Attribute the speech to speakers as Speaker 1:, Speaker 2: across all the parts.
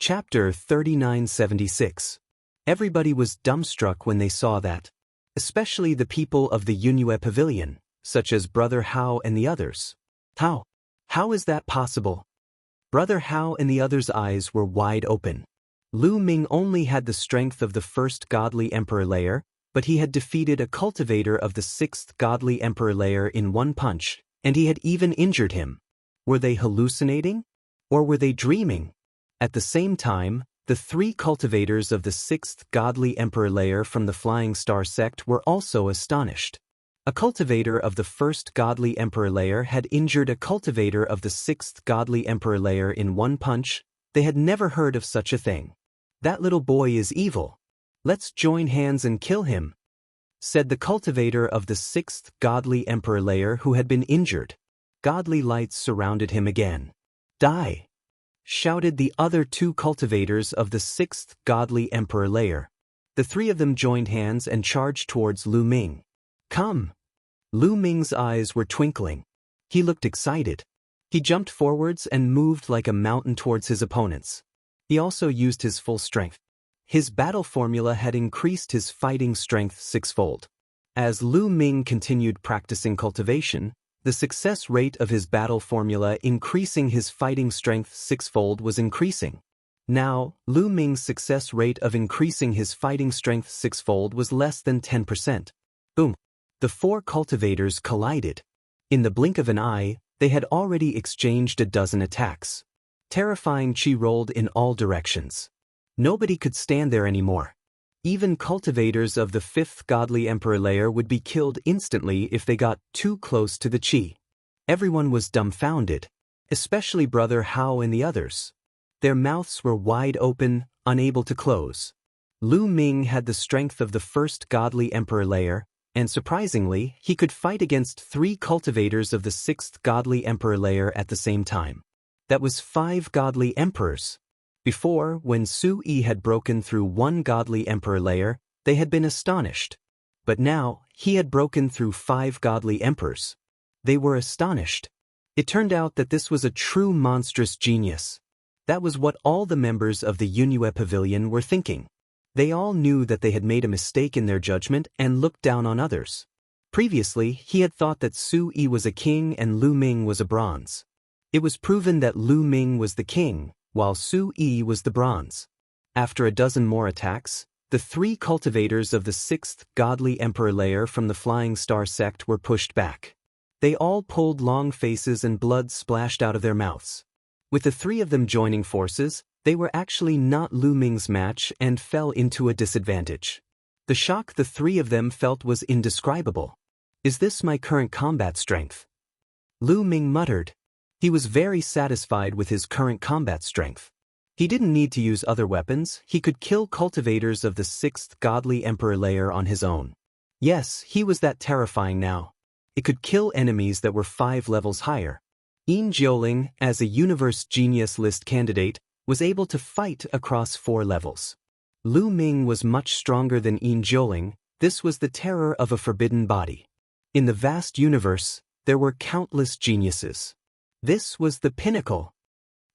Speaker 1: Chapter 3976. Everybody was dumbstruck when they saw that. Especially the people of the Yunue Pavilion, such as Brother Hao and the others. How is that possible? Brother Hao and the others' eyes were wide open. Lu Ming only had the strength of the first godly emperor layer, but he had defeated a cultivator of the sixth godly emperor layer in one punch, and he had even injured him. Were they hallucinating? Or were they dreaming? At the same time, the three cultivators of the sixth godly emperor layer from the Flying Star sect were also astonished. A cultivator of the first godly emperor layer had injured a cultivator of the sixth godly emperor layer in one punch. They had never heard of such a thing. That little boy is evil. Let's join hands and kill him, said the cultivator of the sixth godly emperor layer who had been injured. Godly lights surrounded him again. Die! Shouted the other two cultivators of the sixth godly emperor layer. The three of them joined hands and charged towards Lu Ming. Come! Lu Ming's eyes were twinkling. He looked excited. He jumped forwards and moved like a mountain towards his opponents. He also used his full strength. His battle formula had increased his fighting strength sixfold. As Lu Ming continued practicing cultivation, the success rate of his battle formula increasing his fighting strength sixfold was increasing. Now, Lu Ming's success rate of increasing his fighting strength sixfold was less than 10%. Boom! The four cultivators collided. In the blink of an eye, they had already exchanged a dozen attacks. Terrifying chi rolled in all directions. Nobody could stand there anymore. Even cultivators of the fifth godly emperor layer would be killed instantly if they got too close to the chi. Everyone was dumbfounded, especially Brother Hao and the others. Their mouths were wide open, unable to close. Lu Ming had the strength of the first godly emperor layer, and surprisingly, he could fight against three cultivators of the sixth godly emperor layer at the same time. That was 5 godly emperors. Before, when Su Yi had broken through one godly emperor layer, they had been astonished. But now, he had broken through 5 godly emperors. They were astonished. It turned out that this was a true monstrous genius. That was what all the members of the Yunue Pavilion were thinking. They all knew that they had made a mistake in their judgment and looked down on others. Previously, he had thought that Su Yi was a king and Lu Ming was a bronze. It was proven that Lu Ming was the king, while Su Yi was the bronze. After a dozen more attacks, the 3 cultivators of the 6th godly emperor layer from the Flying Star sect were pushed back. They all pulled long faces and blood splashed out of their mouths. With the 3 of them joining forces, they were actually not Lu Ming's match and fell into a disadvantage. The shock the 3 of them felt was indescribable. Is this my current combat strength? Lu Ming muttered. He was very satisfied with his current combat strength. He didn't need to use other weapons, he could kill cultivators of the 6th godly emperor layer on his own. Yes, he was that terrifying now. It could kill enemies that were 5 levels higher. Yin Jiuling, as a Universe Genius List candidate, was able to fight across 4 levels. Lu Ming was much stronger than Yin Jiuling. This was the terror of a forbidden body. In the vast universe, there were countless geniuses. This was the pinnacle.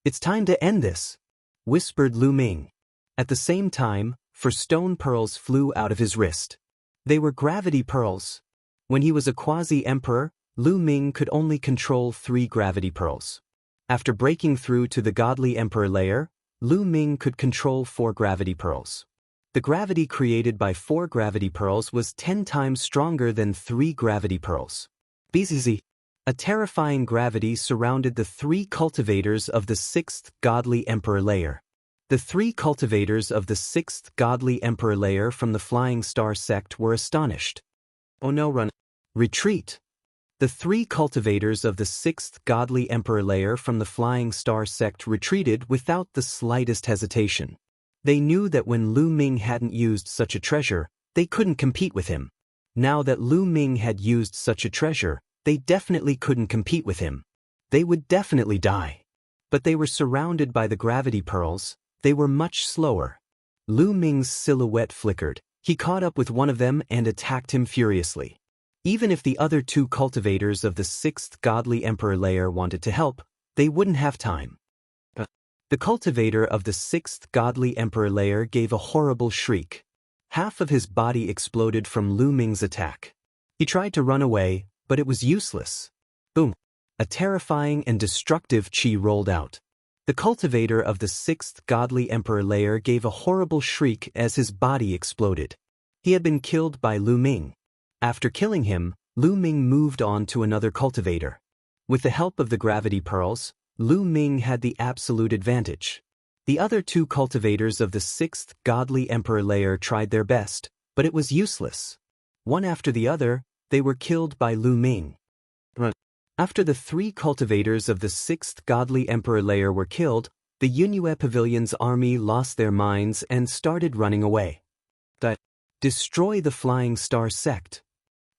Speaker 1: It's time to end this, whispered Lu Ming. At the same time, 4 stone pearls flew out of his wrist. They were gravity pearls. When he was a quasi-emperor, Lu Ming could only control 3 gravity pearls. After breaking through to the godly emperor layer, Lu Ming could control 4 gravity pearls. The gravity created by 4 gravity pearls was 10 times stronger than 3 gravity pearls. BZZ. A terrifying gravity surrounded the 3 cultivators of the 6th godly emperor layer. The 3 cultivators of the 6th godly emperor layer from the Flying Star sect were astonished. Oh no, run! Retreat! The 3 cultivators of the 6th godly emperor layer from the Flying Star sect retreated without the slightest hesitation. They knew that when Lu Ming hadn't used such a treasure, they couldn't compete with him. Now that Lu Ming had used such a treasure, they definitely couldn't compete with him. They would definitely die. But they were surrounded by the gravity pearls. They were much slower. Lu Ming's silhouette flickered. He caught up with one of them and attacked him furiously. Even if the other 2 cultivators of the 6th godly emperor layer wanted to help, they wouldn't have time. The cultivator of the sixth godly emperor layer gave a horrible shriek. Half of his body exploded from Lu Ming's attack. He tried to run away, but it was useless. Boom! A terrifying and destructive chi rolled out. The cultivator of the sixth godly emperor layer gave a horrible shriek as his body exploded. He had been killed by Lu Ming. After killing him, Lu Ming moved on to another cultivator. With the help of the gravity pearls, Lu Ming had the absolute advantage. The other two cultivators of the sixth godly emperor layer tried their best, but it was useless. One after the other, they were killed by Lu Ming. After the three cultivators of the sixth godly emperor layer were killed, the Yunue Pavilion's army lost their minds and started running away. Destroy the Flying Star sect.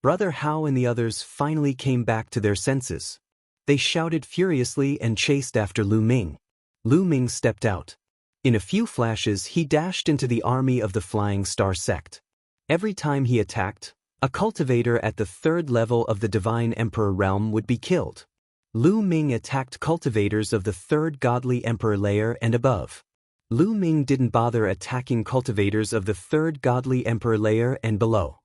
Speaker 1: Brother Hao and the others finally came back to their senses. They shouted furiously and chased after Lu Ming. Lu Ming stepped out. In a few flashes he dashed into the army of the Flying Star sect. Every time he attacked, a cultivator at the third level of the Divine Emperor realm would be killed. Lu Ming attacked cultivators of the third godly emperor layer and above. Lu Ming didn't bother attacking cultivators of the third godly emperor layer and below.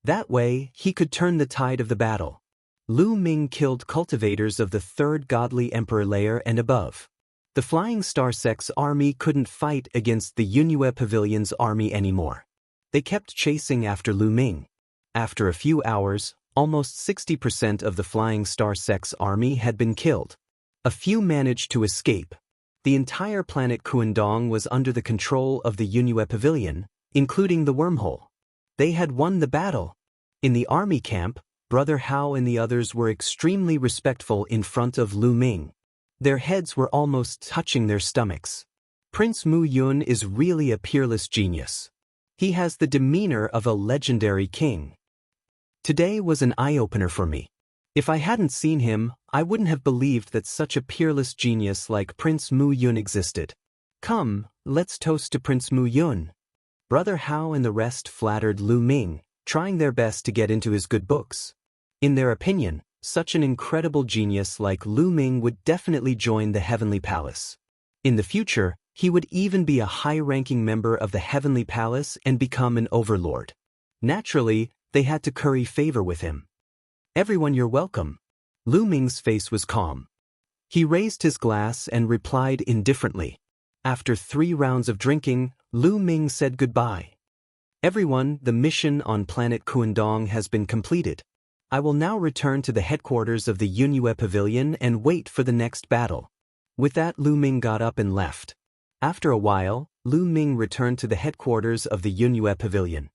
Speaker 1: That way, he could turn the tide of the battle. Lu Ming killed cultivators of the third godly emperor layer and above. The Flying Star sect's army couldn't fight against the Yunue Pavilion's army anymore. They kept chasing after Lu Ming. After a few hours, almost 60% of the Flying Star sect's army had been killed. A few managed to escape. The entire planet Kuandong was under the control of the Yunue Pavilion, including the wormhole. They had won the battle. In the army camp, Brother Hao and the others were extremely respectful in front of Lu Ming. Their heads were almost touching their stomachs. Prince Mu Yun is really a peerless genius. He has the demeanor of a legendary king. Today was an eye-opener for me. If I hadn't seen him, I wouldn't have believed that such a peerless genius like Prince Mu Yun existed. Come, let's toast to Prince Mu Yun. Brother Hao and the rest flattered Lu Ming, trying their best to get into his good books. In their opinion, such an incredible genius like Lu Ming would definitely join the Heavenly Palace. In the future, he would even be a high-ranking member of the Heavenly Palace and become an Overlord. Naturally, they had to curry favor with him. Everyone, you're welcome. Lu Ming's face was calm. He raised his glass and replied indifferently. After 3 rounds of drinking, Lu Ming said goodbye. Everyone, the mission on planet Kuandong has been completed. I will now return to the headquarters of the Yunue Pavilion and wait for the next battle. With that, Lu Ming got up and left. After a while, Lu Ming returned to the headquarters of the Yunue Pavilion.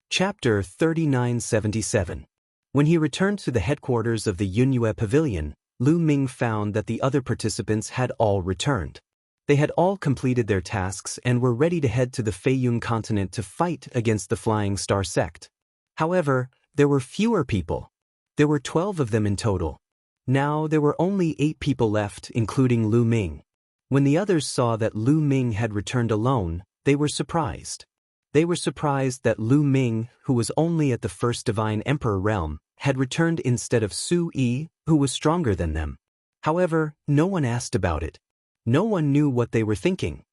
Speaker 1: Chapter 3977. When he returned to the headquarters of the Yunue Pavilion, Lu Ming found that the other participants had all returned. They had all completed their tasks and were ready to head to the Feiyun continent to fight against the Flying Star sect. However, there were fewer people. There were 12 of them in total. Now there were only 8 people left, including Lu Ming. When the others saw that Lu Ming had returned alone, they were surprised. They were surprised that Lu Ming, who was only at the first Divine Emperor realm, had returned instead of Su Yi, who was stronger than them. However, no one asked about it. No one knew what they were thinking.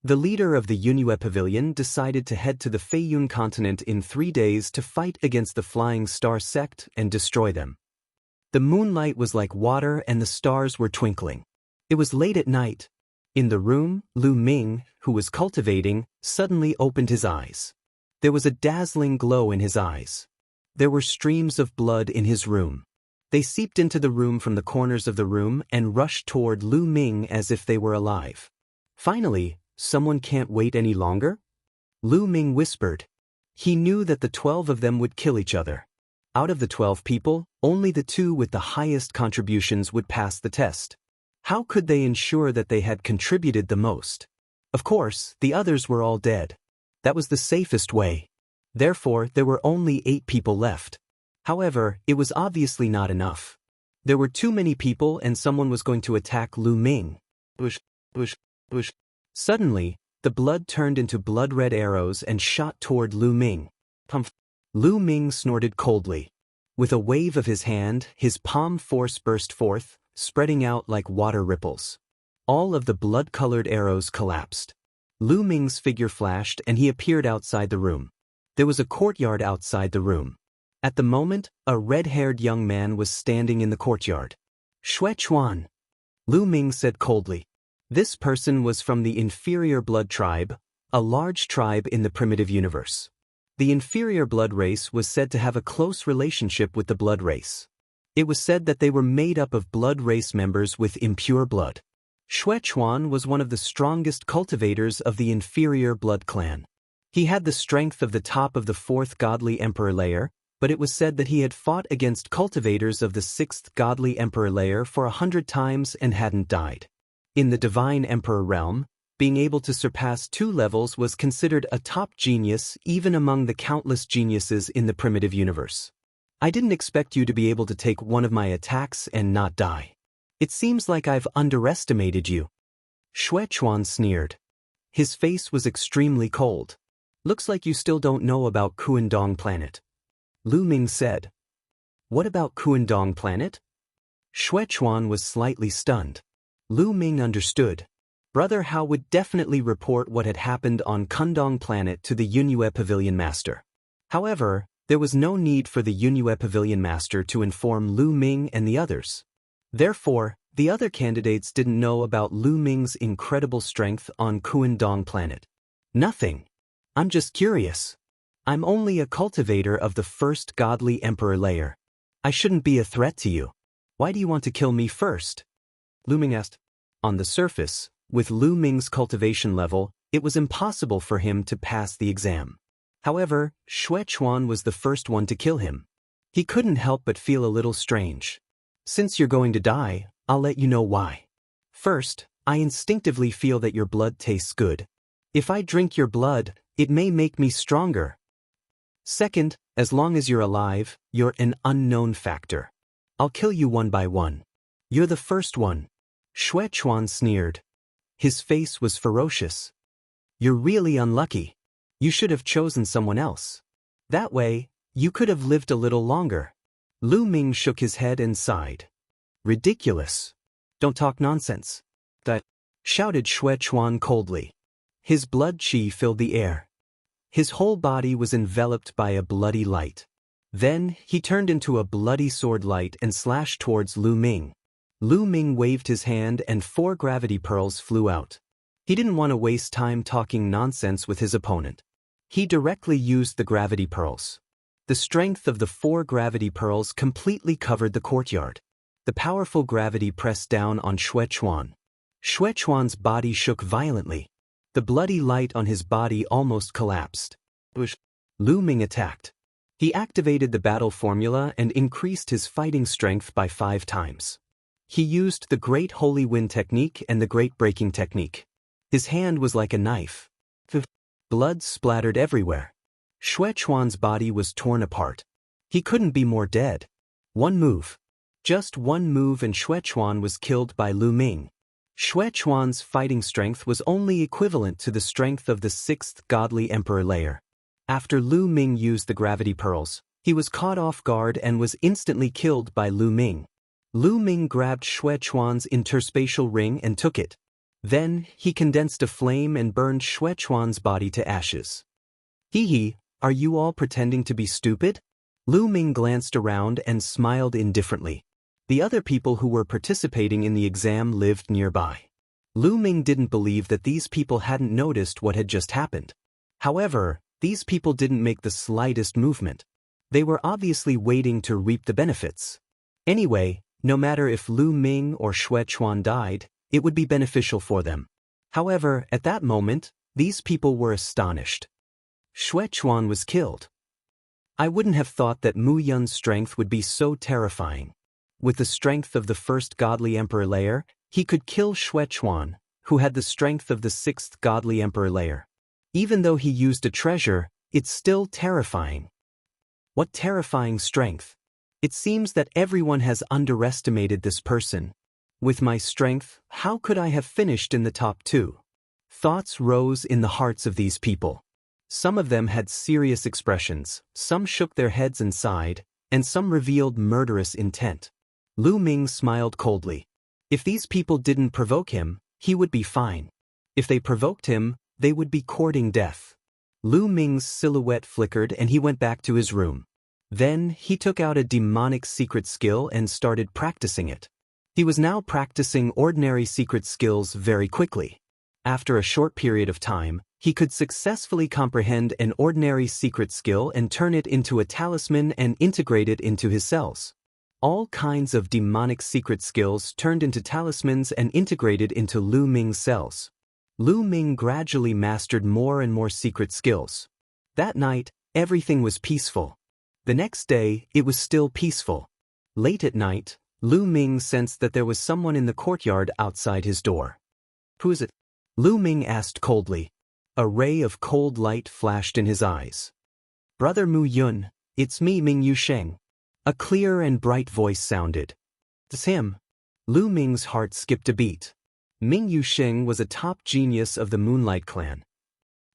Speaker 1: The leader of the Yunue Pavilion decided to head to the Feiyun continent in 3 days to fight against the Flying Star sect and destroy them. The moonlight was like water and the stars were twinkling. It was late at night. In the room, Lu Ming, who was cultivating, suddenly opened his eyes. There was a dazzling glow in his eyes. There were streams of blood in his room. They seeped into the room from the corners of the room and rushed toward Lu Ming as if they were alive. Finally, someone can't wait any longer? Lu Ming whispered. He knew that the 12 of them would kill each other. Out of the 12 people, only the 2 with the highest contributions would pass the test. How could they ensure that they had contributed the most? Of course, the others were all dead. That was the safest way. Therefore, there were only 8 people left. However, it was obviously not enough. There were too many people and someone was going to attack Lu Ming. Bush. Suddenly, the blood turned into blood-red arrows and shot toward Lu Ming. Pumph. Lu Ming snorted coldly. With a wave of his hand, his palm force burst forth, spreading out like water ripples. All of the blood-colored arrows collapsed. Lu Ming's figure flashed and he appeared outside the room. There was a courtyard outside the room. At the moment, a red-haired young man was standing in the courtyard. Xue Chuan, Lu Ming said coldly. This person was from the inferior blood tribe, a large tribe in the primitive universe. The inferior blood race was said to have a close relationship with the blood race. It was said that they were made up of blood race members with impure blood. Xue Chuan was one of the strongest cultivators of the inferior blood clan. He had the strength of the top of the 4th godly emperor layer, but it was said that he had fought against cultivators of the 6th godly emperor layer for 100 times and hadn't died. In the divine emperor realm, being able to surpass 2 levels was considered a top genius even among the countless geniuses in the primitive universe. I didn't expect you to be able to take one of my attacks and not die. It seems like I've underestimated you. Xue Chuan sneered. His face was extremely cold. Looks like you still don't know about Kuandong planet. Lu Ming said. What about Kuandong planet? Xue Chuan was slightly stunned. Lu Ming understood. Brother Hao would definitely report what had happened on Kundong planet to the Yunue Pavilion Master. However, there was no need for the Yunue Pavilion Master to inform Lu Ming and the others. Therefore, the other candidates didn't know about Lu Ming's incredible strength on Kuandong planet. Nothing. I'm just curious. I'm only a cultivator of the 1st godly emperor layer. I shouldn't be a threat to you. Why do you want to kill me first? Lu Ming asked. On the surface, with Lu Ming's cultivation level, it was impossible for him to pass the exam. However, Xue Chuan was the first one to kill him. He couldn't help but feel a little strange. Since you're going to die, I'll let you know why. First, I instinctively feel that your blood tastes good. If I drink your blood, it may make me stronger. Second, as long as you're alive, you're an unknown factor. I'll kill you one by one. You're the first one. Xue Chuan sneered. His face was ferocious. You're really unlucky. You should have chosen someone else. That way, you could have lived a little longer. Lu Ming shook his head and sighed. Ridiculous. Don't talk nonsense. That, shouted Xue Chuan coldly. His blood qi filled the air. His whole body was enveloped by a bloody light. Then, he turned into a bloody sword light and slashed towards Lu Ming. Lu Ming waved his hand and 4 gravity pearls flew out. He didn't want to waste time talking nonsense with his opponent. He directly used the gravity pearls. The strength of the 4 gravity pearls completely covered the courtyard. The powerful gravity pressed down on Xue Chuan. Xue Chuan's body shook violently. The bloody light on his body almost collapsed. Lu Ming attacked. He activated the battle formula and increased his fighting strength by 5 times. He used the Great Holy Wind technique and the Great Breaking technique. His hand was like a knife. Blood splattered everywhere. Xue Chuan's body was torn apart. He couldn't be more dead. One move. Just one move and Xue Chuan was killed by Lu Ming. Xue Chuan's fighting strength was only equivalent to the strength of the 6th godly emperor layer. After Lu Ming used the gravity pearls, he was caught off guard and was instantly killed by Lu Ming. Lu Ming grabbed Xue Chuan's interspatial ring and took it. Then, he condensed a flame and burned Xue Chuan's body to ashes. Hee, are you all pretending to be stupid? Lu Ming glanced around and smiled indifferently. The other people who were participating in the exam lived nearby. Lu Ming didn't believe that these people hadn't noticed what had just happened. However, these people didn't make the slightest movement. They were obviously waiting to reap the benefits. Anyway, no matter if Lu Ming or Xue Chuan died, it would be beneficial for them. However, at that moment, these people were astonished. Xue Chuan was killed. I wouldn't have thought that Mu Yun's strength would be so terrifying. With the strength of the 1st godly emperor layer, he could kill Xue Chuan, who had the strength of the 6th godly emperor layer. Even though he used a treasure, it's still terrifying. What terrifying strength! It seems that everyone has underestimated this person. With my strength, how could I have finished in the top 2? Thoughts rose in the hearts of these people. Some of them had serious expressions, some shook their heads and sighed, and some revealed murderous intent. Lu Ming smiled coldly. If these people didn't provoke him, he would be fine. If they provoked him, they would be courting death. Lu Ming's silhouette flickered and he went back to his room. Then, he took out a demonic secret skill and started practicing it. He was now practicing ordinary secret skills very quickly. After a short period of time, he could successfully comprehend an ordinary secret skill and turn it into a talisman and integrate it into his cells. All kinds of demonic secret skills turned into talismans and integrated into Lu Ming's cells. Lu Ming gradually mastered more and more secret skills. That night, everything was peaceful. The next day, it was still peaceful. Late at night, Lu Ming sensed that there was someone in the courtyard outside his door. "Who is it?" Lu Ming asked coldly. A ray of cold light flashed in his eyes. "Brother Mu Yun, it's me, Ming Yusheng." A clear and bright voice sounded. "It's him." Lu Ming's heart skipped a beat. Ming Yusheng was a top genius of the Moonlight Clan.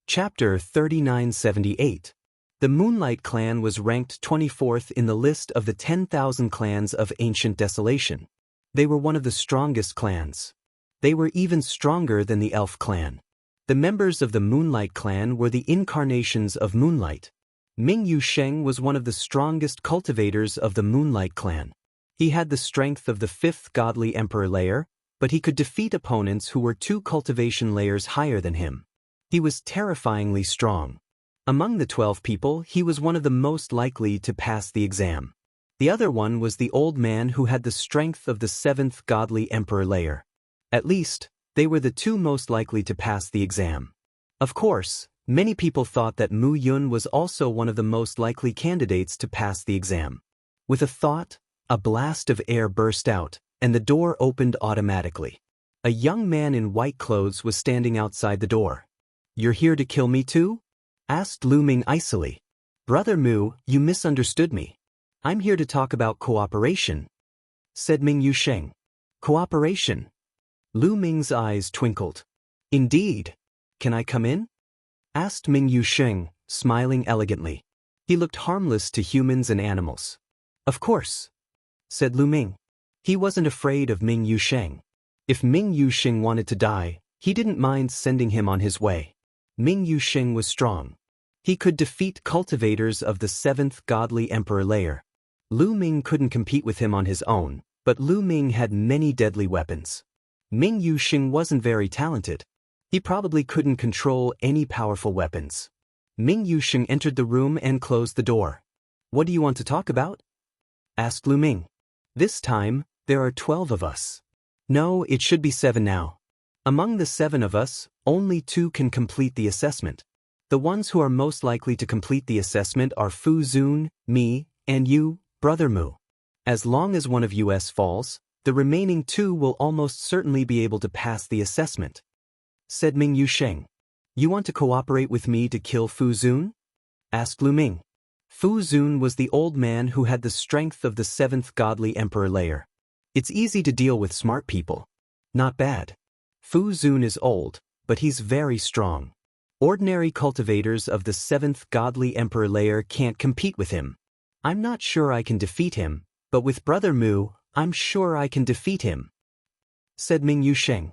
Speaker 1: Chapter 3978. The Moonlight Clan was ranked 24th in the list of the 10,000 clans of ancient desolation. They were one of the strongest clans. They were even stronger than the Elf Clan. The members of the Moonlight Clan were the incarnations of Moonlight. Ming Yusheng was one of the strongest cultivators of the Moonlight Clan. He had the strength of the 5th godly emperor layer, but he could defeat opponents who were 2 cultivation layers higher than him. He was terrifyingly strong. Among the 12 people, he was one of the most likely to pass the exam. The other one was the old man who had the strength of the 7th godly emperor layer. At least, they were the 2 most likely to pass the exam. Of course, many people thought that Mu Yun was also one of the most likely candidates to pass the exam. With a thought, a blast of air burst out, and the door opened automatically. A young man in white clothes was standing outside the door. "You're here to kill me too?" asked Lu Ming icily. "Brother Mu, you misunderstood me. I'm here to talk about cooperation," said Ming Yusheng. "Cooperation?" Lu Ming's eyes twinkled. "Indeed. Can I come in?" asked Ming Yusheng, smiling elegantly. He looked harmless to humans and animals. "Of course," said Lu Ming. He wasn't afraid of Ming Yusheng. If Ming Yusheng wanted to die, he didn't mind sending him on his way. Ming Yusheng was strong. He could defeat cultivators of the 7th godly emperor layer. Lu Ming couldn't compete with him on his own, but Lu Ming had many deadly weapons. Ming Yusheng wasn't very talented. He probably couldn't control any powerful weapons. Ming Yusheng entered the room and closed the door. "What do you want to talk about?" asked Lu Ming. "This time, there are 12 of us. No, it should be 7 now. Among the 7 of us, only 2 can complete the assessment. The ones who are most likely to complete the assessment are Fu Zun, me, and you, Brother Mu. As long as one of us falls, the remaining 2 will almost certainly be able to pass the assessment," said Ming Yusheng. "You want to cooperate with me to kill Fu Zun?" asked Lu Ming. Fu Zun was the old man who had the strength of the 7th godly emperor layer. It's easy to deal with smart people. Not bad. Fu Zun is old, but he's very strong. Ordinary cultivators of the 7th godly emperor layer can't compete with him. I'm not sure I can defeat him, but with Brother Mu, I'm sure I can defeat him," said Ming Yusheng.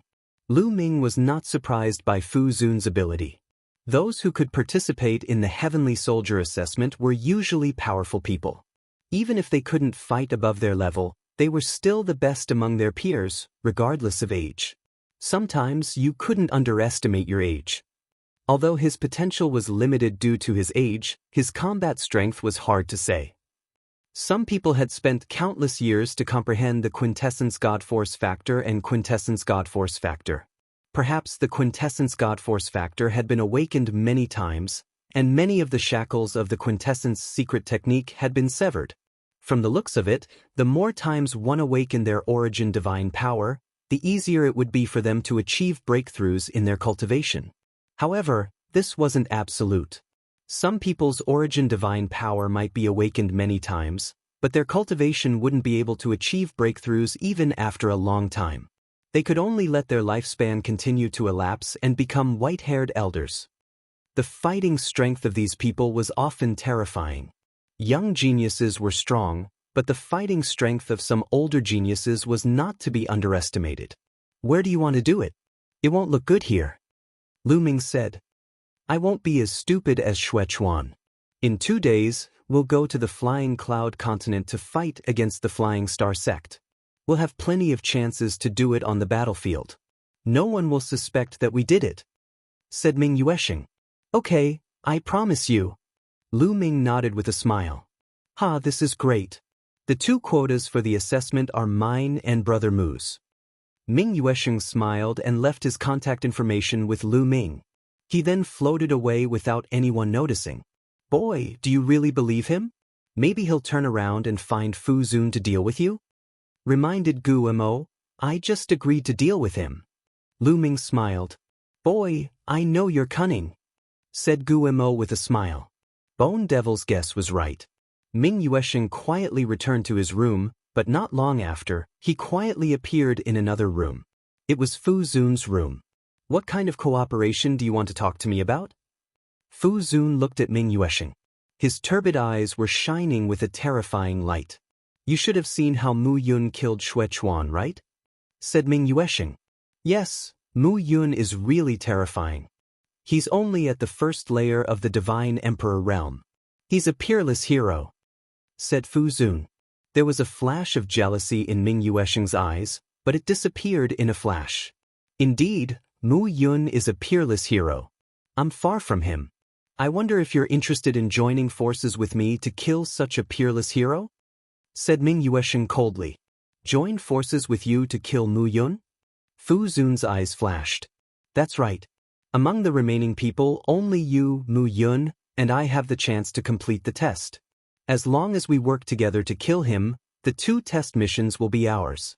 Speaker 1: Lu Ming was not surprised by Fu Zun's ability. Those who could participate in the Heavenly Soldier assessment were usually powerful people. Even if they couldn't fight above their level, they were still the best among their peers, regardless of age. Sometimes you couldn't underestimate your age. Although his potential was limited due to his age, his combat strength was hard to say. Some people had spent countless years to comprehend the quintessence God-Force factor and quintessence God-Force factor. Perhaps the quintessence God-Force factor had been awakened many times, and many of the shackles of the quintessence secret technique had been severed. From the looks of it, the more times one awakened their origin divine power, the easier it would be for them to achieve breakthroughs in their cultivation. However, this wasn't absolute. Some people's origin divine power might be awakened many times, but their cultivation wouldn't be able to achieve breakthroughs even after a long time. They could only let their lifespan continue to elapse and become white-haired elders. The fighting strength of these people was often terrifying. Young geniuses were strong, but the fighting strength of some older geniuses was not to be underestimated. "Where do you want to do it?" It won't look good here. Lu Ming said. I won't be as stupid as Xuechuan. In 2 days, we'll go to the Flying Cloud continent to fight against the Flying Star sect. We'll have plenty of chances to do it on the battlefield. No one will suspect that we did it, said Ming Yuesheng. Okay, I promise you. Lu Ming nodded with a smile. Ha, this is great. The 2 quotas for the assessment are mine and Brother Mu's. Ming Yuesheng smiled and left his contact information with Lu Ming. He then floated away without anyone noticing. Boy, do you really believe him? Maybe he'll turn around and find Fu Zun to deal with you? Reminded Gu Mo, I just agreed to deal with him. Lu Ming smiled. Boy, I know you're cunning, said Gu Mo with a smile. Bone Devil's guess was right. Ming Yuesheng quietly returned to his room, but not long after, he quietly appeared in another room. It was Fu Zun's room. What kind of cooperation do you want to talk to me about? Fu Zun looked at Ming Yuesheng. His turbid eyes were shining with a terrifying light. You should have seen how Mu Yun killed Xuechuan, right? Said Ming Yuesheng. Yes, Mu Yun is really terrifying. He's only at the first layer of the Divine Emperor realm. He's a peerless hero, said Fu Zun. There was a flash of jealousy in Ming Yuesheng's eyes, but it disappeared in a flash. Indeed, Mu Yun is a peerless hero. I'm far from him. I wonder if you're interested in joining forces with me to kill such a peerless hero? Said Ming Yuesheng coldly. Join forces with you to kill Mu Yun? Fu Zun's eyes flashed. That's right. Among the remaining people, only you, Mu Yun, and I have the chance to complete the test. As long as we work together to kill him, the 2 test missions will be ours.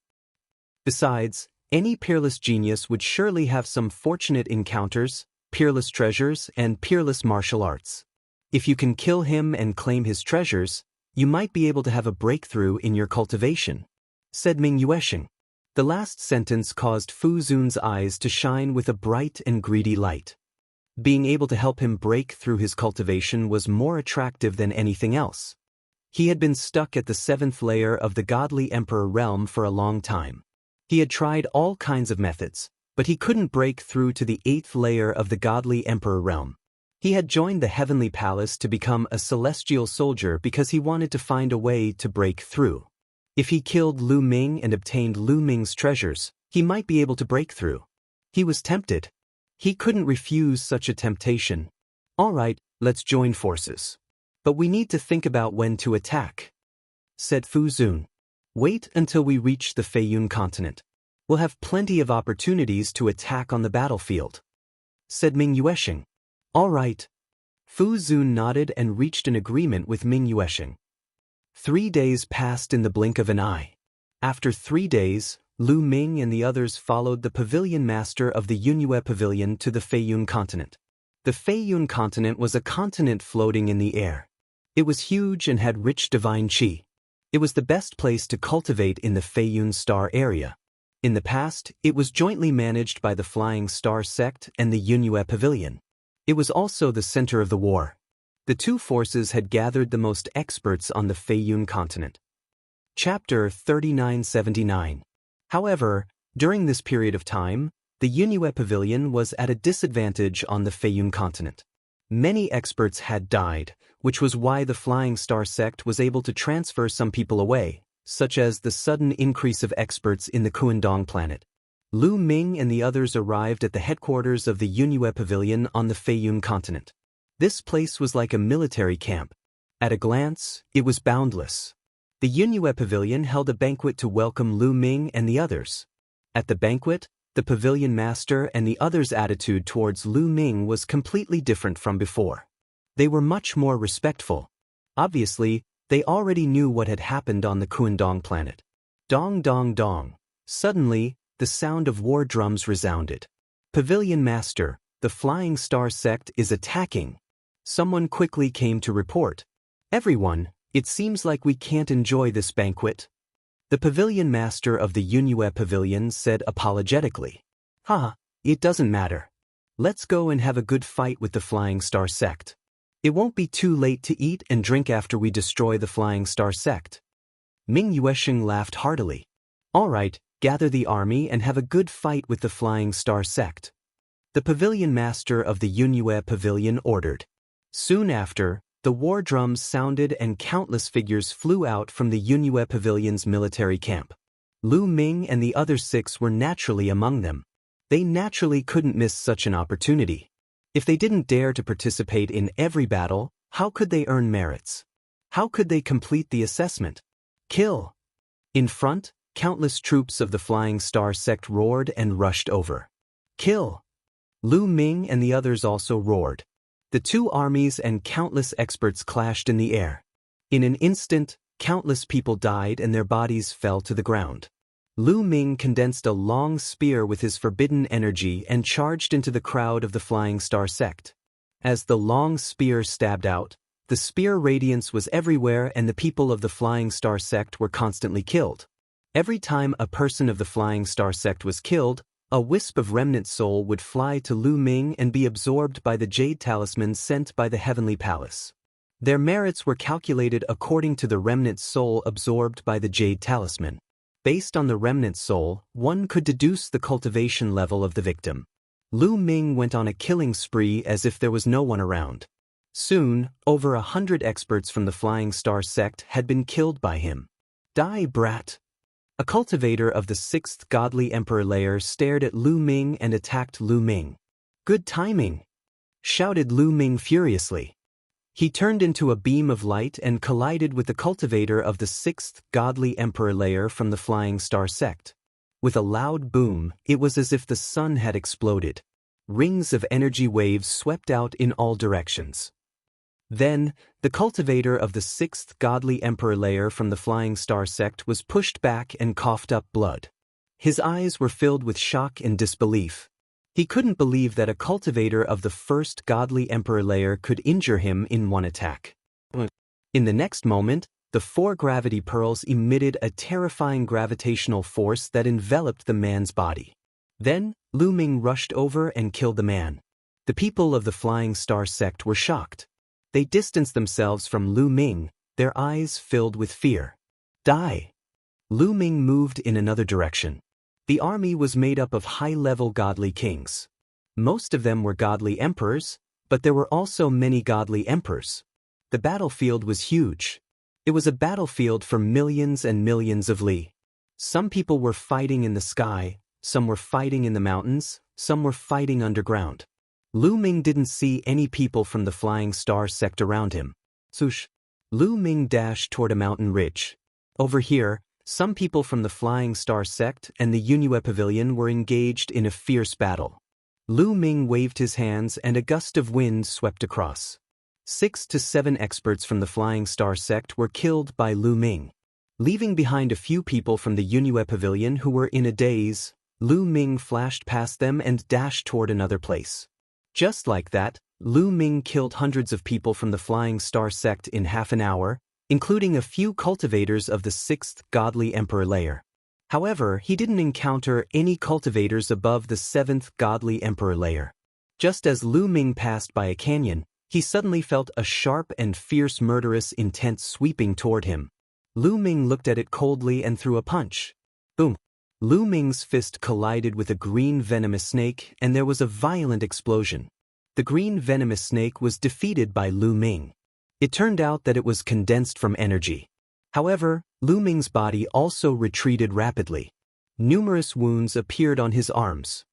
Speaker 1: Besides, any peerless genius would surely have some fortunate encounters, peerless treasures, and peerless martial arts. If you can kill him and claim his treasures, you might be able to have a breakthrough in your cultivation, said Ming Yuesheng. The last sentence caused Fu Zun's eyes to shine with a bright and greedy light. Being able to help him break through his cultivation was more attractive than anything else. He had been stuck at the 7th layer of the Godly Emperor realm for a long time. He had tried all kinds of methods, but he couldn't break through to the 8th layer of the Godly Emperor realm. He had joined the Heavenly Palace to become a celestial soldier because he wanted to find a way to break through. If he killed Lu Ming and obtained Lu Ming's treasures, he might be able to break through. He was tempted. He couldn't refuse such a temptation. All right, let's join forces. But we need to think about when to attack, said Fu Zun. Wait until we reach the Feiyun continent. We'll have plenty of opportunities to attack on the battlefield, said Ming Yuesheng. All right. Fu Zun nodded and reached an agreement with Ming Yuesheng. 3 days passed in the blink of an eye. After 3 days, Lu Ming and the others followed the pavilion master of the Yunyue Pavilion to the Feiyun continent. The Feiyun continent was a continent floating in the air. It was huge and had rich divine qi. It was the best place to cultivate in the Feiyun Star area. In the past, it was jointly managed by the Flying Star sect and the Yunyue Pavilion. It was also the center of the war. The 2 forces had gathered the most experts on the Feiyun continent. Chapter 3979. However, during this period of time, the Yunyue Pavilion was at a disadvantage on the Feiyun continent. Many experts had died, which was why the Flying Star sect was able to transfer some people away, such as the sudden increase of experts in the Kuandong planet. Lu Ming and the others arrived at the headquarters of the Yunyue Pavilion on the Feiyun continent. This place was like a military camp. At a glance, it was boundless. The Yunyue Pavilion held a banquet to welcome Lu Ming and the others. At the banquet, the pavilion master and the others' attitude towards Lu Ming was completely different from before. They were much more respectful. Obviously, they already knew what had happened on the Kuandong planet. Dong dong dong. Suddenly, the sound of war drums resounded. Pavilion master, the Flying Star sect is attacking. Someone quickly came to report. Everyone, it seems like we can't enjoy this banquet. The pavilion master of the Yunyue Pavilion said apologetically. It doesn't matter. Let's go and have a good fight with the Flying Star sect. It won't be too late to eat and drink after we destroy the Flying Star sect. Ming Yuesheng laughed heartily. All right, gather the army and have a good fight with the Flying Star sect. The pavilion master of the Yunue pavilion ordered. Soon after, the war drums sounded and countless figures flew out from the Yunue pavilion's military camp. Lu Ming and the other 6 were naturally among them. They naturally couldn't miss such an opportunity. If they didn't dare to participate in every battle, how could they earn merits? How could they complete the assessment? Kill! In front, countless troops of the Flying Star sect roared and rushed over. Kill! Lu Ming and the others also roared. The 2 armies and countless experts clashed in the air. In an instant, countless people died and their bodies fell to the ground. Lu Ming condensed a long spear with his forbidden energy and charged into the crowd of the Flying Star sect. As the long spear stabbed out, the spear radiance was everywhere and the people of the Flying Star sect were constantly killed. Every time a person of the Flying Star sect was killed, a wisp of remnant soul would fly to Lu Ming and be absorbed by the jade talisman sent by the Heavenly Palace. Their merits were calculated according to the remnant soul absorbed by the jade talisman. Based on the remnant soul, one could deduce the cultivation level of the victim. Lu Ming went on a killing spree as if there was no one around. Soon, over 100 experts from the Flying Star sect had been killed by him. Die, brat! A cultivator of the 6th godly emperor layer stared at Lu Ming and attacked Lu Ming. Good timing! Shouted Lu Ming furiously. He turned into a beam of light and collided with the cultivator of the 6th godly emperor layer from the Flying Star sect. With a loud boom, it was as if the sun had exploded. Rings of energy waves swept out in all directions. Then, the cultivator of the 6th godly emperor layer from the Flying Star sect was pushed back and coughed up blood. His eyes were filled with shock and disbelief. He couldn't believe that a cultivator of the 1st godly emperor layer could injure him in one attack. In the next moment, the 4 gravity pearls emitted a terrifying gravitational force that enveloped the man's body. Then, Lu Ming rushed over and killed the man. The people of the Flying Star sect were shocked. They distanced themselves from Lu Ming, their eyes filled with fear. Die! Lu Ming moved in another direction. The army was made up of high-level godly kings. Most of them were godly emperors, but there were also many godly emperors. The battlefield was huge. It was a battlefield for millions and millions of li. Some people were fighting in the sky, some were fighting in the mountains, some were fighting underground. Lu Ming didn't see any people from the Flying Star sect around him. Swoosh! Lu Ming dashed toward a mountain ridge. Over here, some people from the Flying Star sect and the Yunue pavilion were engaged in a fierce battle. Lu Ming waved his hands and a gust of wind swept across. 6 to 7 experts from the Flying Star sect were killed by Lu Ming. Leaving behind a few people from the Yunue pavilion who were in a daze, Lu Ming flashed past them and dashed toward another place. Just like that, Lu Ming killed hundreds of people from the Flying Star sect in half an hour, including a few cultivators of the 6th godly emperor layer. However, he didn't encounter any cultivators above the 7th godly emperor layer. Just as Lu Ming passed by a canyon, he suddenly felt a sharp and fierce murderous intent sweeping toward him. Lu Ming looked at it coldly and threw a punch. Boom! Lu Ming's fist collided with a green venomous snake and there was a violent explosion. The green venomous snake was defeated by Lu Ming. It turned out that it was condensed from energy. However, Lu Ming's body also retreated rapidly. Numerous wounds appeared on his arms.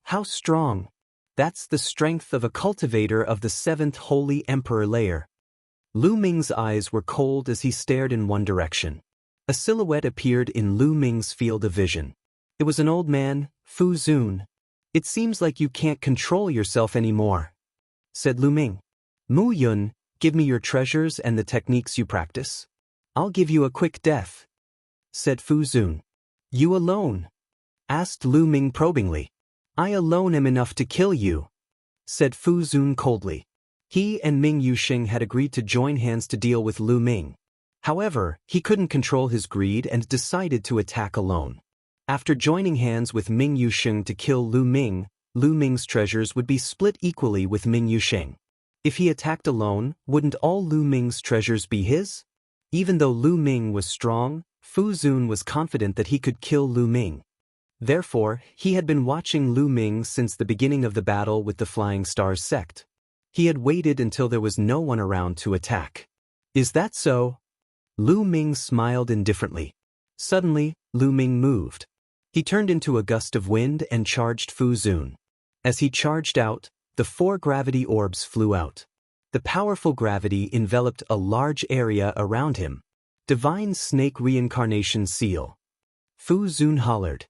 Speaker 1: How strong! That's the strength of a cultivator of the 7th Holy Emperor layer. Lu Ming's eyes were cold as he stared in one direction. A silhouette appeared in Lu Ming's field of vision. It was an old man, Fu Zun. It seems like you can't control yourself anymore, said Lu Ming. Mu Yun, give me your treasures and the techniques you practice. I'll give you a quick death, said Fu Zun. You alone? Asked Lu Ming probingly. I alone am enough to kill you, said Fu Zun coldly. He and Ming Yuxing had agreed to join hands to deal with Lu Ming. However, he couldn't control his greed and decided to attack alone. After joining hands with Ming Yuxing to kill Lu Ming's treasures would be split equally with Ming Yuxing. If he attacked alone, wouldn't all Lu Ming's treasures be his? Even though Lu Ming was strong, Fu Zun was confident that he could kill Lu Ming. Therefore, he had been watching Lu Ming since the beginning of the battle with the Flying Stars sect. He had waited until there was no one around to attack. Is that so? Lu Ming smiled indifferently. Suddenly, Lu Ming moved. He turned into a gust of wind and charged Fu Zun. As he charged out, the 4 gravity orbs flew out. The powerful gravity enveloped a large area around him. Divine Snake Reincarnation Seal. Fu Zun hollered.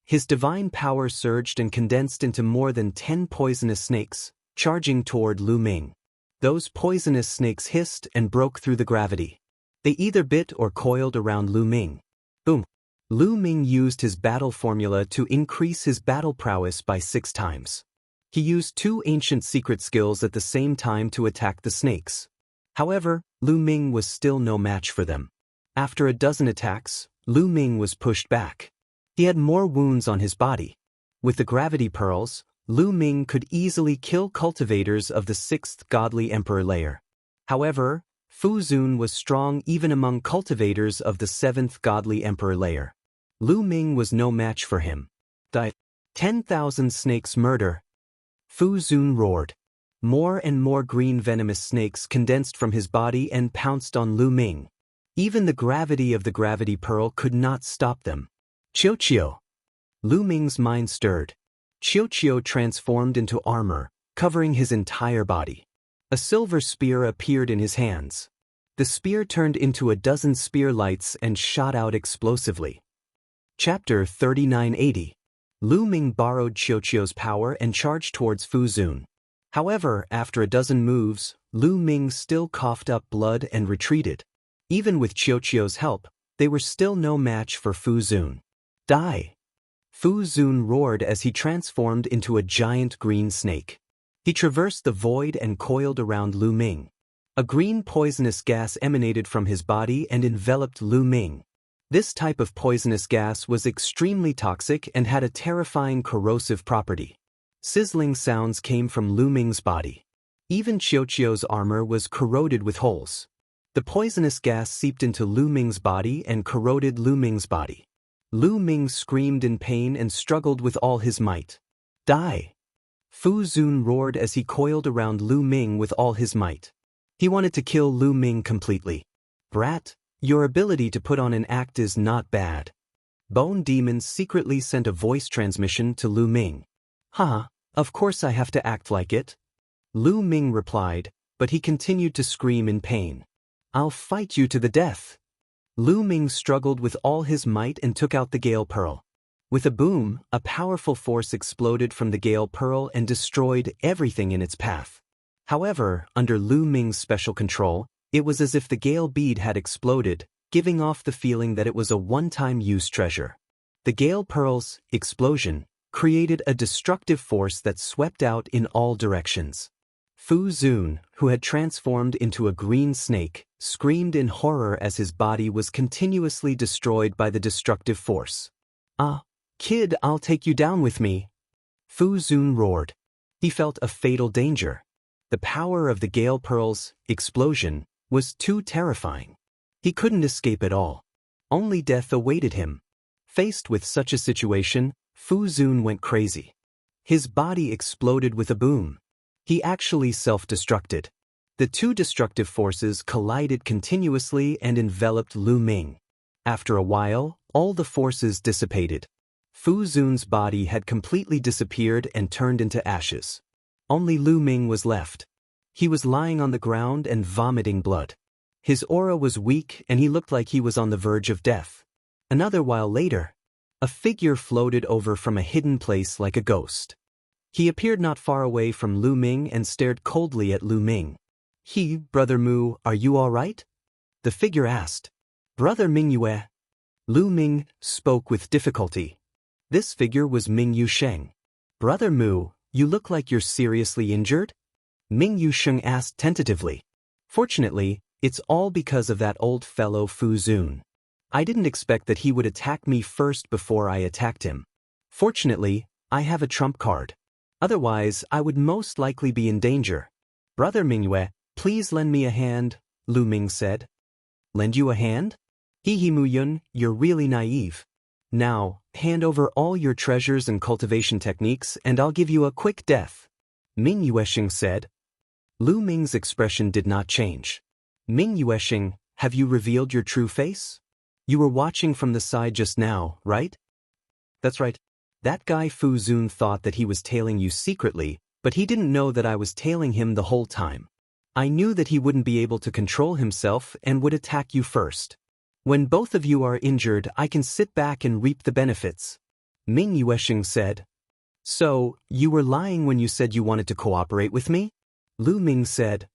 Speaker 1: His divine power surged and condensed into more than 10 poisonous snakes, charging toward Lu Ming. Those poisonous snakes hissed and broke through the gravity. They either bit or coiled around Lu Ming. Boom! Lu Ming used his battle formula to increase his battle prowess by 6 times. He used 2 ancient secret skills at the same time to attack the snakes. However, Lu Ming was still no match for them. After a dozen attacks, Lu Ming was pushed back. He had more wounds on his body. With the gravity pearls, Lu Ming could easily kill cultivators of the 6th godly emperor layer. However, Fu Zun was strong even among cultivators of the 7th godly emperor layer. Lu Ming was no match for him. 10,000 snakes murder. Fu Zun roared. More and more green venomous snakes condensed from his body and pounced on Lu Ming. Even the gravity of the gravity pearl could not stop them. Qiu. Lu Ming's mind stirred. Qiu transformed into armor, covering his entire body. A silver spear appeared in his hands. The spear turned into a dozen spear lights and shot out explosively. Chapter 3980. Lu Ming borrowed Qiu's power and charged towards Fu Zun. However, after a dozen moves, Lu Ming still coughed up blood and retreated. Even with Qiu's help, they were still no match for Fu Zun. Die! Fu Zun roared as he transformed into a giant green snake. He traversed the void and coiled around Lu Ming. A green poisonous gas emanated from his body and enveloped Lu Ming. This type of poisonous gas was extremely toxic and had a terrifying corrosive property. Sizzling sounds came from Lu Ming's body. Even Qiu's armor was corroded with holes. The poisonous gas seeped into Lu Ming's body and corroded Lu Ming's body. Lu Ming screamed in pain and struggled with all his might. Die! Fu Zun roared as he coiled around Lu Ming with all his might. He wanted to kill Lu Ming completely. Brat, your ability to put on an act is not bad. Bone Demon secretly sent a voice transmission to Lu Ming. Haha, of course I have to act like it. Lu Ming replied, but he continued to scream in pain. I'll fight you to the death. Lu Ming struggled with all his might and took out the Gale Pearl. With a boom, a powerful force exploded from the Gale Pearl and destroyed everything in its path. However, under Lu Ming's special control, it was as if the Gale Bead had exploded, giving off the feeling that it was a one-time use treasure. The Gale Pearl's explosion created a destructive force that swept out in all directions. Fu Zun, who had transformed into a green snake, screamed in horror as his body was continuously destroyed by the destructive force. Ah, kid, I'll take you down with me. Fu Zun roared. He felt a fatal danger. The power of the Gale Pearl's explosion was too terrifying. He couldn't escape at all. Only death awaited him. Faced with such a situation, Fu Zun went crazy. His body exploded with a boom. He actually self-destructed. The 2 destructive forces collided continuously and enveloped Lu Ming. After a while, all the forces dissipated. Fu Zun's body had completely disappeared and turned into ashes. Only Lu Ming was left. He was lying on the ground and vomiting blood. His aura was weak and he looked like he was on the verge of death. Another while later, a figure floated over from a hidden place like a ghost. He appeared not far away from Lu Ming and stared coldly at Lu Ming. Brother Mu, are you all right? The figure asked. Brother Mingyue. Lu Ming spoke with difficulty. This figure was Ming Yusheng. Brother Mu, you look like you're seriously injured? Ming Yusheng asked tentatively. Fortunately, it's all because of that old fellow Fu Zun. I didn't expect that he would attack me first before I attacked him. Fortunately, I have a trump card. Otherwise, I would most likely be in danger. Brother Mingyue, please lend me a hand, Lu Ming said. Lend you a hand? Muyun, you're really naive. Now, hand over all your treasures and cultivation techniques and I'll give you a quick death. Ming Yuesheng said. Lu Ming's expression did not change. Ming Yuesheng, have you revealed your true face? You were watching from the side just now, right? That's right. That guy Fu Zun thought that he was tailing you secretly, but he didn't know that I was tailing him the whole time. I knew that he wouldn't be able to control himself and would attack you first. When both of you are injured, I can sit back and reap the benefits. Ming Yuesheng said. So, you were lying when you said you wanted to cooperate with me? Lu Ming said.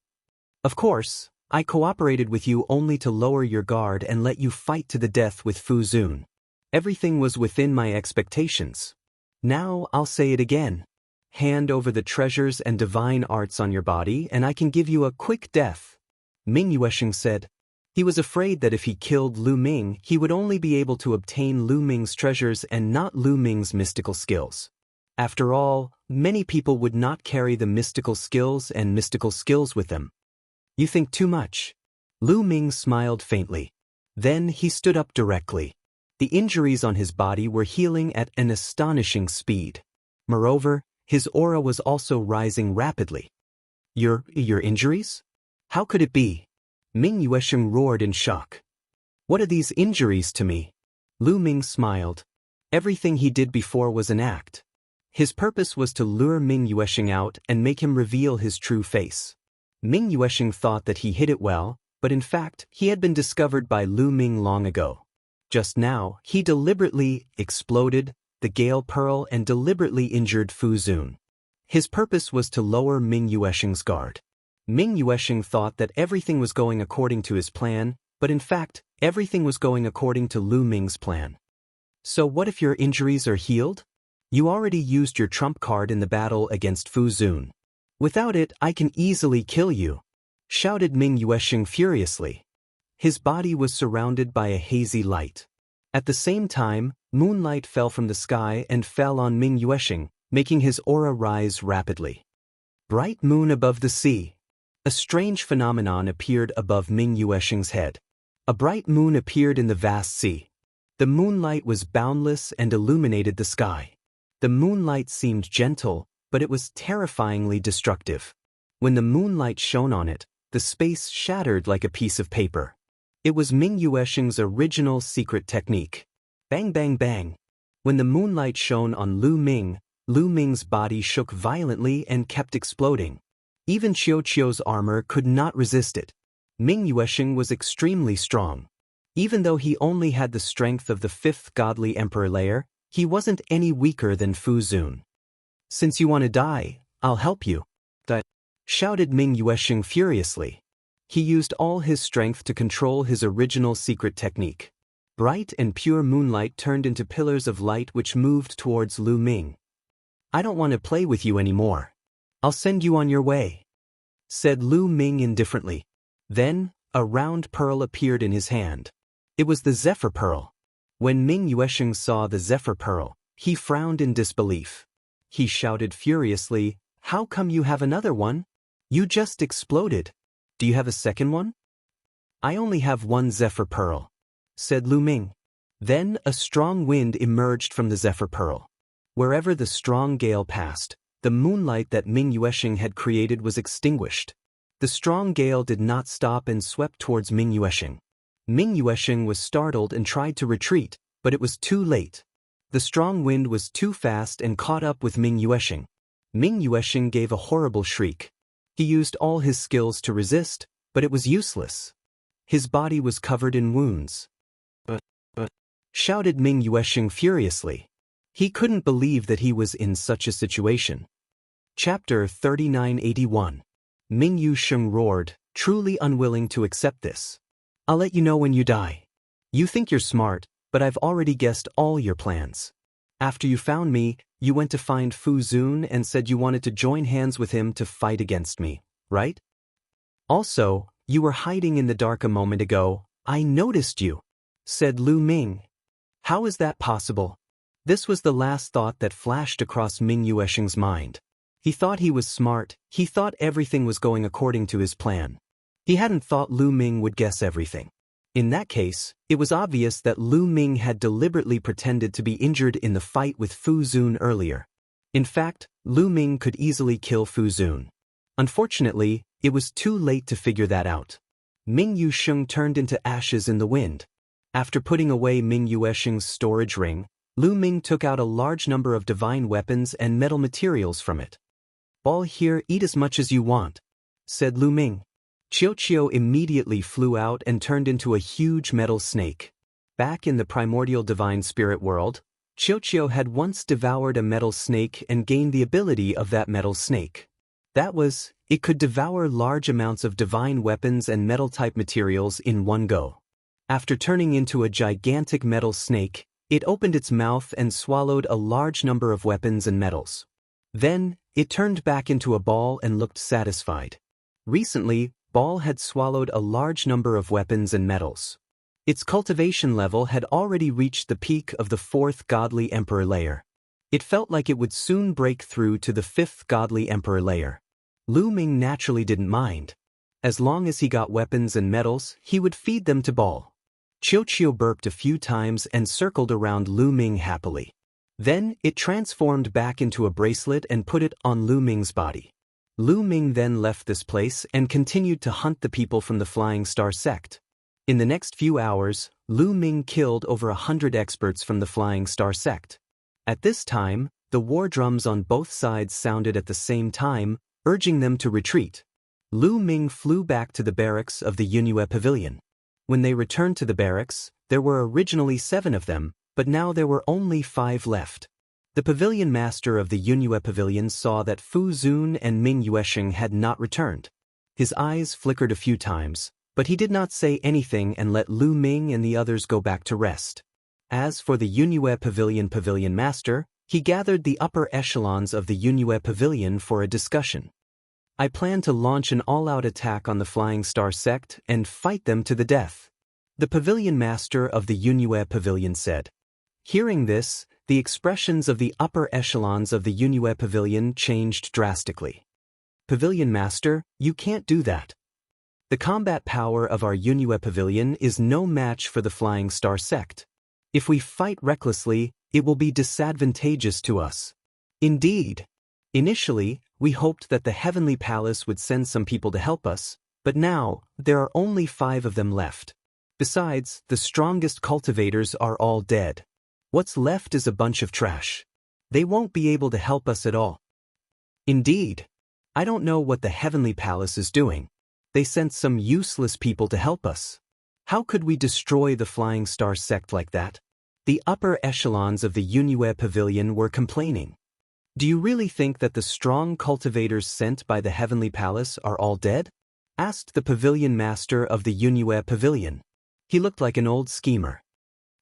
Speaker 1: Of course, I cooperated with you only to lower your guard and let you fight to the death with Fu Zun. Everything was within my expectations. Now I'll say it again. Hand over the treasures and divine arts on your body and I can give you a quick death. Ming Yuesheng said. He was afraid that if he killed Lu Ming, he would only be able to obtain Lu Ming's treasures and not Lu Ming's mystical skills. After all, many people would not carry the mystical skills and mystical skills with them. You think too much. Lu Ming smiled faintly. Then he stood up directly. The injuries on his body were healing at an astonishing speed. Moreover, his aura was also rising rapidly. Your injuries? How could it be? Ming Yuesheng roared in shock. What are these injuries to me? Lu Ming smiled. Everything he did before was an act. His purpose was to lure Ming Yuesheng out and make him reveal his true face. Ming Yuesheng thought that he hid it well, but in fact, he had been discovered by Lu Ming long ago. Just now, he deliberately exploded the Gale Pearl and deliberately injured Fu Zun. His purpose was to lower Ming Yuesheng's guard. Ming Yuesheng thought that everything was going according to his plan, but in fact, everything was going according to Lu Ming's plan. So what if your injuries are healed? You already used your trump card in the battle against Fu Zun. Without it, I can easily kill you, shouted Ming Yuesheng furiously. His body was surrounded by a hazy light. At the same time, moonlight fell from the sky and fell on Ming Yuesheng, making his aura rise rapidly. Bright moon above the sea. A strange phenomenon appeared above Ming Yuesheng's head. A bright moon appeared in the vast sea. The moonlight was boundless and illuminated the sky. The moonlight seemed gentle, but it was terrifyingly destructive. When the moonlight shone on it, the space shattered like a piece of paper. It was Ming Yuesheng's original secret technique. Bang bang bang. When the moonlight shone on Lu Ming's body shook violently and kept exploding. Even Qiuqiu's armor could not resist it. Ming Yuesheng was extremely strong. Even though he only had the strength of the fifth godly emperor layer, he wasn't any weaker than Fu Zun. Since you want to die, I'll help you. Shouted Ming Yuesheng furiously. He used all his strength to control his original secret technique. Bright and pure moonlight turned into pillars of light which moved towards Lu Ming. I don't want to play with you anymore. I'll send you on your way, said Lu Ming indifferently. Then, a round pearl appeared in his hand. It was the Zephyr Pearl. When Ming Yuesheng saw the Zephyr Pearl, he frowned in disbelief. He shouted furiously, "How come you have another one? You just exploded. Do you have a second one?" "I only have one Zephyr Pearl," said Lu Ming. Then a strong wind emerged from the Zephyr Pearl. Wherever the strong gale passed, the moonlight that Ming Yuesheng had created was extinguished. The strong gale did not stop and swept towards Ming Yuesheng. Ming Yuesheng was startled and tried to retreat, but it was too late. The strong wind was too fast and caught up with Ming Yuesheng. Ming Yuesheng gave a horrible shriek. He used all his skills to resist, but it was useless. His body was covered in wounds. But, shouted Ming Yuesheng furiously. He couldn't believe that he was in such a situation. Chapter 3981. Ming Yuesheng roared, truly unwilling to accept this. I'll let you know when you die. You think you're smart, but I've already guessed all your plans. After you found me, you went to find Fu Zun and said you wanted to join hands with him to fight against me, right? Also, you were hiding in the dark a moment ago. I noticed you, said Lu Ming. How is that possible? This was the last thought that flashed across Ming Yuesheng's mind. He thought he was smart, he thought everything was going according to his plan. He hadn't thought Lu Ming would guess everything. In that case, it was obvious that Lu Ming had deliberately pretended to be injured in the fight with Fu Zun earlier. In fact, Lu Ming could easily kill Fu Zun. Unfortunately, it was too late to figure that out. Ming Yusheng turned into ashes in the wind. After putting away Ming Yuesheng's storage ring, Lu Ming took out a large number of divine weapons and metal materials from it. "All here, eat as much as you want," said Lu Ming. Qiu immediately flew out and turned into a huge metal snake. Back in the primordial divine spirit world, Qiu had once devoured a metal snake and gained the ability of that metal snake. That was, it could devour large amounts of divine weapons and metal-type materials in one go. After turning into a gigantic metal snake, it opened its mouth and swallowed a large number of weapons and metals. Then, it turned back into a ball and looked satisfied. Recently, Ball had swallowed a large number of weapons and metals. Its cultivation level had already reached the peak of the 4th godly emperor layer. It felt like it would soon break through to the 5th godly emperor layer. Lu Ming naturally didn't mind. As long as he got weapons and metals, he would feed them to Ball. Qiu burped a few times and circled around Lu Ming happily. Then, it transformed back into a bracelet and put it on Lu Ming's body. Lu Ming then left this place and continued to hunt the people from the Flying Star sect. In the next few hours, Lu Ming killed over 100 experts from the Flying Star sect. At this time, the war drums on both sides sounded at the same time, urging them to retreat. Lu Ming flew back to the barracks of the Yunue Pavilion. When they returned to the barracks, there were originally 7 of them, but now there were only 5 left. The pavilion master of the Yunue Pavilion saw that Fu Zun and Ming Yuesheng had not returned. His eyes flickered a few times, but he did not say anything and let Lu Ming and the others go back to rest. As for the Yunue Pavilion master, he gathered the upper echelons of the Yunue Pavilion for a discussion. "I plan to launch an all-out attack on the Flying Star sect and fight them to the death," the pavilion master of the Yunue Pavilion said. Hearing this, the expressions of the upper echelons of the Yunue Pavilion changed drastically. "Pavilion Master, you can't do that. The combat power of our Yunue Pavilion is no match for the Flying Star sect. If we fight recklessly, it will be disadvantageous to us." "Indeed. Initially, we hoped that the Heavenly Palace would send some people to help us, but now, there are only 5 of them left. Besides, the strongest cultivators are all dead. What's left is a bunch of trash. They won't be able to help us at all." "Indeed. I don't know what the Heavenly Palace is doing. They sent some useless people to help us. How could we destroy the Flying Star sect like that?" The upper echelons of the Yunue Pavilion were complaining. "Do you really think that the strong cultivators sent by the Heavenly Palace are all dead?" asked the pavilion master of the Yunue Pavilion. He looked like an old schemer.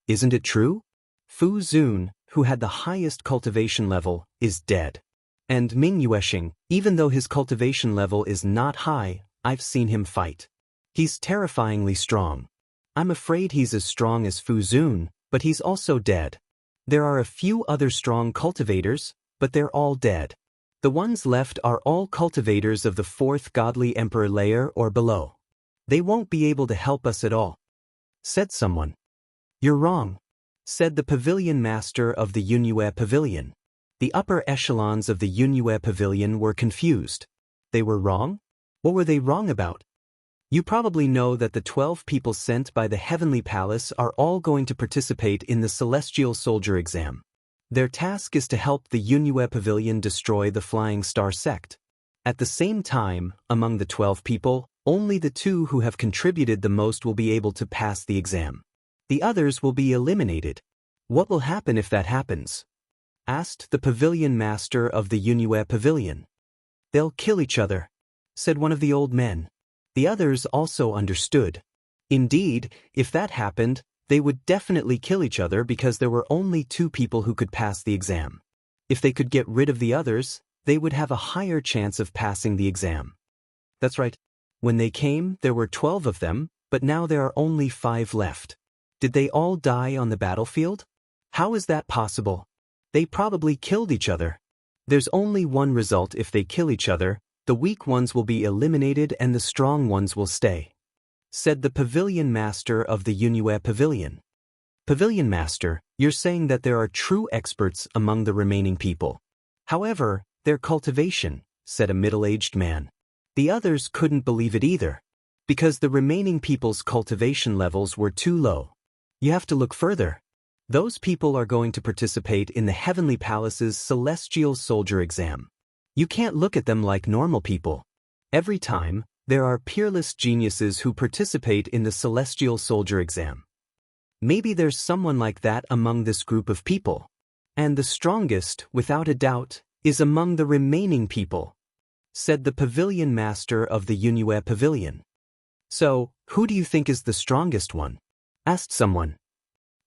Speaker 1: "Isn't it true? Fu Zun, who had the highest cultivation level, is dead. And Ming Yuesheng, even though his cultivation level is not high, I've seen him fight. He's terrifyingly strong. I'm afraid he's as strong as Fu Zun, but he's also dead. There are a few other strong cultivators, but they're all dead. The ones left are all cultivators of the 4th godly emperor layer or below. They won't be able to help us at all," said someone. "You're wrong," said the pavilion master of the Yunue Pavilion. The upper echelons of the Yunue Pavilion were confused. They were wrong? What were they wrong about? "You probably know that the 12 people sent by the Heavenly Palace are all going to participate in the Celestial Soldier exam. Their task is to help the Yunue Pavilion destroy the Flying Star sect. At the same time, among the 12 people, only the 2 who have contributed the most will be able to pass the exam. The others will be eliminated. What will happen if that happens?" asked the pavilion master of the Yunue Pavilion. "They'll kill each other," said one of the old men. The others also understood. Indeed, if that happened, they would definitely kill each other because there were only 2 people who could pass the exam. If they could get rid of the others, they would have a higher chance of passing the exam. That's right. When they came, there were 12 of them, but now there are only 5 left. Did they all die on the battlefield? How is that possible? They probably killed each other. There's only one result if they kill each other: the weak ones will be eliminated and the strong ones will stay. said the pavilion master of the Yunue Pavilion. Pavilion master, you're saying that there are true experts among the remaining people. However, their cultivation, said a middle-aged man. The others couldn't believe it either, because the remaining people's cultivation levels were too low. You have to look further. Those people are going to participate in the Heavenly Palace's Celestial Soldier exam. You can't look at them like normal people. Every time, there are peerless geniuses who participate in the Celestial Soldier exam. Maybe there's someone like that among this group of people. And the strongest, without a doubt, is among the remaining people, said the pavilion master of the Yunue Pavilion. So, who do you think is the strongest one? Asked someone.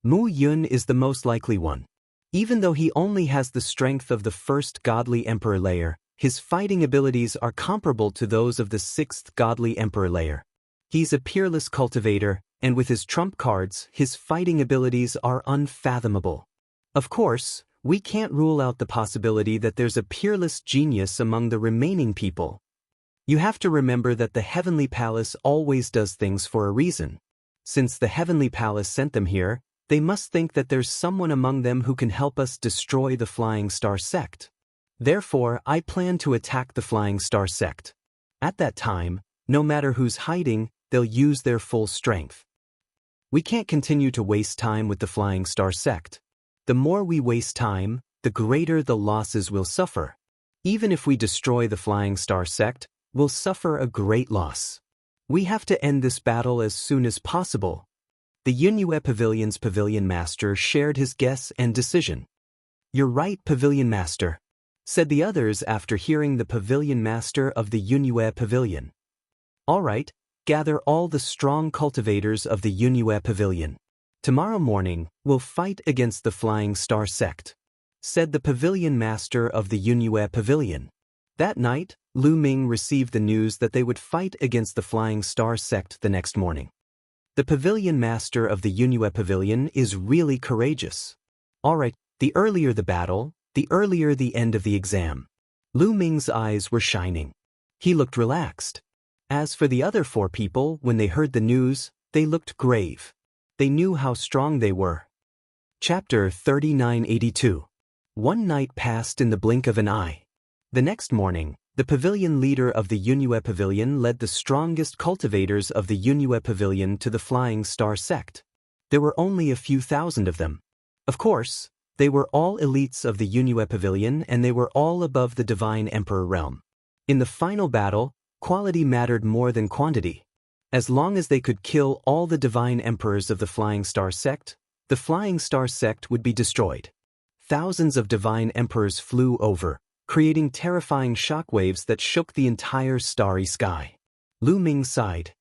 Speaker 1: Mu Yun is the most likely one. Even though he only has the strength of the first godly emperor layer, his fighting abilities are comparable to those of the sixth godly emperor layer. He's a peerless cultivator, and with his trump cards, his fighting abilities are unfathomable. Of course, we can't rule out the possibility that there's a peerless genius among the remaining people. You have to remember that the Heavenly Palace always does things for a reason. Since the Heavenly Palace sent them here, they must think that there's someone among them who can help us destroy the Flying Star Sect. Therefore, I plan to attack the Flying Star Sect. At that time, no matter who's hiding, they'll use their full strength. We can't continue to waste time with the Flying Star Sect. The more we waste time, the greater the losses we'll suffer. Even if we destroy the Flying Star Sect, we'll suffer a great loss. We have to end this battle as soon as possible. The Yunue Pavilion's pavilion master shared his guess and decision. You're right, pavilion master, said the others after hearing the pavilion master of the Yunue Pavilion. All right, gather all the strong cultivators of the Yunue Pavilion. Tomorrow morning, we'll fight against the Flying Star Sect, said the pavilion master of the Yunue Pavilion. That night, Lu Ming received the news that they would fight against the Flying Star Sect the next morning. The pavilion master of the Yunue Pavilion is really courageous. All right, the earlier the battle, the earlier the end of the exam. Lu Ming's eyes were shining. He looked relaxed. As for the other four people, when they heard the news, they looked grave. They knew how strong they were. Chapter 3982. One night passed in the blink of an eye. The next morning, the pavilion leader of the Yunue Pavilion led the strongest cultivators of the Yunue Pavilion to the Flying Star Sect. There were only a few thousand of them. Of course, they were all elites of the Yunue Pavilion and they were all above the Divine Emperor realm. In the final battle, quality mattered more than quantity. As long as they could kill all the Divine Emperors of the Flying Star Sect, the Flying Star Sect would be destroyed. Thousands of Divine Emperors flew over, creating terrifying shockwaves that shook the entire starry sky. Lu Ming sighed.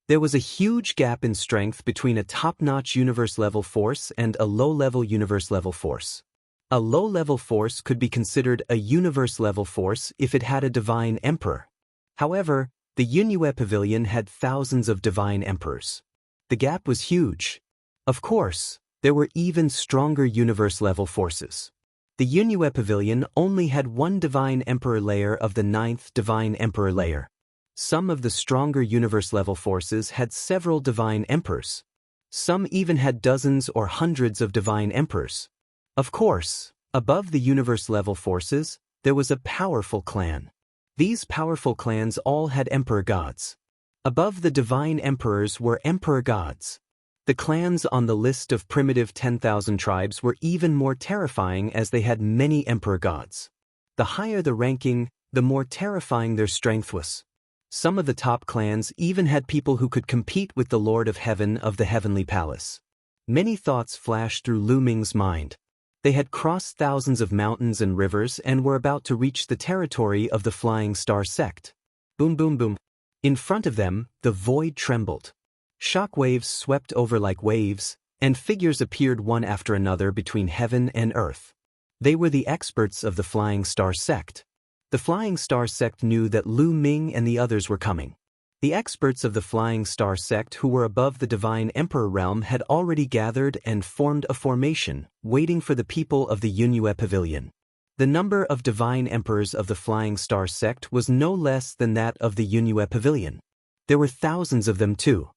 Speaker 1: There was a huge gap in strength between a top-notch universe-level force and a low-level universe-level force. A low-level force could be considered a universe-level force if it had a Divine Emperor. However, the Yunue Pavilion had thousands of Divine Emperors. The gap was huge. Of course, there were even stronger universe-level forces. The Yunue Pavilion only had one Divine Emperor layer of the 9th Divine Emperor layer. Some of the stronger universe-level forces had several Divine Emperors. Some even had dozens or hundreds of Divine Emperors. Of course, above the universe-level forces, there was a powerful clan. These powerful clans all had Emperor Gods. Above the Divine Emperors were Emperor Gods. The clans on the list of primitive 10,000 tribes were even more terrifying as they had many Emperor Gods. The higher the ranking, the more terrifying their strength was. Some of the top clans even had people who could compete with the Lord of Heaven of the Heavenly Palace. Many thoughts flashed through Lu Ming's mind. They had crossed thousands of mountains and rivers and were about to reach the territory of the Flying Star Sect. Boom, boom, boom. In front of them, the void trembled. Shock waves swept over like waves, and figures appeared one after another between heaven and earth. They were the experts of the Flying Star Sect. The Flying Star Sect knew that Lu Ming and the others were coming. The experts of the Flying Star Sect who were above the Divine Emperor realm had already gathered and formed a formation, waiting for the people of the Yunue Pavilion. The number of Divine Emperors of the Flying Star Sect was no less than that of the Yunue Pavilion. There were thousands of them too.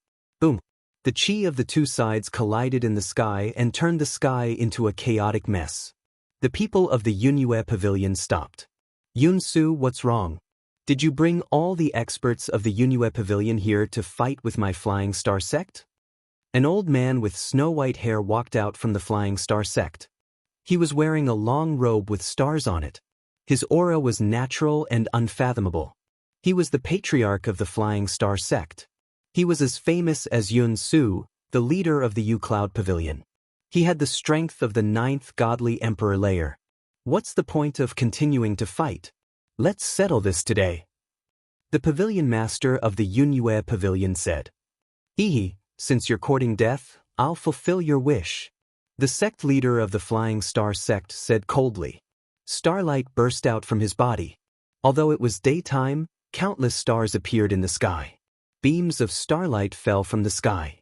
Speaker 1: The chi of the two sides collided in the sky and turned the sky into a chaotic mess. The people of the Yunue pavilion stopped. Yunsu, what's wrong? Did you bring all the experts of the Yunue pavilion here to fight with my Flying Star sect? An old man with snow-white hair walked out from the Flying Star sect. He was wearing a long robe with stars on it. His aura was natural and unfathomable. He was the patriarch of the Flying Star sect. He was as famous as Yun Su, the leader of the U-Cloud Pavilion. He had the strength of the 9th godly emperor layer. What's the point of continuing to fight? Let's settle this today. The pavilion master of the Yunue pavilion said. Hehe, since you're courting death, I'll fulfill your wish. The sect leader of the Flying Star sect said coldly. Starlight burst out from his body. Although it was daytime, countless stars appeared in the sky. Beams of starlight fell from the sky.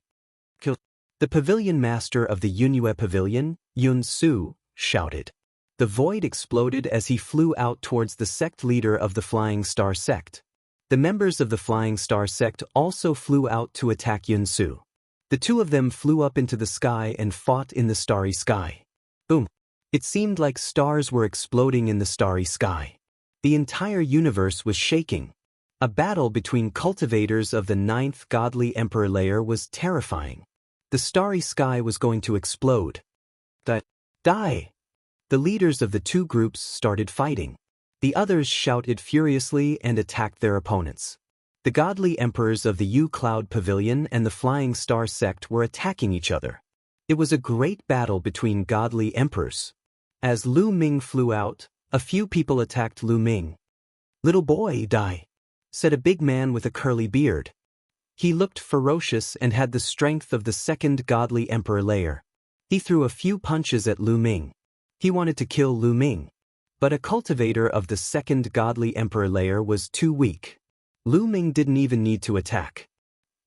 Speaker 1: The pavilion master of the Yunue pavilion, Yun Su, shouted. The void exploded as he flew out towards the sect leader of the Flying Star sect. The members of the Flying Star sect also flew out to attack Yun Su. The two of them flew up into the sky and fought in the starry sky. Boom! It seemed like stars were exploding in the starry sky. The entire universe was shaking. A battle between cultivators of the 9th godly emperor layer was terrifying. The starry sky was going to explode. Die! The leaders of the two groups started fighting. The others shouted furiously and attacked their opponents. The godly emperors of the U-Cloud Pavilion and the Flying Star sect were attacking each other. It was a great battle between godly emperors. As Lu Ming flew out, a few people attacked Lu Ming. Little boy, die, said a big man with a curly beard. He looked ferocious and had the strength of the 2nd godly emperor layer. He threw a few punches at Lu Ming. He wanted to kill Lu Ming. But a cultivator of the 2nd godly emperor layer was too weak. Lu Ming didn't even need to attack.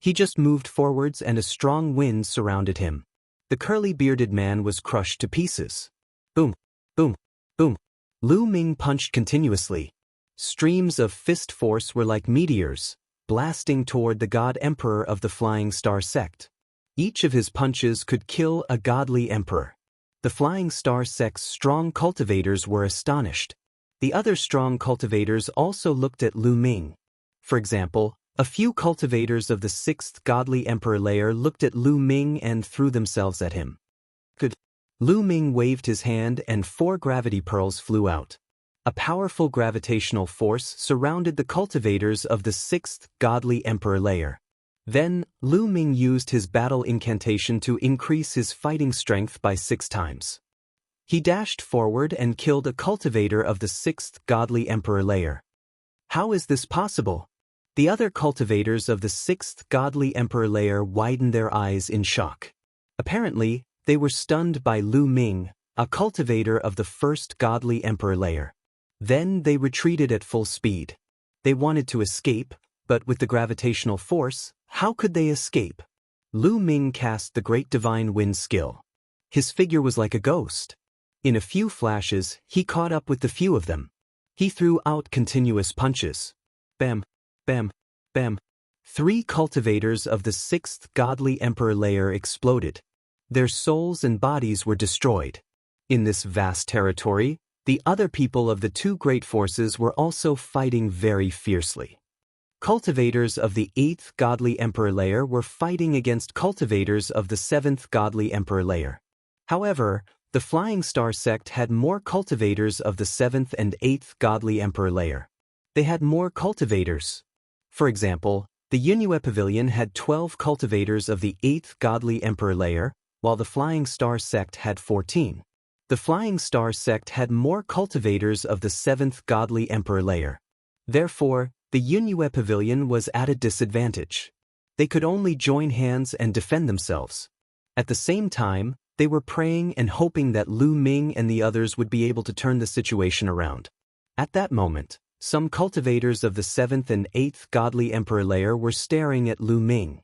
Speaker 1: He just moved forwards and a strong wind surrounded him. The curly-bearded man was crushed to pieces. Boom, boom, boom. Lu Ming punched continuously. Streams of fist force were like meteors, blasting toward the god emperor of the Flying Star sect. Each of his punches could kill a godly emperor. The Flying Star sect's strong cultivators were astonished. The other strong cultivators also looked at Lu Ming. For example, a few cultivators of the 6th godly emperor layer looked at Lu Ming and threw themselves at him. Good. Lu Ming waved his hand and 4 gravity pearls flew out. A powerful gravitational force surrounded the cultivators of the 6th godly emperor layer. Then, Lu Ming used his battle incantation to increase his fighting strength by 6 times. He dashed forward and killed a cultivator of the 6th godly emperor layer. How is this possible? The other cultivators of the 6th godly emperor layer widened their eyes in shock. Apparently, they were stunned by Lu Ming, a cultivator of the 1st godly emperor layer. Then they retreated at full speed. They wanted to escape, but with the gravitational force, how could they escape? Lu Ming cast the Great Divine Wind skill. His figure was like a ghost. In a few flashes, he caught up with the few of them. He threw out continuous punches. Bam, bam, bam. 3 cultivators of the 6th godly emperor layer exploded. Their souls and bodies were destroyed. In this vast territory, the other people of the 2 great forces were also fighting very fiercely. Cultivators of the 8th godly emperor layer were fighting against cultivators of the 7th godly emperor layer. However, the Flying Star sect had more cultivators of the 7th and 8th godly emperor layer. They had more cultivators. For example, the Yunue Pavilion had 12 cultivators of the 8th godly emperor layer, while the Flying Star sect had 14. The Flying Star sect had more cultivators of the 7th godly emperor layer. Therefore, the Yunue Pavilion was at a disadvantage. They could only join hands and defend themselves. At the same time, they were praying and hoping that Lu Ming and the others would be able to turn the situation around. At that moment, some cultivators of the 7th and 8th godly emperor layer were staring at Lu Ming.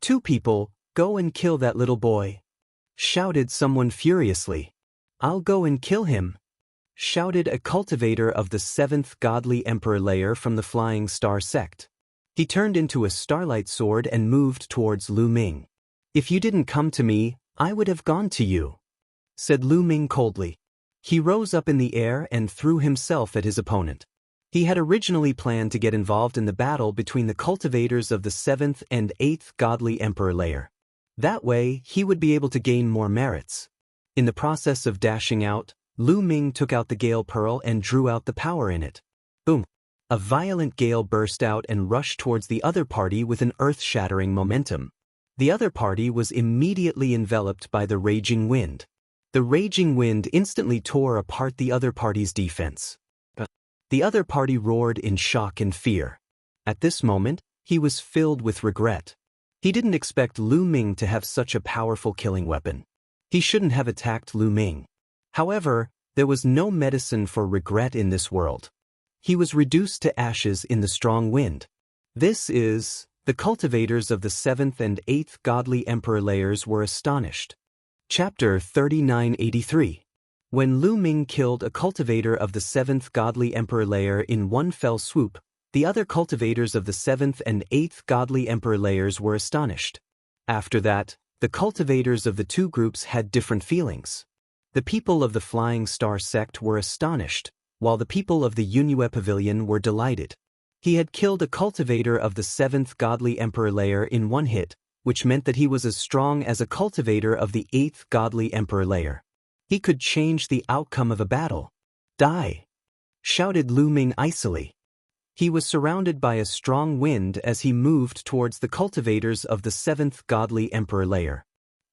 Speaker 1: 2 people, go and kill that little boy, shouted someone furiously. I'll go and kill him, shouted a cultivator of the 7th godly emperor layer from the Flying Star sect. He turned into a starlight sword and moved towards Lu Ming. If you didn't come to me, I would have gone to you," said Lu Ming coldly. He rose up in the air and threw himself at his opponent. He had originally planned to get involved in the battle between the cultivators of the 7th and 8th godly emperor layer. That way, he would be able to gain more merits. In the process of dashing out, Lu Ming took out the Gale Pearl and drew out the power in it. Boom! A violent gale burst out and rushed towards the other party with an earth-shattering momentum. The other party was immediately enveloped by the raging wind. The raging wind instantly tore apart the other party's defense. The other party roared in shock and fear. At this moment, he was filled with regret. He didn't expect Lu Ming to have such a powerful killing weapon. He shouldn't have attacked Lu Ming. However, there was no medicine for regret in this world. He was reduced to ashes in the strong wind. The cultivators of the 7th and 8th godly emperor layers were astonished. Chapter 3983. When Lu Ming killed a cultivator of the 7th godly emperor layer in one fell swoop, the other cultivators of the 7th and 8th godly emperor layers were astonished. After that, the cultivators of the two groups had different feelings. The people of the Flying Star sect were astonished, while the people of the Yunue Pavilion were delighted. He had killed a cultivator of the 7th godly emperor layer in one hit, which meant that he was as strong as a cultivator of the 8th godly emperor layer. He could change the outcome of a battle. "Die!" shouted Lu Ming icily. He was surrounded by a strong wind as he moved towards the cultivators of the 7th godly emperor layer.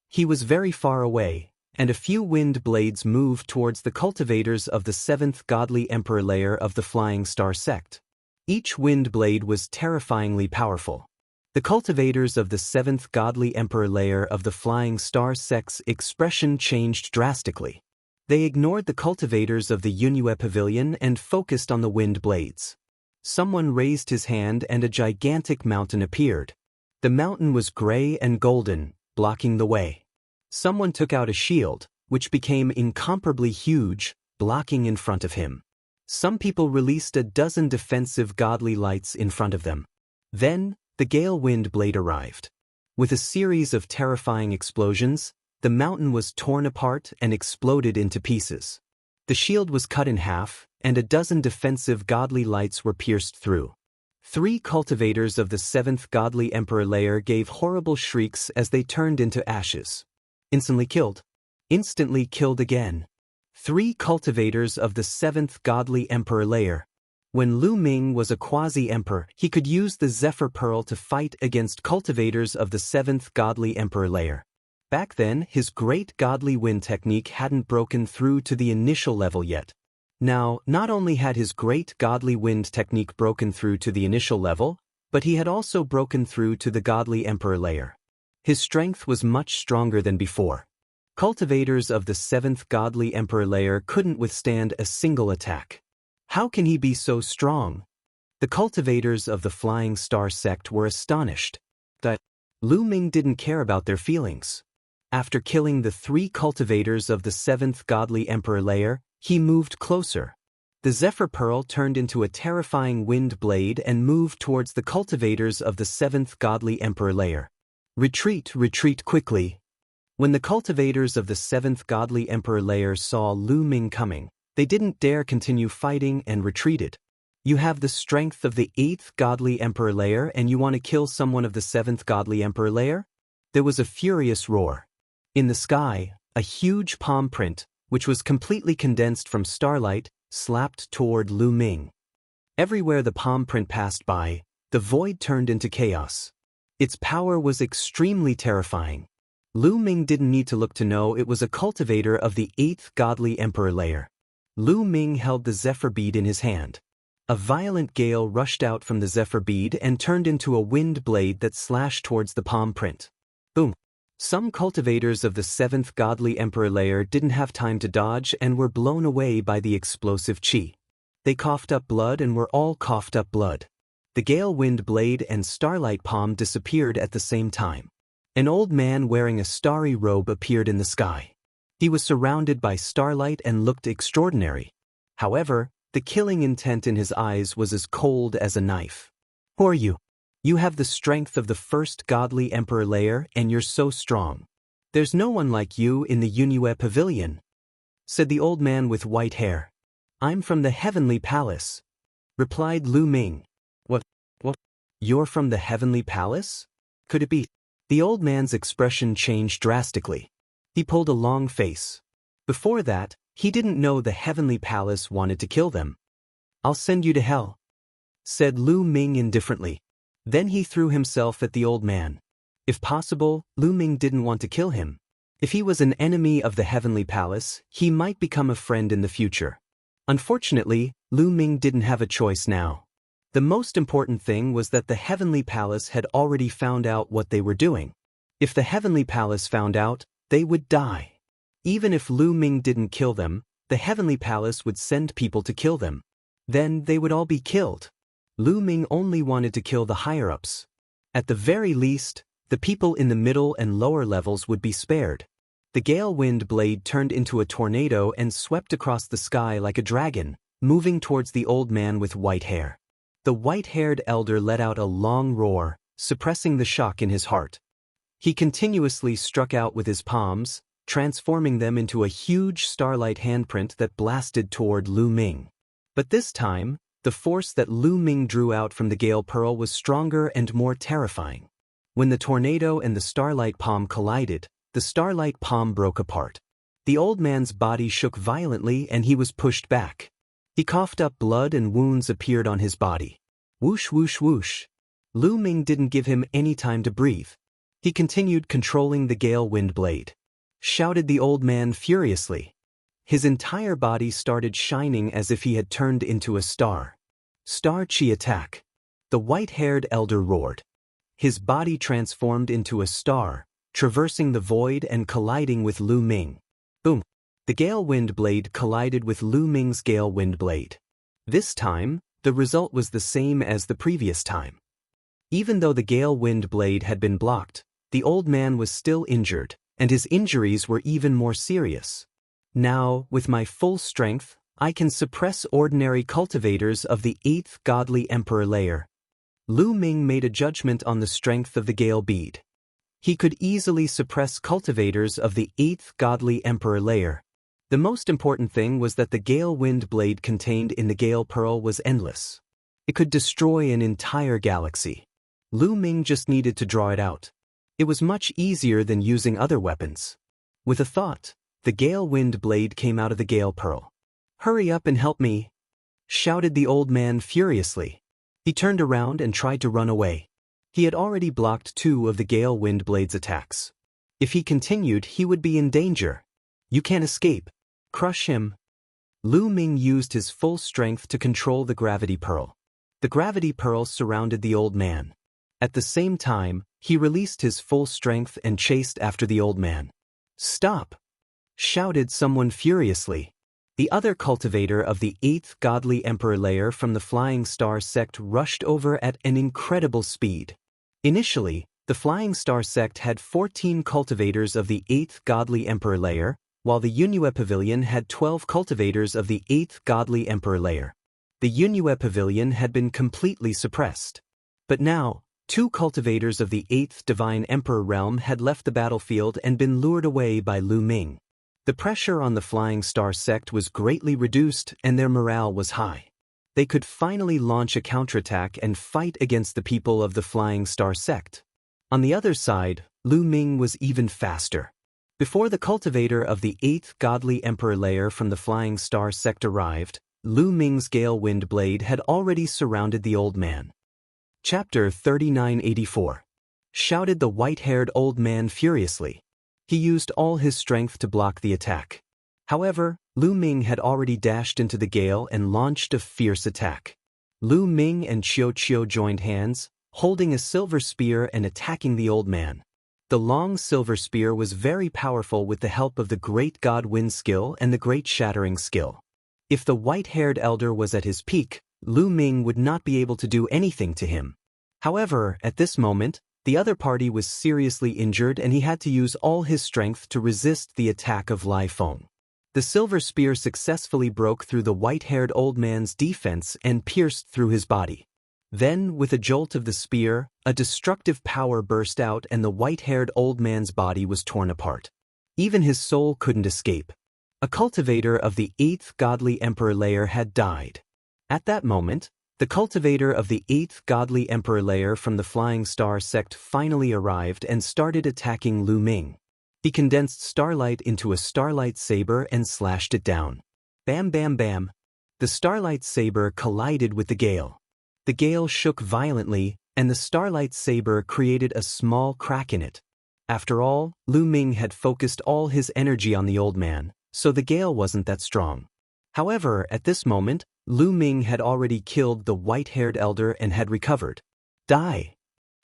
Speaker 1: He was very far away, and a few wind blades moved towards the cultivators of the 7th godly emperor layer of the Flying Star sect. Each wind blade was terrifyingly powerful. The cultivators of the 7th godly emperor layer of the Flying Star sect's expression changed drastically. They ignored the cultivators of the Yunue Pavilion and focused on the wind blades. Someone raised his hand and a gigantic mountain appeared. The mountain was gray and golden, blocking the way. Someone took out a shield, which became incomparably huge, blocking in front of him. Some people released a dozen defensive godly lights in front of them. Then, the gale wind blade arrived. With a series of terrifying explosions, the mountain was torn apart and exploded into pieces. The shield was cut in half, and a dozen defensive godly lights were pierced through. 3 cultivators of the 7th godly emperor layer gave horrible shrieks as they turned into ashes. Instantly killed. Instantly killed again. 3 cultivators of the 7th godly emperor layer. When Lu Ming was a quasi-emperor, he could use the Zephyr Pearl to fight against cultivators of the 7th godly emperor layer. Back then, his great godly wind technique hadn't broken through to the initial level yet. Now, not only had his great godly wind technique broken through to the initial level, but he had also broken through to the godly emperor layer. His strength was much stronger than before. Cultivators of the 7th godly emperor layer couldn't withstand a single attack. How can he be so strong? The cultivators of the Flying Star sect were astonished. But Lu Ming didn't care about their feelings. After killing the 3 cultivators of the 7th godly emperor layer, he moved closer. The Zephyr Pearl turned into a terrifying wind blade and moved towards the cultivators of the 7th godly emperor layer. Retreat, retreat quickly. When the cultivators of the 7th godly emperor layer saw Lu Ming coming, they didn't dare continue fighting and retreated. You have the strength of the 8th godly emperor layer and you want to kill someone of the 7th godly emperor layer? There was a furious roar. In the sky, a huge palm print, which was completely condensed from starlight, slapped toward Lu Ming. Everywhere the palm print passed by, the void turned into chaos. Its power was extremely terrifying. Lu Ming didn't need to look to know it was a cultivator of the 8th godly emperor layer. Lu Ming held the Zephyr bead in his hand. A violent gale rushed out from the Zephyr bead and turned into a wind blade that slashed towards the palm print. Boom! Some cultivators of the 7th godly emperor layer didn't have time to dodge and were blown away by the explosive chi. They coughed up blood and were all coughed up blood. The gale wind blade and starlight palm disappeared at the same time. An old man wearing a starry robe appeared in the sky. He was surrounded by starlight and looked extraordinary. However, the killing intent in his eyes was as cold as a knife. "Who are you?" You have the strength of the first godly emperor layer and you're so strong. There's no one like you in the Yunue Pavilion, said the old man with white hair. I'm from the Heavenly Palace, replied Lu Ming. What? You're from the Heavenly Palace? Could it be? The old man's expression changed drastically. He pulled a long face. Before that, he didn't know the Heavenly Palace wanted to kill them. I'll send you to hell, said Lu Ming indifferently. Then he threw himself at the old man. If possible, Lu Ming didn't want to kill him. If he was an enemy of the Heavenly Palace, he might become a friend in the future. Unfortunately, Lu Ming didn't have a choice now. The most important thing was that the Heavenly Palace had already found out what they were doing. If the Heavenly Palace found out, they would die. Even if Lu Ming didn't kill them, the Heavenly Palace would send people to kill them. Then they would all be killed. Lu Ming only wanted to kill the higher-ups. At the very least, the people in the middle and lower levels would be spared. The gale wind blade turned into a tornado and swept across the sky like a dragon, moving towards the old man with white hair. The white-haired elder let out a long roar, suppressing the shock in his heart. He continuously struck out with his palms, transforming them into a huge starlight handprint that blasted toward Lu Ming. But this time, the force that Lu Ming drew out from the Gale Pearl was stronger and more terrifying. When the tornado and the starlight palm collided, the starlight palm broke apart. The old man's body shook violently and he was pushed back. He coughed up blood and wounds appeared on his body. Whoosh whoosh whoosh. Lu Ming didn't give him any time to breathe. He continued controlling the gale wind blade. Shouted the old man furiously. His entire body started shining as if he had turned into a star. Star Chi attack. The white-haired elder roared. His body transformed into a star, traversing the void and colliding with Lu Ming. Boom! The gale wind blade collided with Lu Ming's gale wind blade. This time, the result was the same as the previous time. Even though the gale wind blade had been blocked, the old man was still injured, and his injuries were even more serious. Now, with my full strength, I can suppress ordinary cultivators of the 8th godly emperor layer. Lu Ming made a judgment on the strength of the gale bead. He could easily suppress cultivators of the 8th godly emperor layer. The most important thing was that the gale wind blade contained in the gale pearl was endless. It could destroy an entire galaxy. Lu Ming just needed to draw it out. It was much easier than using other weapons. With a thought, the gale wind blade came out of the gale pearl. Hurry up and help me, shouted the old man furiously. He turned around and tried to run away. He had already blocked 2 of the gale wind blade's attacks. If he continued, he would be in danger. You can't escape. Crush him. Lu Ming used his full strength to control the gravity pearl. The gravity pearl surrounded the old man. At the same time, he released his full strength and chased after the old man. Stop! Shouted someone furiously. The other cultivator of the 8th godly emperor layer from the Flying Star sect rushed over at an incredible speed. Initially, the Flying Star sect had 14 cultivators of the 8th godly emperor layer, while the Yunue Pavilion had 12 cultivators of the 8th godly emperor layer. The Yunue Pavilion had been completely suppressed. But now, 2 cultivators of the 8th divine emperor realm had left the battlefield and been lured away by Lu Ming. The pressure on the Flying Star sect was greatly reduced and their morale was high. They could finally launch a counterattack and fight against the people of the Flying Star sect. On the other side, Lu Ming was even faster. Before the cultivator of the 8th godly emperor layer from the Flying Star sect arrived, Lu Ming's gale wind blade had already surrounded the old man. Chapter 3984. Shouted the white-haired old man furiously. He used all his strength to block the attack. However, Lu Ming had already dashed into the gale and launched a fierce attack. Lu Ming and Qiu Qiu joined hands, holding a silver spear and attacking the old man. The long silver spear was very powerful with the help of the Great God Wind skill and the Great Shattering skill. If the white-haired elder was at his peak, Lu Ming would not be able to do anything to him. However, at this moment, the other party was seriously injured and he had to use all his strength to resist the attack of Lai Feng. The silver spear successfully broke through the white-haired old man's defense and pierced through his body. Then, with a jolt of the spear, a destructive power burst out and the white-haired old man's body was torn apart. Even his soul couldn't escape. A cultivator of the 8th godly emperor layer had died. At that moment, the cultivator of the 8th godly emperor layer from the Flying Star sect finally arrived and started attacking Lu Ming. He condensed starlight into a starlight saber and slashed it down. Bam bam bam. The starlight saber collided with the gale. The gale shook violently, and the starlight saber created a small crack in it. After all, Lu Ming had focused all his energy on the old man, so the gale wasn't that strong. However, at this moment, Lu Ming had already killed the white-haired elder and had recovered. Die!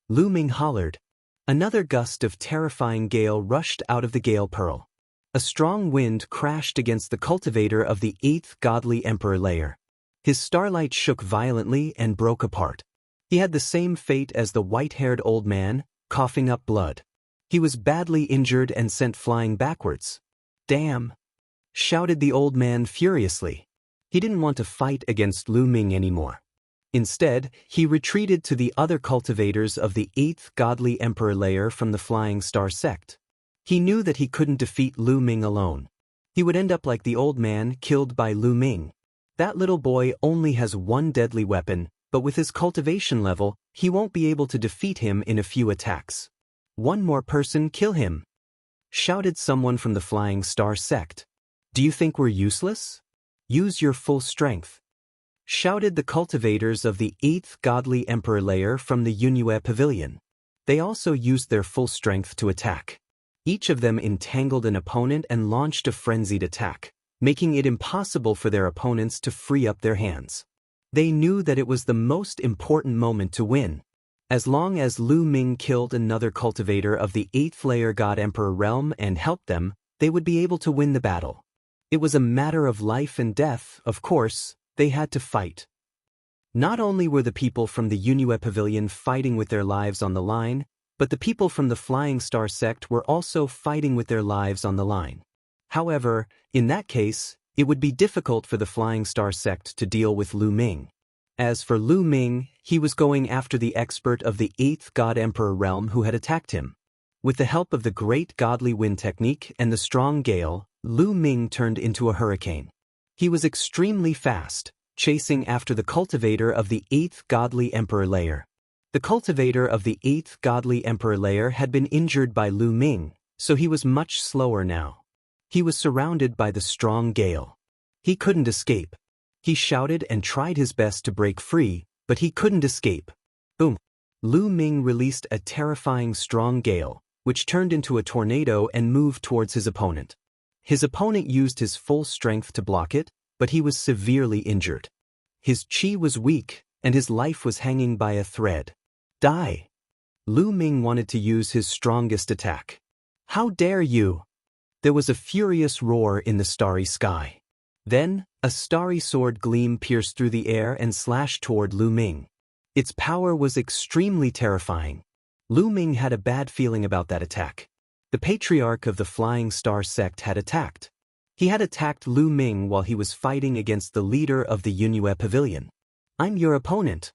Speaker 1: Lu Ming hollered. Another gust of terrifying gale rushed out of the gale pearl. A strong wind crashed against the cultivator of the 8th godly emperor layer. His starlight shook violently and broke apart. He had the same fate as the white-haired old man, coughing up blood. He was badly injured and sent flying backwards. Damn! Shouted the old man furiously. He didn't want to fight against Lu Ming anymore. Instead, he retreated to the other cultivators of the 8th godly emperor layer from the Flying Star sect. He knew that he couldn't defeat Lu Ming alone. He would end up like the old man killed by Lu Ming. That little boy only has one deadly weapon, but with his cultivation level, he won't be able to defeat him in a few attacks. One more person kill him! Shouted someone from the Flying Star sect. Do you think we're useless? Use your full strength. Shouted the cultivators of the 8th godly emperor layer from the Yunue pavilion. They also used their full strength to attack. Each of them entangled an opponent and launched a frenzied attack, making it impossible for their opponents to free up their hands. They knew that it was the most important moment to win. As long as Lu Ming killed another cultivator of the 8th layer God Emperor realm and helped them, they would be able to win the battle. It was a matter of life and death, of course. They had to fight. Not only were the people from the Yunue pavilion fighting with their lives on the line, but the people from the Flying Star sect were also fighting with their lives on the line. However, in that case, it would be difficult for the Flying Star sect to deal with Lu Ming. As for Lu Ming, he was going after the expert of the 8th God Emperor realm who had attacked him. With the help of the great godly wind technique and the strong gale, Lu Ming turned into a hurricane. He was extremely fast, chasing after the cultivator of the 8th godly emperor layer. The cultivator of the 8th godly emperor layer had been injured by Lu Ming, so he was much slower now. He was surrounded by the strong gale. He couldn't escape. He shouted and tried his best to break free, but he couldn't escape. Boom! Lu Ming released a terrifying strong gale, which turned into a tornado and moved towards his opponent. His opponent used his full strength to block it, but he was severely injured. His chi was weak, and his life was hanging by a thread. Die! Lu Ming wanted to use his strongest attack. How dare you! There was a furious roar in the starry sky. Then, a starry sword gleam pierced through the air and slashed toward Lu Ming. Its power was extremely terrifying. Lu Ming had a bad feeling about that attack. The patriarch of the Flying Star sect had attacked. He had attacked Lu Ming while he was fighting against the leader of the Yunue pavilion. "I'm your opponent,"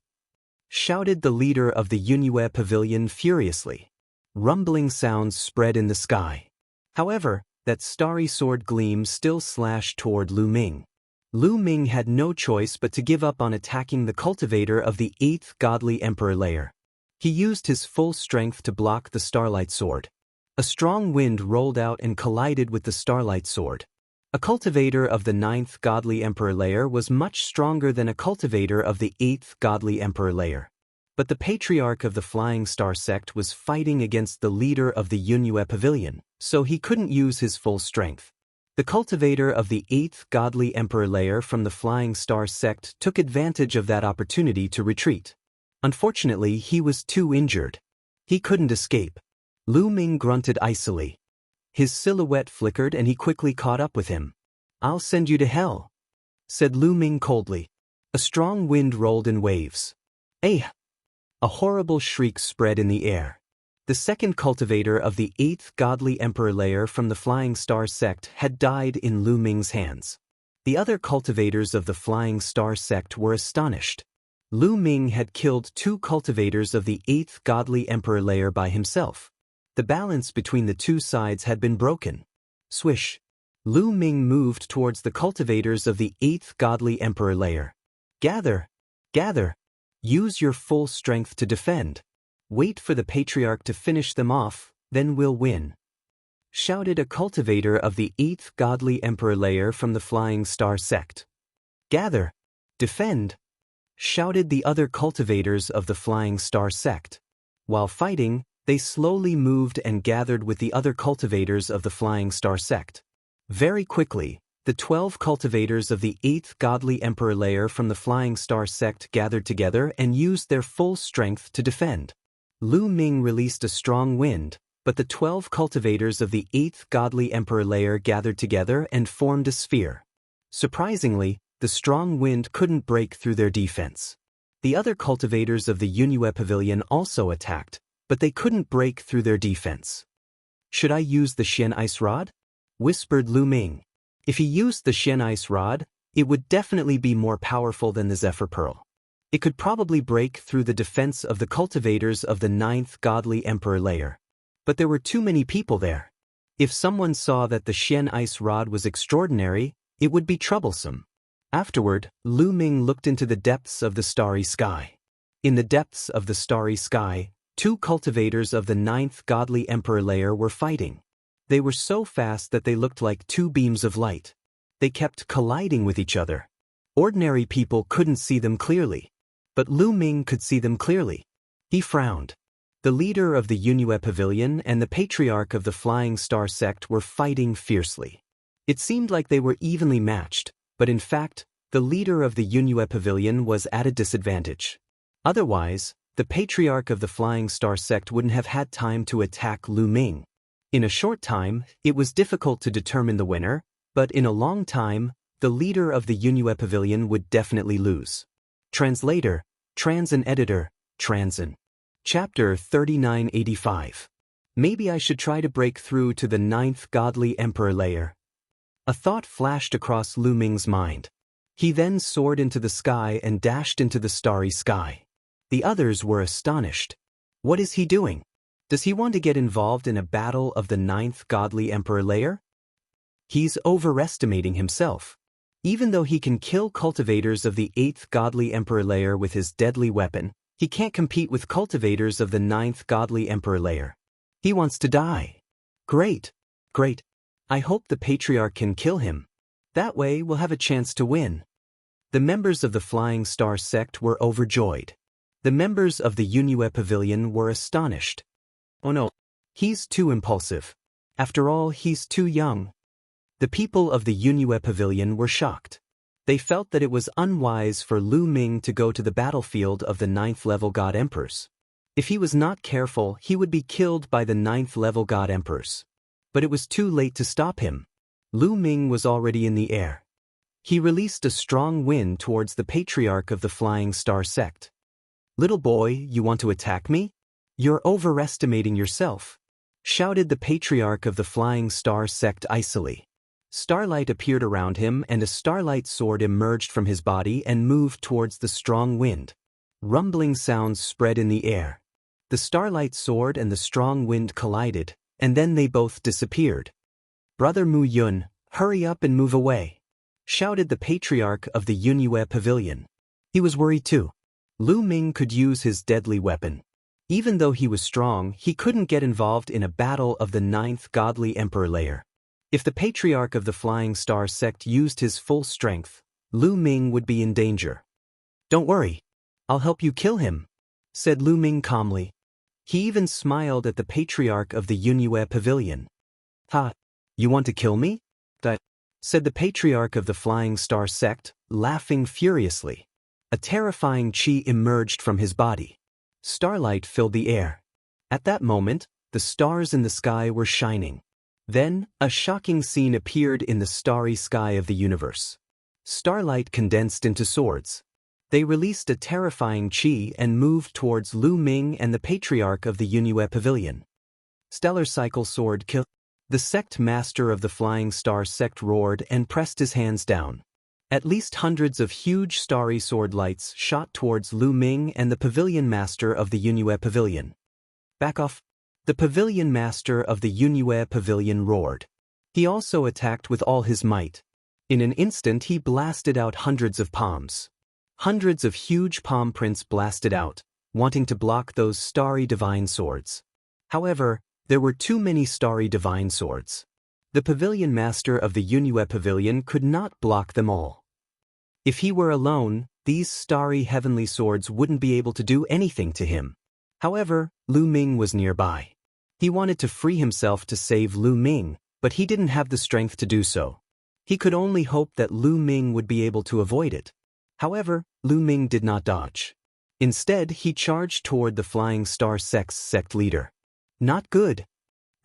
Speaker 1: shouted the leader of the Yunue pavilion furiously. Rumbling sounds spread in the sky. However, that starry sword gleam still slashed toward Lu Ming. Lu Ming had no choice but to give up on attacking the cultivator of the 8th godly emperor layer. He used his full strength to block the starlight sword. A strong wind rolled out and collided with the starlight sword. A cultivator of the 9th godly emperor layer was much stronger than a cultivator of the 8th godly emperor layer. But the patriarch of the Flying Star sect was fighting against the leader of the Yunue pavilion, so he couldn't use his full strength. The cultivator of the 8th godly emperor layer from the Flying Star sect took advantage of that opportunity to retreat. Unfortunately, he was too injured. He couldn't escape. Lu Ming grunted icily. His silhouette flickered and he quickly caught up with him. "I'll send you to hell," said Lu Ming coldly. A strong wind rolled in waves. "Eh!" A horrible shriek spread in the air. The second cultivator of the 8th godly emperor layer from the Flying Star sect had died in Lu Ming's hands. The other cultivators of the Flying Star sect were astonished. Lu Ming had killed 2 cultivators of the 8th godly emperor layer by himself. The balance between the two sides had been broken. Swish. Lu Ming moved towards the cultivators of the 8th godly emperor layer. Gather. Gather. Use your full strength to defend. Wait for the patriarch to finish them off, then we'll win. Shouted a cultivator of the 8th godly emperor layer from the Flying Star sect. Gather. Defend. Shouted the other cultivators of the Flying Star sect. While fighting, they slowly moved and gathered with the other cultivators of the Flying Star sect. Very quickly, the 12 cultivators of the 8th godly emperor layer from the Flying Star sect gathered together and used their full strength to defend. Lu Ming released a strong wind, but the 12 cultivators of the 8th godly emperor layer gathered together and formed a sphere. Surprisingly, the strong wind couldn't break through their defense. The other cultivators of the Yunue Pavilion also attacked, but they couldn't break through their defense. Should I use the Xian Ice Rod? Whispered Lu Ming. If he used the Xian Ice Rod, it would definitely be more powerful than the Zephyr Pearl. It could probably break through the defense of the cultivators of the 9th godly emperor layer. But there were too many people there. If someone saw that the Xian Ice Rod was extraordinary, it would be troublesome. Afterward, Lu Ming looked into the depths of the starry sky. In the depths of the starry sky, 2 cultivators of the 9th godly emperor layer were fighting. They were so fast that they looked like 2 beams of light. They kept colliding with each other. Ordinary people couldn't see them clearly. But Lu Ming could see them clearly. He frowned. The leader of the Yunue Pavilion and the patriarch of the Flying Star sect were fighting fiercely. It seemed like they were evenly matched, but in fact, the leader of the Yunue Pavilion was at a disadvantage. Otherwise, the patriarch of the Flying Star sect wouldn't have had time to attack Lu Ming. In a short time, it was difficult to determine the winner, but in a long time, the leader of the Yunue Pavilion would definitely lose. Translator, Trans and Editor, Transin. Chapter 3985. Maybe I should try to break through to the 9th godly emperor layer. A thought flashed across Lu Ming's mind. He then soared into the sky and dashed into the starry sky. The others were astonished. What is he doing? Does he want to get involved in a battle of the 9th godly emperor layer? He's overestimating himself. Even though he can kill cultivators of the 8th godly emperor layer with his deadly weapon, he can't compete with cultivators of the 9th godly emperor layer. He wants to die. Great. Great. I hope the patriarch can kill him. That way we'll have a chance to win. The members of the Flying Star sect were overjoyed. The members of the Yunue Pavilion were astonished. Oh no, he's too impulsive. After all, he's too young. The people of the Yunue Pavilion were shocked. They felt that it was unwise for Lu Ming to go to the battlefield of the 9th level God Emperors. If he was not careful, he would be killed by the 9th level God Emperors. But it was too late to stop him. Lu Ming was already in the air. He released a strong wind towards the patriarch of the Flying Star sect. Little boy, you want to attack me? You're overestimating yourself, shouted the patriarch of the Flying Star sect icily. Starlight appeared around him and a starlight sword emerged from his body and moved towards the strong wind. Rumbling sounds spread in the air. The starlight sword and the strong wind collided, and then they both disappeared. Brother Mu Yun, hurry up and move away, shouted the patriarch of the Yunue Pavilion. He was worried too. Lu Ming could use his deadly weapon. Even though he was strong, he couldn't get involved in a battle of the 9th godly emperor layer. If the patriarch of the Flying Star sect used his full strength, Lu Ming would be in danger. Don't worry. I'll help you kill him, said Lu Ming calmly. He even smiled at the patriarch of the Yunue Pavilion. Ha! You want to kill me? Said the patriarch of the Flying Star sect, laughing furiously. A terrifying chi emerged from his body. Starlight filled the air. At that moment, the stars in the sky were shining. Then, a shocking scene appeared in the starry sky of the universe. Starlight condensed into swords. They released a terrifying chi and moved towards Lu Ming and the patriarch of the Yunue Pavilion. Stellar Cycle Sword Kill. The sect master of the Flying Star sect roared and pressed his hands down. At least hundreds of huge starry sword lights shot towards Lu Ming and the pavilion master of the Yunue Pavilion. Back off! The pavilion master of the Yunue Pavilion roared. He also attacked with all his might. In an instant he blasted out hundreds of palms. Hundreds of huge palm prints blasted out, wanting to block those starry divine swords. However, there were too many starry divine swords. The pavilion master of the Yunue Pavilion could not block them all. If he were alone, these starry heavenly swords wouldn't be able to do anything to him. However, Lu Ming was nearby. He wanted to free himself to save Lu Ming, but he didn't have the strength to do so. He could only hope that Lu Ming would be able to avoid it. However, Lu Ming did not dodge. Instead, he charged toward the Flying Star Sect's sect leader. Not good.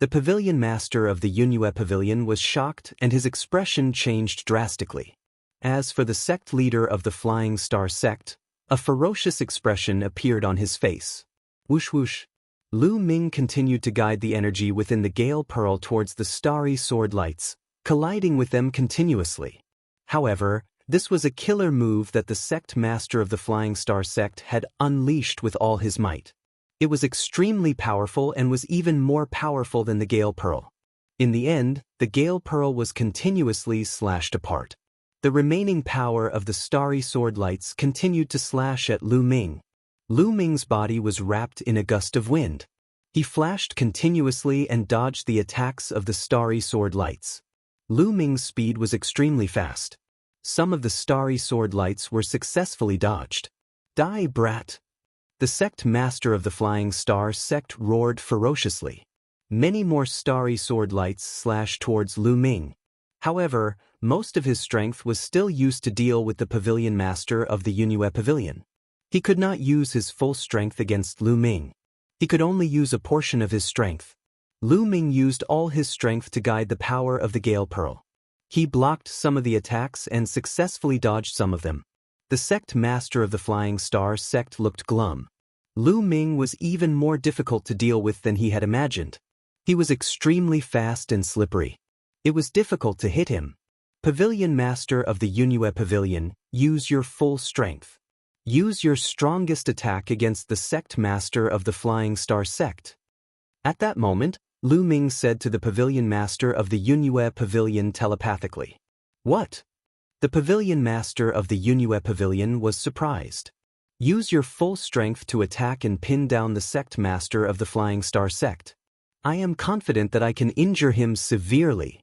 Speaker 1: The pavilion master of the Yunue Pavilion was shocked and his expression changed drastically. As for the sect leader of the Flying Star Sect, a ferocious expression appeared on his face. Whoosh whoosh. Lu Ming continued to guide the energy within the Gale Pearl towards the starry sword lights, colliding with them continuously. However, this was a killer move that the sect master of the Flying Star Sect had unleashed with all his might. It was extremely powerful and was even more powerful than the Gale Pearl. In the end, the Gale Pearl was continuously slashed apart. The remaining power of the starry sword lights continued to slash at Lu Ming. Lu Ming's body was wrapped in a gust of wind. He flashed continuously and dodged the attacks of the starry sword lights. Lu Ming's speed was extremely fast. Some of the starry sword lights were successfully dodged. Die, brat! The sect master of the Flying Star Sect roared ferociously. Many more starry sword lights slashed towards Lu Ming. However, most of his strength was still used to deal with the pavilion master of the Yunue Pavilion. He could not use his full strength against Lu Ming. He could only use a portion of his strength. Lu Ming used all his strength to guide the power of the Gale Pearl. He blocked some of the attacks and successfully dodged some of them. The sect master of the Flying Star Sect looked glum. Lu Ming was even more difficult to deal with than he had imagined. He was extremely fast and slippery. It was difficult to hit him. Pavilion master of the Yunue Pavilion, use your full strength. Use your strongest attack against the sect master of the Flying Star Sect. At that moment, Lu Ming said to the pavilion master of the Yunue Pavilion telepathically. What? The pavilion master of the Yunue Pavilion was surprised. Use your full strength to attack and pin down the sect master of the Flying Star Sect. I am confident that I can injure him severely.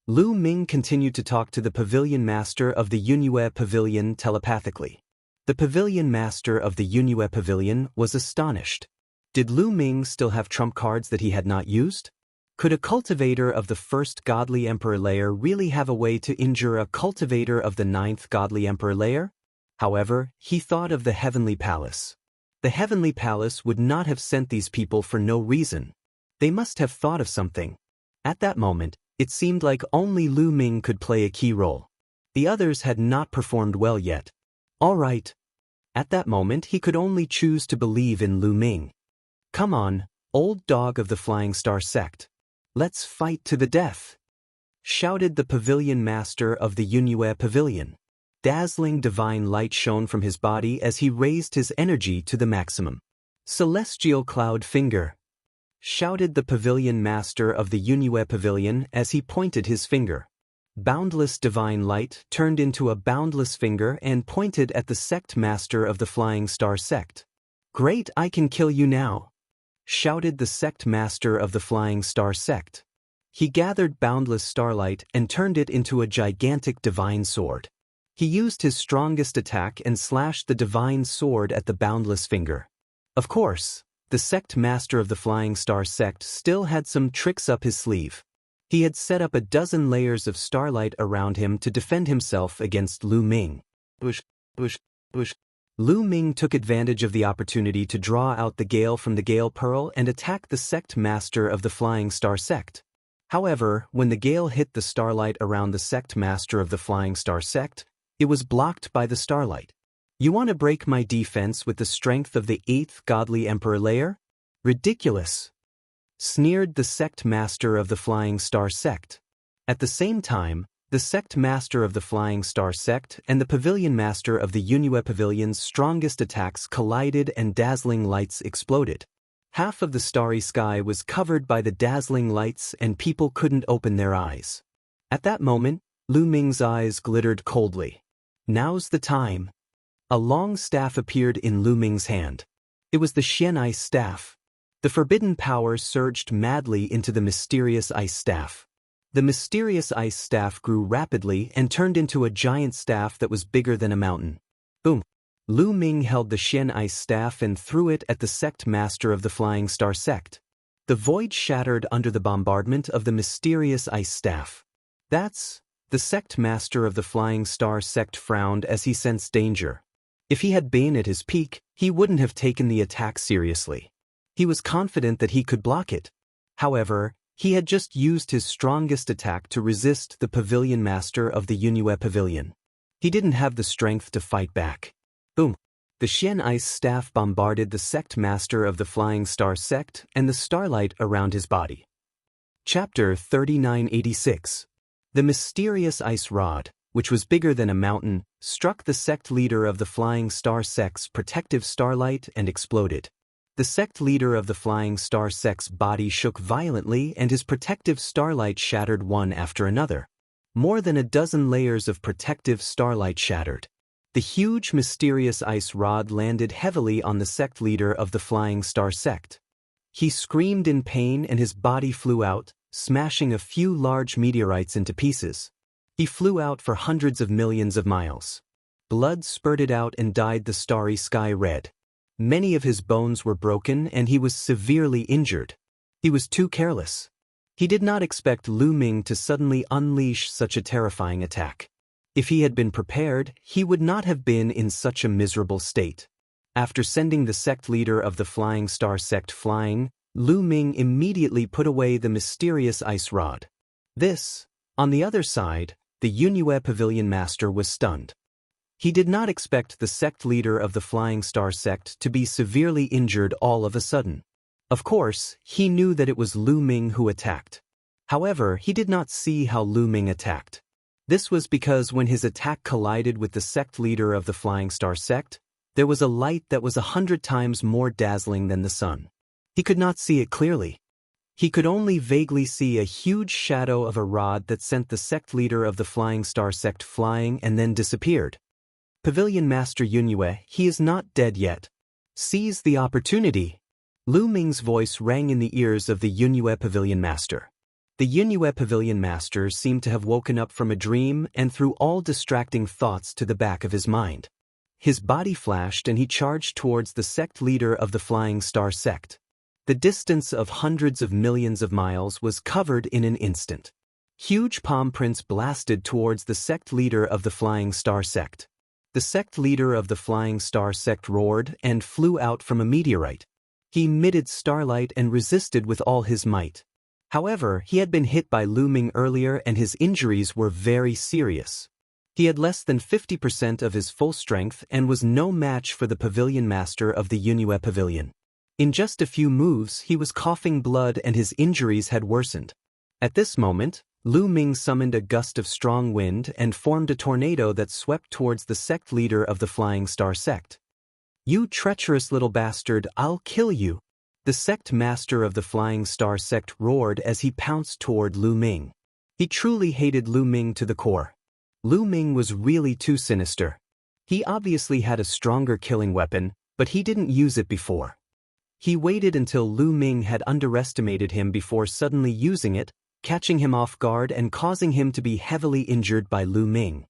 Speaker 1: Lu Ming continued to talk to the pavilion master of the Yunue Pavilion telepathically. The pavilion master of the Yunue Pavilion was astonished. Did Lu Ming still have trump cards that he had not used? Could a cultivator of the first godly emperor layer really have a way to injure a cultivator of the 9th godly emperor layer? However, he thought of the Heavenly Palace. The Heavenly Palace would not have sent these people for no reason. They must have thought of something. At that moment, it seemed like only Lu Ming could play a key role. The others had not performed well yet. All right. At that moment, he could only choose to believe in Lu Ming. Come on, old dog of the Flying Star Sect. Let's fight to the death! Shouted the pavilion master of the Yunue Pavilion. Dazzling divine light shone from his body as he raised his energy to the maximum. Celestial Cloud Finger! Shouted the pavilion master of the Yunue Pavilion as he pointed his finger. Boundless divine light turned into a boundless finger and pointed at the sect master of the Flying Star Sect. Great, I can kill you now! Shouted the sect master of the Flying Star Sect. He gathered boundless starlight and turned it into a gigantic divine sword. He used his strongest attack and slashed the divine sword at the boundless finger. Of course, the sect master of the Flying Star Sect still had some tricks up his sleeve. He had set up a dozen layers of starlight around him to defend himself against Lu Ming. Bush, bush, bush. Lu Ming took advantage of the opportunity to draw out the gale from the Gale Pearl and attack the sect master of the Flying Star Sect. However, when the gale hit the starlight around the sect master of the Flying Star Sect, it was blocked by the starlight. You want to break my defense with the strength of the 8th godly emperor layer? Ridiculous! Sneered the sect master of the Flying Star Sect. At the same time, The sect master of the Flying Star sect and the pavilion master of the Yunue pavilion's strongest attacks collided and dazzling lights exploded. Half of the starry sky was covered by the dazzling lights and people couldn't open their eyes. At that moment, Lu Ming's eyes glittered coldly. Now's the time. A long staff appeared in Lu Ming's hand. It was the Xian Ice Staff. The forbidden power surged madly into the mysterious ice staff. The mysterious ice staff grew rapidly and turned into a giant staff that was bigger than a mountain. Boom! Lu Ming held the Xian Ice Staff and threw it at the sect master of the Flying Star sect. The void shattered under the bombardment of the mysterious ice staff. The sect master of the Flying Star sect frowned as he sensed danger. If he had been at his peak, he wouldn't have taken the attack seriously. He was confident that he could block it. However, he had just used his strongest attack to resist the pavilion master of the Yunue pavilion. He didn't have the strength to fight back. Boom! The Xian Ice Staff bombarded the sect master of the Flying Star sect and the starlight around his body. Chapter 3986. The mysterious ice rod, which was bigger than a mountain, struck the sect leader of the Flying Star sect's protective starlight and exploded. The sect leader of the Flying Star sect's body shook violently and his protective starlight shattered one after another. More than a dozen layers of protective starlight shattered. The huge mysterious ice rod landed heavily on the sect leader of the Flying Star sect. He screamed in pain and his body flew out, smashing a few large meteorites into pieces. He flew out for hundreds of millions of miles. Blood spurted out and dyed the starry sky red. Many of his bones were broken and he was severely injured. He was too careless. He did not expect Lu Ming to suddenly unleash such a terrifying attack. If he had been prepared, he would not have been in such a miserable state. After sending the sect leader of the Flying Star sect flying, Lu Ming immediately put away the mysterious ice rod. On the other side, the Yunue pavilion master was stunned. He did not expect the sect leader of the Flying Star sect to be severely injured all of a sudden. Of course, he knew that it was Lu Ming who attacked. However, he did not see how Lu Ming attacked. This was because when his attack collided with the sect leader of the Flying Star sect, there was a light that was 100 times more dazzling than the sun. He could not see it clearly. He could only vaguely see a huge shadow of a rod that sent the sect leader of the Flying Star sect flying and then disappeared. Pavilion Master Yunue, he is not dead yet. Seize the opportunity. Lu Ming's voice rang in the ears of the Yunue Pavilion Master. The Yunue Pavilion Master seemed to have woken up from a dream and threw all distracting thoughts to the back of his mind. His body flashed and he charged towards the sect leader of the Flying Star sect. The distance of hundreds of millions of miles was covered in an instant. Huge palm prints blasted towards the sect leader of the Flying Star sect. The sect leader of the Flying Star sect roared and flew out from a meteorite. He emitted starlight and resisted with all his might. However, he had been hit by Lu Ming earlier and his injuries were very serious. He had less than 50% of his full strength and was no match for the pavilion master of the Yunue pavilion. In just a few moves, he was coughing blood and his injuries had worsened. At this moment, Lu Ming summoned a gust of strong wind and formed a tornado that swept towards the sect leader of the Flying Star sect. "You treacherous little bastard, I'll kill you!" The sect master of the Flying Star sect roared as he pounced toward Lu Ming. He truly hated Lu Ming to the core. Lu Ming was really too sinister. He obviously had a stronger killing weapon, but he didn't use it before. He waited until Lu Ming had underestimated him before suddenly using it, catching him off guard and causing him to be heavily injured by Lu Ming.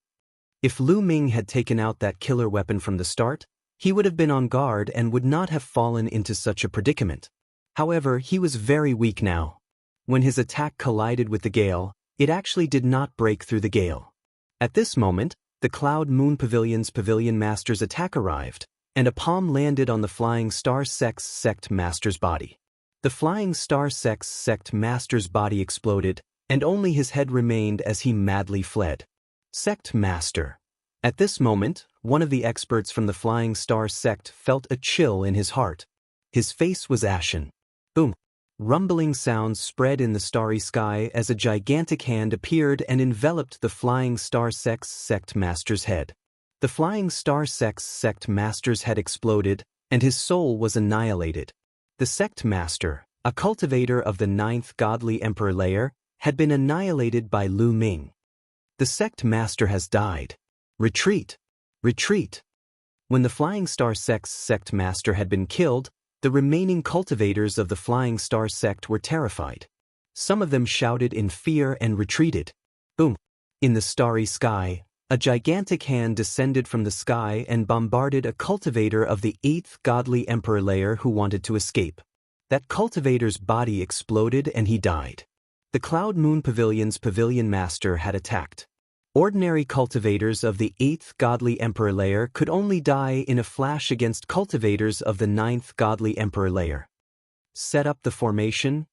Speaker 1: If Lu Ming had taken out that killer weapon from the start, he would have been on guard and would not have fallen into such a predicament. However, he was very weak now. When his attack collided with the gale, it actually did not break through the gale. At this moment, the Cloud Moon Pavilion's Pavilion Master's attack arrived, and a palm landed on the Flying Star sect's sect master's body. The Flying Star sect's sect master's body exploded, and only his head remained as he madly fled. Sect Master. At this moment, one of the experts from the Flying Star sect felt a chill in his heart. His face was ashen. Boom! Rumbling sounds spread in the starry sky as a gigantic hand appeared and enveloped the Flying Star Sect Master's head. The Flying Star Sect Master's head exploded, and his soul was annihilated. The Sect Master, a cultivator of the 9th Godly Emperor layer, had been annihilated by Lu Ming. The Sect Master has died. Retreat! Retreat! When the Flying Star Sect Master had been killed, the remaining cultivators of the Flying Star Sect were terrified. Some of them shouted in fear and retreated. Boom! In the starry sky, a gigantic hand descended from the sky and bombarded a cultivator of the 8th Godly Emperor layer who wanted to escape. That cultivator's body exploded and he died. The Cloud Moon Pavilion's Pavilion Master had attacked. Ordinary cultivators of the 8th Godly Emperor layer could only die in a flash against cultivators of the 9th Godly Emperor layer. Set up the formation,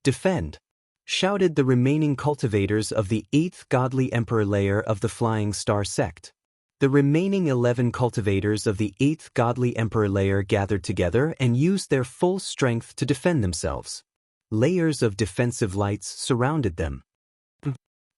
Speaker 1: defend, shouted the remaining cultivators of the 8th Godly Emperor layer of the Flying Star Sect. The remaining 11 cultivators of the 8th Godly Emperor layer gathered together and used their full strength to defend themselves. Layers of defensive lights surrounded them.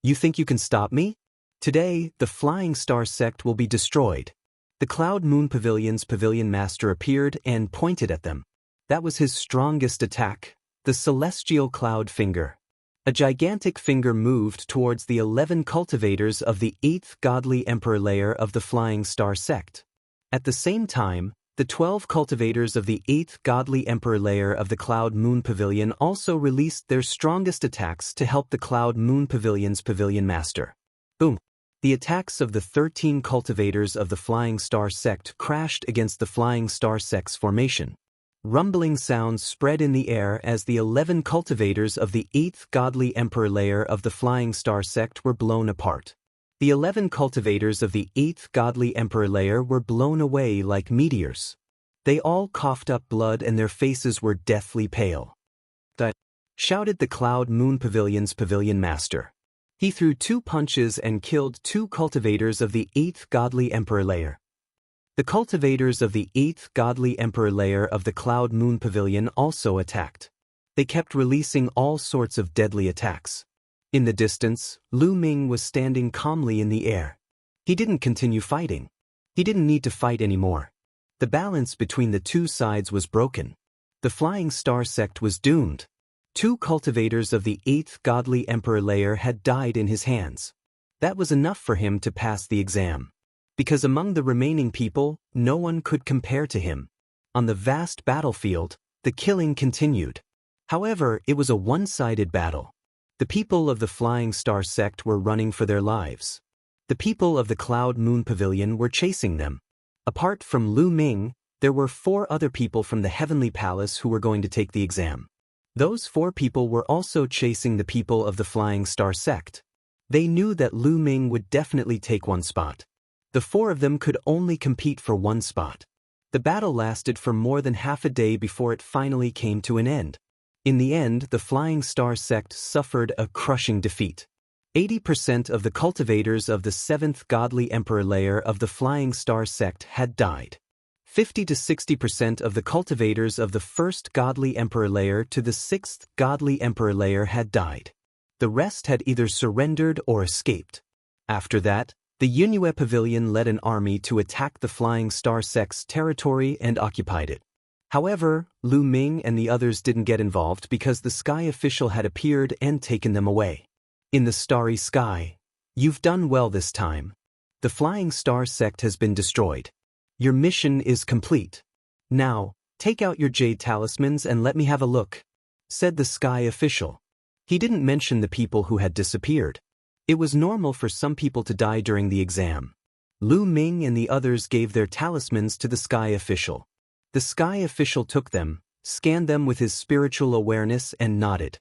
Speaker 1: You think you can stop me? Today, the Flying Star Sect will be destroyed. The Cloud Moon Pavilion's Pavilion Master appeared and pointed at them. That was his strongest attack, the Celestial Cloud Finger. A gigantic finger moved towards the 11 cultivators of the 8th Godly Emperor layer of the Flying Star Sect. At the same time, the 12 cultivators of the 8th Godly Emperor layer of the Cloud Moon Pavilion also released their strongest attacks to help the Cloud Moon Pavilion's Pavilion Master. Boom! The attacks of the 13 cultivators of the Flying Star Sect crashed against the Flying Star Sect's formation. Rumbling sounds spread in the air as the 11 cultivators of the 8th Godly Emperor layer of the Flying Star Sect were blown apart. The 11 cultivators of the 8th Godly Emperor layer were blown away like meteors. They all coughed up blood and their faces were deathly pale. Shouted the Cloud Moon Pavilion's Pavilion Master. He threw 2 punches and killed 2 cultivators of the 8th Godly Emperor layer. The cultivators of the 8th Godly Emperor layer of the Cloud Moon Pavilion also attacked. They kept releasing all sorts of deadly attacks. In the distance, Lu Ming was standing calmly in the air. He didn't continue fighting. He didn't need to fight anymore. The balance between the two sides was broken. The Flying Star Sect was doomed. 2 cultivators of the 8th Godly Emperor layer had died in his hands. That was enough for him to pass the exam. Because among the remaining people, no one could compare to him. On the vast battlefield, the killing continued. However, it was a one-sided battle. The people of the Flying Star Sect were running for their lives. The people of the Cloud Moon Pavilion were chasing them. Apart from Lu Ming, there were 4 other people from the Heavenly Palace who were going to take the exam. Those 4 people were also chasing the people of the Flying Star Sect. They knew that Lu Ming would definitely take one spot. The 4 of them could only compete for one spot. The battle lasted for more than half a day before it finally came to an end. In the end, the Flying Star Sect suffered a crushing defeat. 80% of the cultivators of the 7th Godly Emperor layer of the Flying Star Sect had died. 50 to 60% of the cultivators of the 1st Godly Emperor layer to the 6th Godly Emperor layer had died. The rest had either surrendered or escaped. After that, the Yunue Pavilion led an army to attack the Flying Star Sect's territory and occupied it. However, Lu Ming and the others didn't get involved because the sky official had appeared and taken them away. In the starry sky, you've done well this time. The Flying Star Sect has been destroyed. Your mission is complete. Now, take out your jade talismans and let me have a look, said the sky official. He didn't mention the people who had disappeared. It was normal for some people to die during the exam. Lu Ming and the others gave their talismans to the sky official. The sky official took them, scanned them with his spiritual awareness and nodded.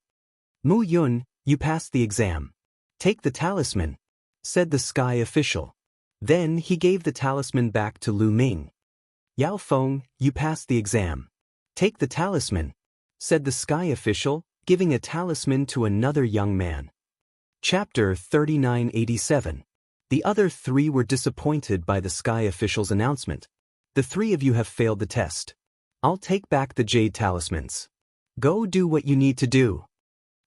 Speaker 1: Mu Yun, you passed the exam. Take the talisman, said the sky official. Then he gave the talisman back to Lu Ming. Yao Feng, you passed the exam. Take the talisman, said the sky official, giving a talisman to another young man. Chapter 3987. The other 3 were disappointed by the sky official's announcement. The 3 of you have failed the test. I'll take back the jade talismans. Go do what you need to do.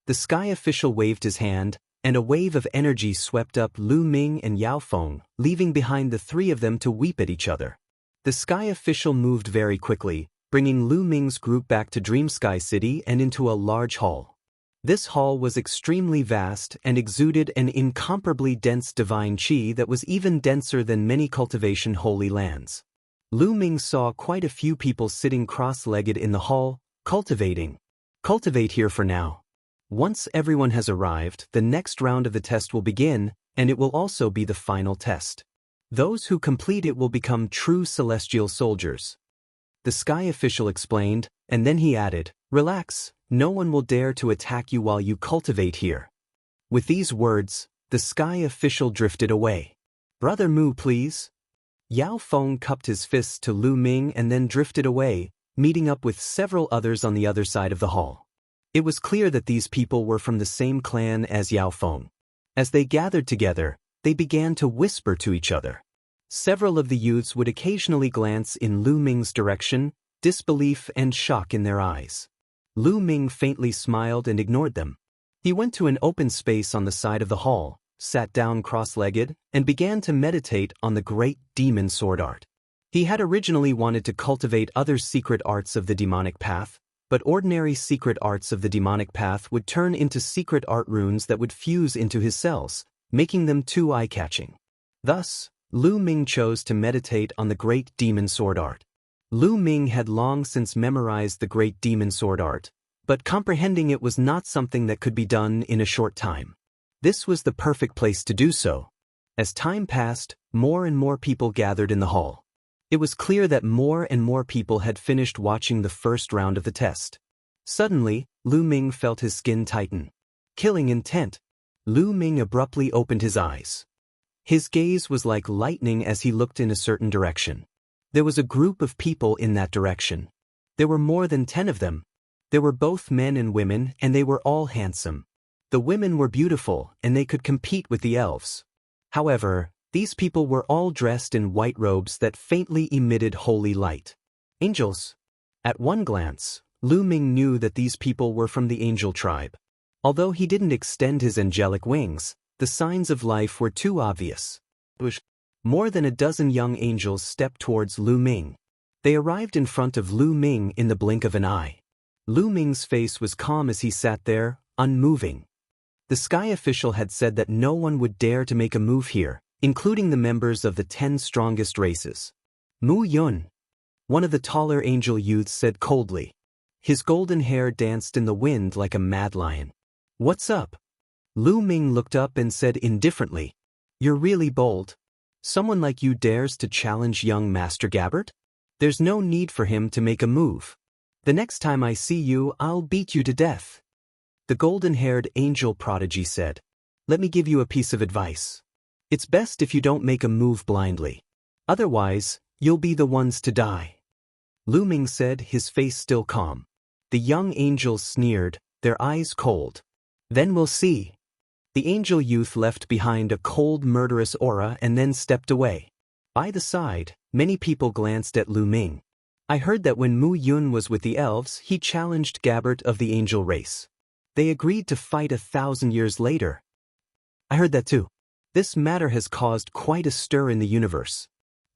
Speaker 1: The sky official waved his hand, and a wave of energy swept up Lu Ming and Yao Feng, leaving behind the three of them to weep at each other. The sky official moved very quickly, bringing Lu Ming's group back to Dream Sky City and into a large hall. This hall was extremely vast and exuded an incomparably dense divine qi that was even denser than many cultivation holy lands. Lu Ming saw quite a few people sitting cross-legged in the hall, cultivating. Cultivate here for now. Once everyone has arrived, the next round of the test will begin, and it will also be the final test. Those who complete it will become true celestial soldiers. The sky official explained, and then he added, "Relax, no one will dare to attack you while you cultivate here." With these words, the sky official drifted away. "Brother Mu, please." Yao Feng cupped his fists to Lu Ming and then drifted away, meeting up with several others on the other side of the hall. It was clear that these people were from the same clan as Yao Feng. As they gathered together, they began to whisper to each other. Several of the youths would occasionally glance in Lu Ming's direction, disbelief and shock in their eyes. Lu Ming faintly smiled and ignored them. He went to an open space on the side of the hall, sat down cross-legged, and began to meditate on the great demon sword art. He had originally wanted to cultivate other secret arts of the demonic path, but ordinary secret arts of the demonic path would turn into secret art runes that would fuse into his cells, making them too eye-catching. Thus, Lu Ming chose to meditate on the great demon sword art. Lu Ming had long since memorized the great demon sword art, but comprehending it was not something that could be done in a short time. This was the perfect place to do so. As time passed, more and more people gathered in the hall. It was clear that more and more people had finished watching the first round of the test. Suddenly, Lu Ming felt his skin tighten. Killing intent. Lu Ming abruptly opened his eyes. His gaze was like lightning as he looked in a certain direction. There was a group of people in that direction. There were more than 10 of them. There were both men and women, and they were all handsome. The women were beautiful, and they could compete with the elves. However, these people were all dressed in white robes that faintly emitted holy light. Angels. At one glance, Lu Ming knew that these people were from the angel tribe. Although he didn't extend his angelic wings, the signs of life were too obvious. More than a dozen young angels stepped towards Lu Ming. They arrived in front of Lu Ming in the blink of an eye. Lu Ming's face was calm as he sat there, unmoving. The sky official had said that no one would dare to make a move here, including the members of the 10 strongest races. Mu Yun, one of the taller angel youths, said coldly. His golden hair danced in the wind like a mad lion. "What's up?" Lu Ming looked up and said indifferently, "You're really bold. Someone like you dares to challenge young Master Gabbert? There's no need for him to make a move. The next time I see you, I'll beat you to death." The golden-haired angel prodigy said, "Let me give you a piece of advice. It's best if you don't make a move blindly. Otherwise, you'll be the ones to die." Lu Ming said, his face still calm. The young angels sneered, their eyes cold. "Then we'll see." The angel youth left behind a cold, murderous aura and then stepped away. By the side, many people glanced at Lu Ming. "I heard that when Mu Yun was with the elves, he challenged Gabbert of the angel race. They agreed to fight 1,000 years later." "I heard that too. This matter has caused quite a stir in the universe.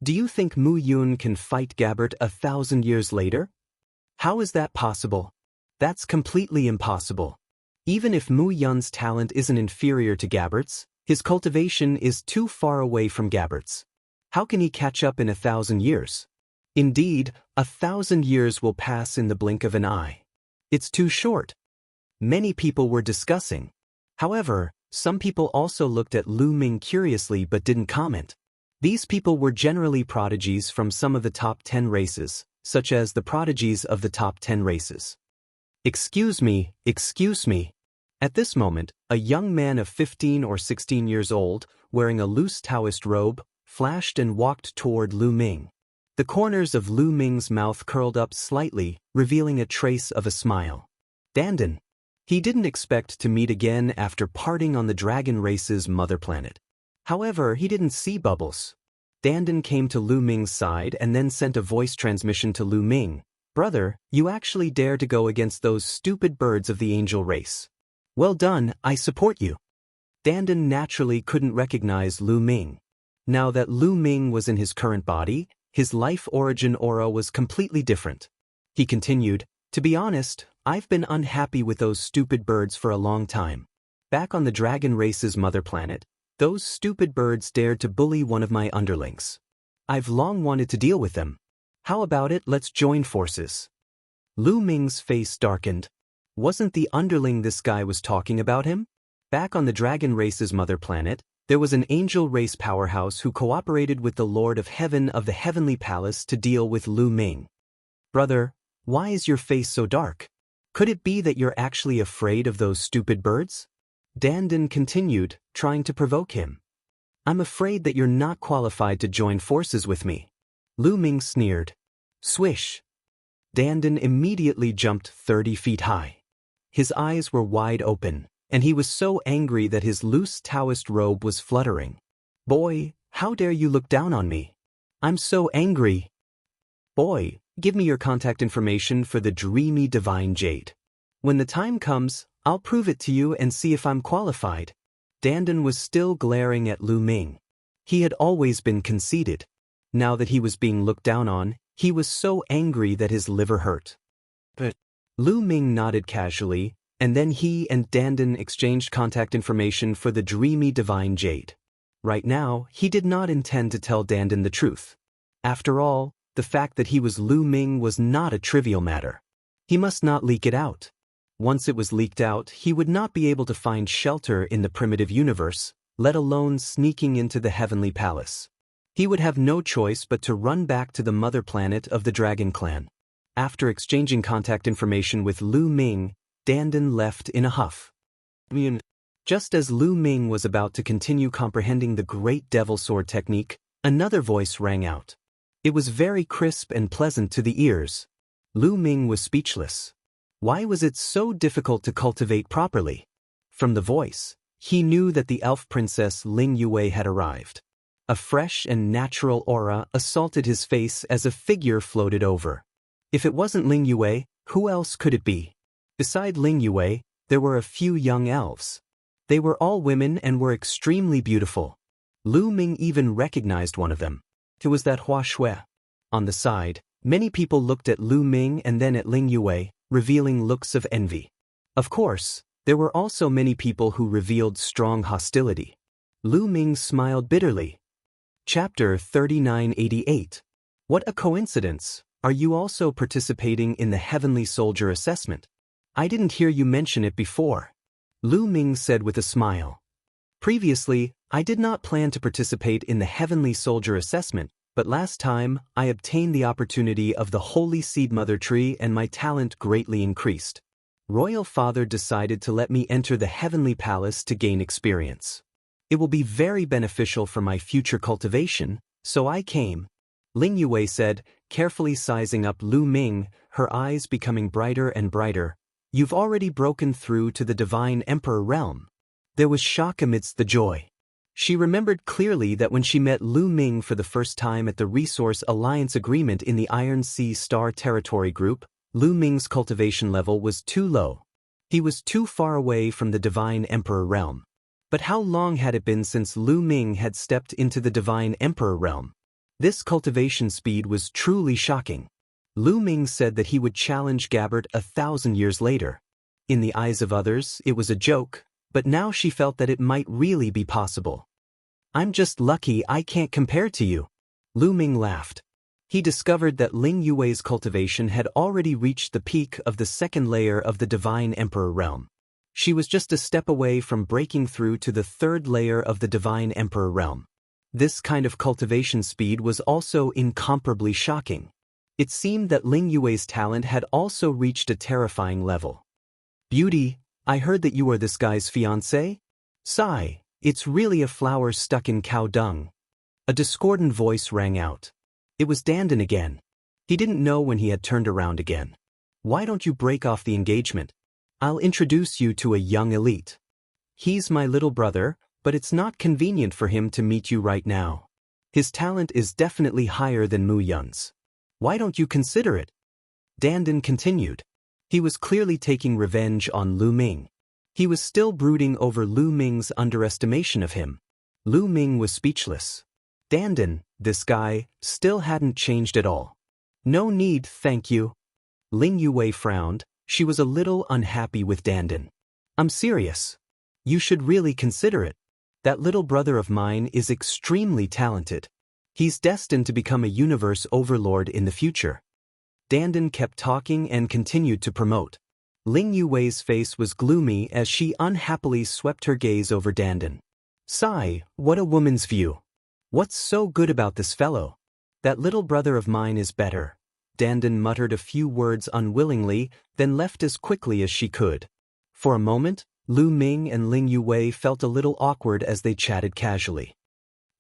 Speaker 1: Do you think Mu Yun can fight Gabbert 1,000 years later? How is that possible? That's completely impossible. Even if Mu Yun's talent isn't inferior to Gabbert's, his cultivation is too far away from Gabbert's. How can he catch up in 1,000 years? Indeed, 1,000 years will pass in the blink of an eye. It's too short." Many people were discussing. However, some people also looked at Lu Ming curiously but didn't comment. These people were generally prodigies from some of the top 10 races, such as the prodigies of the top 10 races. Excuse me. At this moment, a young man of 15 or 16 years old, wearing a loose Daoist robe, flashed and walked toward Lu Ming. The corners of Lu Ming's mouth curled up slightly, revealing a trace of a smile. Dandan. He didn't expect to meet again after parting on the dragon race's mother planet. However, he didn't see Bubbles. Dandan came to Lu Ming's side and then sent a voice transmission to Lu Ming, Brother, you actually dare to go against those stupid birds of the angel race. Well done, I support you. Dandan naturally couldn't recognize Lu Ming. Now that Lu Ming was in his current body, his life origin aura was completely different. He continued, to be honest, I've been unhappy with those stupid birds for a long time. Back on the dragon race's mother planet, those stupid birds dared to bully one of my underlings. I've long wanted to deal with them. How about it, let's join forces. Lu Ming's face darkened. Wasn't the underling this guy was talking about him? Back on the dragon race's mother planet, there was an angel race powerhouse who cooperated with the Lord of Heaven of the Heavenly Palace to deal with Lu Ming. Brother, why is your face so dark? Could it be that you're actually afraid of those stupid birds? Dandan continued, trying to provoke him. I'm afraid that you're not qualified to join forces with me. Lu Ming sneered. Swish. Dandan immediately jumped 30 feet high. His eyes were wide open, and he was so angry that his loose Daoist robe was fluttering. Boy, how dare you look down on me? I'm so angry. Boy, give me your contact information for the dreamy divine jade. When the time comes, I'll prove it to you and see if I'm qualified. Dandan was still glaring at Lu Ming. He had always been conceited. Now that he was being looked down on, he was so angry that his liver hurt. But Lu Ming nodded casually, and then he and Dandan exchanged contact information for the dreamy divine jade. Right now, he did not intend to tell Dandan the truth. After all, the fact that he was Lu Ming was not a trivial matter. He must not leak it out. Once it was leaked out, he would not be able to find shelter in the primitive universe, let alone sneaking into the heavenly palace. He would have no choice but to run back to the mother planet of the Dragon Clan. After exchanging contact information with Lu Ming, Dandan left in a huff. Just as Lu Ming was about to continue comprehending the great devil sword technique, another voice rang out. It was very crisp and pleasant to the ears. Lu Ming was speechless. Why was it so difficult to cultivate properly? From the voice, he knew that the elf princess Ling Yue had arrived. A fresh and natural aura assaulted his face as a figure floated over. If it wasn't Ling Yue, who else could it be? Beside Ling Yue, there were a few young elves. They were all women and were extremely beautiful. Lu Ming even recognized one of them. It was that Hua Shui. On the side, many people looked at Lu Ming and then at Ling Yue, revealing looks of envy. Of course, there were also many people who revealed strong hostility. Lu Ming smiled bitterly. Chapter 3988. What a coincidence! Are you also participating in the Heavenly Soldier assessment? I didn't hear you mention it before. Lu Ming said with a smile. Previously, I did not plan to participate in the Heavenly Soldier assessment, but last time, I obtained the opportunity of the Holy Seed Mother Tree and my talent greatly increased. Royal Father decided to let me enter the Heavenly Palace to gain experience. It will be very beneficial for my future cultivation, so I came. Ling Yue said, carefully sizing up Lu Ming, her eyes becoming brighter and brighter. You've already broken through to the Divine Emperor realm. There was shock amidst the joy. She remembered clearly that when she met Lu Ming for the first time at the Resource Alliance Agreement in the Iron Sea Star Territory Group, Lu Ming's cultivation level was too low. He was too far away from the Divine Emperor realm. But how long had it been since Lu Ming had stepped into the Divine Emperor realm? This cultivation speed was truly shocking. Lu Ming said that he would challenge Gabbard 1,000 years later. In the eyes of others, it was a joke, but now she felt that it might really be possible. I'm just lucky I can't compare to you. Lu Ming laughed. He discovered that Ling Yue's cultivation had already reached the peak of the second layer of the Divine Emperor realm. She was just a step away from breaking through to the third layer of the Divine Emperor realm. This kind of cultivation speed was also incomparably shocking. It seemed that Ling Yue's talent had also reached a terrifying level. Beauty, I heard that you are this guy's fiancé? Sigh, it's really a flower stuck in cow dung. A discordant voice rang out. It was Dandan again. He didn't know when he had turned around again. Why don't you break off the engagement? I'll introduce you to a young elite. He's my little brother, but it's not convenient for him to meet you right now. His talent is definitely higher than Mu Yun's. Why don't you consider it? Dandan continued. He was clearly taking revenge on Lu Ming. He was still brooding over Lu Ming's underestimation of him. Lu Ming was speechless. Dandan, this guy, still hadn't changed at all. No need, thank you. Ling Yue frowned. She was a little unhappy with Dandan. I'm serious. You should really consider it. That little brother of mine is extremely talented. He's destined to become a universe overlord in the future. Dandan kept talking and continued to promote. Ling Yue's face was gloomy as she unhappily swept her gaze over Dandan. Sigh, what a woman's view. What's so good about this fellow? That little brother of mine is better. Dandan muttered a few words unwillingly, then left as quickly as she could. For a moment, Lu Ming and Ling Yue felt a little awkward as they chatted casually.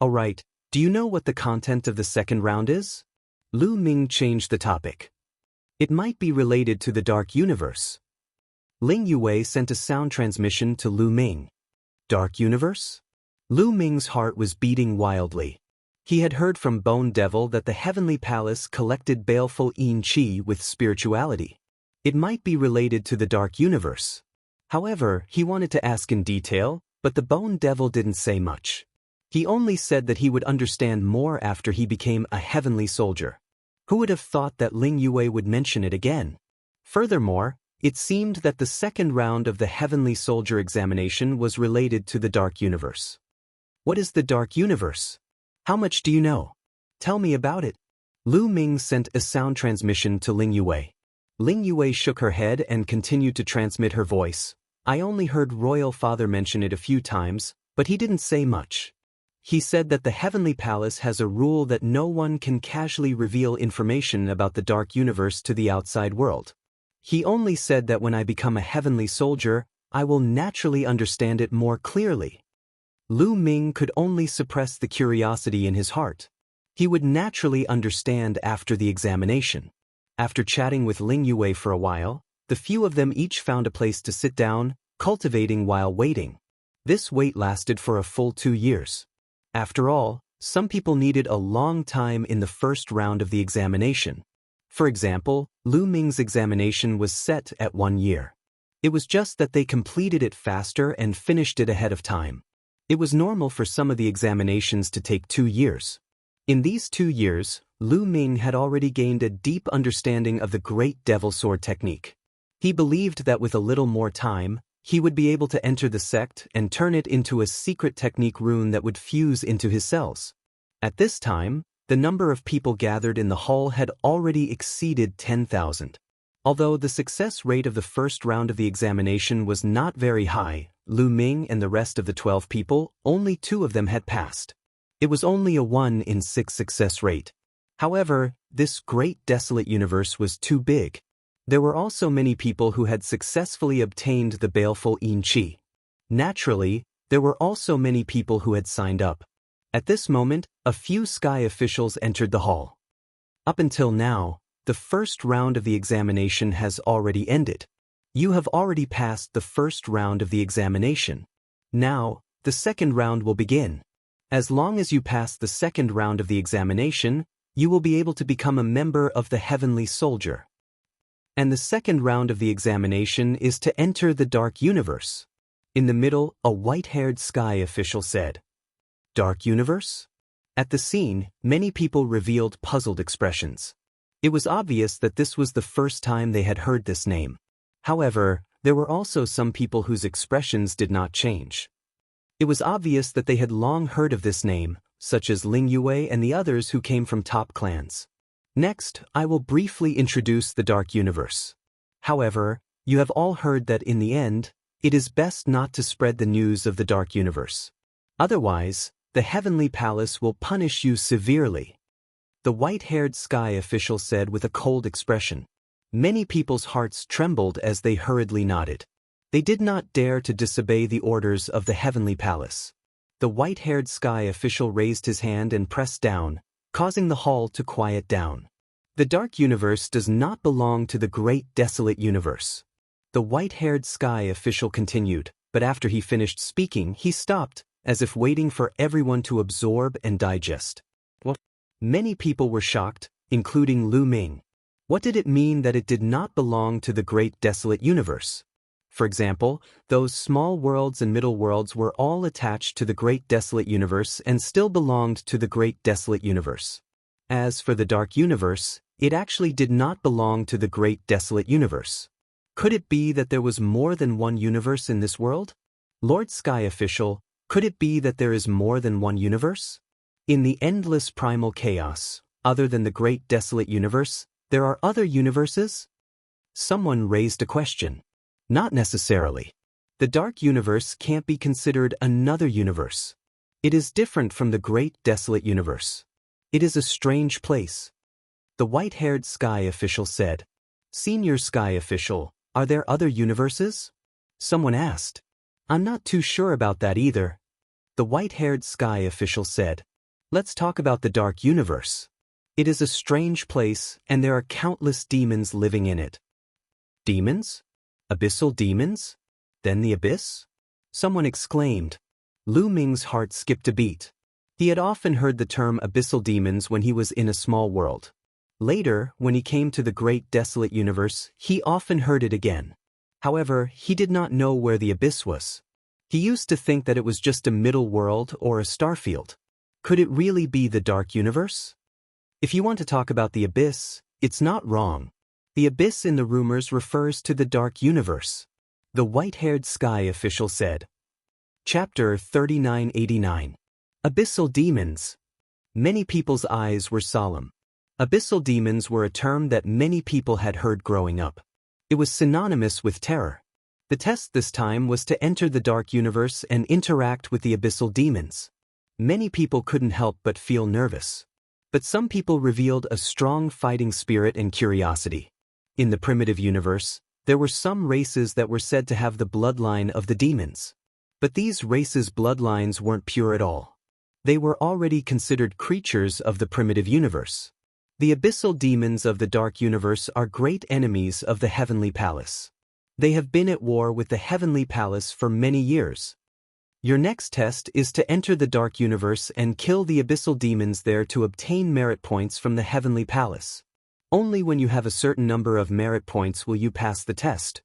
Speaker 1: All right, do you know what the content of the second round is? Lu Ming changed the topic. It might be related to the Dark Universe. Ling Yue sent a sound transmission to Lu Ming. Dark Universe? Lu Ming's heart was beating wildly. He had heard from Bone Devil that the Heavenly Palace collected baleful yin qi with spirituality. It might be related to the Dark Universe. However, he wanted to ask in detail, but the Bone Devil didn't say much. He only said that he would understand more after he became a heavenly soldier. Who would have thought that Ling Yue would mention it again? Furthermore, it seemed that the second round of the Heavenly Soldier examination was related to the Dark Universe. What is the Dark Universe? How much do you know? Tell me about it. Lu Ming sent a sound transmission to Ling Yue. Ling Yue shook her head and continued to transmit her voice. I only heard Royal Father mention it a few times, but he didn't say much. He said that the Heavenly Palace has a rule that no one can casually reveal information about the Dark Universe to the outside world. He only said that when I become a heavenly soldier, I will naturally understand it more clearly. Lu Ming could only suppress the curiosity in his heart. He would naturally understand after the examination. After chatting with Ling Yue for a while, the few of them each found a place to sit down, cultivating while waiting. This wait lasted for a full 2 years. After all, some people needed a long time in the first round of the examination. For example, Lu Ming's examination was set at 1 year. It was just that they completed it faster and finished it ahead of time. It was normal for some of the examinations to take 2 years. In these 2 years, Lu Ming had already gained a deep understanding of the Great Devil Sword technique. He believed that with a little more time, he would be able to enter the sect and turn it into a secret technique rune that would fuse into his cells. At this time, the number of people gathered in the hall had already exceeded 10,000. Although the success rate of the first round of the examination was not very high, Lu Ming and the rest of the 12 people, only 2 of them had passed. It was only a 1 in 6 success rate. However, this great desolate universe was too big. There were also many people who had successfully obtained the baleful yin qi. Naturally, there were also many people who had signed up. At this moment, a few sky officials entered the hall. Up until now, the first round of the examination has already ended. You have already passed the first round of the examination. Now, the second round will begin. As long as you pass the second round of the examination, you will be able to become a member of the Heavenly Soldier. And the second round of the examination is to enter the Dark Universe. In the middle, a white-haired sky official said, Dark Universe? At the scene, many people revealed puzzled expressions. It was obvious that this was the first time they had heard this name. However, there were also some people whose expressions did not change. It was obvious that they had long heard of this name, such as Ling Yue and the others who came from top clans. Next, I will briefly introduce the Dark Universe. However, you have all heard that in the end, it is best not to spread the news of the Dark Universe. Otherwise, the Heavenly Palace will punish you severely. The white-haired sky official said with a cold expression. Many people's hearts trembled as they hurriedly nodded. They did not dare to disobey the orders of the Heavenly Palace. The white-haired sky official raised his hand and pressed down, causing the hall to quiet down. The Dark Universe does not belong to the Great Desolate Universe. The white-haired sky official continued, but after he finished speaking, he stopped, as if waiting for everyone to absorb and digest. What? Many people were shocked, including Lu Ming. What did it mean that it did not belong to the great desolate universe? For example, those small worlds and middle worlds were all attached to the great desolate universe and still belonged to the great desolate universe. As for the dark universe, it actually did not belong to the great desolate universe. Could it be that there was more than one universe in this world? Lord Sky Official, could it be that there is more than one universe? In the endless primal chaos, other than the great desolate universe, there are other universes? Someone raised a question. Not necessarily. The dark universe can't be considered another universe. It is different from the great desolate universe. It is a strange place. The white-haired Sky Official said. Senior Sky Official, are there other universes? Someone asked. I'm not too sure about that either. The white-haired Sky Official said. Let's talk about the dark universe. It is a strange place, and there are countless demons living in it. Demons? Abyssal demons? Then the abyss? Someone exclaimed. Lu Ming's heart skipped a beat. He had often heard the term abyssal demons when he was in a small world. Later, when he came to the great desolate universe, he often heard it again. However, he did not know where the abyss was. He used to think that it was just a middle world or a starfield. Could it really be the dark universe? If you want to talk about the abyss, it's not wrong. The abyss in the rumors refers to the dark universe. The white-haired Sky Official said. Chapter 3989. Abyssal Demons. Many people's eyes were solemn. Abyssal demons were a term that many people had heard growing up. It was synonymous with terror. The test this time was to enter the dark universe and interact with the abyssal demons. Many people couldn't help but feel nervous. But some people revealed a strong fighting spirit and curiosity. In the primitive universe, there were some races that were said to have the bloodline of the demons. But these races' bloodlines weren't pure at all. They were already considered creatures of the primitive universe. The abyssal demons of the dark universe are great enemies of the Heavenly Palace. They have been at war with the Heavenly Palace for many years. Your next test is to enter the dark universe and kill the abyssal demons there to obtain merit points from the Heavenly Palace. Only when you have a certain number of merit points will you pass the test.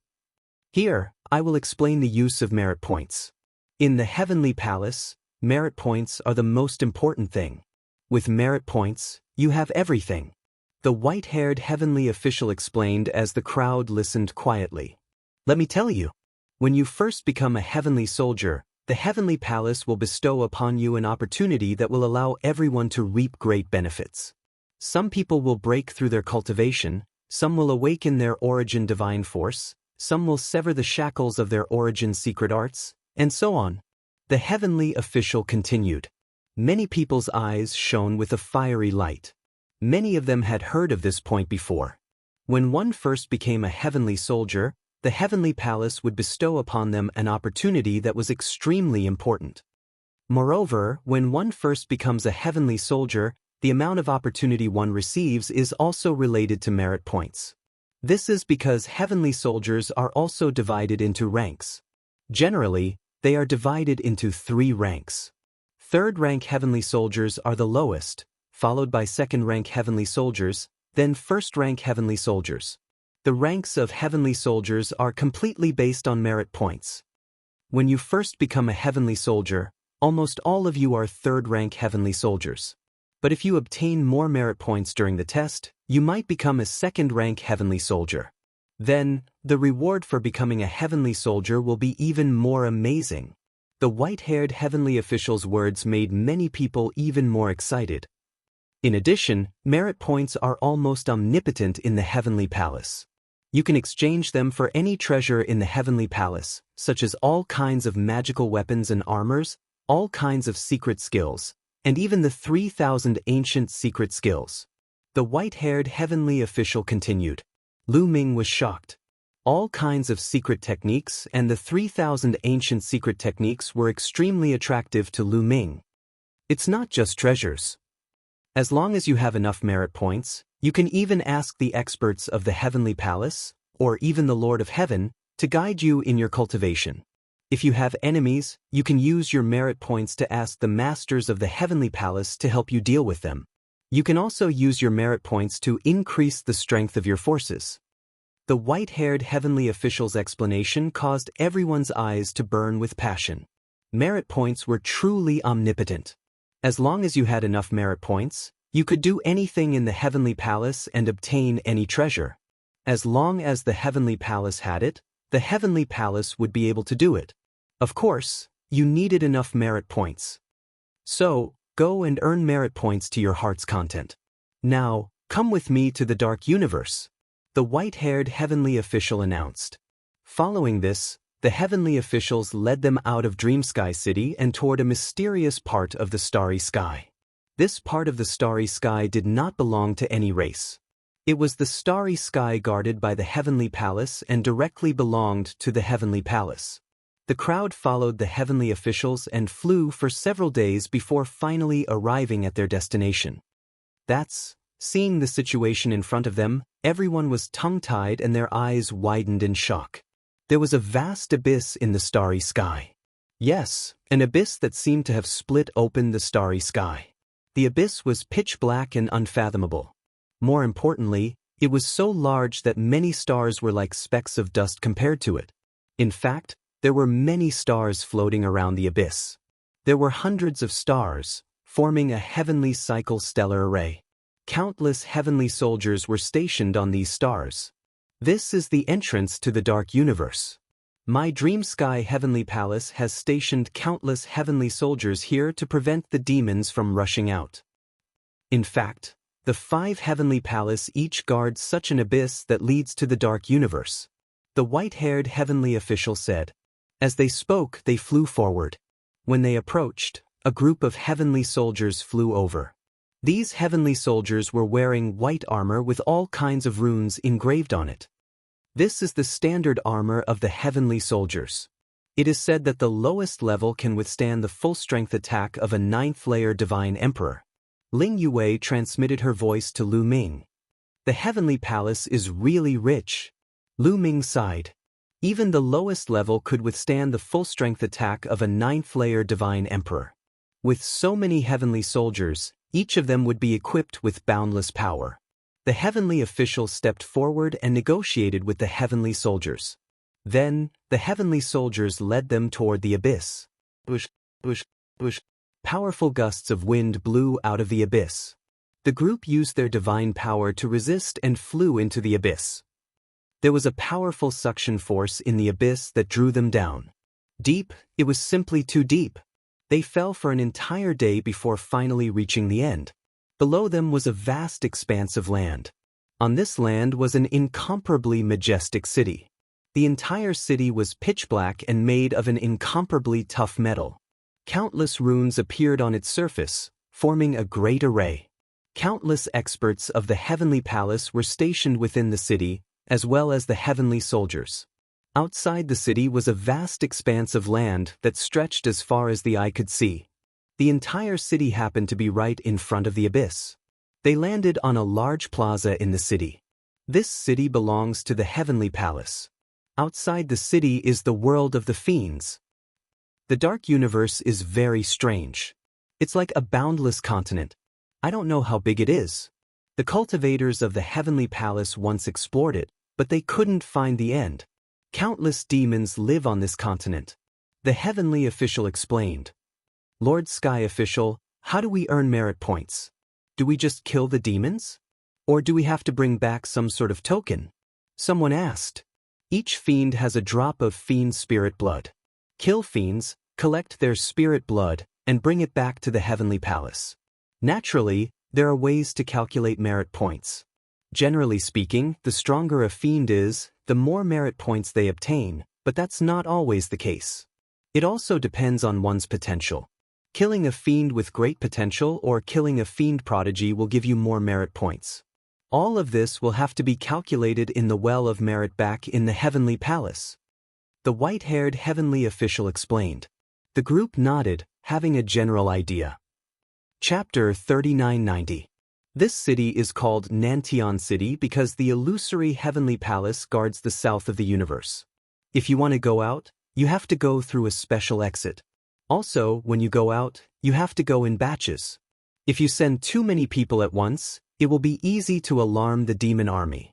Speaker 1: Here, I will explain the use of merit points. In the Heavenly Palace, merit points are the most important thing. With merit points, you have everything. The white-haired Heavenly Official explained as the crowd listened quietly. Let me tell you, when you first become a Heavenly Soldier, the Heavenly Palace will bestow upon you an opportunity that will allow everyone to reap great benefits. Some people will break through their cultivation, some will awaken their origin divine force, some will sever the shackles of their origin secret arts, and so on. The Heavenly Official continued. Many people's eyes shone with a fiery light. Many of them had heard of this point before. When one first became a Heavenly Soldier, the Heavenly Palace would bestow upon them an opportunity that was extremely important. Moreover, when one first becomes a Heavenly Soldier, the amount of opportunity one receives is also related to merit points. This is because Heavenly Soldiers are also divided into ranks. Generally, they are divided into 3 ranks. Third-rank Heavenly Soldiers are the lowest, followed by second-rank Heavenly Soldiers, then first-rank Heavenly Soldiers. The ranks of Heavenly Soldiers are completely based on merit points. When you first become a Heavenly Soldier, almost all of you are third-rank Heavenly Soldiers. But if you obtain more merit points during the test, you might become a second-rank Heavenly Soldier. Then, the reward for becoming a Heavenly Soldier will be even more amazing. The white-haired Heavenly Official's words made many people even more excited. In addition, merit points are almost omnipotent in the Heavenly Palace. You can exchange them for any treasure in the Heavenly Palace, such as all kinds of magical weapons and armors, all kinds of secret skills, and even the 3,000 ancient secret skills. The white-haired Heavenly Official continued. Lu Ming was shocked. All kinds of secret techniques and the 3,000 ancient secret techniques were extremely attractive to Lu Ming. It's not just treasures. As long as you have enough merit points, you can even ask the experts of the Heavenly Palace, or even the Lord of Heaven, to guide you in your cultivation. If you have enemies, you can use your merit points to ask the masters of the Heavenly Palace to help you deal with them. You can also use your merit points to increase the strength of your forces. The white-haired heavenly official's explanation caused everyone's eyes to burn with passion. Merit points were truly omnipotent. As long as you had enough merit points, you could do anything in the heavenly palace and obtain any treasure. As long as the heavenly palace had it, the heavenly palace would be able to do it. Of course, you needed enough merit points. So, go and earn merit points to your heart's content. Now, come with me to the dark universe, the white-haired heavenly official announced. Following this, the heavenly officials led them out of Dream Sky City and toward a mysterious part of the starry sky. This part of the starry sky did not belong to any race. It was the starry sky guarded by the heavenly palace and directly belonged to the heavenly palace. The crowd followed the heavenly officials and flew for several days before finally arriving at their destination. Seeing the situation in front of them, everyone was tongue-tied and their eyes widened in shock. There was a vast abyss in the starry sky. Yes, an abyss that seemed to have split open the starry sky. The abyss was pitch black and unfathomable. More importantly, it was so large that many stars were like specks of dust compared to it. In fact, there were many stars floating around the abyss. There were hundreds of stars, forming a heavenly cycle stellar array. Countless heavenly soldiers were stationed on these stars. This is the entrance to the dark universe. My Dream Sky Heavenly Palace has stationed countless heavenly soldiers here to prevent the demons from rushing out. In fact, the 5 heavenly palace each guards such an abyss that leads to the dark universe, the white-haired heavenly official said. As they spoke, they flew forward. When they approached, a group of heavenly soldiers flew over. These heavenly soldiers were wearing white armor with all kinds of runes engraved on it. This is the standard armor of the heavenly soldiers. It is said that the lowest level can withstand the full-strength attack of a 9th-layer divine emperor. Ling Yue transmitted her voice to Lu Ming. The heavenly palace is really rich. Lu Ming sighed. Even the lowest level could withstand the full-strength attack of a 9th-layer divine emperor. With so many heavenly soldiers, each of them would be equipped with boundless power. The heavenly official stepped forward and negotiated with the heavenly soldiers. Then, the heavenly soldiers led them toward the abyss. Bush, bush, bush. Powerful gusts of wind blew out of the abyss. The group used their divine power to resist and flew into the abyss. There was a powerful suction force in the abyss that drew them down. Deep, it was simply too deep. They fell for an entire day before finally reaching the end. Below them was a vast expanse of land. On this land was an incomparably majestic city. The entire city was pitch black and made of an incomparably tough metal. Countless runes appeared on its surface, forming a great array. Countless experts of the heavenly palace were stationed within the city, as well as the heavenly soldiers. Outside the city was a vast expanse of land that stretched as far as the eye could see. The entire city happened to be right in front of the abyss. They landed on a large plaza in the city. This city belongs to the heavenly palace. Outside the city is the world of the fiends. The dark universe is very strange. It's like a boundless continent. I don't know how big it is. The cultivators of the heavenly palace once explored it, but they couldn't find the end. Countless demons live on this continent. The heavenly official explained. Lord Sky Official, how do we earn merit points? Do we just kill the demons? Or do we have to bring back some sort of token? Someone asked. Each fiend has a drop of fiend spirit blood. Kill fiends, collect their spirit blood, and bring it back to the heavenly palace. Naturally, there are ways to calculate merit points. Generally speaking, the stronger a fiend is, the more merit points they obtain, but that's not always the case. It also depends on one's potential. Killing a fiend with great potential or killing a fiend prodigy will give you more merit points. All of this will have to be calculated in the well of merit back in the heavenly palace. The white-haired heavenly official explained. The group nodded, having a general idea. Chapter 3990. This city is called Nantian City because the illusory heavenly palace guards the south of the universe. If you want to go out, you have to go through a special exit. Also, when you go out, you have to go in batches. If you send too many people at once, it will be easy to alarm the demon army.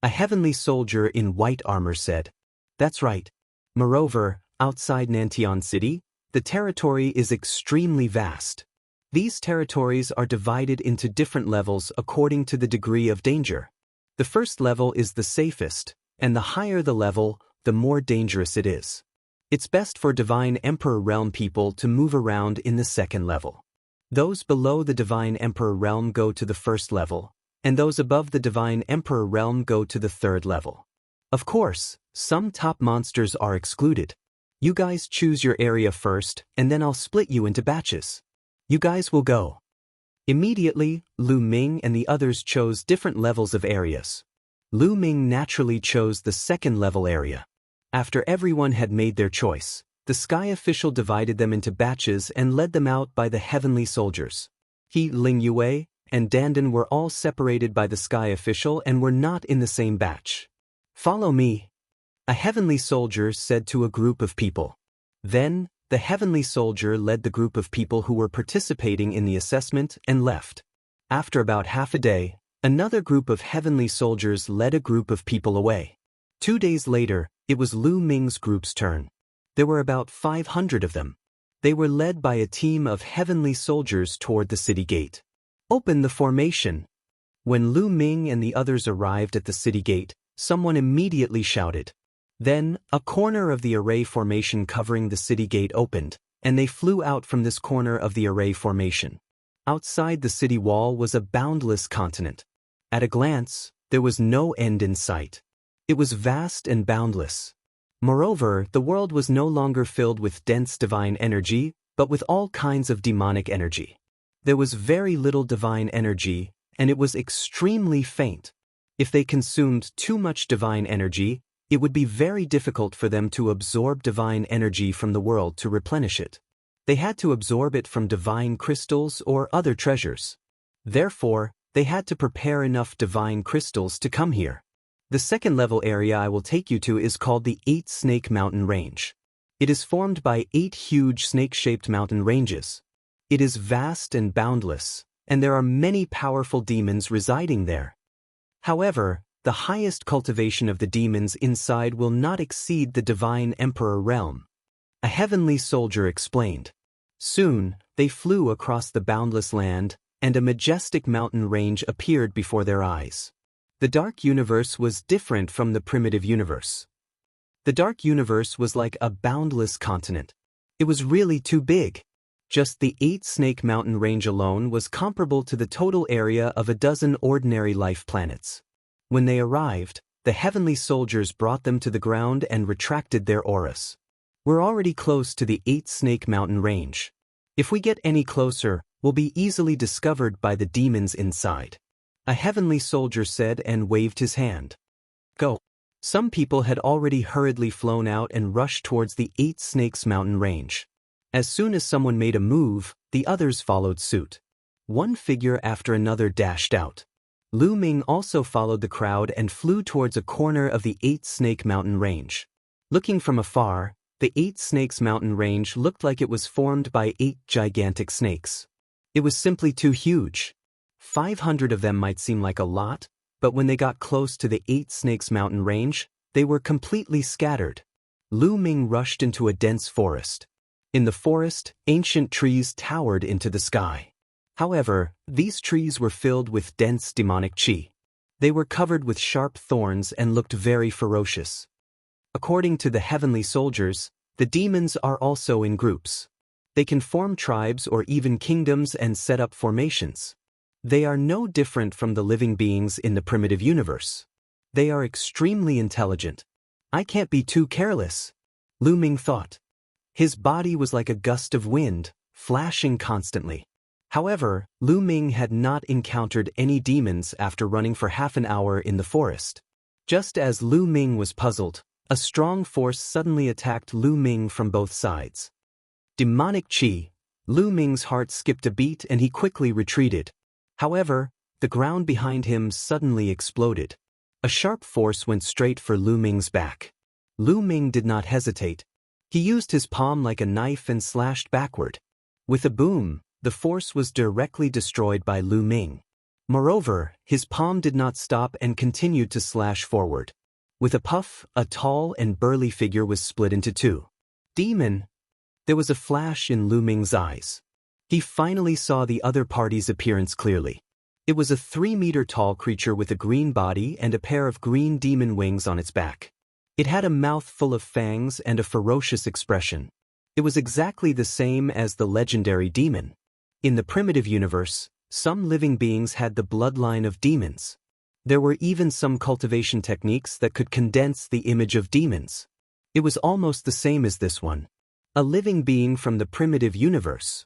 Speaker 1: A heavenly soldier in white armor said. That's right. Moreover, outside Nantian City, the territory is extremely vast. These territories are divided into different levels according to the degree of danger. The first level is the safest, and the higher the level, the more dangerous it is. It's best for Divine Emperor Realm people to move around in the second level. Those below the Divine Emperor Realm go to the first level, and those above the Divine Emperor Realm go to the third level. Of course, some top monsters are excluded. You guys choose your area first, and then I'll split you into batches. You guys will go. Immediately, Lu Ming and the others chose different levels of areas. Lu Ming naturally chose the second level area. After everyone had made their choice, the sky official divided them into batches and led them out by the heavenly soldiers. He, Ling Yue, and Dandan were all separated by the sky official and were not in the same batch. Follow me, a heavenly soldier said to a group of people. Then, the heavenly soldier led the group of people who were participating in the assessment and left. After about half a day, another group of heavenly soldiers led a group of people away. 2 days later, it was Lu Ming's group's turn. There were about 500 of them. They were led by a team of heavenly soldiers toward the city gate. Open the formation. When Lu Ming and the others arrived at the city gate, someone immediately shouted. Then, a corner of the array formation covering the city gate opened, and they flew out from this corner of the array formation. Outside the city wall was a boundless continent. At a glance, there was no end in sight. It was vast and boundless. Moreover, the world was no longer filled with dense divine energy, but with all kinds of demonic energy. There was very little divine energy, and it was extremely faint. If they consumed too much divine energy, it would be very difficult for them to absorb divine energy from the world to replenish it. They had to absorb it from divine crystals or other treasures. Therefore, they had to prepare enough divine crystals to come here. The second level area I will take you to is called the 8 Snake Mountain Range. It is formed by 8 huge snake-shaped mountain ranges. It is vast and boundless, and there are many powerful demons residing there. However, the highest cultivation of the demons inside will not exceed the Divine Emperor Realm. A heavenly soldier explained. Soon, they flew across the boundless land, and a majestic mountain range appeared before their eyes. The Dark Universe was different from the primitive universe. The Dark Universe was like a boundless continent. It was really too big. Just the 8 Snake Mountain Range alone was comparable to the total area of a dozen ordinary life planets. When they arrived, the heavenly soldiers brought them to the ground and retracted their auras. We're already close to the 8 Snake Mountain Range. If we get any closer, we'll be easily discovered by the demons inside. A heavenly soldier said and waved his hand. Go. Some people had already hurriedly flown out and rushed towards the 8 Snakes Mountain Range. As soon as someone made a move, the others followed suit. One figure after another dashed out. Lu Ming also followed the crowd and flew towards a corner of the 8 Snake Mountain Range. Looking from afar, the 8 Snakes Mountain Range looked like it was formed by 8 gigantic snakes. It was simply too huge. 500 of them might seem like a lot, but when they got close to the 8 Snakes Mountain Range, they were completely scattered. Lu Ming rushed into a dense forest. In the forest, ancient trees towered into the sky. However, these trees were filled with dense demonic qi. They were covered with sharp thorns and looked very ferocious. According to the heavenly soldiers, the demons are also in groups. They can form tribes or even kingdoms and set up formations. They are no different from the living beings in the primitive universe. They are extremely intelligent. I can't be too careless, Lu Ming thought. His body was like a gust of wind, flashing constantly. However, Lu Ming had not encountered any demons after running for half an hour in the forest. Just as Lu Ming was puzzled, a strong force suddenly attacked Lu Ming from both sides. Demonic qi. Lu Ming's heart skipped a beat and he quickly retreated. However, the ground behind him suddenly exploded. A sharp force went straight for Lu Ming's back. Lu Ming did not hesitate. He used his palm like a knife and slashed backward. With a boom, the force was directly destroyed by Lu Ming. Moreover, his palm did not stop and continued to slash forward. With a puff, a tall and burly figure was split into two. Demon! There was a flash in Lu Ming's eyes. He finally saw the other party's appearance clearly. It was a 3-meter-tall creature with a green body and a pair of green demon wings on its back. It had a mouth full of fangs and a ferocious expression. It was exactly the same as the legendary demon. In the primitive universe, some living beings had the bloodline of demons. There were even some cultivation techniques that could condense the image of demons. It was almost the same as this one. A living being from the primitive universe.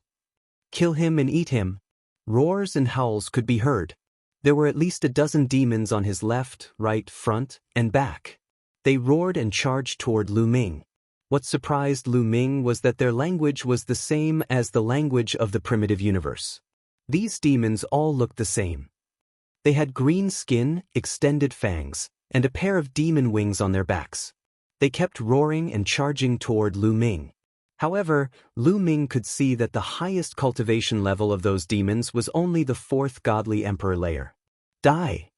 Speaker 1: Kill him and eat him. Roars and howls could be heard. There were at least a dozen demons on his left, right, front, and back. They roared and charged toward Lu Ming. What surprised Lu Ming was that their language was the same as the language of the primitive universe. These demons all looked the same. They had green skin, extended fangs, and a pair of demon wings on their backs. They kept roaring and charging toward Lu Ming. However, Lu Ming could see that the highest cultivation level of those demons was only the 4th godly emperor layer. Die!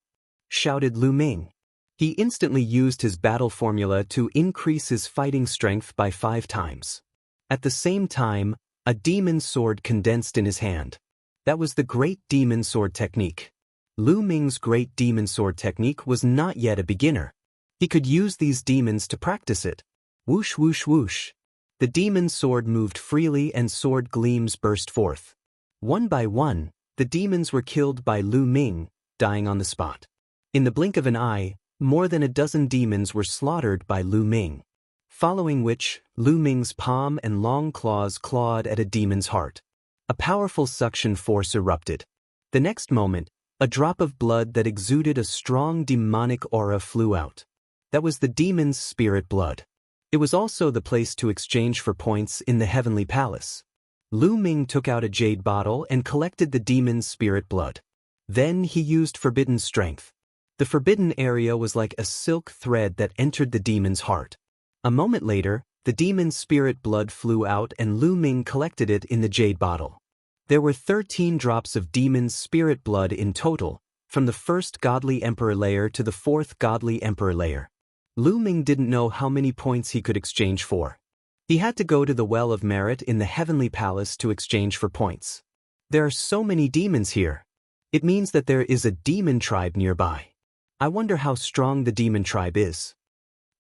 Speaker 1: Shouted Lu Ming. He instantly used his battle formula to increase his fighting strength by 5 times. At the same time, a demon sword condensed in his hand. That was the Great Demon Sword technique. Lu Ming's Great Demon Sword technique was not yet a beginner. He could use these demons to practice it. Whoosh whoosh whoosh. The demon sword moved freely and sword gleams burst forth. One by one, the demons were killed by Lu Ming, dying on the spot. In the blink of an eye, more than a dozen demons were slaughtered by Lu Ming. Following which, Lu Ming's palm and long claws clawed at a demon's heart. A powerful suction force erupted. The next moment, a drop of blood that exuded a strong demonic aura flew out. That was the demon's spirit blood. It was also the place to exchange for points in the heavenly palace. Lu Ming took out a jade bottle and collected the demon's spirit blood. Then he used forbidden strength. The forbidden area was like a silk thread that entered the demon's heart. A moment later, the demon's spirit blood flew out and Lu Ming collected it in the jade bottle. There were 13 drops of demon's spirit blood in total, from the 1st godly emperor layer to the 4th godly emperor layer. Lu Ming didn't know how many points he could exchange for. He had to go to the Well of Merit in the Heavenly Palace to exchange for points. There are so many demons here. It means that there is a demon tribe nearby. I wonder how strong the demon tribe is.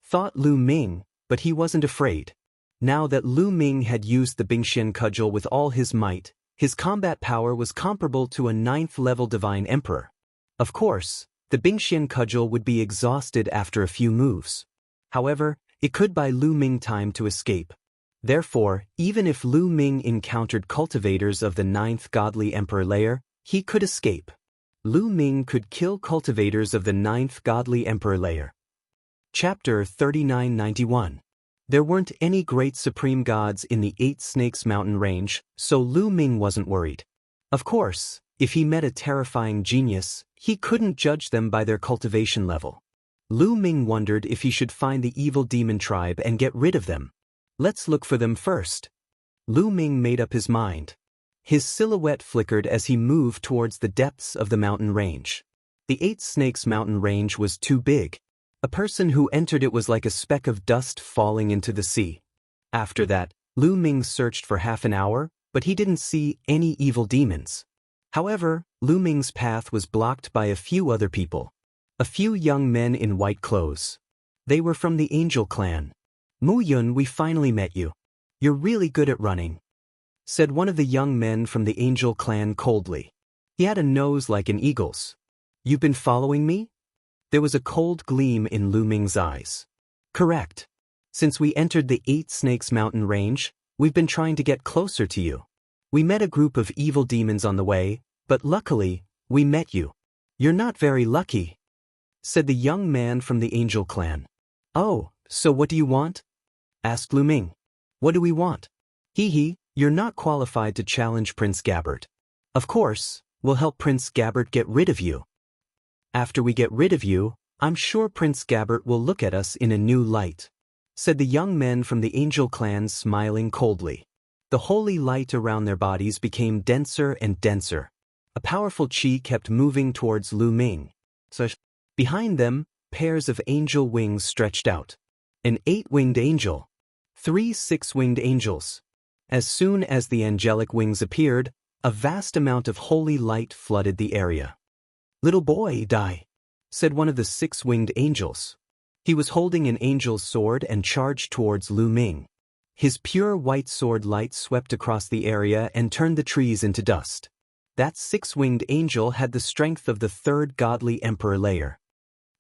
Speaker 1: Thought Lu Ming, but he wasn't afraid. Now that Lu Ming had used the Bingxian cudgel with all his might, his combat power was comparable to a 9th-level divine emperor. Of course, the Bingxian cudgel would be exhausted after a few moves. However, it could buy Lu Ming time to escape. Therefore, even if Lu Ming encountered cultivators of the 9th godly emperor layer, he could escape. Lu Ming could kill cultivators of the 9th godly emperor layer. Chapter 3991. There weren't any great supreme gods in the 8 Snakes Mountain range, so Lu Ming wasn't worried. Of course, if he met a terrifying genius, he couldn't judge them by their cultivation level. Lu Ming wondered if he should find the evil demon tribe and get rid of them. Let's look for them first. Lu Ming made up his mind. His silhouette flickered as he moved towards the depths of the mountain range. The 8 Snakes Mountain range was too big. A person who entered it was like a speck of dust falling into the sea. After that, Lu Ming searched for half an hour, but he didn't see any evil demons. However, Lu Ming's path was blocked by a few other people. A few young men in white clothes. They were from the Angel clan. Mu Yun, we finally met you. You're really good at running, said one of the young men from the Angel clan coldly. He had a nose like an eagle's. You've been following me? There was a cold gleam in Lu Ming's eyes. Correct. Since we entered the 8 Snakes Mountain range, we've been trying to get closer to you. We met a group of evil demons on the way, but luckily, we met you. You're not very lucky, said the young man from the Angel clan. Oh, so what do you want? Asked Lu Ming. What do we want? Hee, you're not qualified to challenge Prince Gabbert. Of course, we'll help Prince Gabbert get rid of you. After we get rid of you, I'm sure Prince Gabbert will look at us in a new light, said the young men from the Angel clan, smiling coldly. The holy light around their bodies became denser and denser. A powerful qi kept moving towards Lu Ming. Behind them, pairs of angel wings stretched out. An 8-winged angel. 3 6-winged angels. As soon as the angelic wings appeared, a vast amount of holy light flooded the area. "Little boy, die," said one of the 6-winged angels. He was holding an angel's sword and charged towards Lu Ming. His pure white sword light swept across the area and turned the trees into dust. That 6-winged angel had the strength of the 3rd godly emperor layer.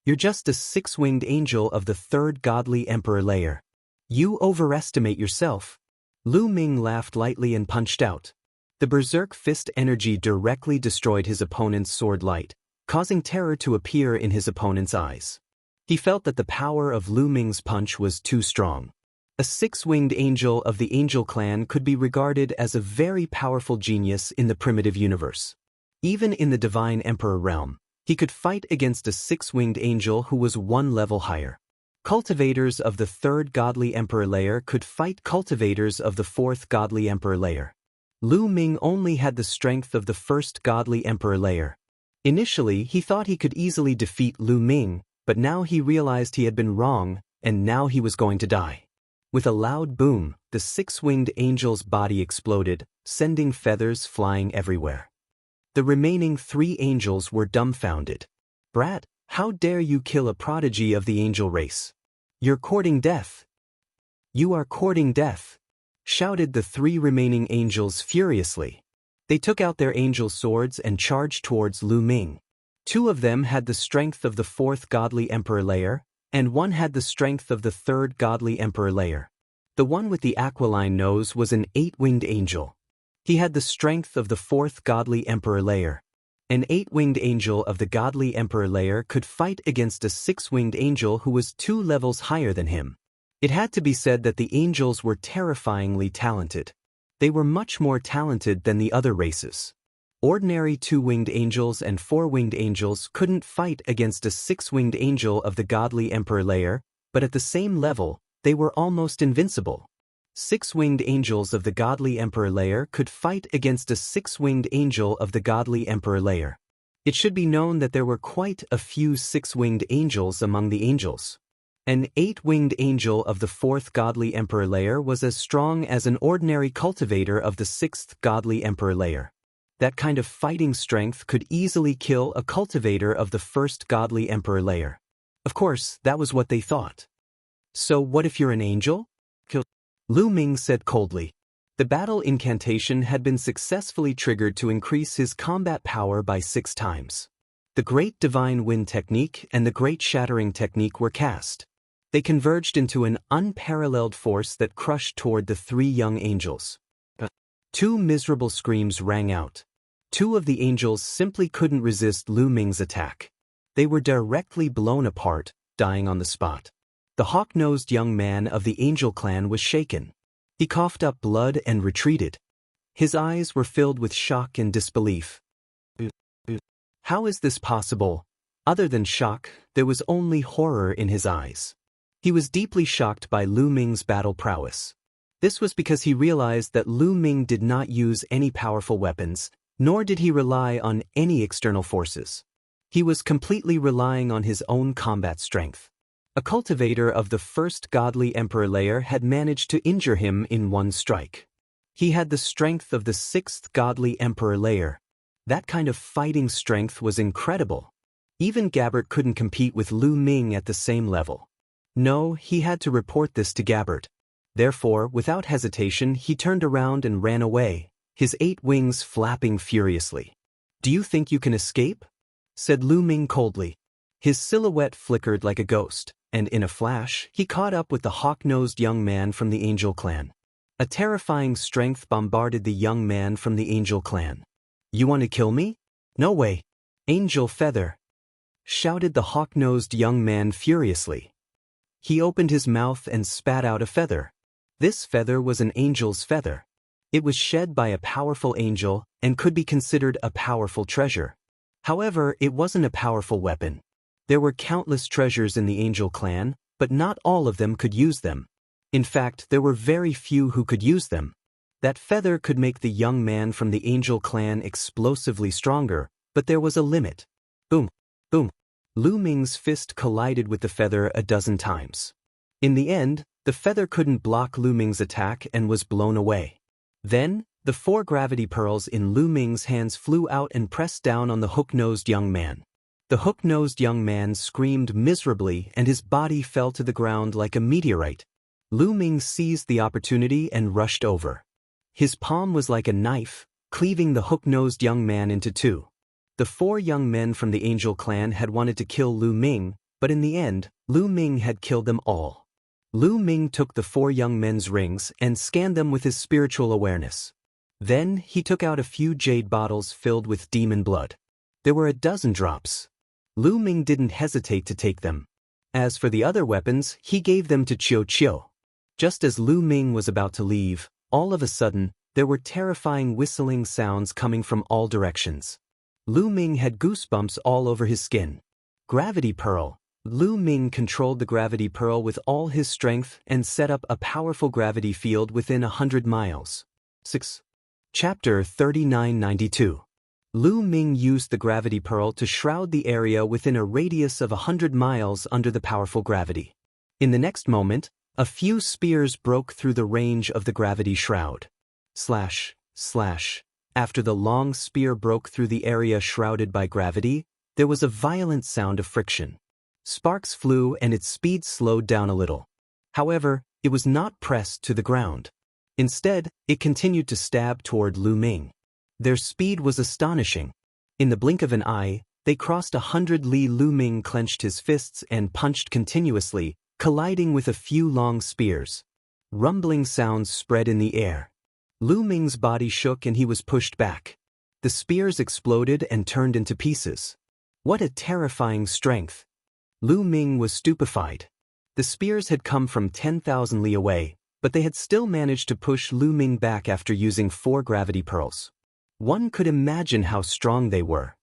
Speaker 1: "You're just a 6-winged angel of the 3rd godly emperor layer. You overestimate yourself." Lu Ming laughed lightly and punched out. The berserk fist energy directly destroyed his opponent's sword light, causing terror to appear in his opponent's eyes. He felt that the power of Lu Ming's punch was too strong. A 6-winged angel of the angel clan could be regarded as a very powerful genius in the primitive universe. Even in the divine emperor realm, he could fight against a 6-winged angel who was 1 level higher. Cultivators of the 3rd godly emperor layer could fight cultivators of the 4th godly emperor layer. Lu Ming only had the strength of the 1st godly emperor layer. Initially, he thought he could easily defeat Lu Ming, but now he realized he had been wrong, and now he was going to die. With a loud boom, the 6-winged angel's body exploded, sending feathers flying everywhere. The remaining 3 angels were dumbfounded. "Brat, how dare you kill a prodigy of the angel race? You're courting death." "You are courting death," shouted the 3 remaining angels furiously. They took out their angel swords and charged towards Lu Ming. 2 of them had the strength of the 4th godly emperor layer, and 1 had the strength of the 3rd godly emperor layer. The one with the aquiline nose was an 8-winged angel. He had the strength of the 4th godly emperor layer. An 8-winged angel of the godly emperor layer could fight against a 6-winged angel who was 2 levels higher than him. It had to be said that the angels were terrifyingly talented. They were much more talented than the other races. Ordinary 2-winged angels and 4-winged angels couldn't fight against a 6-winged angel of the godly emperor layer, but at the same level, they were almost invincible. 6-winged angels of the godly emperor layer could fight against a 6-winged angel of the godly emperor layer. It should be known that there were quite a few 6-winged angels among the angels. An 8-winged angel of the 4th godly emperor layer was as strong as an ordinary cultivator of the 6th godly emperor layer. That kind of fighting strength could easily kill a cultivator of the 1st godly emperor layer. Of course, that was what they thought. "So what if you're an angel?" Lu Ming said coldly. The battle incantation had been successfully triggered to increase his combat power by 6 times. The Great Divine Wind Technique and the Great Shattering Technique were cast. They converged into an unparalleled force that crushed toward the 3 young angels. 2 miserable screams rang out. 2 of the angels simply couldn't resist Lu Ming's attack. They were directly blown apart, dying on the spot. The hawk-nosed young man of the angel clan was shaken. He coughed up blood and retreated. His eyes were filled with shock and disbelief. How is this possible? Other than shock, there was only horror in his eyes. He was deeply shocked by Lu Ming's battle prowess. This was because he realized that Lu Ming did not use any powerful weapons, nor did he rely on any external forces. He was completely relying on his own combat strength. A cultivator of the 1st godly emperor layer had managed to injure him in 1 strike. He had the strength of the 6th godly emperor layer. That kind of fighting strength was incredible. Even Gabbert couldn't compete with Lu Ming at the same level. No, he had to report this to Gabbert. Therefore, without hesitation, he turned around and ran away, his 8 wings flapping furiously. "Do you think you can escape?" said Lu Ming coldly. His silhouette flickered like a ghost, and in a flash, he caught up with the hawk-nosed young man from the Angel clan. A terrifying strength bombarded the young man from the Angel clan. "You want to kill me? No way. Angel feather!" shouted the hawk-nosed young man furiously. He opened his mouth and spat out a feather. This feather was an angel's feather. It was shed by a powerful angel and could be considered a powerful treasure. However, it wasn't a powerful weapon. There were countless treasures in the Angel clan, but not all of them could use them. In fact, there were very few who could use them. That feather could make the young man from the angel clan explosively stronger, but there was a limit. Boom, boom. Lu Ming's fist collided with the feather a dozen times. In the end, the feather couldn't block Lu Ming's attack and was blown away. Then, the 4 gravity pearls in Lu Ming's hands flew out and pressed down on the hook-nosed young man. The hook-nosed young man screamed miserably and his body fell to the ground like a meteorite. Lu Ming seized the opportunity and rushed over. His palm was like a knife, cleaving the hook-nosed young man into 2. The 4 young men from the Angel clan had wanted to kill Lu Ming, but in the end, Lu Ming had killed them all. Lu Ming took the 4 young men's rings and scanned them with his spiritual awareness. Then, he took out a few jade bottles filled with demon blood. There were a dozen drops. Lu Ming didn't hesitate to take them. As for the other weapons, he gave them to Qiu Qiu. Just as Lu Ming was about to leave, all of a sudden, there were terrifying whistling sounds coming from all directions. Lu Ming had goosebumps all over his skin. Gravity Pearl. Lu Ming controlled the gravity pearl with all his strength and set up a powerful gravity field within 100 miles. 6. Chapter 3992. Lu Ming used the gravity pearl to shroud the area within a radius of 100 miles under the powerful gravity. In the next moment, a few spears broke through the range of the gravity shroud. Slash, slash. After the long spear broke through the area shrouded by gravity, there was a violent sound of friction. Sparks flew and its speed slowed down a little. However, it was not pressed to the ground. Instead, it continued to stab toward Lu Ming. Their speed was astonishing. In the blink of an eye, they crossed 100 li. Lu Ming clenched his fists and punched continuously, colliding with a few long spears. Rumbling sounds spread in the air. Lu Ming's body shook and he was pushed back. The spears exploded and turned into pieces. What a terrifying strength! Lu Ming was stupefied. The spears had come from 10,000 li away, but they had still managed to push Lu Ming back after using 4 gravity pearls. One could imagine how strong they were.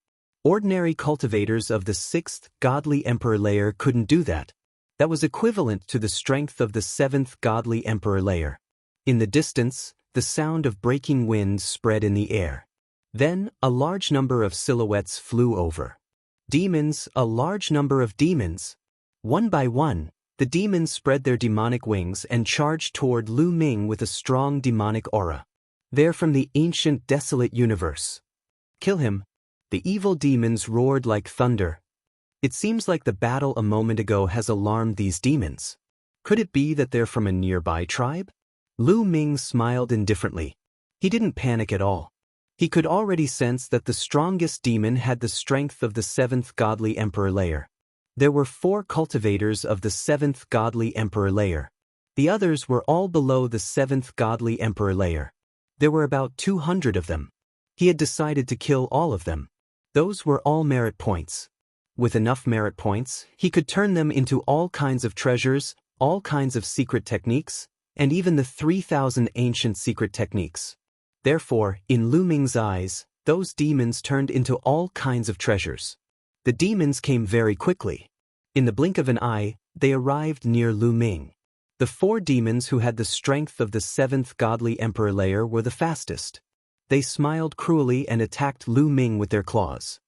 Speaker 1: Ordinary cultivators of the 6th godly emperor layer couldn't do that. That was equivalent to the strength of the 7th godly emperor layer. In the distance, the sound of breaking wind spread in the air. Then, a large number of silhouettes flew over. Demons, a large number of demons. One by one, the demons spread their demonic wings and charged toward Lu Ming with a strong demonic aura. They're from the ancient desolate universe. Kill him. The evil demons roared like thunder. It seems like the battle a moment ago has alarmed these demons. Could it be that they're from a nearby tribe? Lu Ming smiled indifferently. He didn't panic at all. He could already sense that the strongest demon had the strength of the 7th godly emperor layer. There were 4 cultivators of the 7th godly emperor layer. The others were all below the 7th godly emperor layer. There were about 200 of them. He had decided to kill all of them. Those were all merit points. With enough merit points, he could turn them into all kinds of treasures, all kinds of secret techniques, and even the 3,000 ancient secret techniques. Therefore, in Lu Ming's eyes, those demons turned into all kinds of treasures. The demons came very quickly. In the blink of an eye, they arrived near Lu Ming. The 4 demons who had the strength of the 7th godly emperor layer were the fastest. They smiled cruelly and attacked Lu Ming with their claws.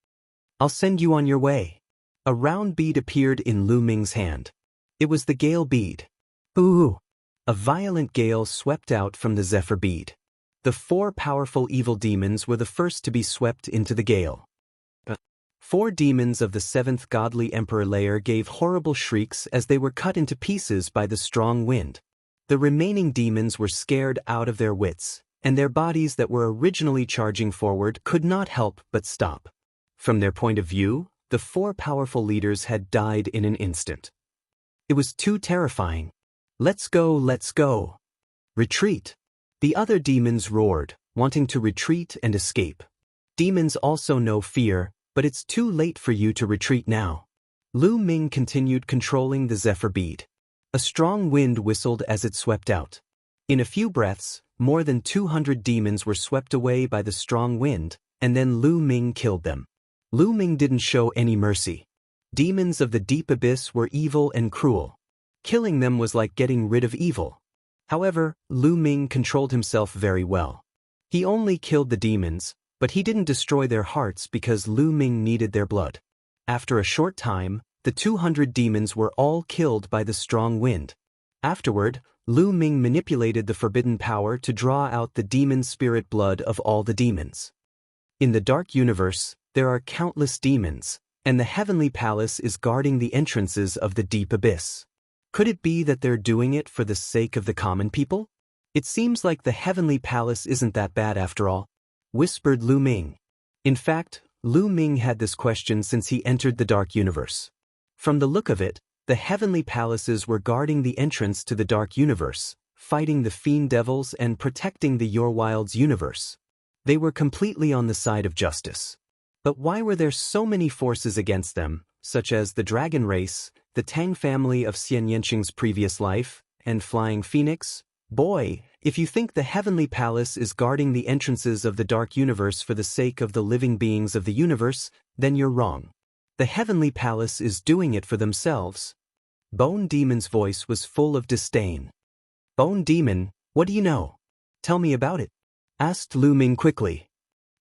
Speaker 1: I'll send you on your way. A round bead appeared in Lu Ming's hand. It was the gale bead. Ooh! A violent gale swept out from the zephyr bead. The 4 powerful evil demons were the first to be swept into the gale. 4 demons of the 7th godly emperor layer gave horrible shrieks as they were cut into pieces by the strong wind. The remaining demons were scared out of their wits, and their bodies that were originally charging forward could not help but stop. From their point of view, the 4 powerful leaders had died in an instant. It was too terrifying. Let's go, let's go. Retreat. The other demons roared, wanting to retreat and escape. Demons also know fear, but it's too late for you to retreat now. Lu Ming continued controlling the zephyr bead. A strong wind whistled as it swept out. In a few breaths, more than 200 demons were swept away by the strong wind, and then Lu Ming killed them. Lu Ming didn't show any mercy. Demons of the deep abyss were evil and cruel. Killing them was like getting rid of evil. However, Lu Ming controlled himself very well. He only killed the demons, but he didn't destroy their hearts because Lu Ming needed their blood. After a short time, the 200 demons were all killed by the strong wind. Afterward, Lu Ming manipulated the forbidden power to draw out the demon spirit blood of all the demons. In the dark universe, there are countless demons, and the heavenly palace is guarding the entrances of the deep abyss. Could it be that they're doing it for the sake of the common people? It seems like the heavenly palace isn't that bad after all, whispered Lu Ming. In fact, Lu Ming had this question since he entered the dark universe. From the look of it, the heavenly palaces were guarding the entrance to the dark universe, fighting the fiend devils and protecting the Your Wilds universe. They were completely on the side of justice. But why were there so many forces against them, such as the dragon race, the Tang family of Xianxia's previous life, and Flying Phoenix? Boy, if you think the heavenly palace is guarding the entrances of the dark universe for the sake of the living beings of the universe, then you're wrong. The heavenly palace is doing it for themselves. Bone Demon's voice was full of disdain. Bone Demon, what do you know? Tell me about it, asked Lu Ming quickly.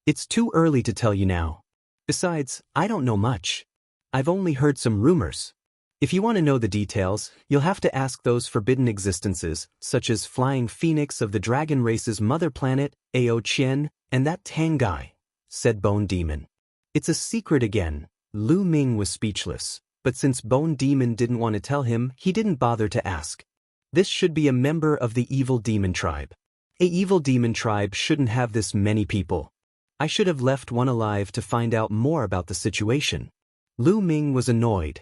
Speaker 1: It's too early to tell you now. Besides, I don't know much. I've only heard some rumors. If you want to know the details, you'll have to ask those forbidden existences, such as Flying Phoenix of the dragon race's mother planet, Ao Qian, and that Tang guy, said Bone Demon. It's a secret again. Lu Ming was speechless, but since Bone Demon didn't want to tell him, he didn't bother to ask. This should be a member of the evil demon tribe. A evil demon tribe shouldn't have this many people. I should have left one alive to find out more about the situation. Lu Ming was annoyed.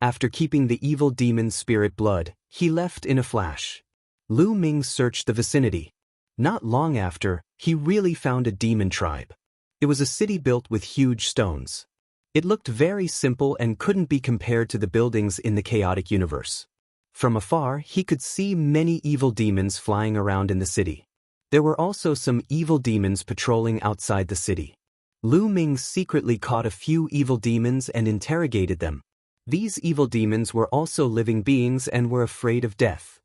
Speaker 1: After keeping the evil demon's spirit blood, he left in a flash. Lu Ming searched the vicinity. Not long after, he really found a demon tribe. It was a city built with huge stones. It looked very simple and couldn't be compared to the buildings in the chaotic universe. From afar, he could see many evil demons flying around in the city. There were also some evil demons patrolling outside the city. Lu Ming secretly caught a few evil demons and interrogated them. These evil demons were also living beings and were afraid of death.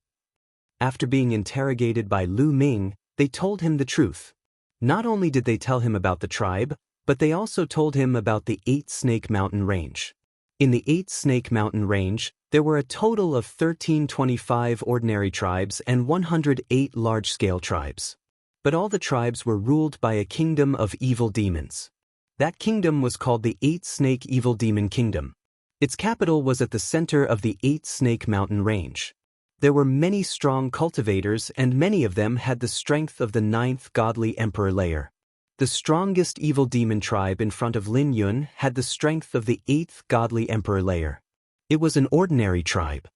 Speaker 1: After being interrogated by Lu Ming, they told him the truth. Not only did they tell him about the tribe, but they also told him about the 8 Snake Mountain Range. In the 8 Snake Mountain Range, there were a total of 1325 ordinary tribes and 108 large-scale tribes. But all the tribes were ruled by a kingdom of evil demons. That kingdom was called the 8 Snake Evil Demon Kingdom. Its capital was at the center of the 8 Snake Mountain Range. There were many strong cultivators and many of them had the strength of the 9th Godly Emperor layer. The strongest evil demon tribe in front of Lin Yun had the strength of the 8th Godly Emperor layer. It was an ordinary tribe.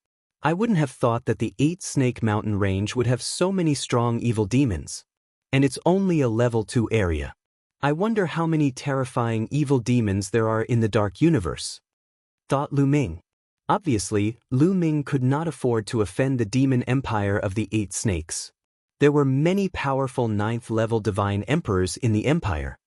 Speaker 1: I wouldn't have thought that the 8 Snake Mountain Range would have so many strong evil demons. And it's only a level 2 area. I wonder how many terrifying evil demons there are in the dark universe, thought Lu Ming. Obviously, Lu Ming could not afford to offend the demon empire of the 8 snakes. There were many powerful 9th-level divine emperors in the empire.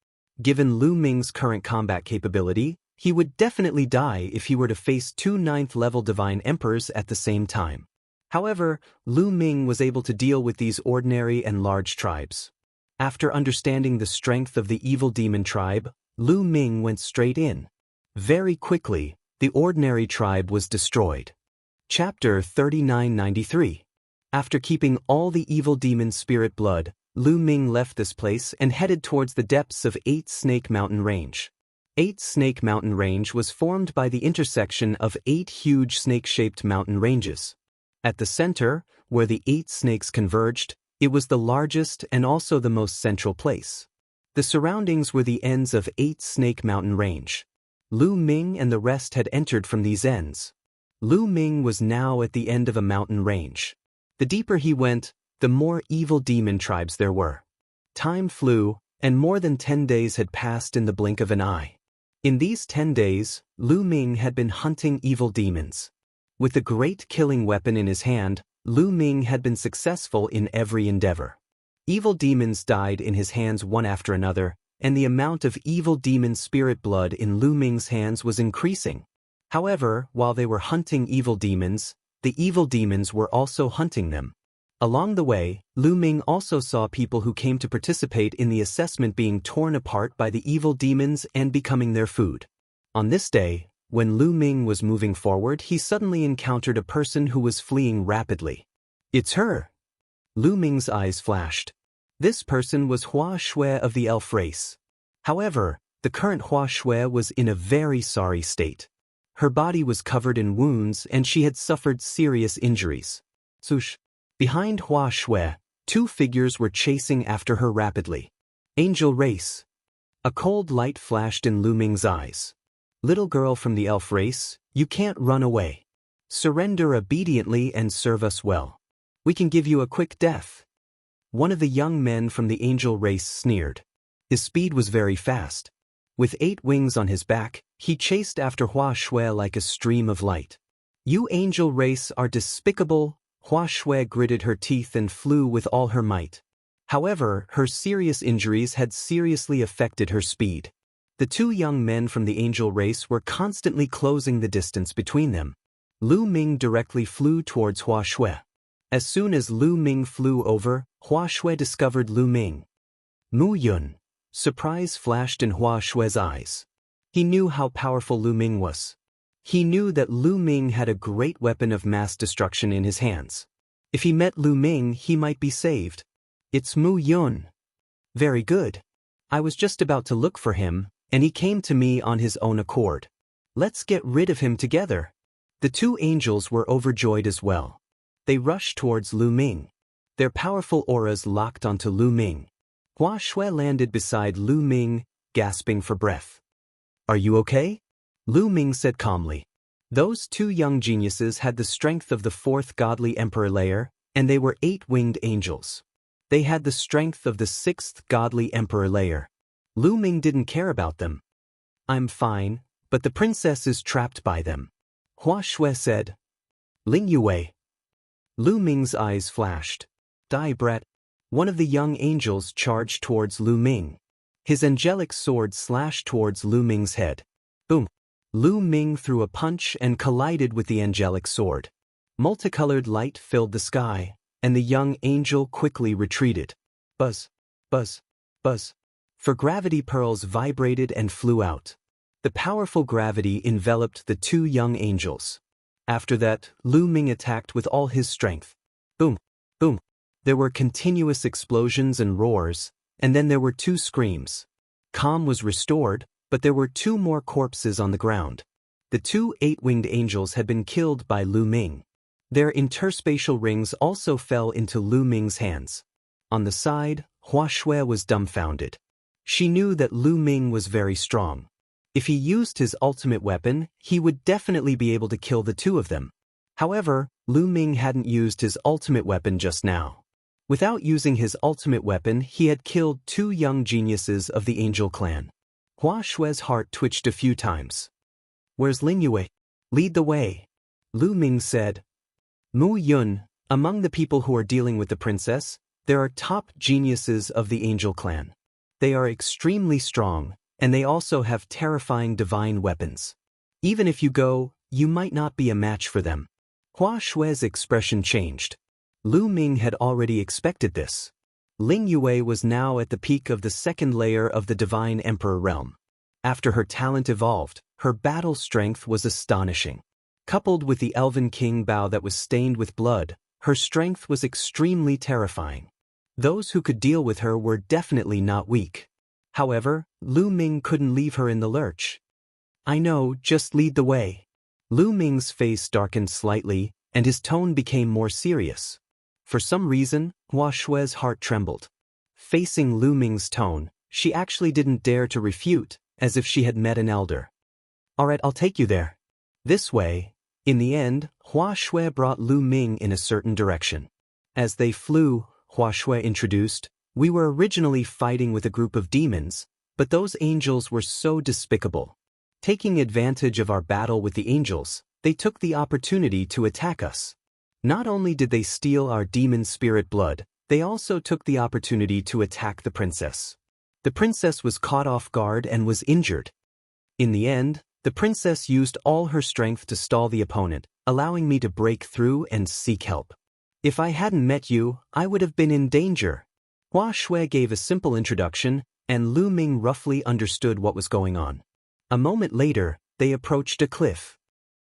Speaker 1: Given Lu Ming's current combat capability, he would definitely die if he were to face 2 9th-level divine emperors at the same time. However, Lu Ming was able to deal with these ordinary and large tribes. After understanding the strength of the evil demon tribe, Lu Ming went straight in. Very quickly, the ordinary tribe was destroyed. Chapter 3993. After keeping all the evil demon spirit blood, Lu Ming left this place and headed towards the depths of 8 Snake Mountain Range. 8 Snake Mountain Range was formed by the intersection of 8 huge snake-shaped mountain ranges. At the center, where the 8 snakes converged, it was the largest and also the most central place. The surroundings were the ends of 8 Snake Mountain Range. Lu Ming and the rest had entered from these ends. Lu Ming was now at the end of a mountain range. The deeper he went, the more evil demon tribes there were. Time flew, and more than 10 days had passed in the blink of an eye. In these 10 days, Lu Ming had been hunting evil demons. With the great killing weapon in his hand, Lu Ming had been successful in every endeavor. Evil demons died in his hands one after another, and the amount of evil demon spirit blood in Lu Ming's hands was increasing. However, while they were hunting evil demons, the evil demons were also hunting them. Along the way, Lu Ming also saw people who came to participate in the assessment being torn apart by the evil demons and becoming their food. On this day, when Lu Ming was moving forward, he suddenly encountered a person who was fleeing rapidly. It's her! Lu Ming's eyes flashed. This person was Hua Shui of the elf race. However, the current Hua Shui was in a very sorry state. Her body was covered in wounds and she had suffered serious injuries. Sush! Behind Hua Shui, two figures were chasing after her rapidly. Angel race. A cold light flashed in Lu Ming's eyes. Little girl from the elf race, you can't run away. Surrender obediently and serve us well. We can give you a quick death. One of the young men from the angel race sneered. His speed was very fast. With 8 wings on his back, he chased after Hua Shui like a stream of light. You angel race are despicable. Hua Shui gritted her teeth and flew with all her might. However, her serious injuries had seriously affected her speed. The 2 young men from the angel race were constantly closing the distance between them. Lu Ming directly flew towards Hua Shui. As soon as Lu Ming flew over, Hua Shui discovered Lu Ming. Mu Yun. Surprise flashed in Hua Shui's eyes. He knew how powerful Lu Ming was. He knew that Lu Ming had a great weapon of mass destruction in his hands. If he met Lu Ming, he might be saved. It's Mu Yun. Very good. I was just about to look for him, and he came to me on his own accord. Let's get rid of him together. The 2 angels were overjoyed as well. They rushed towards Lu Ming. Their powerful auras locked onto Lu Ming. Hua Shui landed beside Lu Ming, gasping for breath. Are you okay? Lu Ming said calmly. Those 2 young geniuses had the strength of the 4th godly emperor layer, and they were 8-winged angels. They had the strength of the 6th godly emperor layer. Lu Ming didn't care about them. I'm fine, but the princess is trapped by them. Hua Shui said. Ling Yue. Lu Ming's eyes flashed. Dai Brett. One of the young angels charged towards Lu Ming. His angelic sword slashed towards Lu Ming's head. Boom! Lu Ming threw a punch and collided with the angelic sword. Multicolored light filled the sky, and the young angel quickly retreated. Buzz! Buzz! Buzz! For gravity pearls vibrated and flew out. The powerful gravity enveloped the 2 young angels. After that, Lu Ming attacked with all his strength. Boom! Boom! There were continuous explosions and roars, and then there were 2 screams. Calm was restored, but there were 2 more corpses on the ground. The 2 8-winged angels had been killed by Lu Ming. Their interspatial rings also fell into Lu Ming's hands. On the side, Hua Shui was dumbfounded. She knew that Lu Ming was very strong. If he used his ultimate weapon, he would definitely be able to kill the 2 of them. However, Lu Ming hadn't used his ultimate weapon just now. Without using his ultimate weapon, he had killed 2 young geniuses of the angel clan. Hua Shui's heart twitched a few times. Where's Ling Yue? Lead the way. Lu Ming said. Mu Yun, among the people who are dealing with the princess, there are top geniuses of the angel clan. They are extremely strong, and they also have terrifying divine weapons. Even if you go, you might not be a match for them. Hua Shui's expression changed. Lu Ming had already expected this. Ling Yue was now at the peak of the 2nd layer of the Divine Emperor realm. After her talent evolved, her battle strength was astonishing. Coupled with the Elven King bow that was stained with blood, her strength was extremely terrifying. Those who could deal with her were definitely not weak. However, Lu Ming couldn't leave her in the lurch. I know, just lead the way. Lu Ming's face darkened slightly, and his tone became more serious. For some reason, Hua Shui's heart trembled. Facing Lu Ming's tone, she actually didn't dare to refute, as if she had met an elder. Alright, I'll take you there. This way. In the end, Hua Shui brought Lu Ming in a certain direction. As they flew, Hua Shui introduced, we were originally fighting with a group of demons, but those angels were so despicable. Taking advantage of our battle with the angels, they took the opportunity to attack us. Not only did they steal our demon spirit blood, they also took the opportunity to attack the princess. The princess was caught off guard and was injured. In the end, the princess used all her strength to stall the opponent, allowing me to break through and seek help. If I hadn't met you, I would have been in danger. Hua Shui gave a simple introduction, and Lu Ming roughly understood what was going on. A moment later, they approached a cliff.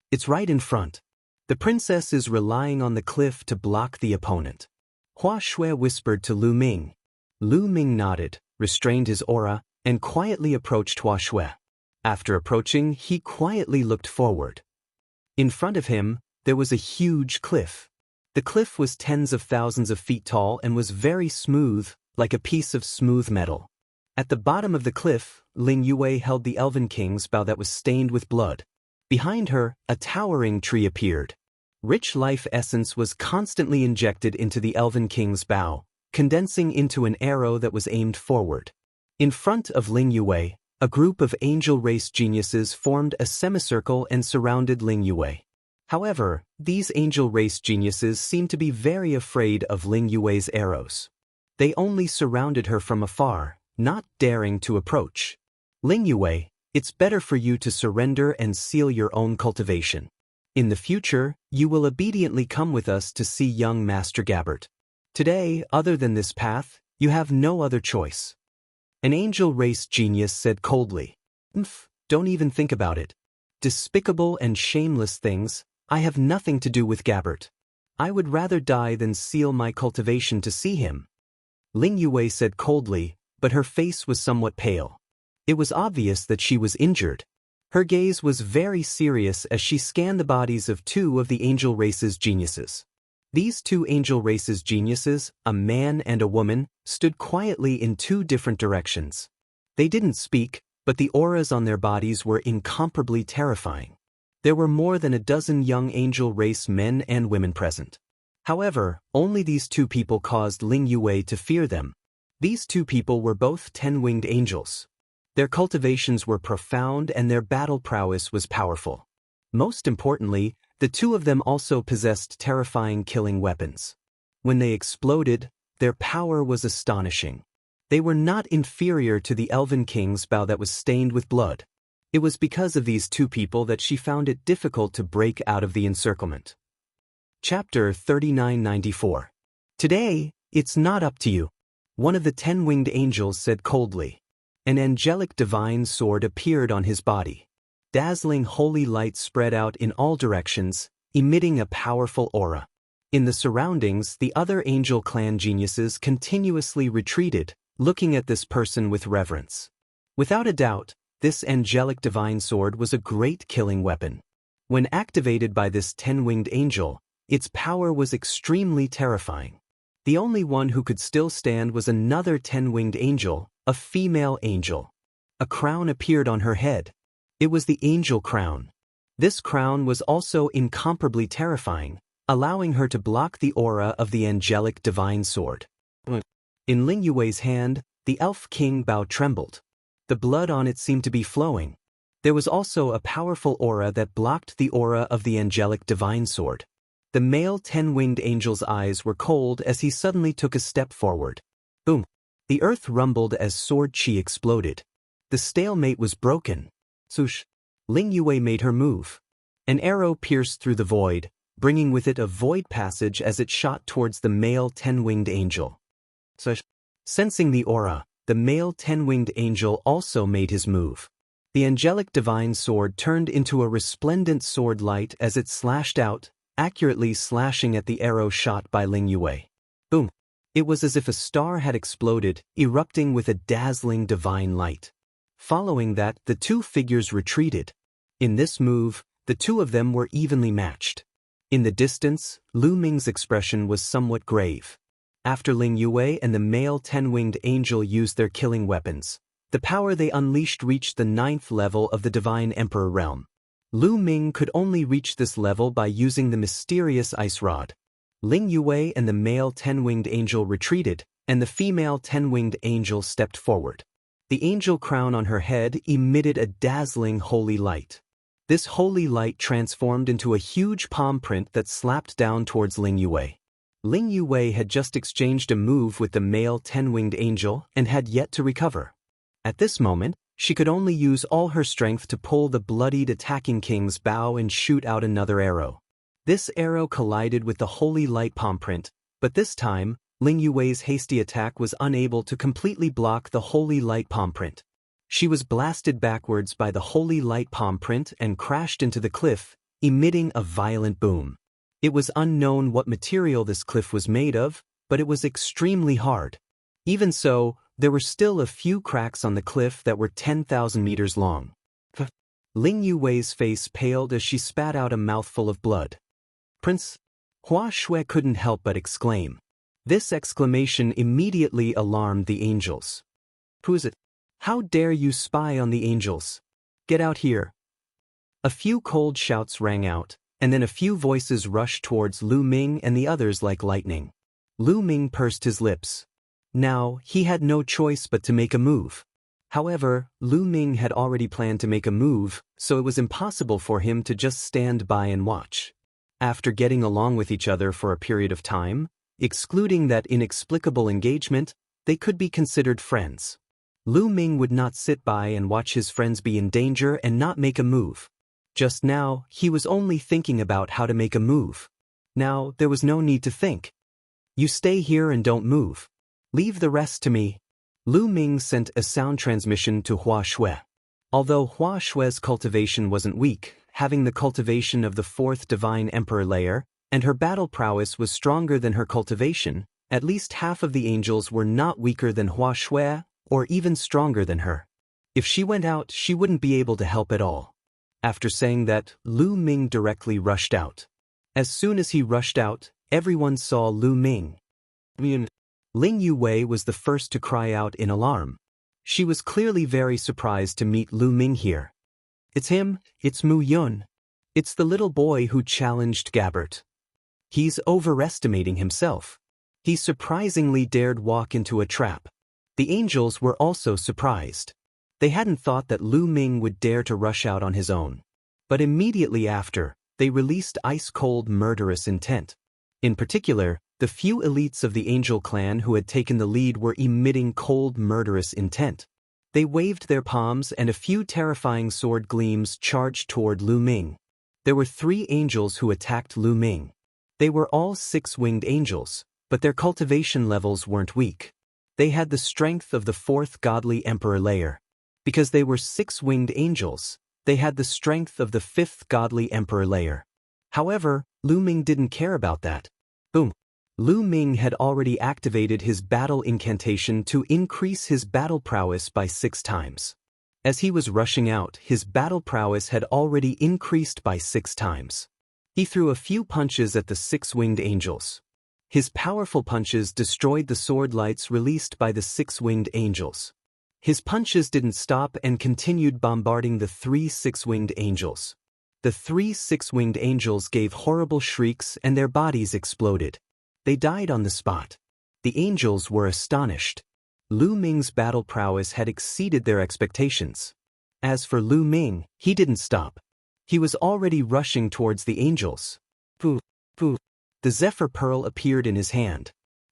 Speaker 1: It's right in front. The princess is relying on the cliff to block the opponent. Hua Shui whispered to Lu Ming. Lu Ming nodded, restrained his aura, and quietly approached Hua Shui. After approaching, he quietly looked forward. In front of him, there was a huge cliff. The cliff was tens of thousands of feet tall and was very smooth, like a piece of smooth metal. At the bottom of the cliff, Ling Yue held the Elven King's bow that was stained with blood. Behind her, a towering tree appeared. Rich life essence was constantly injected into the Elven King's bow, condensing into an arrow that was aimed forward. In front of Ling Yue, a group of angel race geniuses formed a semicircle and surrounded Ling Yue. However, these angel race geniuses seemed to be very afraid of Ling Yue's arrows. They only surrounded her from afar, not daring to approach. Ling Yue, it's better for you to surrender and seal your own cultivation. In the future, you will obediently come with us to see young Master Gabbert. Today, other than this path, you have no other choice. An angel race genius said coldly. Don't even think about it. Despicable and shameless things, I have nothing to do with Gabbert. I would rather die than seal my cultivation to see him. Ling Yue said coldly, but her face was somewhat pale. It was obvious that she was injured. Her gaze was very serious as she scanned the bodies of two of the angel race's geniuses. These two angel race's geniuses, a man and a woman, stood quietly in two different directions. They didn't speak, but the auras on their bodies were incomparably terrifying. There were more than a dozen young angel race men and women present. However, only these two people caused Ling Yue to fear them. These two people were both 10-winged angels. Their cultivations were profound and their battle prowess was powerful. Most importantly, the two of them also possessed terrifying killing weapons. When they exploded, their power was astonishing. They were not inferior to the Elven King's bow that was stained with blood. It was because of these two people that she found it difficult to break out of the encirclement. Chapter 3994. Today, it's not up to you. One of the 10-winged angels said coldly. An angelic divine sword appeared on his body. Dazzling holy light spread out in all directions, emitting a powerful aura. In the surroundings, the other angel clan geniuses continuously retreated, looking at this person with reverence. Without a doubt, this angelic divine sword was a great killing weapon. When activated by this 10-winged angel, its power was extremely terrifying. The only one who could still stand was another 10-winged angel, a female angel. A crown appeared on her head. It was the angel crown. This crown was also incomparably terrifying, allowing her to block the aura of the angelic divine sword. In Ling Yue's hand, the elf king bow trembled. The blood on it seemed to be flowing. There was also a powerful aura that blocked the aura of the angelic divine sword. The male 10-winged angel's eyes were cold as he suddenly took a step forward. Boom! The earth rumbled as sword chi exploded. The stalemate was broken. Swoosh! Ling Yue made her move. An arrow pierced through the void, bringing with it a void passage as it shot towards the male 10-winged angel. Sensing the aura, the male 10-winged angel also made his move. The angelic divine sword turned into a resplendent sword light as it slashed out, accurately slashing at the arrow shot by Ling Yue. Boom! It was as if a star had exploded, erupting with a dazzling divine light. Following that, the two figures retreated. In this move, the two of them were evenly matched. In the distance, Lu Ming's expression was somewhat grave. After Ling Yue and the male 10-winged angel used their killing weapons, the power they unleashed reached the 9th level of the Divine Emperor realm. Lu Ming could only reach this level by using the mysterious ice rod. Ling Yue and the male 10-winged angel retreated, and the female 10-winged angel stepped forward. The angel crown on her head emitted a dazzling holy light. This holy light transformed into a huge palm print that slapped down towards Ling Yue. Ling Yue had just exchanged a move with the male 10-winged angel and had yet to recover. At this moment, she could only use all her strength to pull the bloodied attacking king's bow and shoot out another arrow. This arrow collided with the holy light palm print, but this time, Ling Yuwei's hasty attack was unable to completely block the holy light palm print. She was blasted backwards by the holy light palm print and crashed into the cliff, emitting a violent boom. It was unknown what material this cliff was made of, but it was extremely hard. Even so, there were still a few cracks on the cliff that were 10,000 meters long. Ling Yuwei's face paled as she spat out a mouthful of blood. Prince Hua Shui couldn't help but exclaim. This exclamation immediately alarmed the angels. Who's it? How dare you spy on the angels? Get out here. A few cold shouts rang out, and then a few voices rushed towards Lu Ming and the others like lightning. Lu Ming pursed his lips. Now, he had no choice but to make a move. However, Lu Ming had already planned to make a move, so it was impossible for him to just stand by and watch. After getting along with each other for a period of time, excluding that inexplicable engagement, they could be considered friends. Lu Ming would not sit by and watch his friends be in danger and not make a move. Just now, he was only thinking about how to make a move. Now, there was no need to think. You stay here and don't move. Leave the rest to me. Lu Ming sent a sound transmission to Hua Shui. Although Hua Shui's cultivation wasn't weak, having the cultivation of the fourth divine emperor layer, and her battle prowess was stronger than her cultivation, at least half of the angels were not weaker than Hua Shui, or even stronger than her. If she went out, she wouldn't be able to help at all. After saying that, Lu Ming directly rushed out. As soon as he rushed out, everyone saw Lu Ming. Ling Yuwei was the first to cry out in alarm. She was clearly very surprised to meet Lu Ming here. It's him, it's Mu Yun. It's the little boy who challenged Gabbert. He's overestimating himself. He surprisingly dared walk into a trap. The angels were also surprised. They hadn't thought that Lu Ming would dare to rush out on his own. But immediately after, they released ice-cold murderous intent. In particular, the few elites of the angel clan who had taken the lead were emitting cold murderous intent. They waved their palms and a few terrifying sword gleams charged toward Lu Ming. There were 3 angels who attacked Lu Ming. They were all 6-winged angels, but their cultivation levels weren't weak. They had the strength of the 4th godly emperor layer. Because they were 6-winged angels, they had the strength of the 5th godly emperor layer. However, Lu Ming didn't care about that. Boom. Lu Ming had already activated his battle incantation to increase his battle prowess by 6 times. As he was rushing out, his battle prowess had already increased by 6 times. He threw a few punches at the 6-winged angels. His powerful punches destroyed the sword lights released by the 6-winged angels. His punches didn't stop and continued bombarding the 3 6-winged angels. The 3 6-winged angels gave horrible shrieks and their bodies exploded. They died on the spot. The angels were astonished. Lu Ming's battle prowess had exceeded their expectations. As for Lu Ming, he didn't stop. He was already rushing towards the angels. Pooh, pooh. The Zephyr Pearl appeared in his hand.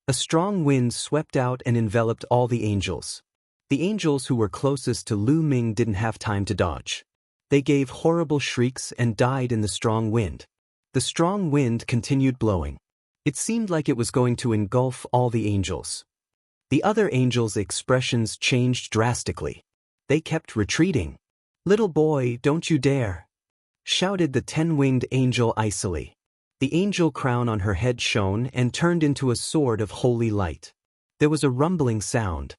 Speaker 1: A strong wind swept out and enveloped all the angels. The angels who were closest to Lu Ming didn't have time to dodge. They gave horrible shrieks and died in the strong wind. The strong wind continued blowing. It seemed like it was going to engulf all the angels. The other angels' expressions changed drastically. They kept retreating. "Little boy, don't you dare!" shouted the 10-winged angel icily. The angel crown on her head shone and turned into a sword of holy light. There was a rumbling sound.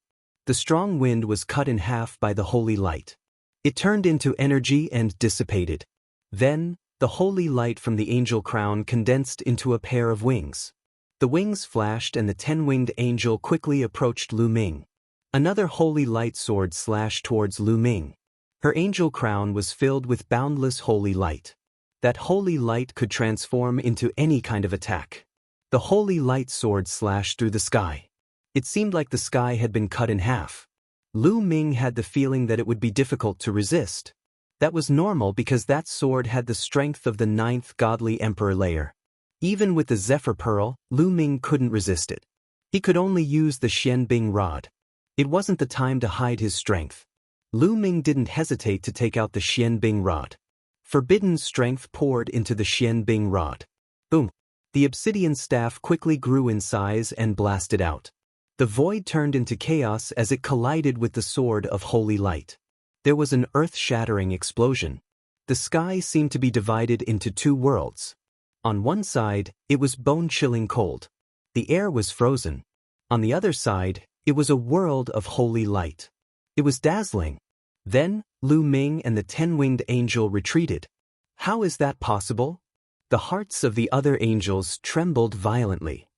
Speaker 1: The strong wind was cut in half by the holy light. It turned into energy and dissipated. Then, the holy light from the angel crown condensed into a pair of wings. The wings flashed and the 10-winged angel quickly approached Lu Ming. Another holy light sword slashed towards Lu Ming. Her angel crown was filled with boundless holy light. That holy light could transform into any kind of attack. The holy light sword slashed through the sky. It seemed like the sky had been cut in half. Lu Ming had the feeling that it would be difficult to resist. That was normal because that sword had the strength of the 9th godly emperor layer. Even with the Zephyr Pearl, Lu Ming couldn't resist it. He could only use the Xianbing rod. It wasn't the time to hide his strength. Lu Ming didn't hesitate to take out the Xianbing rod. Forbidden strength poured into the Xianbing rod. Boom! The obsidian staff quickly grew in size and blasted out. The void turned into chaos as it collided with the sword of holy light. There was an earth-shattering explosion. The sky seemed to be divided into two worlds. On one side, it was bone-chilling cold. The air was frozen. On the other side, it was a world of holy light. It was dazzling. Then, Lu Ming and the 10-winged angel retreated. How is that possible? The hearts of the other angels trembled violently.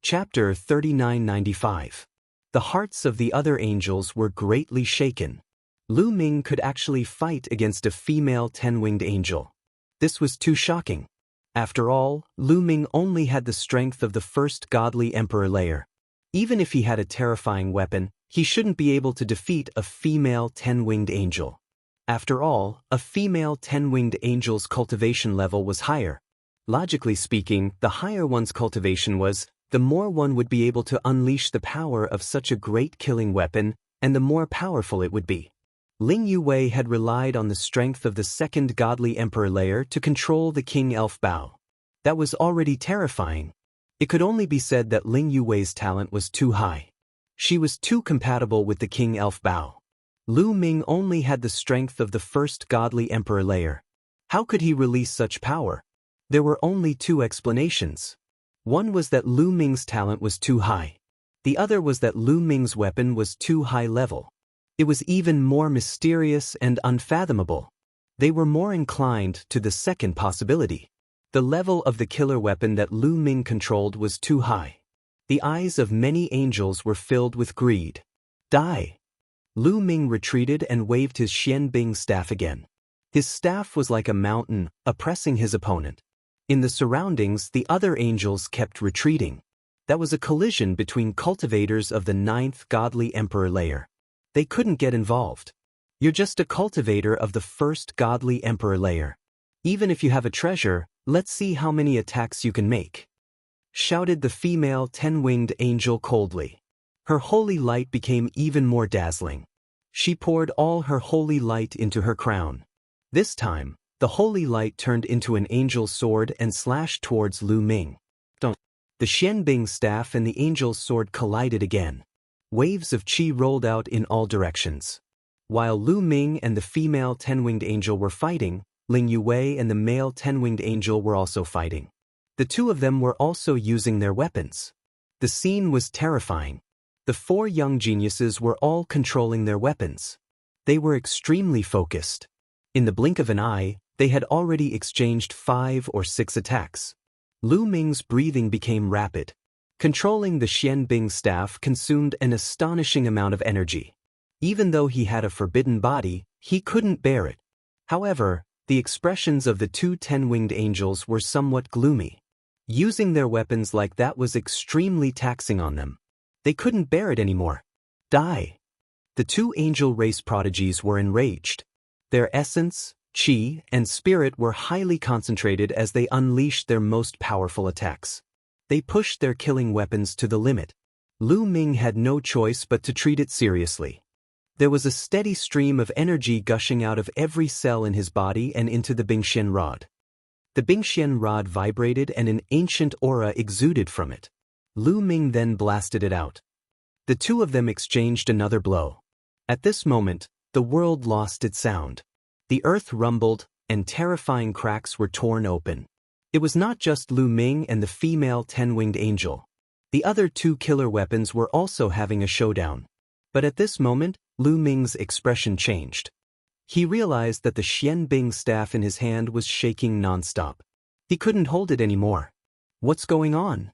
Speaker 1: Chapter 3995. The hearts of the other angels were greatly shaken. Lu Ming could actually fight against a female 10-winged angel. This was too shocking. After all, Lu Ming only had the strength of the first godly emperor layer. Even if he had a terrifying weapon, he shouldn't be able to defeat a female 10-winged angel. After all, a female 10-winged angel's cultivation level was higher. Logically speaking, the higher one's cultivation was, the more one would be able to unleash the power of such a great killing weapon, and the more powerful it would be. Ling Yuwei had relied on the strength of the second godly emperor layer to control the King Elf Bao. That was already terrifying. It could only be said that Ling Yuwei's talent was too high. She was too compatible with the King Elf Bao. Lu Ming only had the strength of the first godly emperor layer. How could he release such power? There were only two explanations. One was that Lu Ming's talent was too high. The other was that Lu Ming's weapon was too high level. It was even more mysterious and unfathomable. They were more inclined to the second possibility. The level of the killer weapon that Lu Ming controlled was too high. The eyes of many angels were filled with greed. Die! Lu Ming retreated and waved his Xianbing staff again. His staff was like a mountain, oppressing his opponent. In the surroundings, the other angels kept retreating. That was a collision between cultivators of the 9th godly emperor layer. They couldn't get involved. You're just a cultivator of the first godly emperor layer. Even if you have a treasure, let's see how many attacks you can make. Shouted the female 10-winged angel coldly. Her holy light became even more dazzling. She poured all her holy light into her crown. This time, the holy light turned into an angel's sword and slashed towards Lu Ming. The Xianbing staff and the angel's sword collided again. Waves of qi rolled out in all directions. While Lu Ming and the female 10-winged angel were fighting, Ling Yuwei and the male 10-winged angel were also fighting. The two of them were also using their weapons. The scene was terrifying. The four young geniuses were all controlling their weapons. They were extremely focused. In the blink of an eye, they had already exchanged 5 or 6 attacks. Lu Ming's breathing became rapid. Controlling the Xianbing staff consumed an astonishing amount of energy. Even though he had a forbidden body, he couldn't bear it. However, the expressions of the two 10-winged angels were somewhat gloomy. Using their weapons like that was extremely taxing on them. They couldn't bear it anymore. Die! The two angel race prodigies were enraged. Their essence, qi, and spirit were highly concentrated as they unleashed their most powerful attacks. They pushed their killing weapons to the limit. Lu Ming had no choice but to treat it seriously. There was a steady stream of energy gushing out of every cell in his body and into the Bingxian rod. The Bingxian rod vibrated and an ancient aura exuded from it. Lu Ming then blasted it out. The two of them exchanged another blow. At this moment, the world lost its sound. The earth rumbled, and terrifying cracks were torn open. It was not just Lu Ming and the female 10-winged angel. The other two killer weapons were also having a showdown. But at this moment, Lu Ming's expression changed. He realized that the Xianbing staff in his hand was shaking non-stop. He couldn't hold it anymore. What's going on?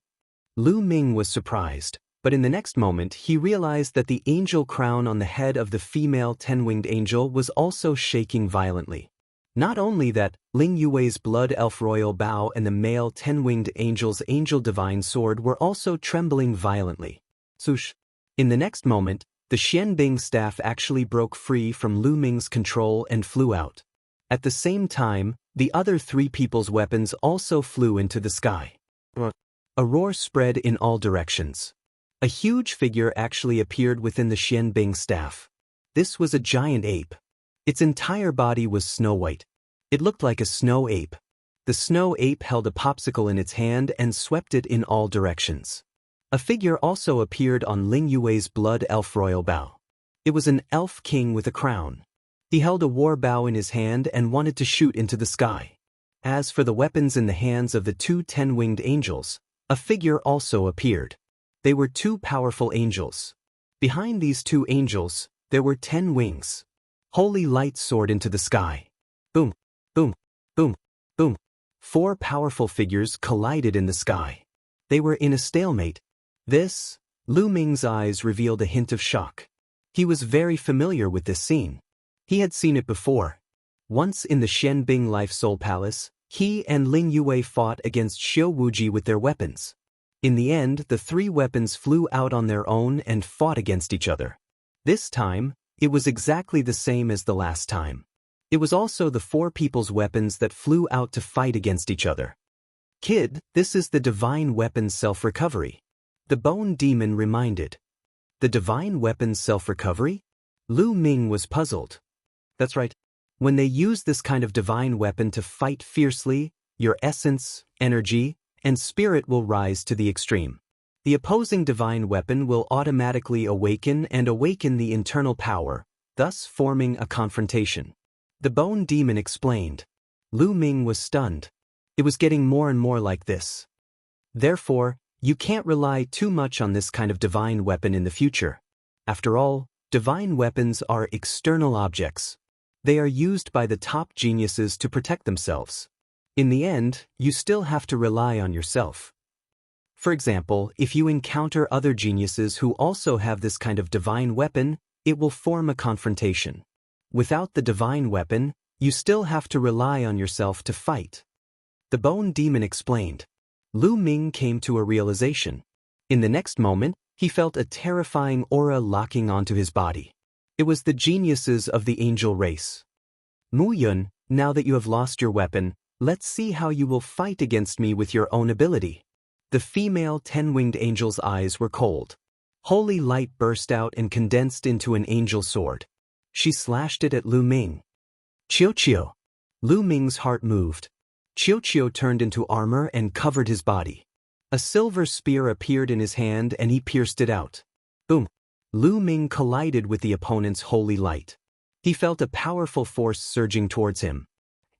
Speaker 1: Lu Ming was surprised, but in the next moment he realized that the angel crown on the head of the female 10-winged angel was also shaking violently. Not only that, Ling Yuwei's blood elf royal bow and the male 10-winged angel's angel divine sword were also trembling violently. Swoosh! In the next moment, the Xianbing staff actually broke free from Lu Ming's control and flew out. At the same time, the other three people's weapons also flew into the sky. A roar spread in all directions. A huge figure actually appeared within the Xianbing staff. This was a giant ape. Its entire body was snow white. It looked like a snow ape. The snow ape held a popsicle in its hand and swept it in all directions. A figure also appeared on Ling Yue's blood elf royal bow. It was an elf king with a crown. He held a war bow in his hand and wanted to shoot into the sky. As for the weapons in the hands of the two 10-winged angels, a figure also appeared. They were two powerful angels. Behind these two angels, there were 10 wings. Holy light soared into the sky. Boom, boom, boom, boom. 4 powerful figures collided in the sky. They were in a stalemate. This, Lu Ming's eyes revealed a hint of shock. He was very familiar with this scene. He had seen it before. Once in the Shenbing Life Soul Palace, he and Ling Yue fought against Xiao Wuji with their weapons. In the end, the 3 weapons flew out on their own and fought against each other. This time, it was exactly the same as the last time. It was also the 4 people's weapons that flew out to fight against each other. Kid, this is the divine weapon's self-recovery. The bone demon reminded. The divine weapon's self-recovery? Lu Ming was puzzled. That's right. When they use this kind of divine weapon to fight fiercely, your essence, energy, and spirit will rise to the extreme. The opposing divine weapon will automatically awaken the internal power, thus forming a confrontation. The bone demon explained. Lu Ming was stunned. It was getting more and more like this. Therefore, you can't rely too much on this kind of divine weapon in the future. After all, divine weapons are external objects. They are used by the top geniuses to protect themselves. In the end, you still have to rely on yourself. For example, if you encounter other geniuses who also have this kind of divine weapon, it will form a confrontation. Without the divine weapon, you still have to rely on yourself to fight. The bone demon explained. Lu Ming came to a realization. In the next moment, he felt a terrifying aura locking onto his body. It was the geniuses of the angel race. Mu Yun, now that you have lost your weapon, let's see how you will fight against me with your own ability. The female 10-winged angel's eyes were cold. Holy light burst out and condensed into an angel sword. She slashed it at Lu Ming. Qiu. Lu Ming's heart moved. Qiu turned into armor and covered his body. A silver spear appeared in his hand and he pierced it out. Boom. Lu Ming collided with the opponent's holy light. He felt a powerful force surging towards him.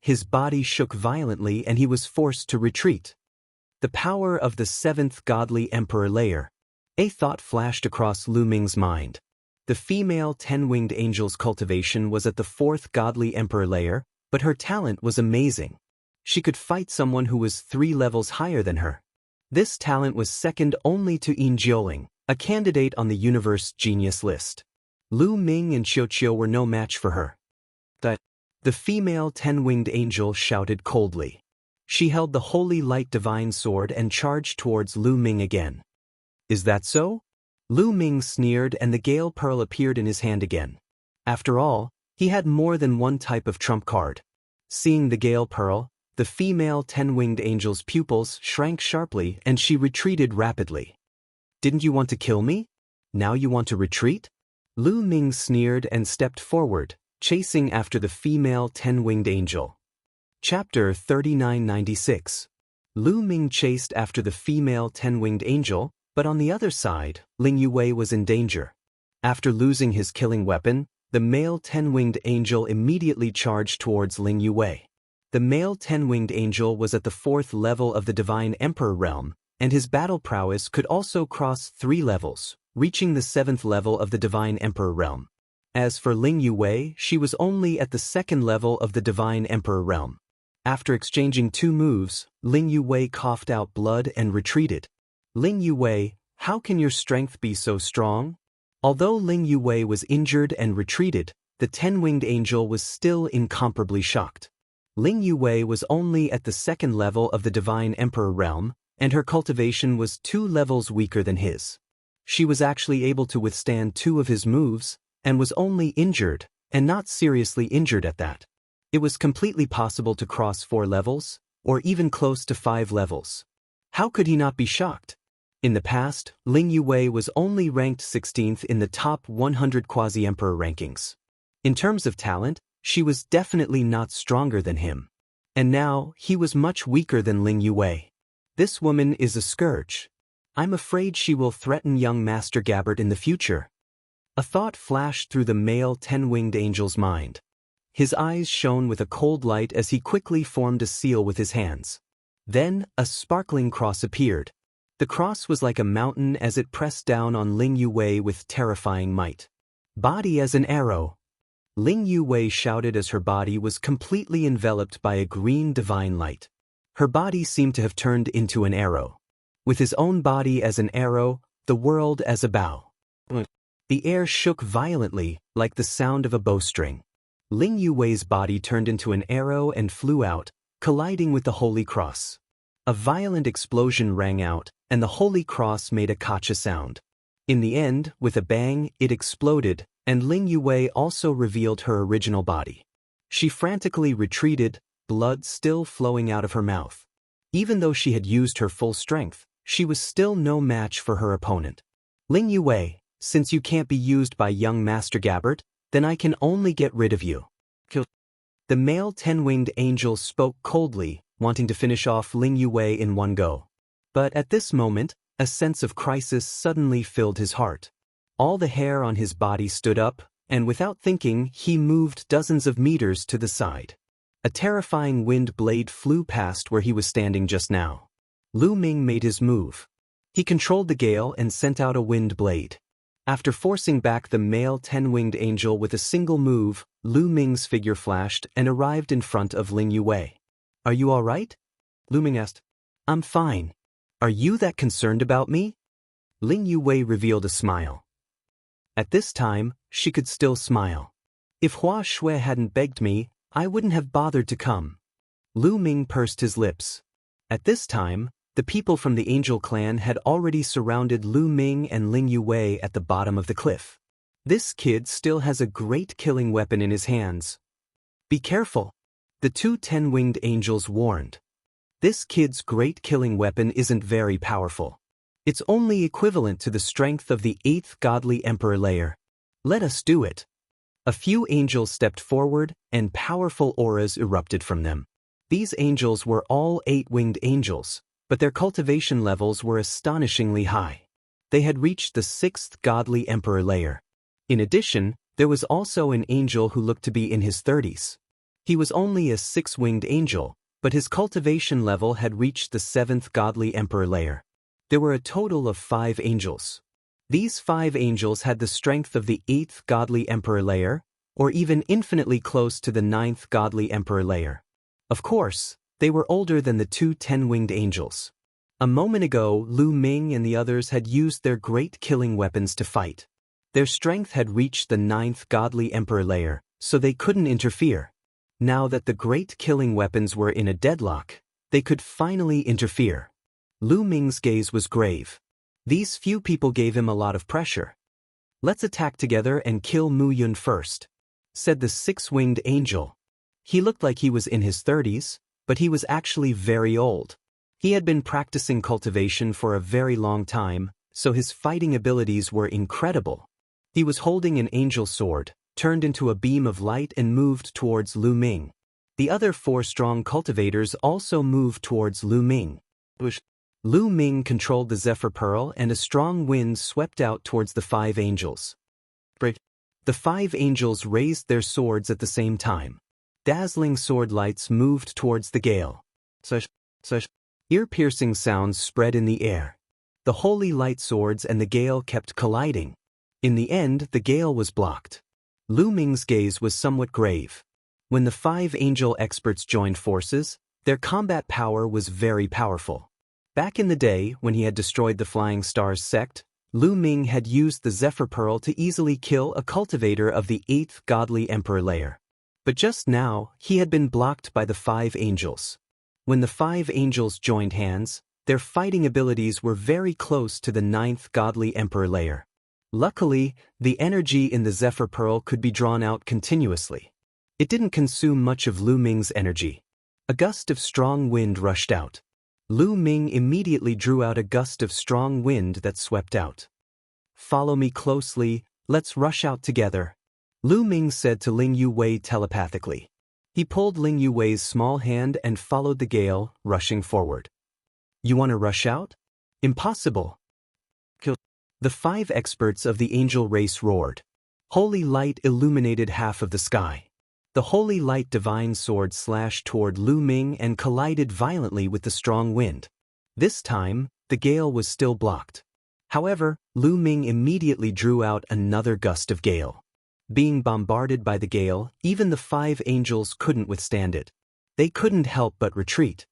Speaker 1: His body shook violently and he was forced to retreat. The power of the 7th godly emperor layer. A thought flashed across Lu Ming's mind. The female 10-winged angel's cultivation was at the 4th godly emperor layer, but her talent was amazing. She could fight someone who was 3 levels higher than her. This talent was second only to Yin Jiuling, a candidate on the universe genius list. Lu Ming and Qiu were no match for her. The female 10-winged angel shouted coldly. She held the holy light divine sword and charged towards Lu Ming again. Is that so? Lu Ming sneered and the Gale Pearl appeared in his hand again. After all, he had more than one type of trump card. Seeing the Gale Pearl, the female 10-winged angel's pupils shrank sharply and she retreated rapidly. Didn't you want to kill me? Now you want to retreat? Lu Ming sneered and stepped forward, chasing after the female 10-winged angel. Chapter 3996. Lu Ming chased after the female 10-winged angel, but on the other side, Ling Yue was in danger. After losing his killing weapon, the male 10-winged angel immediately charged towards Ling Yue. The male 10-winged angel was at the 4th level of the Divine Emperor realm, and his battle prowess could also cross 3 levels, reaching the 7th level of the Divine Emperor realm. As for Ling Yue, she was only at the 2nd level of the Divine Emperor realm. After exchanging 2 moves, Ling Yue coughed out blood and retreated. Ling Yue, how can your strength be so strong? Although Ling Yue was injured and retreated, the 10-winged angel was still incomparably shocked. Ling Yue was only at the 2nd level of the Divine Emperor realm, and her cultivation was 2 levels weaker than his. She was actually able to withstand 2 of his moves, and was only injured, and not seriously injured at that. It was completely possible to cross 4 levels, or even close to 5 levels. How could he not be shocked? In the past, Ling Yue was only ranked 16th in the top 100 quasi-emperor rankings. In terms of talent, she was definitely not stronger than him. And now, he was much weaker than Ling Yue. This woman is a scourge. I'm afraid she will threaten young Master Gabbert in the future. A thought flashed through the male 10-winged angel's mind. His eyes shone with a cold light as he quickly formed a seal with his hands. Then, a sparkling cross appeared. The cross was like a mountain as it pressed down on Ling Yue with terrifying might. Body as an arrow. Ling Yue shouted as her body was completely enveloped by a green divine light. Her body seemed to have turned into an arrow. With his own body as an arrow, the world as a bow. The air shook violently, like the sound of a bowstring. Ling Yue's body turned into an arrow and flew out, colliding with the Holy Cross. A violent explosion rang out, and the Holy Cross made a kacha sound. In the end, with a bang, it exploded, and Ling Yue also revealed her original body. She frantically retreated, blood still flowing out of her mouth. Even though she had used her full strength, she was still no match for her opponent. Ling Yue, since you can't be used by young Master Gabbert, then I can only get rid of you. Kill. The male 10-winged angel spoke coldly, wanting to finish off Ling Yue in one go. But at this moment, a sense of crisis suddenly filled his heart. All the hair on his body stood up, and without thinking, he moved dozens of meters to the side. A terrifying wind blade flew past where he was standing just now. Lu Ming made his move. He controlled the gale and sent out a wind blade. After forcing back the male 10-winged angel with a single move, Lu Ming's figure flashed and arrived in front of Ling Yue. Are you all right? Lu Ming asked. I'm fine. Are you that concerned about me? Ling Yue revealed a smile. At this time, she could still smile. If Hua Shui hadn't begged me, I wouldn't have bothered to come. Lu Ming pursed his lips. At this time, the people from the Angel clan had already surrounded Lu Ming and Ling Yue at the bottom of the cliff. This kid still has a great killing weapon in his hands. Be careful. The two 10-winged angels warned. This kid's great killing weapon isn't very powerful. It's only equivalent to the strength of the 8th godly emperor layer. Let us do it. A few angels stepped forward, and powerful auras erupted from them. These angels were all 8-winged angels, but their cultivation levels were astonishingly high. They had reached the 6th godly emperor layer. In addition, there was also an angel who looked to be in his 30s. He was only a 6-winged angel, but his cultivation level had reached the 7th godly emperor layer. There were a total of 5 angels. These 5 angels had the strength of the 8th godly emperor layer, or even infinitely close to the 9th godly emperor layer. Of course, they were older than the two 10-winged angels. A moment ago, Lu Ming and the others had used their great killing weapons to fight. Their strength had reached the 9th godly emperor layer, so they couldn't interfere. Now that the great killing weapons were in a deadlock, they could finally interfere. Lu Ming's gaze was grave. These few people gave him a lot of pressure. Let's attack together and kill Mu Yun first, said the 6-winged angel. He looked like he was in his 30s, but he was actually very old. He had been practicing cultivation for a very long time, so his fighting abilities were incredible. He was holding an angel sword, turned into a beam of light and moved towards Lu Ming. The other 4 strong cultivators also moved towards Lu Ming. Lu Ming controlled the Zephyr Pearl and a strong wind swept out towards the 5 angels. The 5 angels raised their swords at the same time. Dazzling sword lights moved towards the gale. Ear-piercing sounds spread in the air. The holy light swords and the gale kept colliding. In the end, the gale was blocked. Lu Ming's gaze was somewhat grave. When the 5 angel experts joined forces, their combat power was very powerful. Back in the day, when he had destroyed the Flying Stars sect, Lu Ming had used the Zephyr Pearl to easily kill a cultivator of the 8th godly emperor layer. But just now, he had been blocked by the 5 angels. When the 5 angels joined hands, their fighting abilities were very close to the 9th godly emperor layer. Luckily, the energy in the Zephyr Pearl could be drawn out continuously. It didn't consume much of Lu Ming's energy. A gust of strong wind rushed out. Lu Ming immediately drew out a gust of strong wind that swept out. Follow me closely, let's rush out together, Lu Ming said to Ling Yue telepathically. He pulled Ling Yuwei's small hand and followed the gale, rushing forward. You want to rush out? Impossible. Kill. The 5 experts of the angel race roared. Holy light illuminated half of the sky. The holy light divine sword slashed toward Lu Ming and collided violently with the strong wind. This time, the gale was still blocked. However, Lu Ming immediately drew out another gust of gale. Being bombarded by the gale, even the 5 angels couldn't withstand it. They couldn't help but retreat.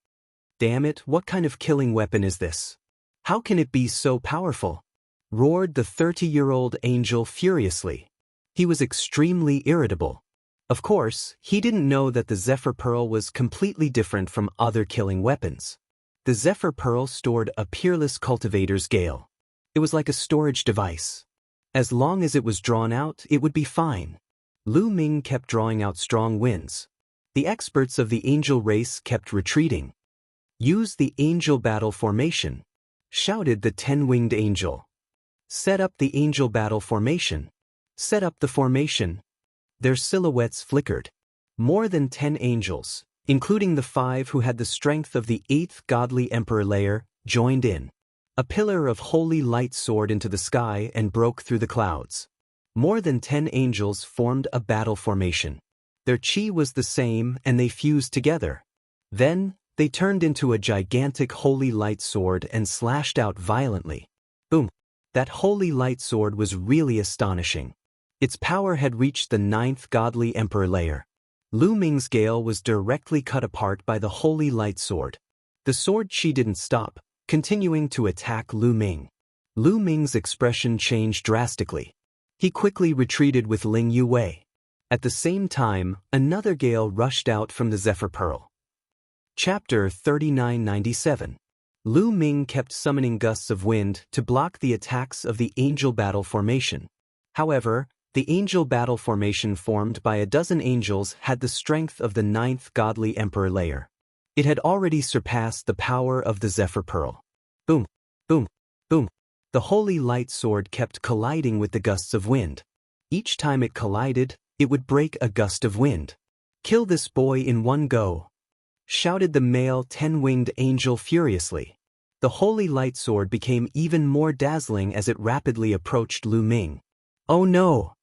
Speaker 1: Damn it, what kind of killing weapon is this? How can it be so powerful? Roared the 30-year-old angel furiously. He was extremely irritable. Of course, he didn't know that the Zephyr Pearl was completely different from other killing weapons. The Zephyr Pearl stored a peerless cultivator's gale. It was like a storage device. As long as it was drawn out, it would be fine. Lu Ming kept drawing out strong winds. The experts of the angel race kept retreating. Use the angel battle formation, shouted the 10-winged angel. Set up the angel battle formation. Set up the formation. Their silhouettes flickered. More than 10 angels, including the 5 who had the strength of the 8th godly emperor layer, joined in. A pillar of holy light soared into the sky and broke through the clouds. More than 10 angels formed a battle formation. Their chi was the same and they fused together. Then, they turned into a gigantic holy light sword and slashed out violently. Boom! That holy light sword was really astonishing. Its power had reached the 9th godly emperor layer. Lu Ming's gale was directly cut apart by the holy light sword. The sword chi didn't stop, continuing to attack Lu Ming. Lu Ming's expression changed drastically. He quickly retreated with Ling Yuwei. At the same time, another gale rushed out from the Zephyr Pearl. Chapter 3997. Lu Ming kept summoning gusts of wind to block the attacks of the angel battle formation. However, the angel battle formation formed by a dozen angels had the strength of the 9th godly emperor layer. It had already surpassed the power of the Zephyr Pearl. Boom, boom, boom. The holy light sword kept colliding with the gusts of wind. Each time it collided, it would break a gust of wind. Kill this boy in one go, shouted the male 10-winged angel furiously. The holy light sword became even more dazzling as it rapidly approached Lu Ming. Oh no!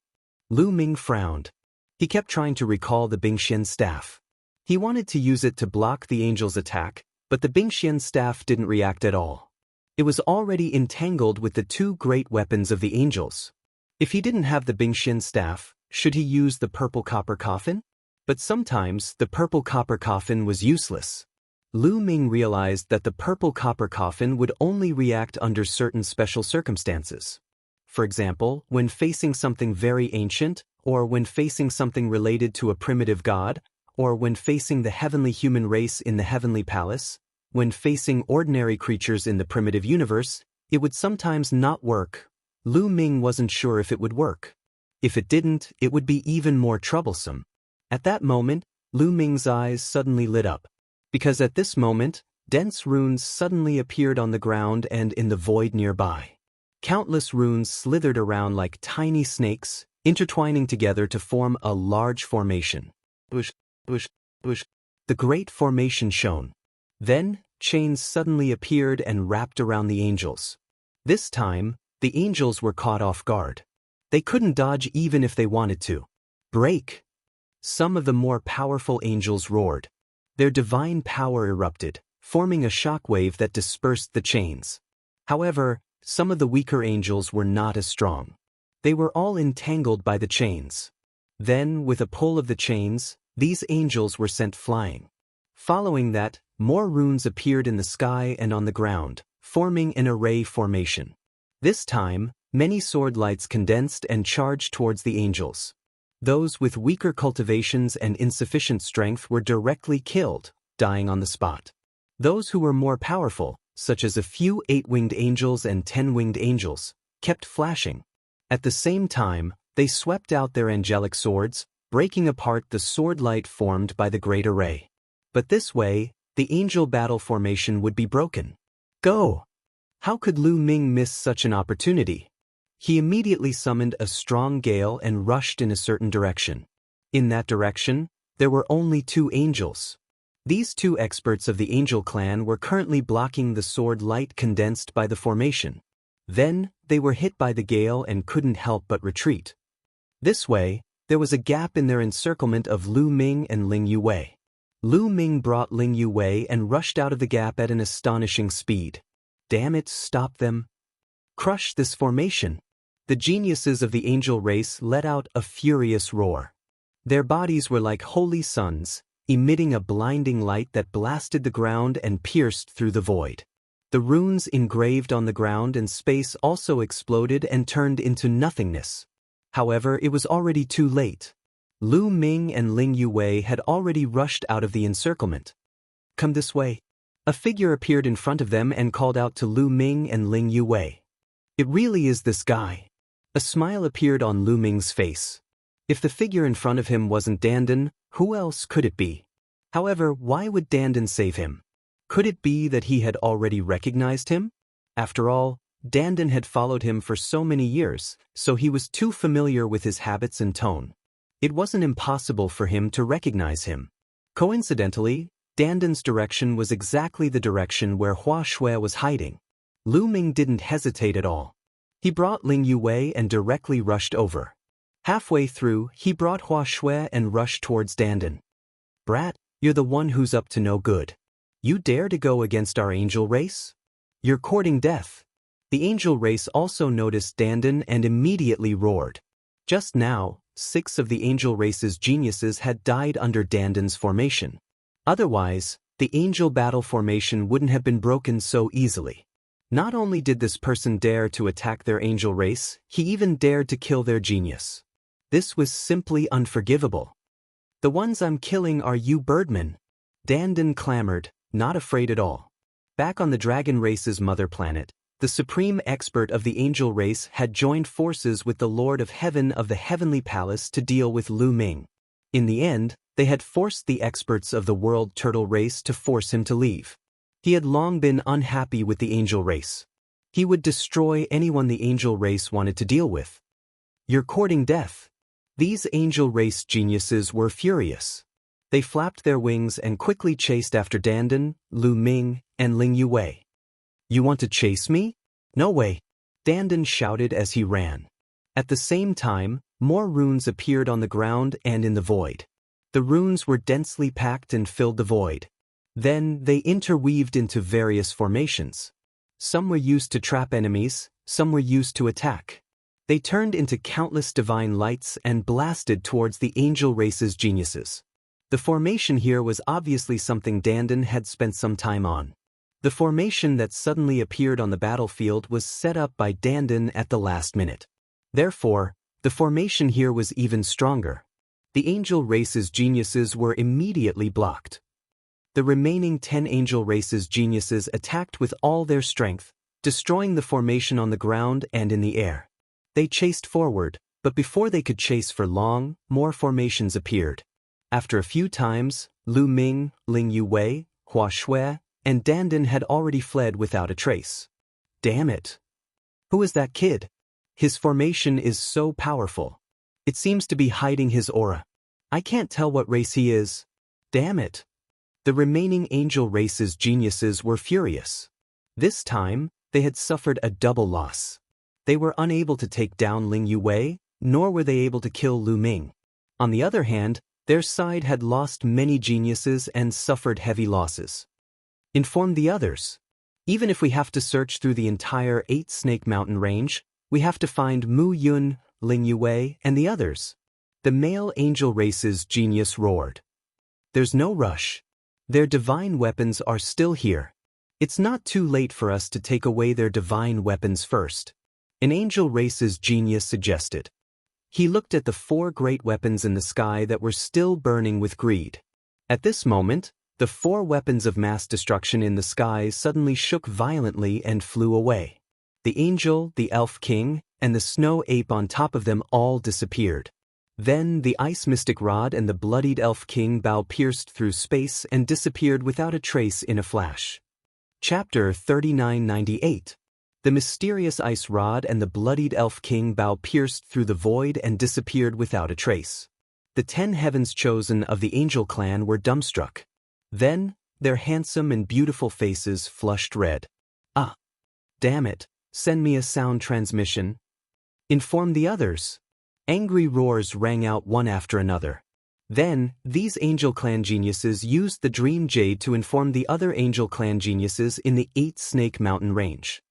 Speaker 1: Lu Ming frowned. He kept trying to recall the Bingxian staff. He wanted to use it to block the angel's attack, but the Bingxian staff didn't react at all. It was already entangled with the 2 great weapons of the angels. If he didn't have the Bingxian staff, should he use the purple copper coffin? But sometimes, the purple copper coffin was useless. Lu Ming realized that the purple copper coffin would only react under certain special circumstances. For example, when facing something very ancient, or when facing something related to a primitive god, or when facing the heavenly human race in the heavenly palace, when facing ordinary creatures in the primitive universe, it would sometimes not work. Lu Ming wasn't sure if it would work. If it didn't, it would be even more troublesome. At that moment, Lu Ming's eyes suddenly lit up. Because at this moment, dense runes suddenly appeared on the ground and in the void nearby. Countless runes slithered around like tiny snakes, intertwining together to form a large formation. Bush, bush, bush. The great formation shone. Then, chains suddenly appeared and wrapped around the angels. This time, the angels were caught off guard. They couldn't dodge even if they wanted to. Break! Some of the more powerful angels roared. Their divine power erupted, forming a shockwave that dispersed the chains. However, some of the weaker angels were not as strong. They were all entangled by the chains. Then, with a pull of the chains, these angels were sent flying. Following that, more runes appeared in the sky and on the ground, forming an array formation. This time, many sword lights condensed and charged towards the angels. Those with weaker cultivations and insufficient strength were directly killed, dying on the spot. Those who were more powerful, such as a few 8-winged angels and 10-winged angels, kept flashing. At the same time, they swept out their angelic swords, breaking apart the sword light formed by the great array. But this way, the angel battle formation would be broken. Go! How could Lu Ming miss such an opportunity? He immediately summoned a strong gale and rushed in a certain direction. In that direction, there were only 2 angels. These 2 experts of the angel clan were currently blocking the sword light condensed by the formation. Then, they were hit by the gale and couldn't help but retreat. This way, there was a gap in their encirclement of Lu Ming and Ling Yue. Lu Ming brought Ling Yue and rushed out of the gap at an astonishing speed. Damn it, stop them. Crush this formation. The geniuses of the angel race let out a furious roar. Their bodies were like holy suns, emitting a blinding light that blasted the ground and pierced through the void. The runes engraved on the ground and space also exploded and turned into nothingness. However, it was already too late. Lu Ming and Ling Yue had already rushed out of the encirclement. Come this way. A figure appeared in front of them and called out to Lu Ming and Ling Yue. It really is this guy. A smile appeared on Lu Ming's face. If the figure in front of him wasn't Dandan, who else could it be? However, why would Dandan save him? Could it be that he had already recognized him? After all, Dandan had followed him for so many years, so he was too familiar with his habits and tone. It wasn't impossible for him to recognize him. Coincidentally, Dandan's direction was exactly the direction where Hua Shui was hiding. Lu Ming didn't hesitate at all. He brought Ling Yue and directly rushed over. Halfway through, he brought Hua Shui and rushed towards Dandan. Brat, you're the one who's up to no good. You dare to go against our angel race? You're courting death. The angel race also noticed Dandan and immediately roared. Just now, 6 of the angel race's geniuses had died under Dandan's formation. Otherwise, the angel battle formation wouldn't have been broken so easily. Not only did this person dare to attack their angel race, he even dared to kill their genius. This was simply unforgivable. The ones I'm killing are you birdmen. Dandan clamored, not afraid at all. Back on the dragon race's mother planet, the supreme expert of the angel race had joined forces with the Lord of Heaven of the Heavenly Palace to deal with Lu Ming. In the end, they had forced the experts of the world turtle race to force him to leave. He had long been unhappy with the angel race. He would destroy anyone the angel race wanted to deal with. You're courting death. These angel race geniuses were furious. They flapped their wings and quickly chased after Dandan, Lu Ming, and Ling Yue. You want to chase me? No way. Dandan shouted as he ran. At the same time, more runes appeared on the ground and in the void. The runes were densely packed and filled the void. Then, they interweaved into various formations. Some were used to trap enemies, some were used to attack. They turned into countless divine lights and blasted towards the angel race's geniuses. The formation here was obviously something Dandan had spent some time on. The formation that suddenly appeared on the battlefield was set up by Dandan at the last minute. Therefore, the formation here was even stronger. The angel race's geniuses were immediately blocked. The remaining 10 angel race's geniuses attacked with all their strength, destroying the formation on the ground and in the air. They chased forward, but before they could chase for long, more formations appeared. After a few times, Lu Ming, Ling Yue, Hua Shui, and Dandan had already fled without a trace. Damn it! Who is that kid? His formation is so powerful. It seems to be hiding his aura. I can't tell what race he is. Damn it! The remaining angel race's geniuses were furious. This time, they had suffered a double loss. They were unable to take down Ling Yue, nor were they able to kill Lu Ming. On the other hand, their side had lost many geniuses and suffered heavy losses. Inform the others. Even if we have to search through the entire 8 Snake Mountain range, we have to find Mu Yun, Ling Yue, and the others. The male angel race's genius roared. There's no rush. Their divine weapons are still here. It's not too late for us to take away their divine weapons first. An angel race's genius suggested. He looked at the 4 great weapons in the sky that were still burning with greed. At this moment, the 4 weapons of mass destruction in the sky suddenly shook violently and flew away. The angel, the elf king, and the snow ape on top of them all disappeared. Then the ice mystic rod and the bloodied elf king bow pierced through space and disappeared without a trace in a flash. Chapter 3998. The mysterious ice rod and the bloodied elf king bow pierced through the void and disappeared without a trace. The 10 heavens chosen of the angel clan were dumbstruck. Then, their handsome and beautiful faces flushed red. Ah! Damn it, send me a sound transmission. Inform the others. Angry roars rang out one after another. Then, these angel clan geniuses used the dream jade to inform the other angel clan geniuses in the 8 Snake Mountain range.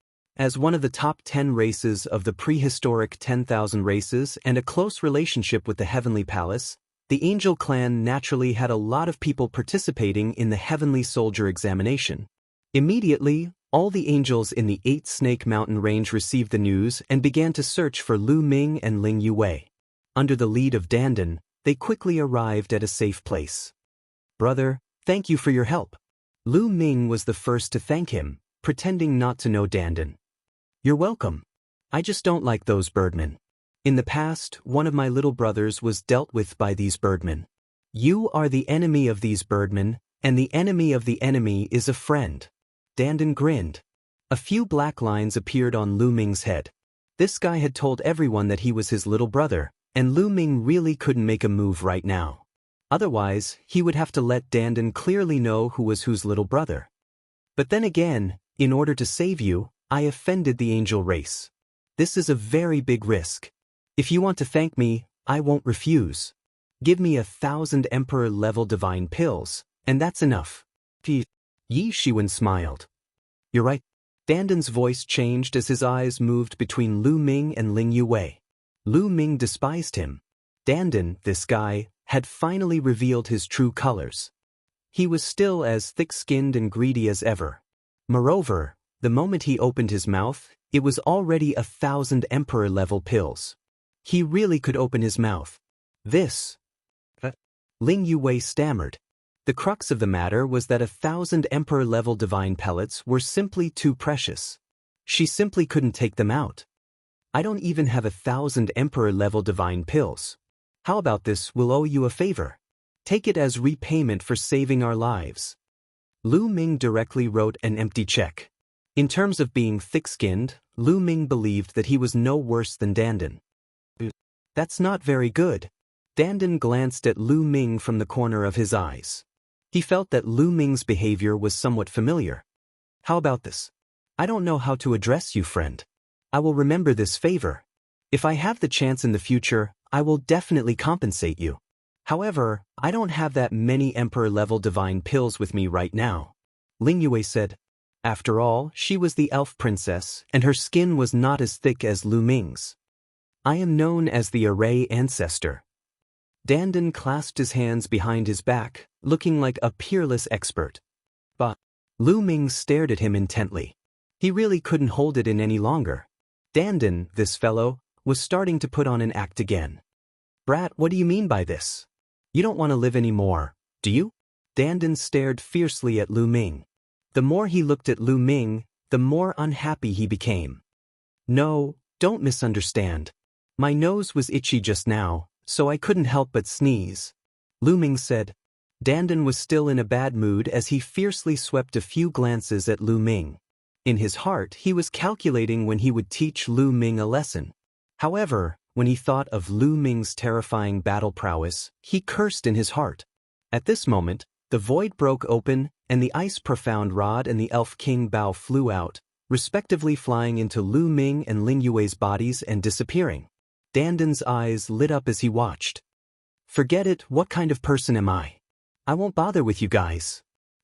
Speaker 1: As one of the top 10 races of the prehistoric 10,000 races and a close relationship with the Heavenly Palace, the angel clan naturally had a lot of people participating in the Heavenly Soldier examination. Immediately, all the angels in the 8 Snake Mountain range received the news and began to search for Lu Ming and Ling Yue. Under the lead of Dandan, they quickly arrived at a safe place. Brother, thank you for your help. Lu Ming was the first to thank him, pretending not to know Dandan. You're welcome. I just don't like those birdmen. In the past, one of my little brothers was dealt with by these birdmen. You are the enemy of these birdmen, and the enemy of the enemy is a friend. Dandan grinned. A few black lines appeared on Lu Ming's head. This guy had told everyone that he was his little brother, and Lu Ming really couldn't make a move right now. Otherwise, he would have to let Dandan clearly know who was whose little brother. But then again, in order to save you, I offended the angel race. This is a very big risk. If you want to thank me, I won't refuse. Give me 1,000 Emperor-level divine pills, and that's enough. Yi Shiwen smiled. You're right. Dandan's voice changed as his eyes moved between Lu Ming and Ling Yue. Lu Ming despised him. Dandan, this guy, had finally revealed his true colors. He was still as thick-skinned and greedy as ever. Moreover, the moment he opened his mouth, it was already 1,000 Emperor-level pills. He really could open his mouth. Ling Yue stammered. The crux of the matter was that 1,000 Emperor-level divine pellets were simply too precious. She simply couldn't take them out. I don't even have 1,000 Emperor-level divine pills. How about this? We'll owe you a favor. Take it as repayment for saving our lives. Lu Ming directly wrote an empty check. In terms of being thick-skinned, Lu Ming believed that he was no worse than Dandan. That's not very good. Dandan glanced at Lu Ming from the corner of his eyes. He felt that Lu Ming's behavior was somewhat familiar. How about this? I don't know how to address you, friend. I will remember this favor. If I have the chance in the future, I will definitely compensate you. However, I don't have that many Emperor-level divine pills with me right now. Ling Yue said. After all, she was the elf princess, and her skin was not as thick as Lu Ming's. I am known as the Array Ancestor. Dandan clasped his hands behind his back, looking like a peerless expert. But Lu Ming stared at him intently. He really couldn't hold it in any longer. Dandan, this fellow, was starting to put on an act again. Brat, what do you mean by this? You don't want to live anymore, do you? Dandan stared fiercely at Lu Ming. The more he looked at Lu Ming, the more unhappy he became. No, don't misunderstand. My nose was itchy just now, so I couldn't help but sneeze. Lu Ming said. Dandan was still in a bad mood as he fiercely swept a few glances at Lu Ming. In his heart, he was calculating when he would teach Lu Ming a lesson. However, when he thought of Lu Ming's terrifying battle prowess, he cursed in his heart. At this moment, the void broke open, and the ice profound rod and the elf king Bao flew out, respectively flying into Lu Ming and Ling Yue's bodies and disappearing. Dandan's eyes lit up as he watched. Forget it, what kind of person am I? I won't bother with you guys.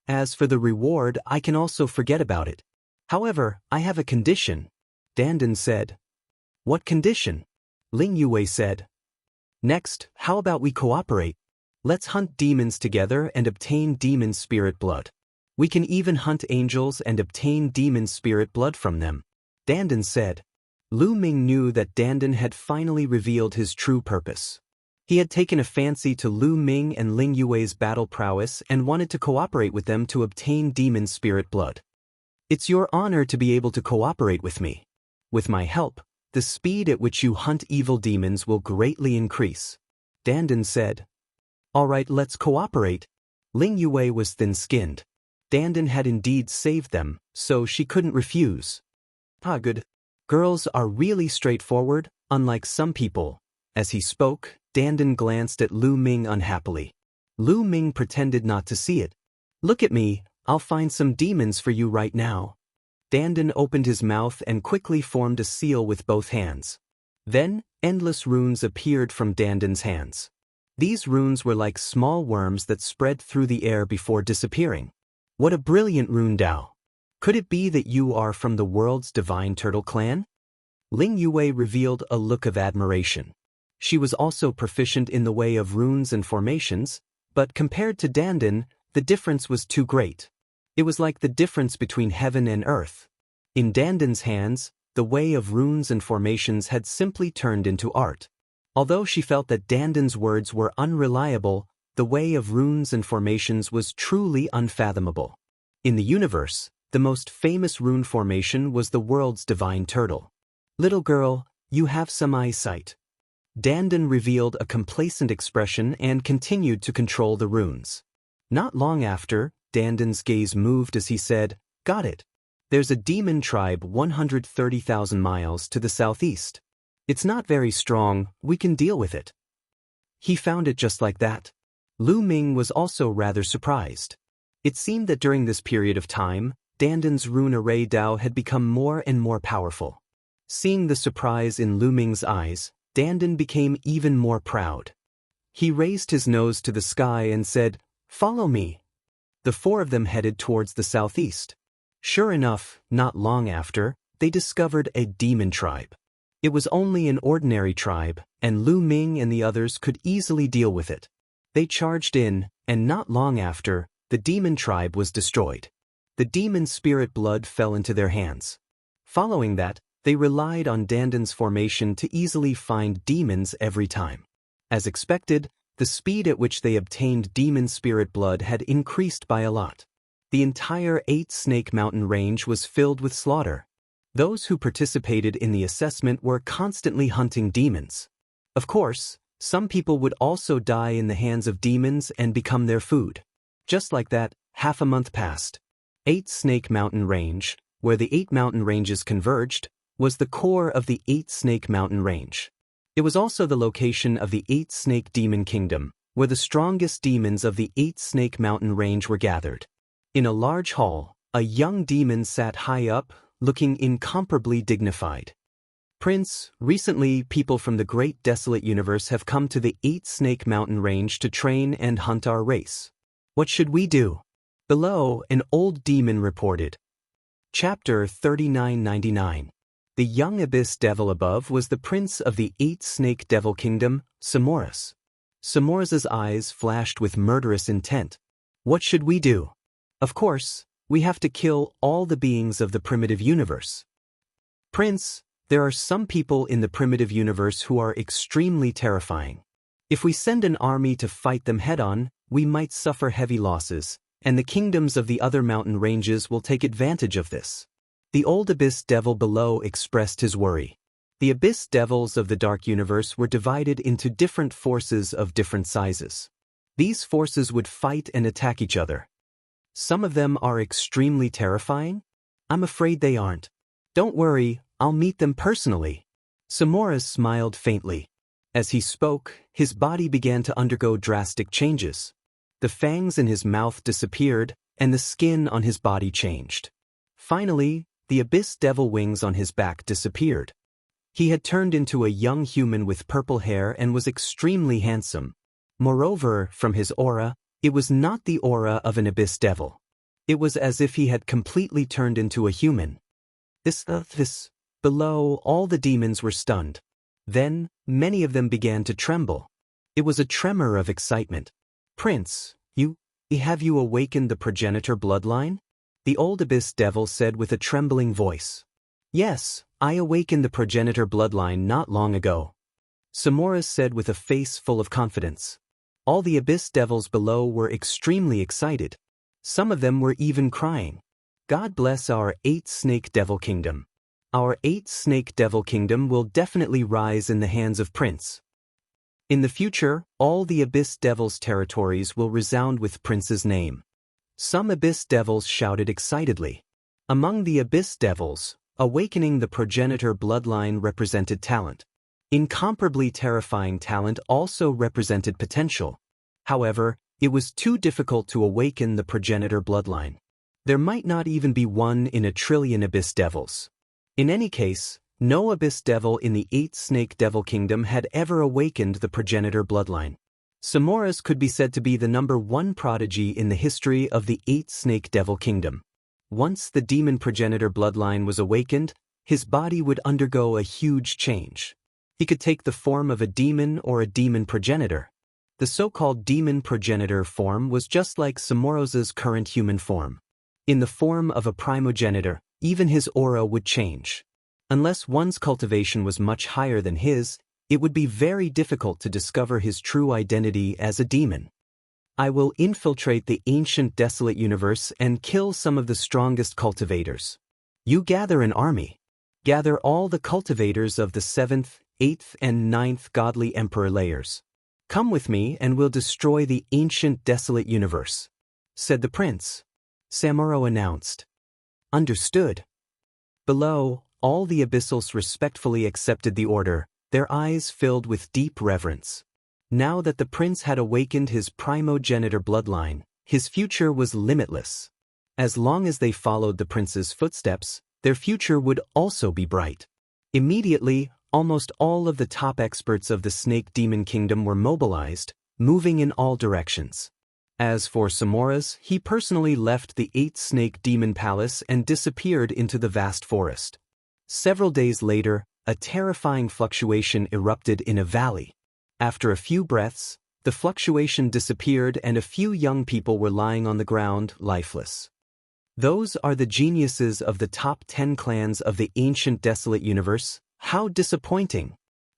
Speaker 1: As for the reward, I can also forget about it. However, I have a condition. Dandan said. What condition? Ling Yue said. Next, how about we cooperate? Let's hunt demons together and obtain demon spirit blood. We can even hunt angels and obtain demon spirit blood from them. Dandan said. Lu Ming knew that Dandan had finally revealed his true purpose. He had taken a fancy to Lu Ming and Ling Yue's battle prowess and wanted to cooperate with them to obtain demon spirit blood. It's your honor to be able to cooperate with me. With my help, the speed at which you hunt evil demons will greatly increase. Dandan said. All right, let's cooperate. Ling Yue was thin-skinned. Dandan had indeed saved them, so she couldn't refuse. Ah, good. Girls are really straightforward, unlike some people. As he spoke, Dandan glanced at Lu Ming unhappily. Lu Ming pretended not to see it. "Look at me, I'll find some demons for you right now." Dandan opened his mouth and quickly formed a seal with both hands. Then, endless runes appeared from Dandan's hands. These runes were like small worms that spread through the air before disappearing. "What a brilliant rune, Dao! Could it be that you are from the world's divine turtle clan?" Ling Yue revealed a look of admiration. She was also proficient in the way of runes and formations, but compared to Dandan, the difference was too great. It was like the difference between heaven and earth. In Dandan's hands, the way of runes and formations had simply turned into art. Although she felt that Dandan's words were unreliable, the way of runes and formations was truly unfathomable. In the universe, the most famous rune formation was the world's divine turtle. "Little girl, you have some eyesight." Dandan revealed a complacent expression and continued to control the runes. Not long after, Dandan's gaze moved as he said, "Got it. There's a demon tribe 130,000 miles to the southeast. It's not very strong, we can deal with it." He found it just like that. Lu Ming was also rather surprised. It seemed that during this period of time, Dandan's rune array Dao had become more and more powerful. Seeing the surprise in Lu Ming's eyes, Dandan became even more proud. He raised his nose to the sky and said, "Follow me." The four of them headed towards the southeast. Sure enough, not long after, they discovered a demon tribe. It was only an ordinary tribe, and Lu Ming and the others could easily deal with it. They charged in, and not long after, the demon tribe was destroyed. The demon spirit blood fell into their hands. Following that, they relied on Dandan's formation to easily find demons every time. As expected, the speed at which they obtained demon spirit blood had increased by a lot. The entire 8-Snake Mountain range was filled with slaughter. Those who participated in the assessment were constantly hunting demons. Of course, some people would also die in the hands of demons and become their food. Just like that, half a month passed. 8-Snake Mountain Range, where the 8 mountain ranges converged, was the core of the 8-Snake Mountain Range. It was also the location of the 8-Snake Demon Kingdom, where the strongest demons of the 8-Snake Mountain Range were gathered. In a large hall, a young demon sat high up, looking incomparably dignified. "Prince, recently people from the great desolate universe have come to the 8-Snake Mountain Range to train and hunt our race. What should we do?" Below, an old demon reported. Chapter 3999. The young abyss devil above was the prince of the 8-Snake Devil Kingdom, Samoras. Samoras's eyes flashed with murderous intent. "What should we do?" "Of course, we have to kill all the beings of the primitive universe." "Prince, there are some people in the primitive universe who are extremely terrifying. If we send an army to fight them head-on, we might suffer heavy losses, and the kingdoms of the other mountain ranges will take advantage of this." The old abyss devil below expressed his worry. The abyss devils of the dark universe were divided into different forces of different sizes. These forces would fight and attack each other. Some of them are extremely terrifying? I'm afraid they aren't. Don't worry, I'll meet them personally. Samoras smiled faintly. As he spoke, his body began to undergo drastic changes. The fangs in his mouth disappeared, and the skin on his body changed. Finally, the abyss devil wings on his back disappeared. He had turned into a young human with purple hair and was extremely handsome. Moreover, from his aura, it was not the aura of an abyss devil. It was as if he had completely turned into a human. Below, all the demons were stunned. Then, many of them began to tremble. It was a tremor of excitement. "Prince, have you awakened the progenitor bloodline?" The old abyss devil said with a trembling voice. "Yes, I awakened the progenitor bloodline not long ago," Samoras said with a face full of confidence. All the abyss devils below were extremely excited. Some of them were even crying. "God bless our 8-Snake Devil Kingdom. Our 8-Snake Devil Kingdom will definitely rise in the hands of Prince. In the future, all the abyss devils' territories will resound with Prince's name." Some abyss devils shouted excitedly. Among the abyss devils, awakening the progenitor bloodline represented talent. Incomparably terrifying talent also represented potential. However, it was too difficult to awaken the progenitor bloodline. There might not even be one in a trillion abyss devils. In any case, no abyss devil in the 8th snake devil kingdom had ever awakened the progenitor bloodline. Samoras could be said to be the #1 prodigy in the history of the 8th snake devil kingdom. Once the demon progenitor bloodline was awakened, his body would undergo a huge change. He could take the form of a demon or a demon progenitor. The so-called demon progenitor form was just like Samoros's current human form. In the form of a primogenitor, even his aura would change. Unless one's cultivation was much higher than his, it would be very difficult to discover his true identity as a demon. I will infiltrate the ancient desolate universe and kill some of the strongest cultivators. You gather an army. Gather all the cultivators of the 7th, 8th, and 9th godly emperor layers. Come with me and we'll destroy the ancient desolate universe, said the prince. Samuro announced. Understood. Below, all the abyssals respectfully accepted the order, their eyes filled with deep reverence. Now that the prince had awakened his primogenitor bloodline, his future was limitless. As long as they followed the prince's footsteps, their future would also be bright. Immediately, almost all of the top experts of the Snake Demon Kingdom were mobilized, moving in all directions. As for Samoras, he personally left the 8th Snake Demon Palace and disappeared into the vast forest. Several days later, a terrifying fluctuation erupted in a valley. After a few breaths, the fluctuation disappeared and a few young people were lying on the ground, lifeless. Those are the geniuses of the top 10 clans of the ancient desolate universe. How disappointing!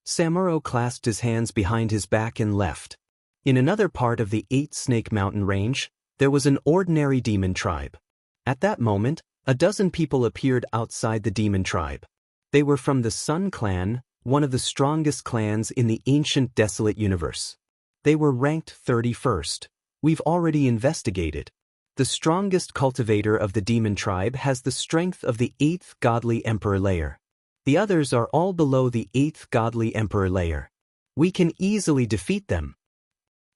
Speaker 1: Samuro clasped his hands behind his back and left. In another part of the 8th Snake Mountain Range, there was an ordinary demon tribe. At that moment, a dozen people appeared outside the demon tribe. They were from the Sun Clan, one of the strongest clans in the ancient desolate universe. They were ranked 31st. We've already investigated. The strongest cultivator of the demon tribe has the strength of the 8th godly emperor layer. The others are all below the 8th godly emperor layer. We can easily defeat them.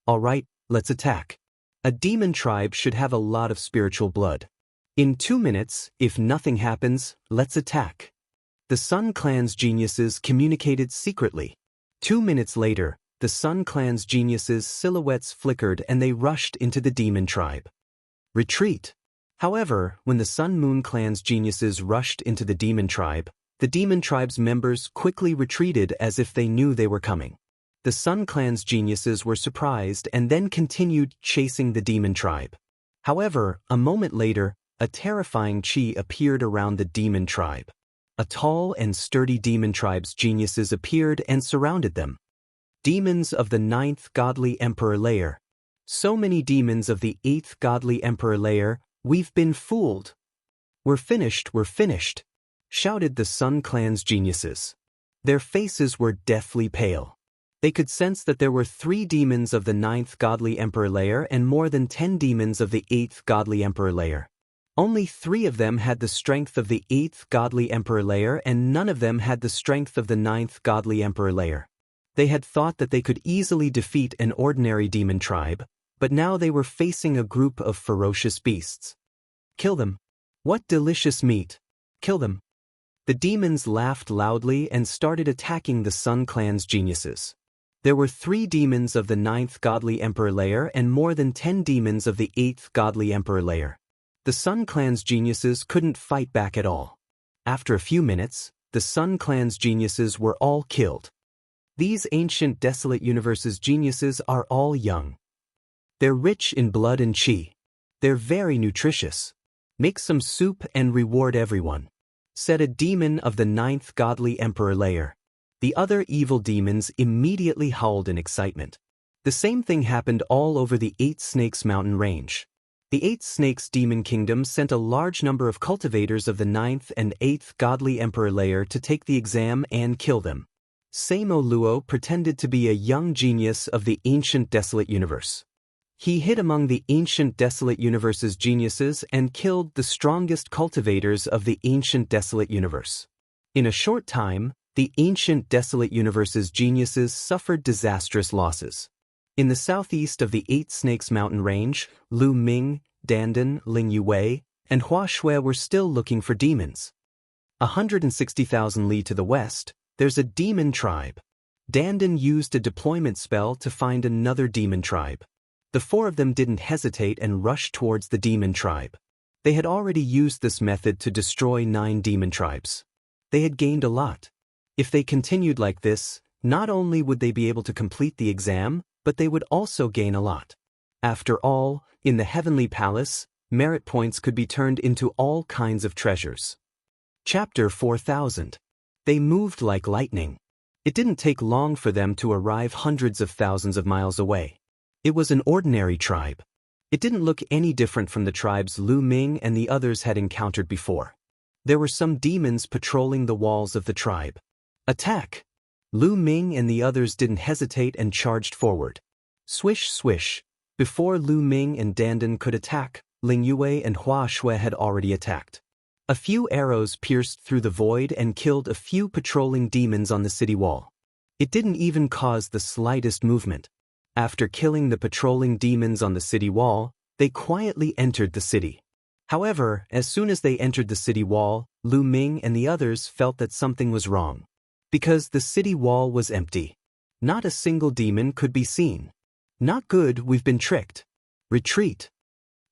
Speaker 1: Alright, let's attack. A demon tribe should have a lot of spiritual blood. In 2 minutes, if nothing happens, let's attack. The Sun Clan's geniuses communicated secretly. 2 minutes later, the Sun Clan's geniuses' silhouettes flickered and they rushed into the demon tribe. Retreat. However, when the Sun Moon Clan's geniuses rushed into the demon tribe's members quickly retreated as if they knew they were coming. The Sun Clan's geniuses were surprised and then continued chasing the demon tribe. However, a moment later, a terrifying chi appeared around the demon tribe. A tall and sturdy demon tribe's geniuses appeared and surrounded them. Demons of the 9th godly emperor layer. So many demons of the 8th godly emperor layer, we've been fooled. We're finished, shouted the Sun Clan's geniuses. Their faces were deathly pale. They could sense that there were 3 demons of the 9th godly emperor layer and more than 10 demons of the 8th godly emperor layer. Only 3 of them had the strength of the 8th godly emperor layer and none of them had the strength of the 9th godly emperor layer. They had thought that they could easily defeat an ordinary demon tribe, but now they were facing a group of ferocious beasts. Kill them. What delicious meat. Kill them. The demons laughed loudly and started attacking the Sun Clan's geniuses. There were 3 demons of the 9th godly emperor layer and more than 10 demons of the 8th godly emperor layer. The Sun Clan's geniuses couldn't fight back at all. After a few minutes, the Sun Clan's geniuses were all killed. These ancient desolate universe's geniuses are all young. They're rich in blood and chi. They're very nutritious. Make some soup and reward everyone, said a demon of the 9th godly emperor layer. The other evil demons immediately howled in excitement. The same thing happened all over the 8 Snakes Mountain Range. The 8 Snakes Demon Kingdom sent a large number of cultivators of the 9th and 8th godly emperor layer to take the exam and kill them. Samo Luo pretended to be a young genius of the ancient desolate universe. He hid among the ancient desolate universe's geniuses and killed the strongest cultivators of the ancient desolate universe. In a short time, The ancient desolate universe's geniuses suffered disastrous losses. In the southeast of the Eight Snakes mountain range, Lu Ming, Dandan, Ling Yue, and Hua Shui were still looking for demons. 160,000 li to the west, there's a demon tribe. Dandan used a deployment spell to find another demon tribe. The four of them didn't hesitate and rushed towards the demon tribe. They had already used this method to destroy 9 demon tribes. They had gained a lot. If they continued like this, not only would they be able to complete the exam, but they would also gain a lot. After all, in the Heavenly Palace, merit points could be turned into all kinds of treasures. Chapter 4000. They moved like lightning. It didn't take long for them to arrive hundreds of thousands of miles away. It was an ordinary tribe. It didn't look any different from the tribes Lu Ming and the others had encountered before. There were some demons patrolling the walls of the tribe. Attack! Lu Ming and the others didn't hesitate and charged forward. Swish swish. Before Lu Ming and Dandan could attack, Ling Yue and Hua Shui had already attacked. A few arrows pierced through the void and killed a few patrolling demons on the city wall. It didn't even cause the slightest movement. After killing the patrolling demons on the city wall, they quietly entered the city. However, as soon as they entered the city wall, Lu Ming and the others felt that something was wrong. Because the city wall was empty. Not a single demon could be seen. Not good, we've been tricked. Retreat.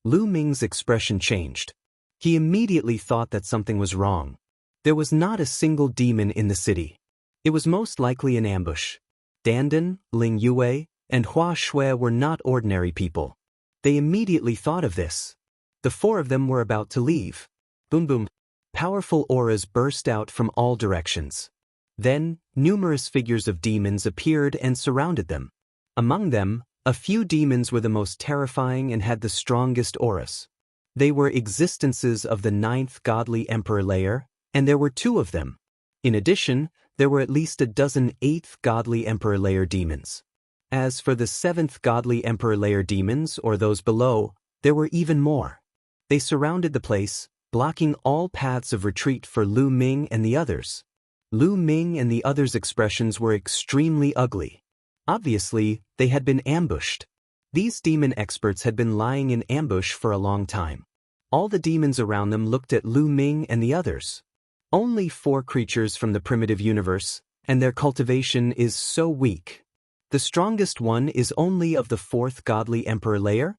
Speaker 1: Lu Ming's expression changed. He immediately thought that something was wrong. There was not a single demon in the city. It was most likely an ambush. Dandan, Ling Yue, and Hua Shui were not ordinary people. They immediately thought of this. The four of them were about to leave. Boom boom. Powerful auras burst out from all directions. Then, numerous figures of demons appeared and surrounded them. Among them, a few demons were the most terrifying and had the strongest auras. They were existences of the 9th godly emperor layer, and there were 2 of them. In addition, there were at least a dozen 8th godly emperor layer demons. As for the 7th godly emperor layer demons or those below, there were even more. They surrounded the place, blocking all paths of retreat for Lu Ming and the others. Lu Ming and the others' expressions were extremely ugly. Obviously, they had been ambushed. These demon experts had been lying in ambush for a long time. All the demons around them looked at Lu Ming and the others. Only 4 creatures from the primitive universe, and their cultivation is so weak. The strongest one is only of the 4th godly emperor layer?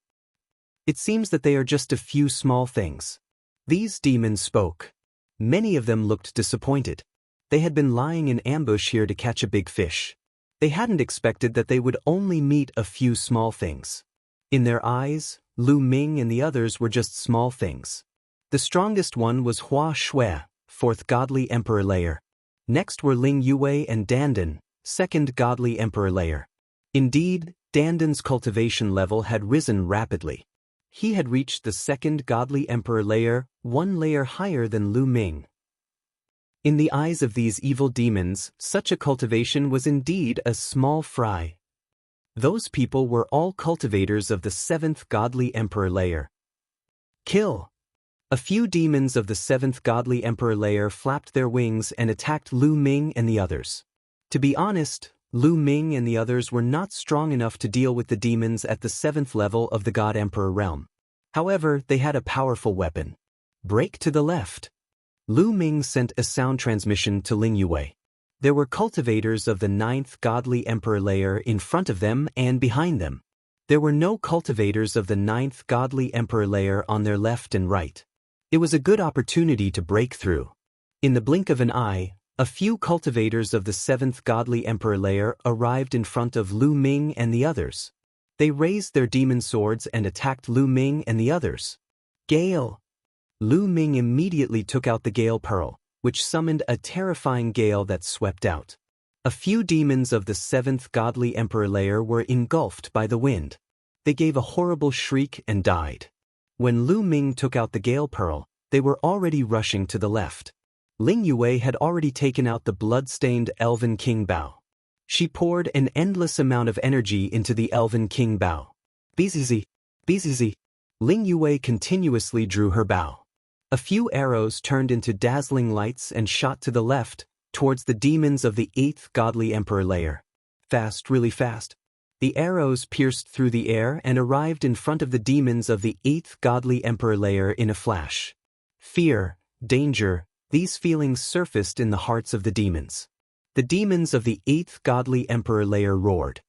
Speaker 1: It seems that they are just a few small things. These demons spoke. Many of them looked disappointed. They had been lying in ambush here to catch a big fish. They hadn't expected that they would only meet a few small things. In their eyes, Lu Ming and the others were just small things. The strongest one was Hua Shui, 4th godly emperor layer. Next were Ling Yue and Dandan, 2nd godly emperor layer. Indeed, Dandan's cultivation level had risen rapidly. He had reached the 2nd godly emperor layer, 1 layer higher than Lu Ming. In the eyes of these evil demons, such a cultivation was indeed a small fry. Those people were all cultivators of the 7th godly emperor layer. Kill! A few demons of the 7th godly emperor layer flapped their wings and attacked Lu Ming and the others. To be honest, Lu Ming and the others were not strong enough to deal with the demons at the 7th level of the God Emperor realm. However, they had a powerful weapon. Break to the left. Lu Ming sent a sound transmission to Ling Yue. There were cultivators of the 9th godly emperor layer in front of them and behind them. There were no cultivators of the 9th godly emperor layer on their left and right. It was a good opportunity to break through. In the blink of an eye, a few cultivators of the 7th godly emperor layer arrived in front of Lu Ming and the others. They raised their demon swords and attacked Lu Ming and the others. Gale! Lu Ming immediately took out the Gale Pearl, which summoned a terrifying gale that swept out. A few demons of the 7th godly emperor layer were engulfed by the wind. They gave a horrible shriek and died. When Lu Ming took out the Gale Pearl, they were already rushing to the left. Ling Yue had already taken out the blood-stained Elven King Bao. She poured an endless amount of energy into the Elven King Bao. Bzz, bzz. Ling Yue continuously drew her bow. A few arrows turned into dazzling lights and shot to the left, towards the demons of the 8th godly emperor layer. Fast, really fast. The arrows pierced through the air and arrived in front of the demons of the 8th godly emperor layer in a flash. Fear, danger, these feelings surfaced in the hearts of the demons. The demons of the 8th godly emperor layer roared.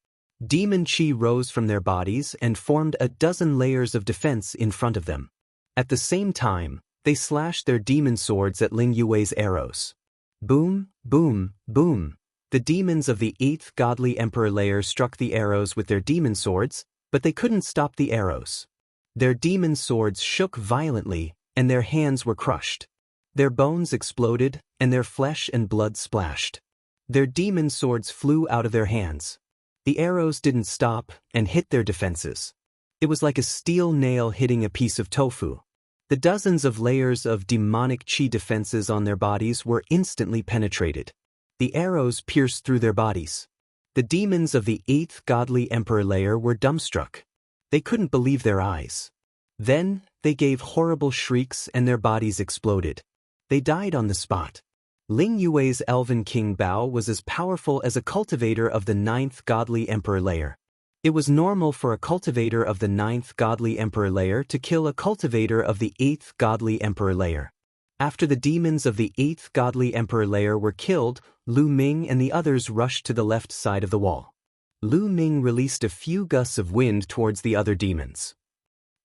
Speaker 1: Demon chi rose from their bodies and formed a dozen layers of defense in front of them. At the same time, they slashed their demon swords at Ling Yue's arrows. Boom, boom, boom. The demons of the 8th godly emperor layer struck the arrows with their demon swords, but they couldn't stop the arrows. Their demon swords shook violently, and their hands were crushed. Their bones exploded, and their flesh and blood splashed. Their demon swords flew out of their hands. The arrows didn't stop and hit their defenses. It was like a steel nail hitting a piece of tofu. The dozens of layers of demonic chi defenses on their bodies were instantly penetrated. The arrows pierced through their bodies. The demons of the 8th godly emperor layer were dumbstruck. They couldn't believe their eyes. Then, they gave horrible shrieks and their bodies exploded. They died on the spot. Ling Yue's elven king Bao was as powerful as a cultivator of the 9th godly emperor layer. It was normal for a cultivator of the 9th godly emperor layer to kill a cultivator of the 8th godly emperor layer. After the demons of the 8th godly emperor layer were killed, Lu Ming and the others rushed to the left side of the wall. Lu Ming released a few gusts of wind towards the other demons.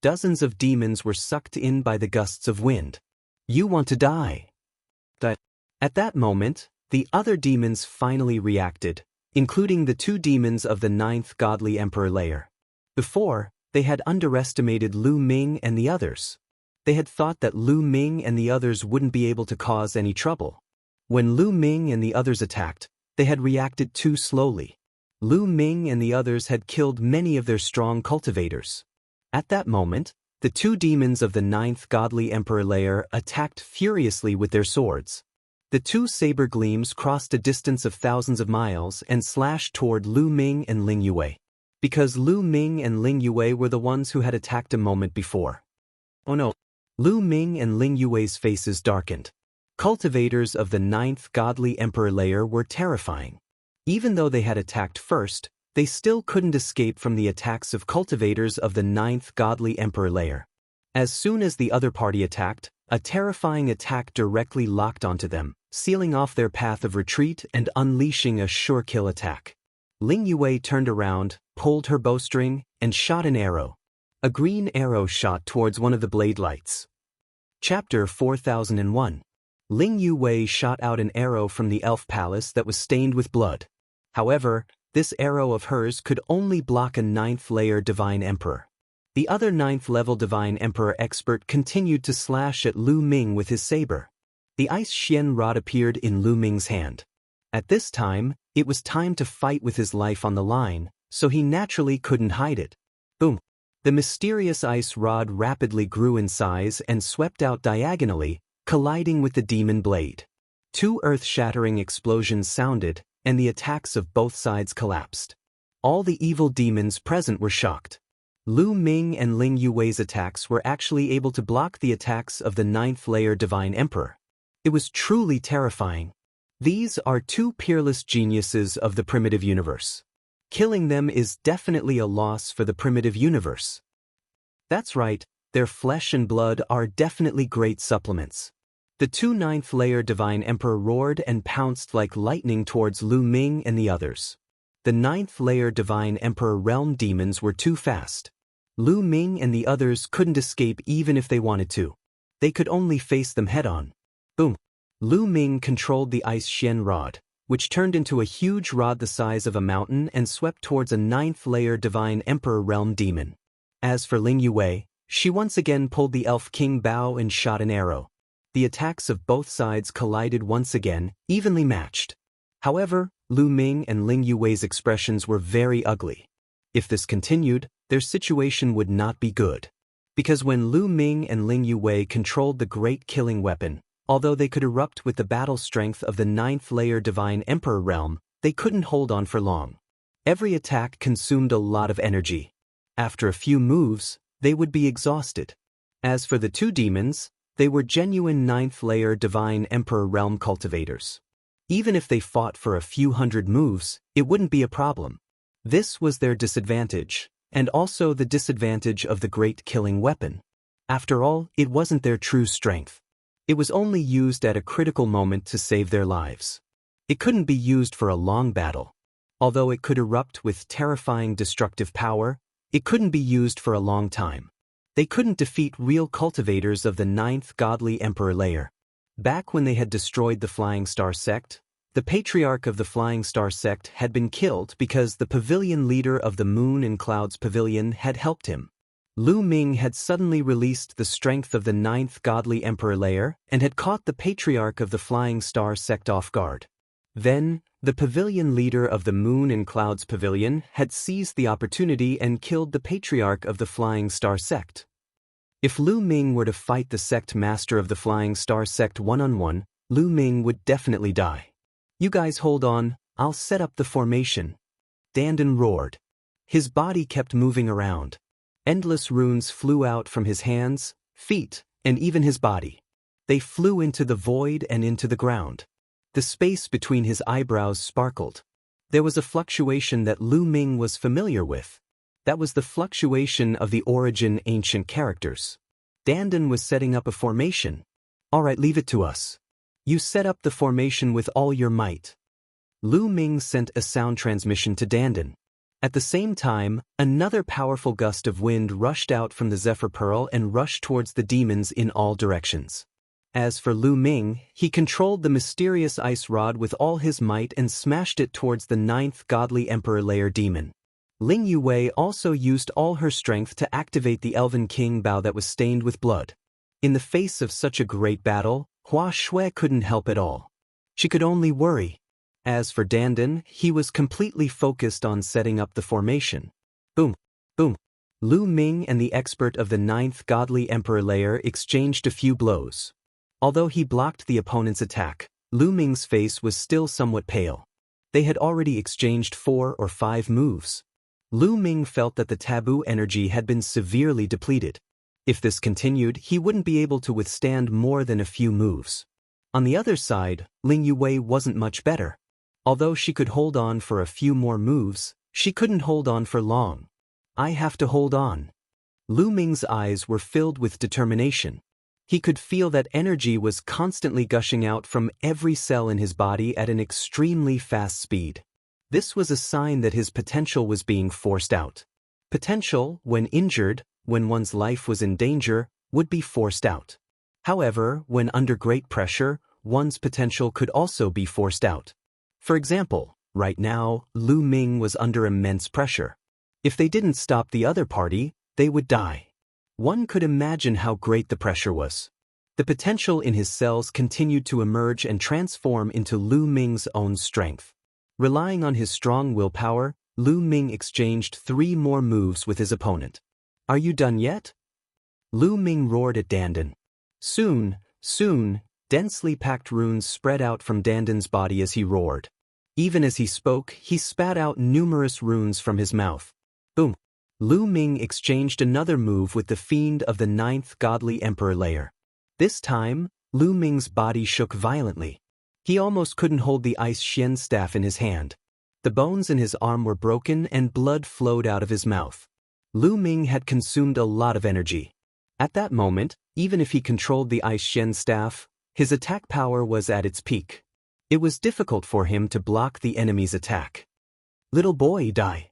Speaker 1: Dozens of demons were sucked in by the gusts of wind. You want to die. At that moment, the other demons finally reacted, including the 2 demons of the 9th godly emperor layer. Before, they had underestimated Lu Ming and the others. They had thought that Lu Ming and the others wouldn't be able to cause any trouble. When Lu Ming and the others attacked, they had reacted too slowly. Lu Ming and the others had killed many of their strong cultivators. At that moment, the 2 demons of the 9th godly emperor layer attacked furiously with their swords. The 2 saber gleams crossed a distance of thousands of miles and slashed toward Lu Ming and Ling Yue. Because Lu Ming and Ling Yue were the ones who had attacked a moment before. Oh no! Lu Ming and Ling Yue's faces darkened. Cultivators of the 9th godly emperor layer were terrifying. Even though they had attacked first, they still couldn't escape from the attacks of cultivators of the 9th godly emperor layer. As soon as the other party attacked, a terrifying attack directly locked onto them, sealing off their path of retreat and unleashing a sure-kill attack. Ling Yue turned around, pulled her bowstring, and shot an arrow. A green arrow shot towards one of the blade lights. Chapter 4001. Ling Yue shot out an arrow from the elf palace that was stained with blood. However, this arrow of hers could only block a 9th-layer divine emperor. The other 9th-level divine emperor expert continued to slash at Lu Ming with his saber. The ice Xian rod appeared in Lu Ming's hand. At this time, it was time to fight with his life on the line, so he naturally couldn't hide it. Boom! The mysterious ice rod rapidly grew in size and swept out diagonally, colliding with the demon blade. 2 earth-shattering explosions sounded, and the attacks of both sides collapsed. All the evil demons present were shocked. Lu Ming and Ling Yue's attacks were actually able to block the attacks of the 9th-layer divine emperor. It was truly terrifying. These are 2 peerless geniuses of the primitive universe. Killing them is definitely a loss for the primitive universe. That's right, their flesh and blood are definitely great supplements. The 2 9th-layer divine emperor roared and pounced like lightning towards Lu Ming and the others. The 9th-layer divine emperor realm demons were too fast. Lu Ming and the others couldn't escape even if they wanted to. They could only face them head-on. Boom! Lu Ming controlled the ice Xian rod, which turned into a huge rod the size of a mountain and swept towards a 9th-layer divine emperor realm demon. As for Ling Yue, she once again pulled the elf king Bao and shot an arrow. The attacks of both sides collided once again, evenly matched. However, Lu Ming and Ling Yue's expressions were very ugly. If this continued, their situation would not be good. Because when Lu Ming and Ling Yue controlled the great killing weapon, although they could erupt with the battle strength of the 9th-layer divine emperor realm, they couldn't hold on for long. Every attack consumed a lot of energy. After a few moves, they would be exhausted. As for the 2 demons, they were genuine 9th-layer divine emperor realm cultivators. Even if they fought for a few hundred moves, it wouldn't be a problem. This was their disadvantage, and also the disadvantage of the great killing weapon. After all, it wasn't their true strength. It was only used at a critical moment to save their lives. It couldn't be used for a long battle. Although it could erupt with terrifying destructive power, it couldn't be used for a long time. They couldn't defeat real cultivators of the 9th godly emperor layer. Back when they had destroyed the Flying Star sect, the patriarch of the Flying Star sect had been killed because the pavilion leader of the Moon and Clouds pavilion had helped him. Lu Ming had suddenly released the strength of the 9th godly emperor layer and had caught the patriarch of the Flying Star sect off guard. Then, the pavilion leader of the Moon and Clouds pavilion had seized the opportunity and killed the patriarch of the Flying Star sect. If Lu Ming were to fight the sect master of the Flying Star sect one-on-one, Lu Ming would definitely die. "You guys hold on, I'll set up the formation." Dandan roared. His body kept moving around. Endless runes flew out from his hands, feet, and even his body. They flew into the void and into the ground. The space between his eyebrows sparkled. There was a fluctuation that Lu Ming was familiar with. That was the fluctuation of the origin ancient characters. Dandan was setting up a formation. "All right, leave it to us. You set up the formation with all your might." Lu Ming sent a sound transmission to Dandan. At the same time, another powerful gust of wind rushed out from the Zephyr Pearl and rushed towards the demons in all directions. As for Lu Ming, he controlled the mysterious ice rod with all his might and smashed it towards the 9th godly emperor layer demon. Ling Yuwei also used all her strength to activate the Elven King bow that was stained with blood. In the face of such a great battle, Hua Shui couldn't help at all. She could only worry. As for Dandan, he was completely focused on setting up the formation. Boom, boom. Lu Ming and the expert of the 9th godly emperor layer exchanged a few blows. Although he blocked the opponent's attack, Lu Ming's face was still somewhat pale. They had already exchanged 4 or 5 moves. Lu Ming felt that the taboo energy had been severely depleted. If this continued, he wouldn't be able to withstand more than a few moves. On the other side, Ling Yuwei wasn't much better. Although she could hold on for a few more moves, she couldn't hold on for long. "I have to hold on." Lu Ming's eyes were filled with determination. He could feel that energy was constantly gushing out from every cell in his body at an extremely fast speed. This was a sign that his potential was being forced out. Potential, when injured, when one's life was in danger, would be forced out. However, when under great pressure, one's potential could also be forced out. For example, right now, Lu Ming was under immense pressure. If they didn't stop the other party, they would die. One could imagine how great the pressure was. The potential in his cells continued to emerge and transform into Lu Ming's own strength. Relying on his strong willpower, Lu Ming exchanged 3 more moves with his opponent. "Are you done yet?" Lu Ming roared at Dandan. Soon, densely packed runes spread out from Dandan's body as he roared. Even as he spoke, he spat out numerous runes from his mouth. Boom! Lu Ming exchanged another move with the fiend of the 9th godly emperor layer. This time, Lu Ming's body shook violently. He almost couldn't hold the ice Xian staff in his hand. The bones in his arm were broken and blood flowed out of his mouth. Lu Ming had consumed a lot of energy. At that moment, even if he controlled the ice Xian staff, his attack power was at its peak. It was difficult for him to block the enemy's attack. "Little boy, die!"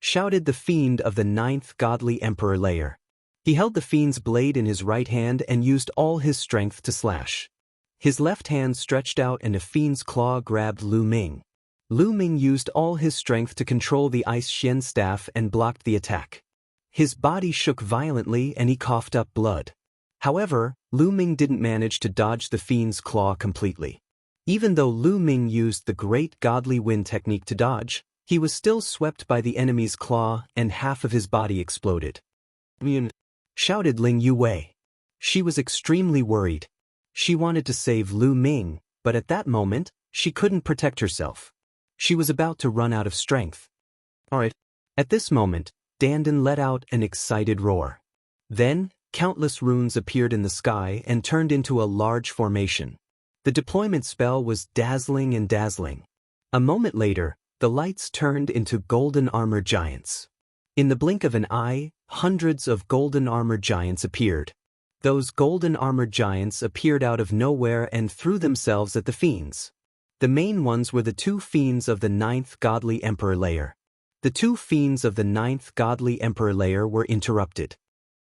Speaker 1: shouted the fiend of the 9th godly emperor layer. He held the fiend's blade in his right hand and used all his strength to slash. His left hand stretched out and a fiend's claw grabbed Lu Ming. Lu Ming used all his strength to control the ice Xian staff and blocked the attack. His body shook violently and he coughed up blood. However, Lu Ming didn't manage to dodge the fiend's claw completely. Even though Lu Ming used the great godly wind technique to dodge, he was still swept by the enemy's claw and half of his body exploded. Shouted Ling Yuwei. She was extremely worried. She wanted to save Lu Ming, but at that moment, she couldn't protect herself. She was about to run out of strength. "Alright." At this moment, Dandan let out an excited roar. Then, countless runes appeared in the sky and turned into a large formation. The deployment spell was dazzling and dazzling. A moment later, the lights turned into golden armor giants. In the blink of an eye, hundreds of golden armor giants appeared. Those golden armor giants appeared out of nowhere and threw themselves at the fiends. The main ones were the two fiends of the 9th godly emperor layer. The two fiends of the 9th godly emperor layer were interrupted.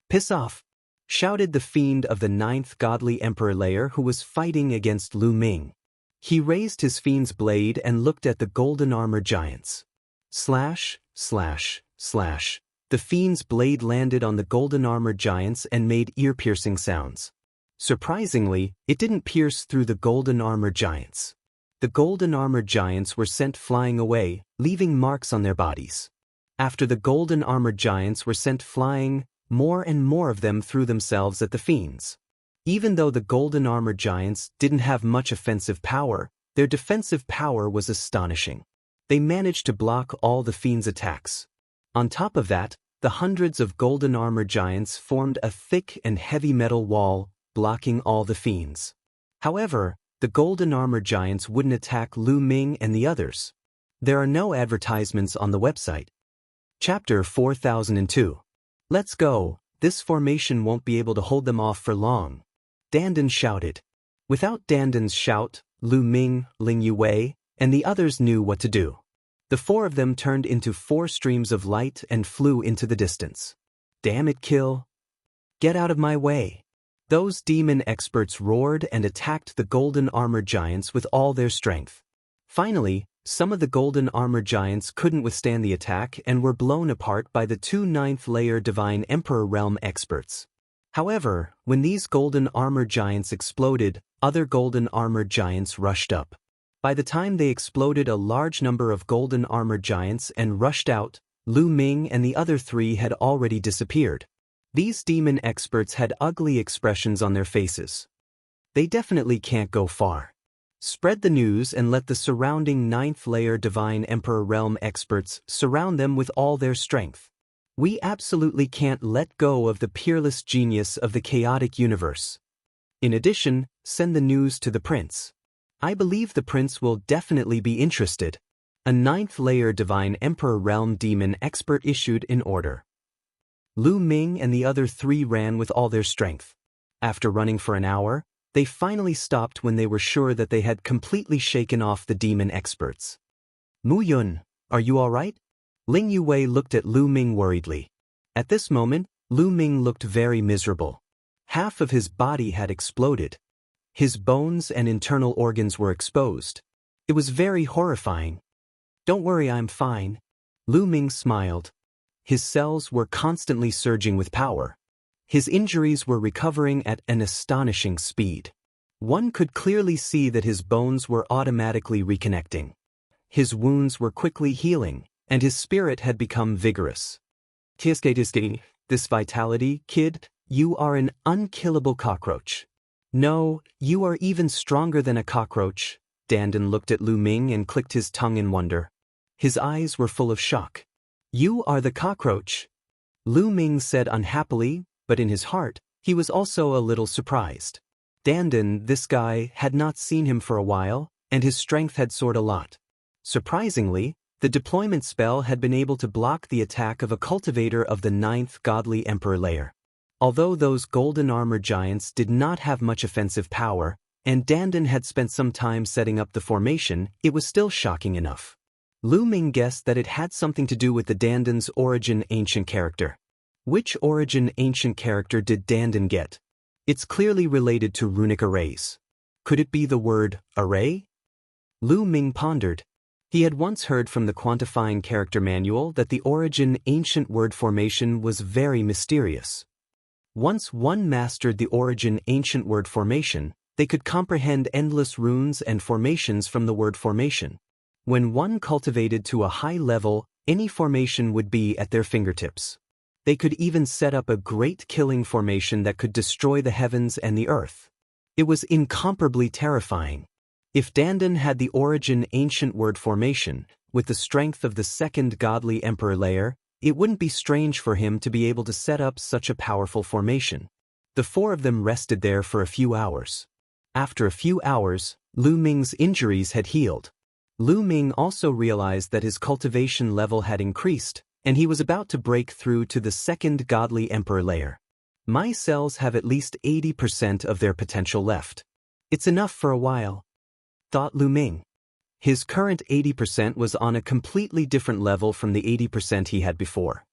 Speaker 1: "Piss off!" shouted the fiend of the 9th godly emperor layer who was fighting against Lu Ming. He raised his fiend's blade and looked at the golden armor giants. Slash, slash, slash. The fiend's blade landed on the golden armor giants and made ear-piercing sounds. Surprisingly, it didn't pierce through the golden armor giants. The golden armor giants were sent flying away, leaving marks on their bodies. After the golden armor giants were sent flying, more and more of them threw themselves at the fiends. Even though the golden armor giants didn't have much offensive power, their defensive power was astonishing. They managed to block all the fiends' attacks. On top of that, the hundreds of golden armor giants formed a thick and heavy metal wall, blocking all the fiends. However, the golden armor giants wouldn't attack Lu Ming and the others. There are no advertisements on the website. Chapter 4002. Let's go, this formation won't be able to hold them off for long. Dandan shouted. Without Dandan's shout, Lu Ming, Ling Yuwei, and the others knew what to do. The four of them turned into 4 streams of light and flew into the distance. Damn it, kill! Get out of my way! Those demon experts roared and attacked the golden armor giants with all their strength. Finally, some of the golden armor giants couldn't withstand the attack and were blown apart by the 2 9th layer divine emperor realm experts. However, when these golden armor giants exploded, other golden armor giants rushed up. By the time they exploded, a large number of golden armor giants and rushed out, Lu Ming and the other 3 had already disappeared. These demon experts had ugly expressions on their faces. They definitely can't go far. Spread the news and let the surrounding 9th layer divine emperor realm experts surround them with all their strength. We absolutely can't let go of the peerless genius of the chaotic universe. In addition, send the news to the prince. I believe the prince will definitely be interested. A 9th layer divine emperor realm demon expert issued an order. Lu Ming and the other 3 ran with all their strength. After running for an hour, they finally stopped when they were sure that they had completely shaken off the demon experts. Mu Yun, are you all right? Ling Yuwei looked at Lu Ming worriedly. At this moment, Lu Ming looked very miserable. Half of his body had exploded. His bones and internal organs were exposed. It was very horrifying. Don't worry, I'm fine. Lu Ming smiled. His cells were constantly surging with power. His injuries were recovering at an astonishing speed. One could clearly see that his bones were automatically reconnecting. His wounds were quickly healing, and his spirit had become vigorous. Tiskatiski, this vitality, kid, you are an unkillable cockroach. No, you are even stronger than a cockroach. Dandan looked at Lu Ming and clicked his tongue in wonder. His eyes were full of shock. You are the cockroach. Lu Ming said unhappily, but in his heart, he was also a little surprised. Dandan, this guy, had not seen him for a while, and his strength had soared a lot. Surprisingly, the deployment spell had been able to block the attack of a cultivator of the 9th godly emperor layer. Although those golden armor giants did not have much offensive power, and Dandan had spent some time setting up the formation, it was still shocking enough. Lu Ming guessed that it had something to do with the Dandan's origin ancient character. Which origin ancient character did Dandan get? It's clearly related to runic arrays. Could it be the word array? Lu Ming pondered. He had once heard from the quantifying character manual that the origin ancient word formation was very mysterious. Once one mastered the origin ancient word formation, they could comprehend endless runes and formations from the word formation. When one cultivated to a high level, any formation would be at their fingertips. They could even set up a great killing formation that could destroy the heavens and the earth. It was incomparably terrifying. If Dandan had the origin ancient word formation, with the strength of the 2nd godly emperor layer, it wouldn't be strange for him to be able to set up such a powerful formation. The 4 of them rested there for a few hours. After a few hours, Lu Ming's injuries had healed. Lu Ming also realized that his cultivation level had increased, and he was about to break through to the second godly emperor layer. My cells have at least 80% of their potential left. It's enough for a while, thought Lu Ming. His current 80% was on a completely different level from the 80% he had before.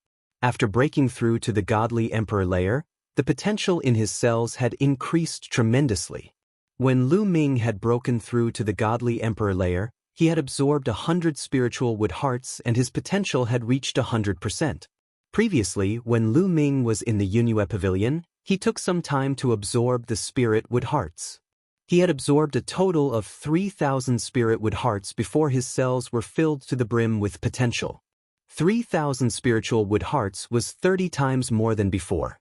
Speaker 1: After breaking through to the godly emperor layer, the potential in his cells had increased tremendously. When Lu Ming had broken through to the godly emperor layer, he had absorbed 100 spiritual wood hearts and his potential had reached 100%. Previously, when Lu Ming was in the Yunue Pavilion, he took some time to absorb the spirit wood hearts. He had absorbed a total of 3,000 spirit wood hearts before his cells were filled to the brim with potential. 3,000 spiritual wood hearts was 30 times more than before.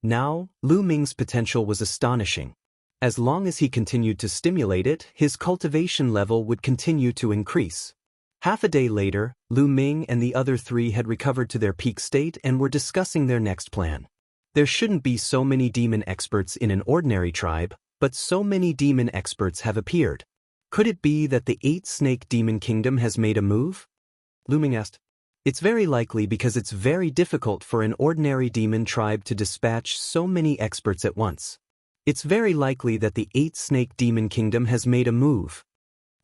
Speaker 1: Now, Lu Ming's potential was astonishing. As long as he continued to stimulate it, his cultivation level would continue to increase. Half a day later, Lu Ming and the other three had recovered to their peak state and were discussing their next plan. There shouldn't be so many demon experts in an ordinary tribe, but so many demon experts have appeared. Could it be that the 8-snake demon kingdom has made a move? Lu Ming asked. It's very likely because it's very difficult for an ordinary demon tribe to dispatch so many experts at once. It's very likely that the 8-snake demon kingdom has made a move,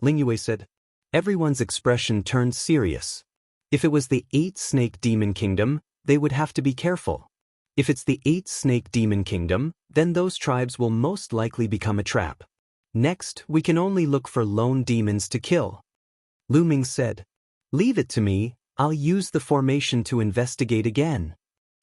Speaker 1: Ling Yue said. Everyone's expression turned serious. If it was the 8-snake demon kingdom, they would have to be careful. If it's the 8-snake demon kingdom, then those tribes will most likely become a trap. Next, we can only look for lone demons to kill. Lu Ming said. Leave it to me, I'll use the formation to investigate again.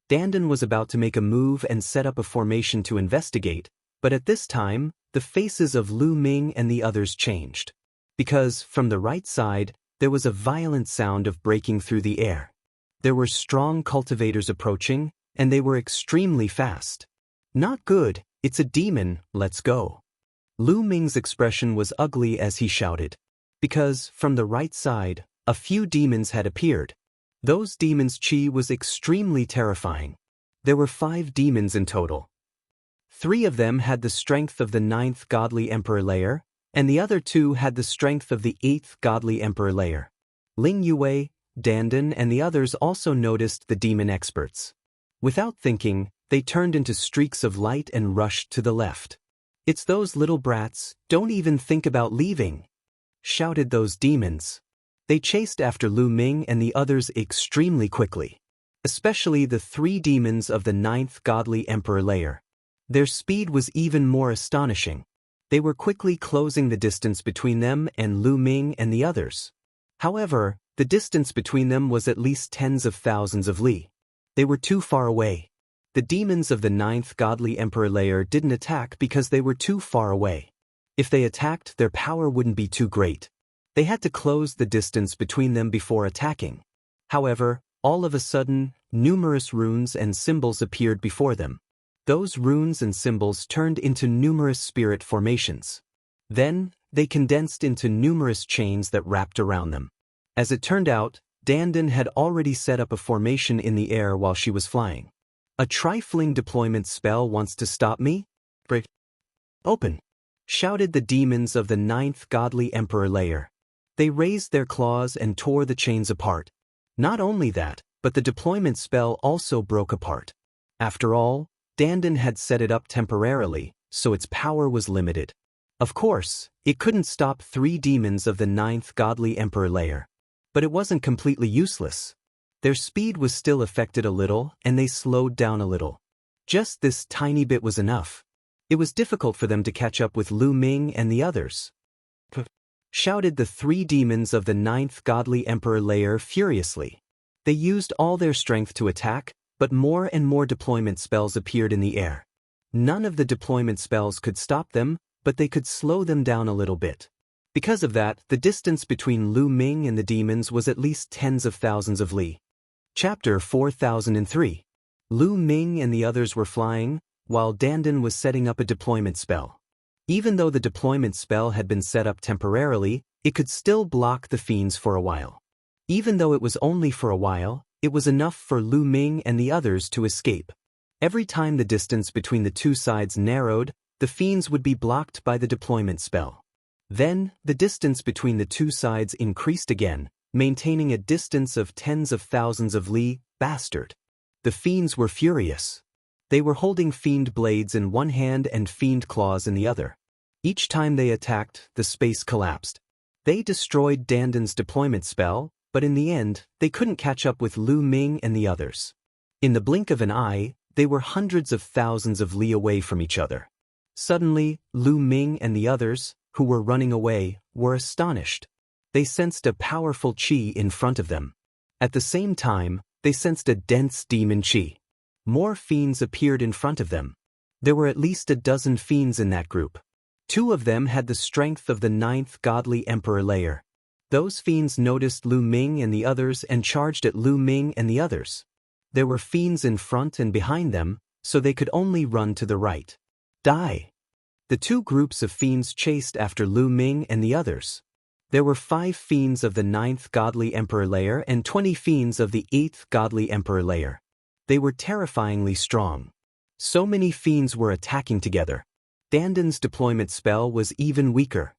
Speaker 1: Dandan was about to make a move and set up a formation to investigate, but at this time, the faces of Lu Ming and the others changed. Because, from the right side, there was a violent sound of breaking through the air. There were strong cultivators approaching, and they were extremely fast. Not good, it's a demon, let's go. Lu Ming's expression was ugly as he shouted. Because, from the right side, a few demons had appeared. Those demons' chi was extremely terrifying. There were 5 demons in total. 3 of them had the strength of the 9th godly emperor layer, and the other 2 had the strength of the 8th godly emperor layer. Ling Yue, Dandan, and the others also noticed the demon experts. Without thinking, they turned into streaks of light and rushed to the left. It's those little brats, don't even think about leaving, shouted those demons. They chased after Lu Ming and the others extremely quickly, especially the 3 demons of the 9th godly emperor layer. Their speed was even more astonishing. They were quickly closing the distance between them and Lu Ming and the others. However, the distance between them was at least tens of thousands of li. They were too far away. The demons of the 9th godly emperor layer didn't attack because they were too far away. If they attacked, their power wouldn't be too great. They had to close the distance between them before attacking. However, all of a sudden, numerous runes and symbols appeared before them. Those runes and symbols turned into numerous spirit formations. Then, they condensed into numerous chains that wrapped around them. As it turned out, Dandan had already set up a formation in the air while she was flying. A trifling deployment spell wants to stop me? Break. Open! Shouted the demons of the 9th godly emperor layer. They raised their claws and tore the chains apart. Not only that, but the deployment spell also broke apart. After all, Dandan had set it up temporarily, so its power was limited. Of course, it couldn't stop 3 demons of the 9th godly emperor layer. But it wasn't completely useless. Their speed was still affected a little, and they slowed down a little. Just this tiny bit was enough. It was difficult for them to catch up with Lu Ming and the others. Shouted the 3 demons of the 9th godly emperor layer furiously. They used all their strength to attack, but more and more deployment spells appeared in the air. None of the deployment spells could stop them, but they could slow them down a little bit. Because of that, the distance between Lu Ming and the demons was at least tens of thousands of li. Chapter 4003. Lu Ming and the others were flying, while Dandan was setting up a deployment spell. Even though the deployment spell had been set up temporarily, it could still block the fiends for a while. Even though it was only for a while, it was enough for Lu Ming and the others to escape. Every time the distance between the 2 sides narrowed, the fiends would be blocked by the deployment spell. Then, the distance between the two sides increased again, maintaining a distance of tens of thousands of li. Bastard. The fiends were furious. They were holding fiend blades in one hand and fiend claws in the other. Each time they attacked, the space collapsed. They destroyed Danden's deployment spell, but in the end, they couldn't catch up with Lu Ming and the others. In the blink of an eye, they were hundreds of thousands of li away from each other. Suddenly, Lu Ming and the others, who were running away, were astonished. They sensed a powerful qi in front of them. At the same time, they sensed a dense demon qi. More fiends appeared in front of them. There were at least a dozen fiends in that group. 2 of them had the strength of the 9th godly emperor layer. Those fiends noticed Lu Ming and the others and charged at Lu Ming and the others. There were fiends in front and behind them, so they could only run to the right. Die! The 2 groups of fiends chased after Lu Ming and the others. There were 5 fiends of the 9th godly emperor layer and 20 fiends of the 8th godly emperor layer. They were terrifyingly strong. So many fiends were attacking together. Danden's deployment spell was even weaker.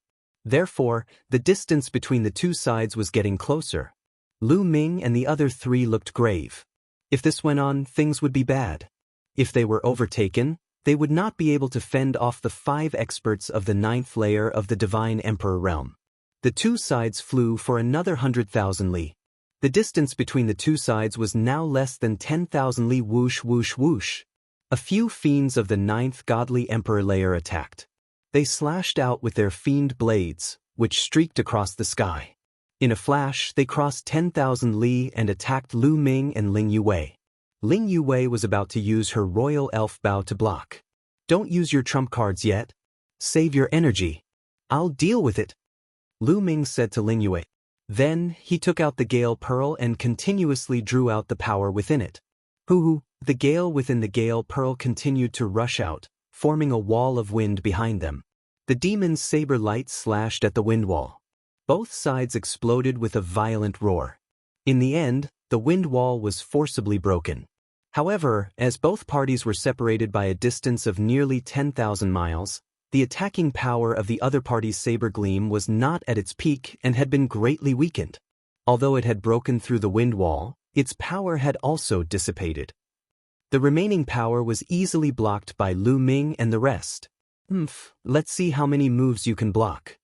Speaker 1: Therefore, the distance between the 2 sides was getting closer. Lu Ming and the other 3 looked grave. If this went on, things would be bad. If they were overtaken, they would not be able to fend off the 5 experts of the 9th layer of the Divine Emperor realm. The 2 sides flew for another 100,000 li. The distance between the 2 sides was now less than 10,000 li. Whoosh whoosh whoosh. A few fiends of the 9th godly emperor layer attacked. They slashed out with their fiend blades, which streaked across the sky. In a flash, they crossed 10,000 li and attacked Lu Ming and Ling Yue. Ling Yue was about to use her royal elf bow to block. Don't use your trump cards yet. Save your energy. I'll deal with it, Lu Ming said to Ling Yue. Then, he took out the Gale Pearl and continuously drew out the power within it. Hoo-hoo, the gale within the Gale Pearl continued to rush out, forming a wall of wind behind them. The demon's saber light slashed at the wind wall. Both sides exploded with a violent roar. In the end, the wind wall was forcibly broken. However, as both parties were separated by a distance of nearly 10,000 miles, the attacking power of the other party's saber gleam was not at its peak and had been greatly weakened. Although it had broken through the wind wall, its power had also dissipated. The remaining power was easily blocked by Lu Ming and the rest. Let's see how many moves you can block.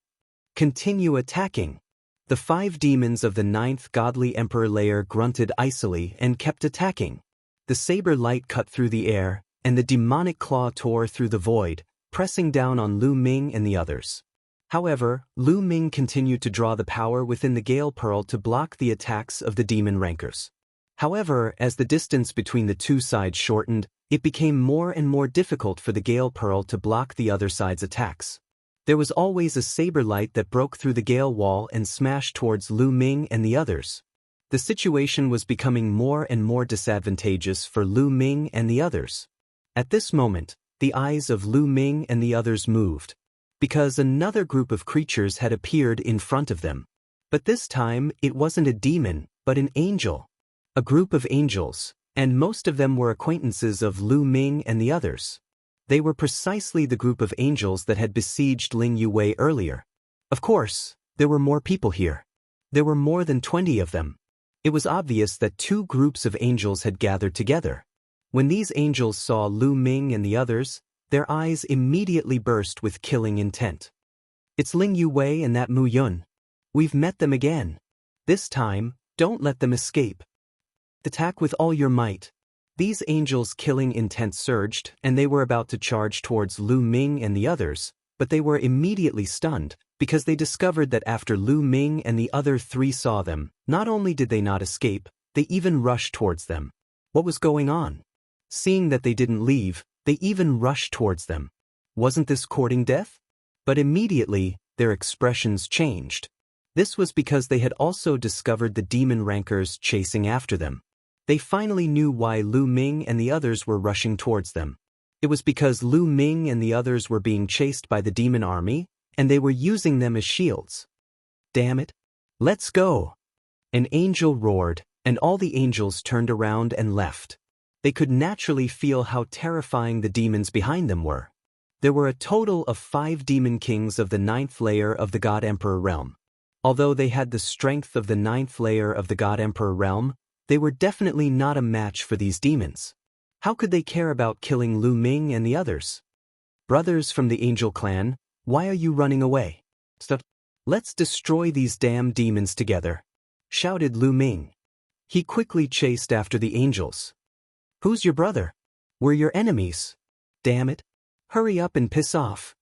Speaker 1: Continue attacking. The 5 demons of the 9th godly emperor layer grunted icily and kept attacking. The saber light cut through the air, and the demonic claw tore through the void, pressing down on Lu Ming and the others. However, Lu Ming continued to draw the power within the Gale Pearl to block the attacks of the demon rankers. However, as the distance between the 2 sides shortened, it became more and more difficult for the Gale Pearl to block the other side's attacks. There was always a saber light that broke through the Gale wall and smashed towards Lu Ming and the others. The situation was becoming more and more disadvantageous for Lu Ming and the others. At this moment, the eyes of Lu Ming and the others moved, because another group of creatures had appeared in front of them. But this time, it wasn't a demon, but an angel. A group of angels, and most of them were acquaintances of Lu Ming and the others. They were precisely the group of angels that had besieged Ling Yue earlier. Of course, there were more people here. There were more than 20 of them. It was obvious that 2 groups of angels had gathered together. When these angels saw Lu Ming and the others, their eyes immediately burst with killing intent. It's Ling Yue and that Mu Yun. We've met them again. This time, don't let them escape. Attack with all your might. These angels' killing intent surged, and they were about to charge towards Lu Ming and the others, but they were immediately stunned, because they discovered that after Lu Ming and the other 3 saw them, not only did they not escape, they even rushed towards them. What was going on? Seeing that they didn't leave, they even rushed towards them. Wasn't this courting death? But immediately, their expressions changed. This was because they had also discovered the demon rankers chasing after them. They finally knew why Lu Ming and the others were rushing towards them. It was because Lu Ming and the others were being chased by the demon army, and they were using them as shields. Damn it. Let's go. An angel roared, and all the angels turned around and left. They could naturally feel how terrifying the demons behind them were. There were a total of 5 demon kings of the 9th layer of the God Emperor realm. Although they had the strength of the 9th layer of the God Emperor realm, they were definitely not a match for these demons. How could they care about killing Lu Ming and the others? Brothers from the Angel Clan, why are you running away? Stop. Let's destroy these damn demons together, shouted Lu Ming. He quickly chased after the angels. Who's your brother? We're your enemies. Damn it. Hurry up and piss off,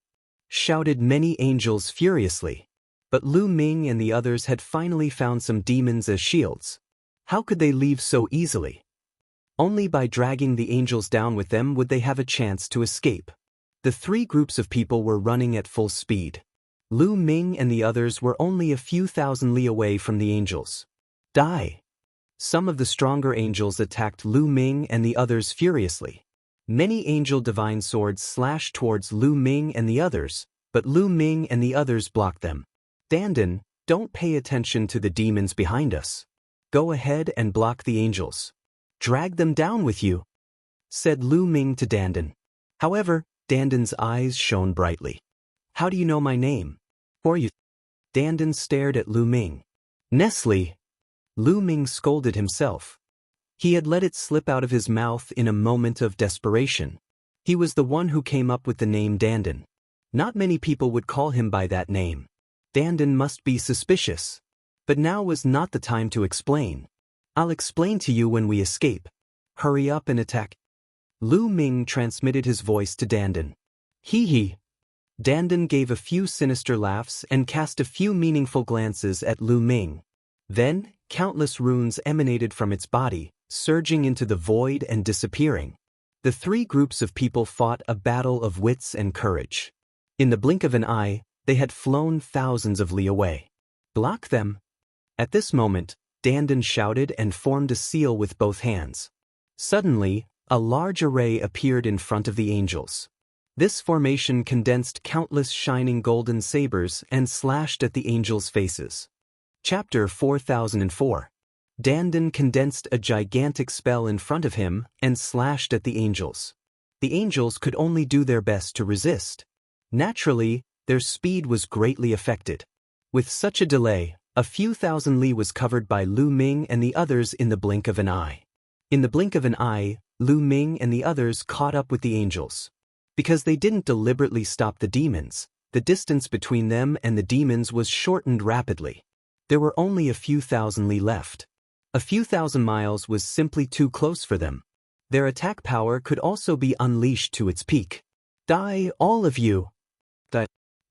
Speaker 1: shouted many angels furiously. But Lu Ming and the others had finally found some demons as shields. How could they leave so easily? Only by dragging the angels down with them would they have a chance to escape. The 3 groups of people were running at full speed. Lu Ming and the others were only a few thousand li away from the angels. Die! Some of the stronger angels attacked Lu Ming and the others furiously. Many angel divine swords slashed towards Lu Ming and the others, but Lu Ming and the others blocked them. Dandan, don't pay attention to the demons behind us. Go ahead and block the angels. Drag them down with you, said Lu Ming to Dandan. However, Dandan's eyes shone brightly. How do you know my name? Or you? Dandan stared at Lu Ming. Nestle. Lu Ming scolded himself. He had let it slip out of his mouth in a moment of desperation. He was the one who came up with the name Dandan. Not many people would call him by that name. Dandan must be suspicious. But now was not the time to explain. I'll explain to you when we escape. Hurry up and attack. Lu Ming transmitted his voice to Dandan. Hee. Dandan gave a few sinister laughs and cast a few meaningful glances at Lu Ming. Then, countless runes emanated from its body, surging into the void and disappearing. The 3 groups of people fought a battle of wits and courage. In the blink of an eye, they had flown thousands of li away. Block them! At this moment, Dandan shouted and formed a seal with both hands. Suddenly, a large array appeared in front of the angels. This formation condensed countless shining golden sabers and slashed at the angels' faces. Chapter 4004. Dandan condensed a gigantic spell in front of him and slashed at the angels. The angels could only do their best to resist. Naturally, their speed was greatly affected. With such a delay, a few thousand li was covered by Lu Ming and the others in the blink of an eye. In the blink of an eye, Lu Ming and the others caught up with the angels. Because they didn't deliberately stop the demons, the distance between them and the demons was shortened rapidly. There were only a few thousand li left. A few thousand miles was simply too close for them. Their attack power could also be unleashed to its peak. Die, all of you!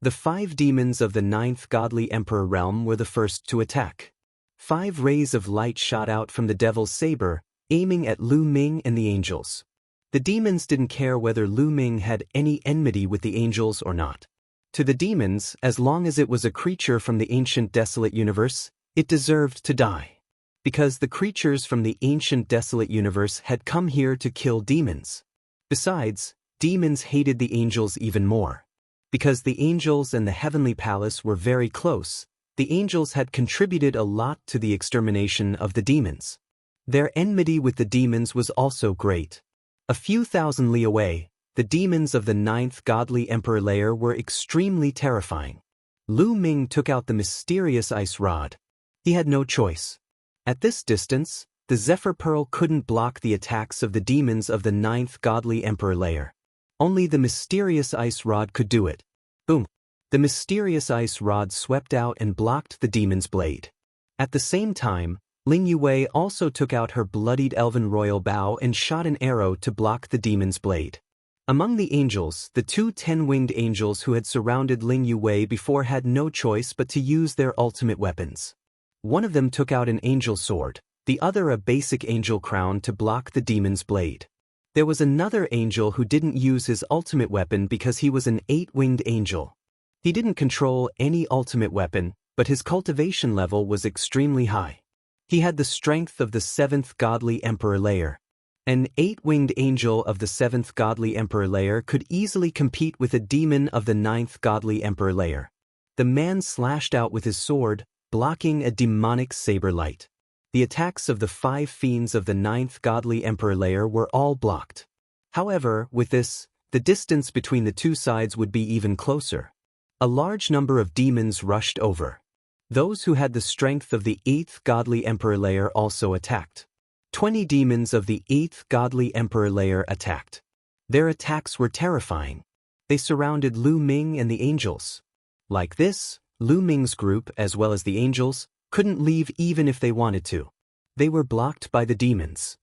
Speaker 1: The 5 demons of the 9th godly emperor realm were the first to attack. 5 rays of light shot out from the devil's saber, aiming at Lu Ming and the angels. The demons didn't care whether Lu Ming had any enmity with the angels or not. To the demons, as long as it was a creature from the ancient desolate universe, it deserved to die. Because the creatures from the ancient desolate universe had come here to kill demons. Besides, demons hated the angels even more. Because the angels and the heavenly palace were very close, the angels had contributed a lot to the extermination of the demons. Their enmity with the demons was also great. A few thousand li away, the demons of the 9th godly emperor layer were extremely terrifying. Lu Ming took out the mysterious ice rod. He had no choice. At this distance, the Zephyr Pearl couldn't block the attacks of the demons of the 9th godly emperor layer. Only the mysterious ice rod could do it. Boom! The mysterious ice rod swept out and blocked the demon's blade. At the same time, Ling Yue also took out her bloodied elven royal bow and shot an arrow to block the demon's blade. Among the angels, the 2 10-winged angels who had surrounded Ling Yue before had no choice but to use their ultimate weapons. One of them took out an angel sword, the other a basic angel crown to block the demon's blade. There was another angel who didn't use his ultimate weapon because he was an 8-winged angel. He didn't control any ultimate weapon, but his cultivation level was extremely high. He had the strength of the 7th godly emperor layer. An 8-winged angel of the 7th godly emperor layer could easily compete with a demon of the 9th godly emperor layer. The man slashed out with his sword, blocking a demonic saber light. The attacks of the 5 fiends of the 9th godly emperor layer were all blocked. However, with this, the distance between the two sides would be even closer. A large number of demons rushed over. Those who had the strength of the 8th godly emperor layer also attacked. 20 demons of the 8th godly emperor layer attacked. Their attacks were terrifying. They surrounded Lu Ming and the angels. Like this, Lu Ming's group, as well as the angels, couldn't leave even if they wanted to. They were blocked by the demons.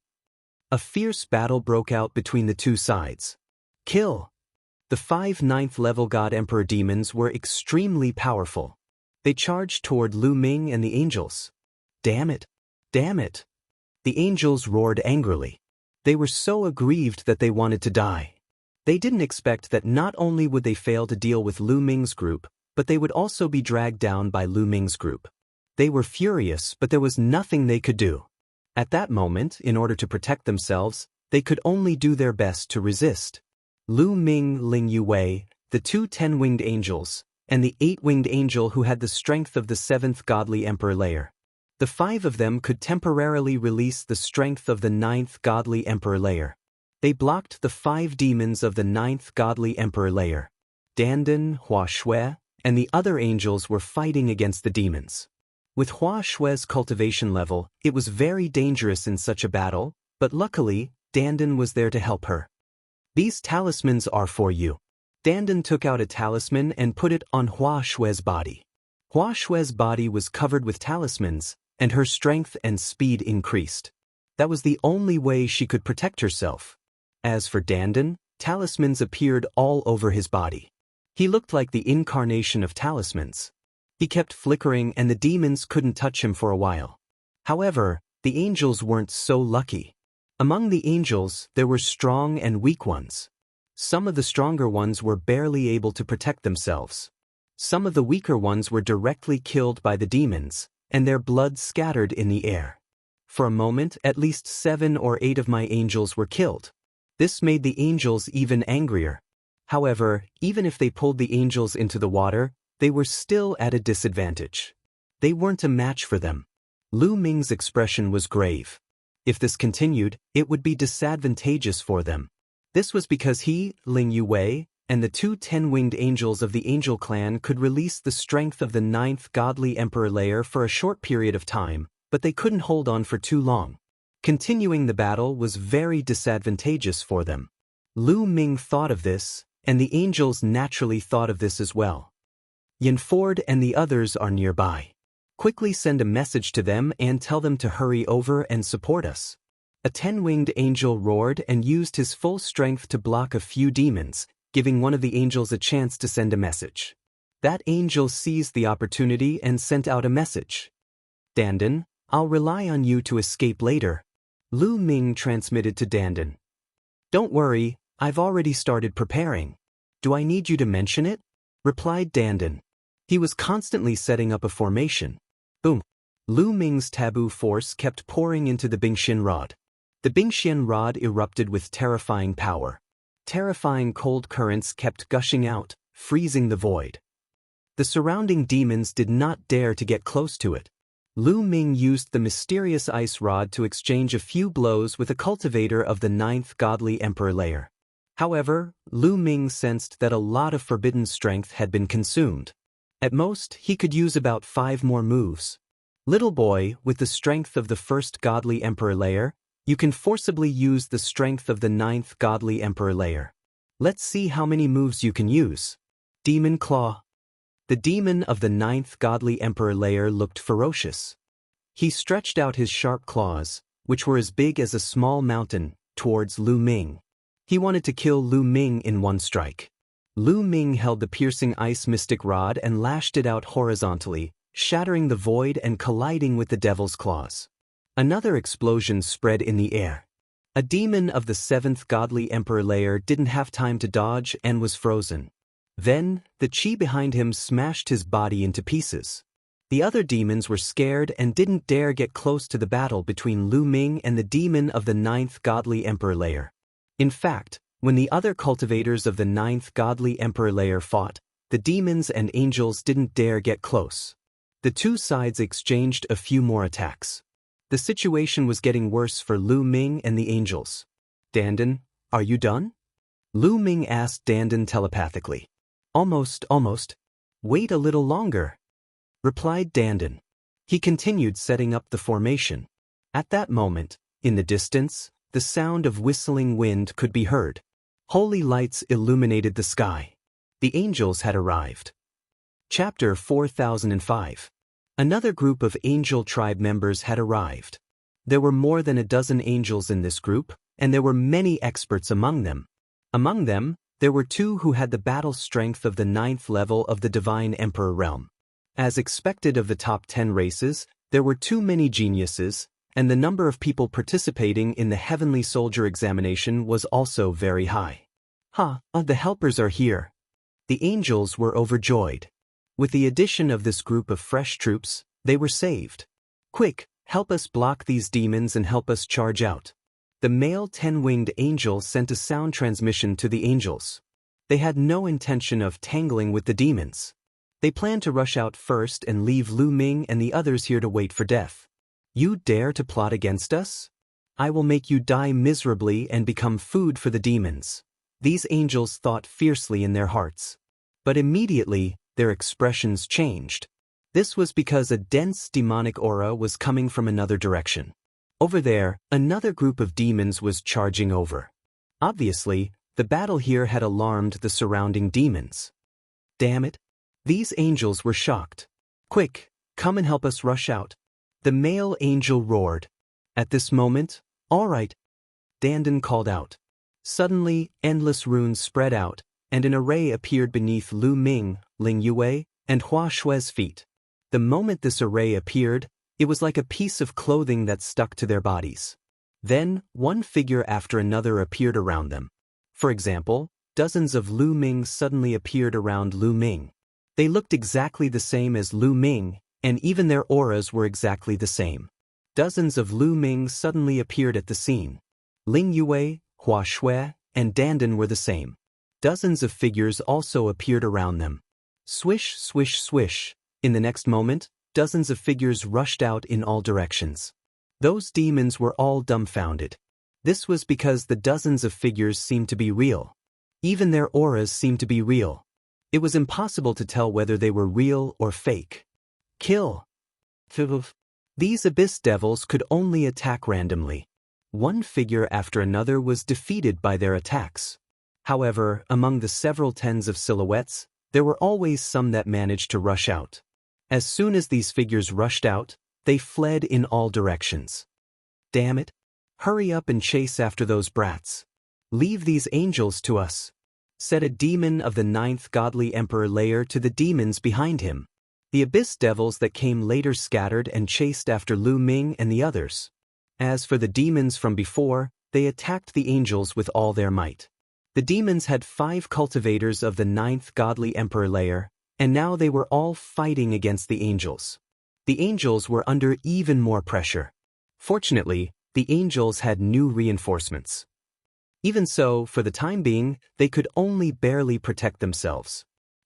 Speaker 1: A fierce battle broke out between the two sides. Kill! The 5 9th level God Emperor demons were extremely powerful. They charged toward Lu Ming and the angels. Damn it! Damn it! The angels roared angrily. They were so aggrieved that they wanted to die. They didn't expect that not only would they fail to deal with Lu Ming's group, but they would also be dragged down by Lu Ming's group. They were furious, but there was nothing they could do. At that moment, in order to protect themselves, they could only do their best to resist. Lu Ming, Ling Yuwei, the 2 10-winged angels, and the 8-winged angel who had the strength of the 7th godly emperor layer. The 5 of them could temporarily release the strength of the 9th godly emperor layer. They blocked the 5 demons of the 9th godly emperor layer. Dandan, Hua Shui, and the other angels were fighting against the demons. With Hua Shui's cultivation level, it was very dangerous in such a battle, but luckily, Dandan was there to help her. These talismans are for you. Dandan took out a talisman and put it on Hua Shui's body. Hua Shui's body was covered with talismans, and her strength and speed increased. That was the only way she could protect herself. As for Dandan, talismans appeared all over his body. He looked like the incarnation of talismans. He kept flickering and the demons couldn't touch him for a while. However, the angels weren't so lucky. Among the angels, there were strong and weak ones. Some of the stronger ones were barely able to protect themselves. Some of the weaker ones were directly killed by the demons, and their blood scattered in the air. For a moment, at least 7 or 8 of my angels were killed. This made the angels even angrier. However, even if they pulled the angels into the water, they were still at a disadvantage. They weren't a match for them. Lu Ming's expression was grave. If this continued, it would be disadvantageous for them. This was because he, Ling Yuwei, and the 2 10-winged angels of the angel clan could release the strength of the 9th godly emperor layer for a short period of time, but they couldn't hold on for too long. Continuing the battle was very disadvantageous for them. Lu Ming thought of this, and the angels naturally thought of this as well. Yanford and the others are nearby. Quickly send a message to them and tell them to hurry over and support us. A 10-winged angel roared and used his full strength to block a few demons, giving one of the angels a chance to send a message. That angel seized the opportunity and sent out a message. Dandan, I'll rely on you to escape later. Lu Ming transmitted to Dandan. Don't worry, I've already started preparing. Do I need you to mention it? Replied Dandan. He was constantly setting up a formation. Boom. Lu Ming's taboo force kept pouring into the Bingxian rod. The Bingxian rod erupted with terrifying power. Terrifying cold currents kept gushing out, freezing the void. The surrounding demons did not dare to get close to it. Lu Ming used the mysterious ice rod to exchange a few blows with a cultivator of the 9th godly emperor layer. However, Lu Ming sensed that a lot of forbidden strength had been consumed. At most, he could use about 5 more moves. Little boy, with the strength of the 1st godly emperor layer, you can forcibly use the strength of the 9th godly emperor layer. Let's see how many moves you can use. Demon Claw. The demon of the 9th godly emperor layer looked ferocious. He stretched out his sharp claws, which were as big as a small mountain, towards Lu Ming. He wanted to kill Lu Ming in one strike. Lu Ming held the piercing ice mystic rod and lashed it out horizontally, shattering the void and colliding with the devil's claws. Another explosion spread in the air. A demon of the 7th godly emperor layer didn't have time to dodge and was frozen. Then, the chi behind him smashed his body into pieces. The other demons were scared and didn't dare get close to the battle between Lu Ming and the demon of the 9th godly emperor layer. In fact, when the other cultivators of the 9th godly emperor layer fought, the demons and angels didn't dare get close. The two sides exchanged a few more attacks. The situation was getting worse for Lu Ming and the angels. Dandan, are you done? Lu Ming asked Dandan telepathically. Almost. Wait a little longer, replied Dandan. He continued setting up the formation. At that moment, in the distance, the sound of whistling wind could be heard. Holy lights illuminated the sky. The angels had arrived. Chapter 4005. Another group of angel tribe members had arrived. There were more than a dozen angels in this group, and there were many experts among them. Among them, there were 2 who had the battle strength of the 9th level of the Divine Emperor realm. As expected of the top 10 races, there were too many geniuses, and the number of people participating in the Heavenly Soldier examination was also very high. The helpers are here. The angels were overjoyed. With the addition of this group of fresh troops, they were saved. Quick, help us block these demons and help us charge out. The male 10-winged angel sent a sound transmission to the angels. They had no intention of tangling with the demons. They planned to rush out first and leave Lu Ming and the others here to wait for death. You dare to plot against us? I will make you die miserably and become food for the demons. These angels thought fiercely in their hearts. But immediately, their expressions changed. This was because a dense demonic aura was coming from another direction. Over there, another group of demons was charging over. Obviously, the battle here had alarmed the surrounding demons. Damn it! These angels were shocked. Quick, come and help us rush out. The male angel roared. At this moment, all right, Dandan called out. Suddenly, endless runes spread out, and an array appeared beneath Lu Ming, Ling Yue, and Hua Shui's feet. The moment this array appeared, it was like a piece of clothing that stuck to their bodies. Then, one figure after another appeared around them. For example, dozens of Lu Ming suddenly appeared around Lu Ming. They looked exactly the same as Lu Ming, and even their auras were exactly the same. Dozens of Lu Ming suddenly appeared at the scene. Ling Yue, Hua Shui, and Dandan were the same. Dozens of figures also appeared around them. Swish, swish, swish. In the next moment, dozens of figures rushed out in all directions. Those demons were all dumbfounded. This was because the dozens of figures seemed to be real. Even their auras seemed to be real. It was impossible to tell whether they were real or fake. Kill. These abyss devils could only attack randomly. One figure after another was defeated by their attacks. However, among the several tens of silhouettes, there were always some that managed to rush out. As soon as these figures rushed out, they fled in all directions. Damn it! Hurry up and chase after those brats. Leave these angels to us, said a demon of the 9th godly emperor layer to the demons behind him. The abyss devils that came later scattered and chased after Lu Ming and the others. As for the demons from before, they attacked the angels with all their might. The demons had 5 cultivators of the 9th godly emperor layer, and now they were all fighting against the angels. The angels were under even more pressure. Fortunately, the angels had new reinforcements. Even so, for the time being, they could only barely protect themselves.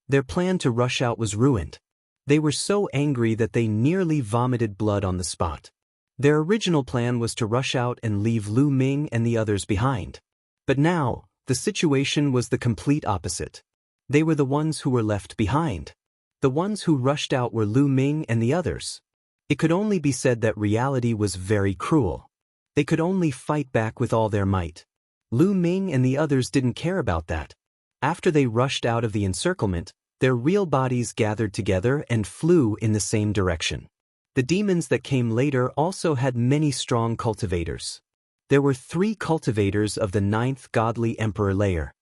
Speaker 1: Their plan to rush out was ruined. They were so angry that they nearly vomited blood on the spot. Their original plan was to rush out and leave Lu Ming and the others behind. But now, the situation was the complete opposite. They were the ones who were left behind. The ones who rushed out were Lu Ming and the others. It could only be said that reality was very cruel. They could only fight back with all their might. Lu Ming and the others didn't care about that. After they rushed out of the encirclement, their real bodies gathered together and flew in the same direction. The demons that came later also had many strong cultivators. There were 3 cultivators of the 9th godly emperor layer.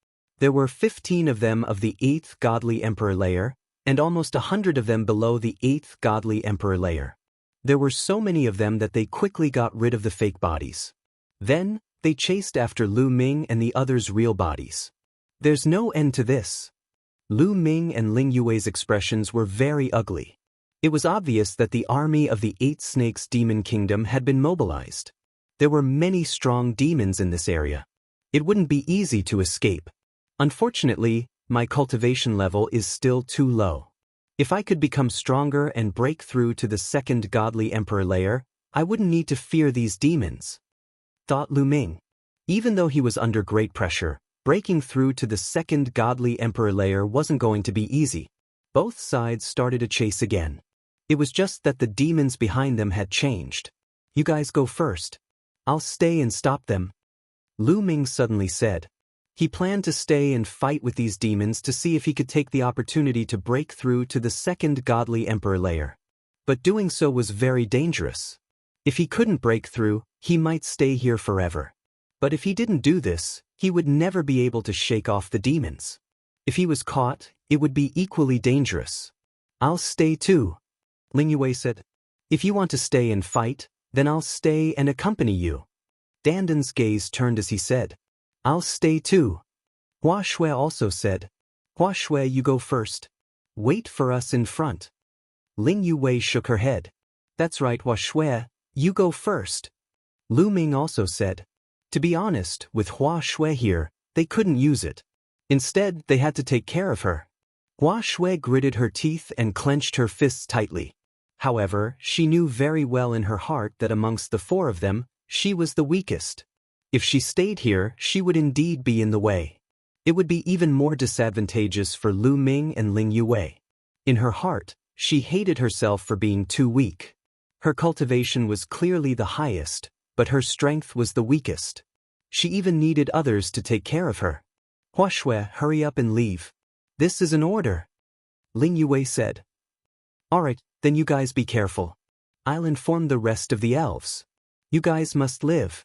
Speaker 1: There were 15 of them of the 8th godly emperor layer, and almost 100 of them below the 8th godly emperor layer. There were so many of them that they quickly got rid of the fake bodies. Then, they chased after Lu Ming and the others' real bodies. There's no end to this. Lu Ming and Ling Yue's expressions were very ugly. It was obvious that the army of the 8 Snakes Demon Kingdom had been mobilized. There were many strong demons in this area. It wouldn't be easy to escape. Unfortunately, my cultivation level is still too low. If I could become stronger and break through to the 2nd godly emperor layer, I wouldn't need to fear these demons, thought Lu Ming. Even though he was under great pressure, Breaking through to the second godly emperor layer wasn't going to be easy. Both sides started a chase again. It was just that the demons behind them had changed. "You guys go first. I'll stay and stop them," Lu Ming suddenly said. He planned to stay and fight with these demons to see if he could take the opportunity to break through to the second godly emperor layer. But doing so was very dangerous. If he couldn't break through, he might stay here forever. But if he didn't do this, he would never be able to shake off the demons. If he was caught, it would be equally dangerous. "I'll stay too," Ling Yue said. "If you want to stay and fight, then I'll stay and accompany you." Danden's gaze turned as he said, "I'll stay too." Hua Shui also said, "Hua Shui, you go first. Wait for us in front." Ling Yue shook her head. "That's right, Hua Shui, you go first." Lu Ming also said. To be honest, with Hua Shui here, they couldn't use it. Instead, they had to take care of her. Hua Shui gritted her teeth and clenched her fists tightly. However, she knew very well in her heart that amongst the four of them, she was the weakest. If she stayed here, she would indeed be in the way. It would be even more disadvantageous for Lu Ming and Ling Yue. In her heart, she hated herself for being too weak. Her cultivation was clearly the highest, but her strength was the weakest. She even needed others to take care of her. "Hua Shui, hurry up and leave. This is an order," Ling Yue said. "Alright, then you guys be careful. I'll inform the rest of the elves. You guys must live."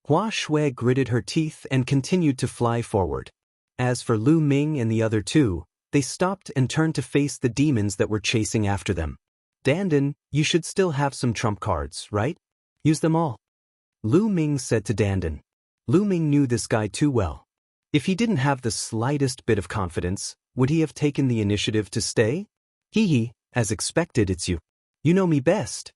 Speaker 1: Hua Shui gritted her teeth and continued to fly forward. As for Lu Ming and the other two, they stopped and turned to face the demons that were chasing after them. "Danden, you should still have some trump cards, right? Use them all," Lu Ming said to Danden. Lu Ming knew this guy too well. If he didn't have the slightest bit of confidence, would he have taken the initiative to stay? "Hee, as expected, it's you. You know me best."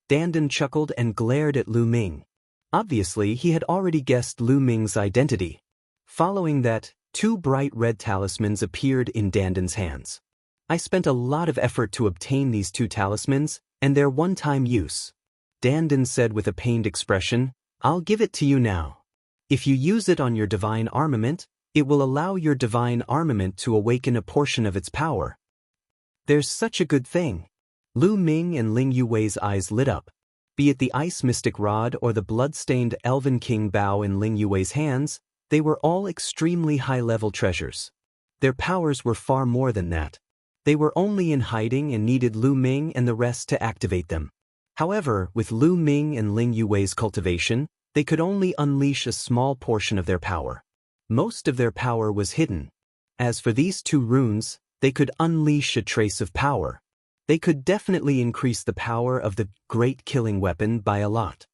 Speaker 1: Danden chuckled and glared at Lu Ming. Obviously, he had already guessed Lu Ming's identity. Following that, two bright red talismans appeared in Danden's hands. "I spent a lot of effort to obtain these two talismans, and their one-time use," Danden said with a pained expression. "I'll give it to you now. If you use it on your divine armament, it will allow your divine armament to awaken a portion of its power." "There's such a good thing." Lu Ming and Ling Yue's eyes lit up. Be it the ice mystic rod or the blood-stained elven king bow in Ling Yue's hands, they were all extremely high-level treasures. Their powers were far more than that. They were only in hiding and needed Lu Ming and the rest to activate them. However, with Lu Ming and Ling Yue's cultivation, they could only unleash a small portion of their power. Most of their power was hidden. As for these two runes, they could unleash a trace of power. They could definitely increase the power of the great killing weapon by a lot.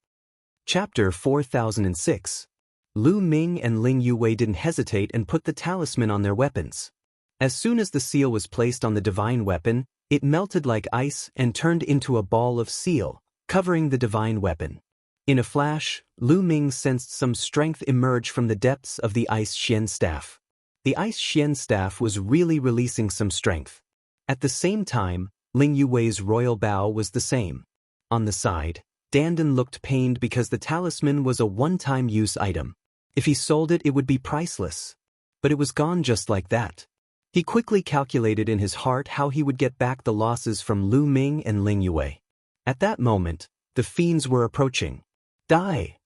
Speaker 1: Chapter 4006. Lu Ming and Ling Yue didn't hesitate and put the talisman on their weapons. As soon as the seal was placed on the divine weapon, it melted like ice and turned into a ball of seal, covering the divine weapon. In a flash, Lu Ming sensed some strength emerge from the depths of the Ice Xian staff. The Ice Xian staff was really releasing some strength. At the same time, Ling Yue's royal bow was the same. On the side, Danden looked pained because the talisman was a one-time use item. If he sold it, it would be priceless. But it was gone just like that. He quickly calculated in his heart how he would get back the losses from Lu Ming and Ling Yue. At that moment, the fiends were approaching. "Die!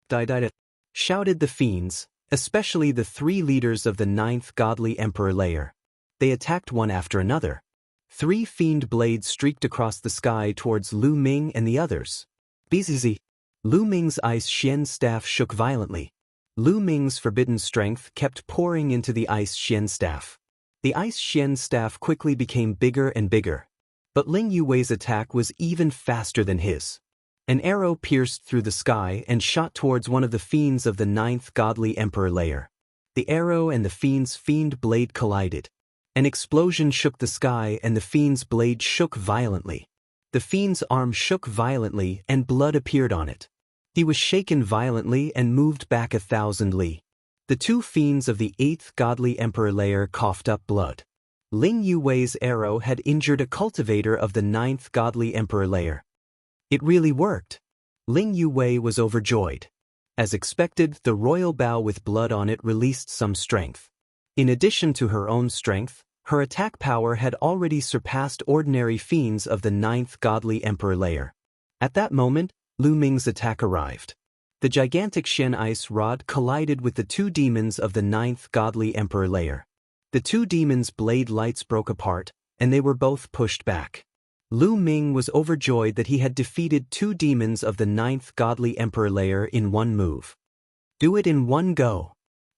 Speaker 1: Die, die, die!" shouted the fiends, especially the three leaders of the 9th godly emperor layer. They attacked one after another. 3 fiend blades streaked across the sky towards Lu Ming and the others. Bzz. Lu Ming's Ice Xian staff shook violently. Lu Ming's forbidden strength kept pouring into the Ice Xian staff. The Ice Xian staff quickly became bigger and bigger. But Ling Yue's attack was even faster than his. An arrow pierced through the sky and shot towards one of the fiends of the 9th godly emperor layer. The arrow and the fiend's fiend blade collided. An explosion shook the sky and the fiend's blade shook violently. The fiend's arm shook violently and blood appeared on it. He was shaken violently and moved back 1,000 li. The 2 fiends of the 8th godly emperor layer coughed up blood. Ling Yue's arrow had injured a cultivator of the 9th godly emperor layer. It really worked. Ling Yue was overjoyed. As expected, the royal bow with blood on it released some strength. In addition to her own strength, her attack power had already surpassed ordinary fiends of the 9th godly emperor layer. At that moment, Lu Ming's attack arrived. The gigantic Shen ice rod collided with the two demons of the 9th godly emperor layer. The two demons' blade lights broke apart, and they were both pushed back. Lu Ming was overjoyed that he had defeated two demons of the 9th godly emperor layer in one move. Do it in one go.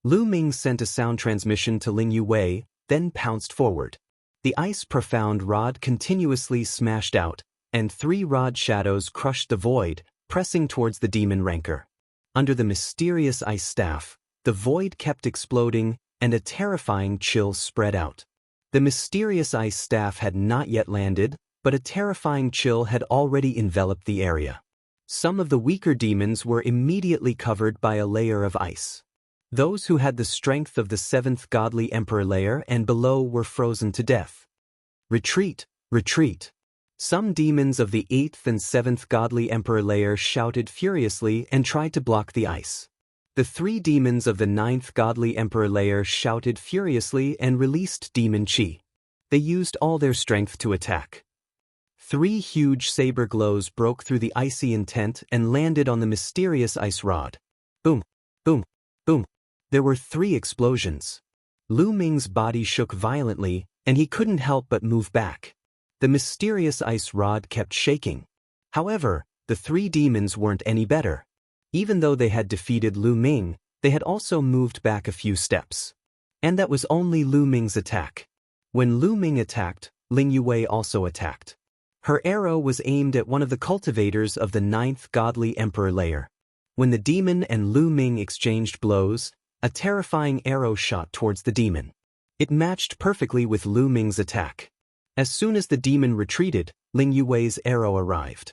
Speaker 1: Lu Ming sent a sound transmission to Ling Yuwei, then pounced forward. The ice profound rod continuously smashed out, and 3 rod shadows crushed the void, pressing towards the demon rancor. Under the mysterious ice staff, the void kept exploding, and a terrifying chill spread out. The mysterious ice staff had not yet landed, but a terrifying chill had already enveloped the area. Some of the weaker demons were immediately covered by a layer of ice. Those who had the strength of the 7th godly emperor layer and below were frozen to death. Retreat, retreat. Some demons of the 8th and 7th godly emperor layer shouted furiously and tried to block the ice. The 3 demons of the 9th godly emperor layer shouted furiously and released demon chi. They used all their strength to attack. 3 huge saber glows broke through the icy intent and landed on the mysterious ice rod. Boom, boom, boom. There were 3 explosions. Lu Ming's body shook violently, and he couldn't help but move back. The mysterious ice rod kept shaking. However, the 3 demons weren't any better. Even though they had defeated Lu Ming, they had also moved back a few steps. And that was only Lu Ming's attack. When Lu Ming attacked, Ling Yuwei also attacked. Her arrow was aimed at one of the cultivators of the 9th godly emperor layer. When the demon and Lu Ming exchanged blows, a terrifying arrow shot towards the demon. It matched perfectly with Lu Ming's attack. As soon as the demon retreated, Ling Yuwei's arrow arrived.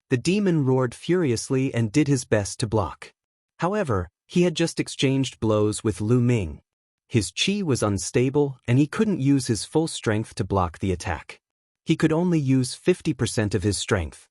Speaker 1: The demon roared furiously and did his best to block. However, he had just exchanged blows with Lu Ming. His chi was unstable and he couldn't use his full strength to block the attack. He could only use 50% of his strength.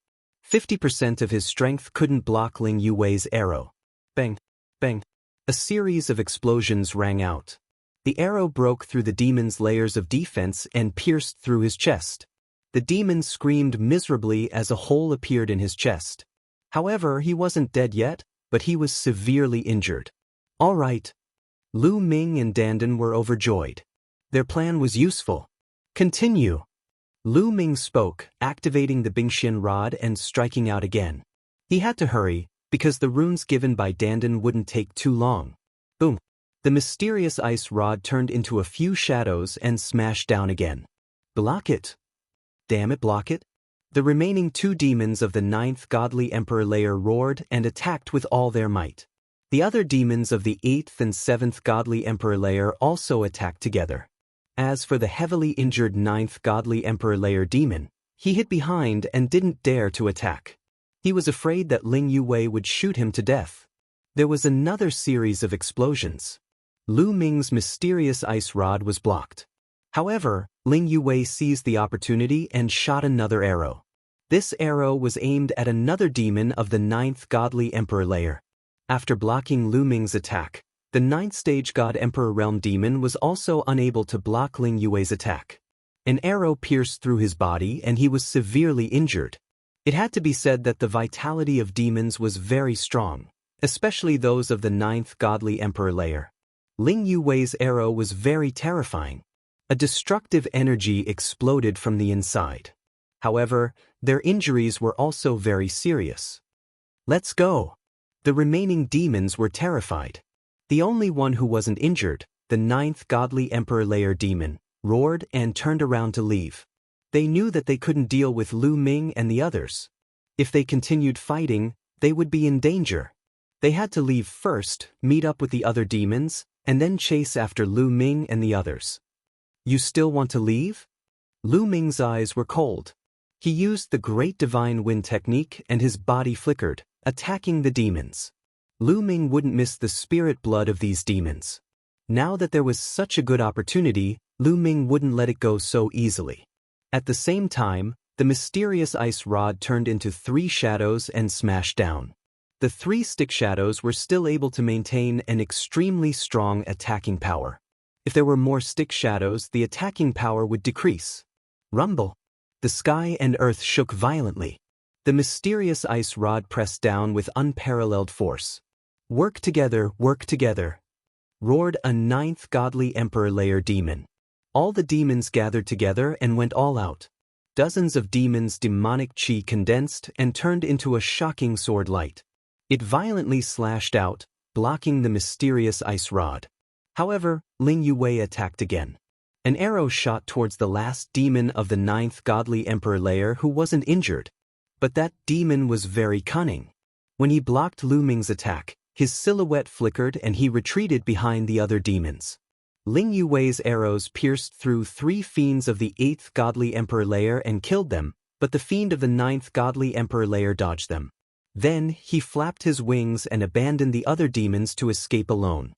Speaker 1: 50% of his strength couldn't block Ling Yuwei's arrow. Bang, bang. A series of explosions rang out. The arrow broke through the demon's layers of defense and pierced through his chest. The demon screamed miserably as a hole appeared in his chest. However, he wasn't dead yet, but he was severely injured. All right. Lu Ming and Dandan were overjoyed. Their plan was useful. Continue. Lu Ming spoke, activating the Bingxian rod and striking out again. He had to hurry, because the runes given by Dandan wouldn't take too long. Boom. The mysterious ice rod turned into a few shadows and smashed down again. Block it. Damn it, block it. The remaining 2 demons of the 9th godly emperor layer roared and attacked with all their might. The other demons of the 8th and 7th godly emperor layer also attacked together. As for the heavily injured 9th godly emperor layer demon, he hid behind and didn't dare to attack. He was afraid that Ling Yuwei would shoot him to death. There was another series of explosions. Lu Ming's mysterious ice rod was blocked. However, Ling Yuwei seized the opportunity and shot another arrow. This arrow was aimed at another demon of the 9th godly emperor layer. After blocking Lu Ming's attack, the 9th stage God Emperor Realm demon was also unable to block Ling Yuwei's attack. An arrow pierced through his body and he was severely injured. It had to be said that the vitality of demons was very strong, especially those of the 9th godly emperor layer. Ling Yuwei's arrow was very terrifying. A destructive energy exploded from the inside. However, their injuries were also very serious. Let's go. The remaining demons were terrified. The only one who wasn't injured, the 9th godly emperor layer demon, roared and turned around to leave. They knew that they couldn't deal with Lu Ming and the others. If they continued fighting, they would be in danger. They had to leave first, meet up with the other demons, and then chase after Lu Ming and the others. You still want to leave? Lu Ming's eyes were cold. He used the Great Divine Wind technique and his body flickered, attacking the demons. Lu Ming wouldn't miss the spirit blood of these demons. Now that there was such a good opportunity, Lu Ming wouldn't let it go so easily. At the same time, the mysterious ice rod turned into 3 shadows and smashed down. The three stick shadows were still able to maintain an extremely strong attacking power. If there were more stick shadows, the attacking power would decrease. Rumble. The sky and earth shook violently. The mysterious ice rod pressed down with unparalleled force. Work together, roared a ninth godly emperor layer demon. All the demons gathered together and went all out. Dozens of demons' demonic chi condensed and turned into a shocking sword light. It violently slashed out, blocking the mysterious ice rod. However, Ling Yue attacked again. An arrow shot towards the last demon of the ninth godly emperor layer who wasn't injured. But that demon was very cunning. When he blocked Lu Ming's attack, his silhouette flickered and he retreated behind the other demons. Ling Yue's arrows pierced through 3 fiends of the 8th godly emperor layer and killed them, but the fiend of the 9th godly emperor layer dodged them. Then, he flapped his wings and abandoned the other demons to escape alone.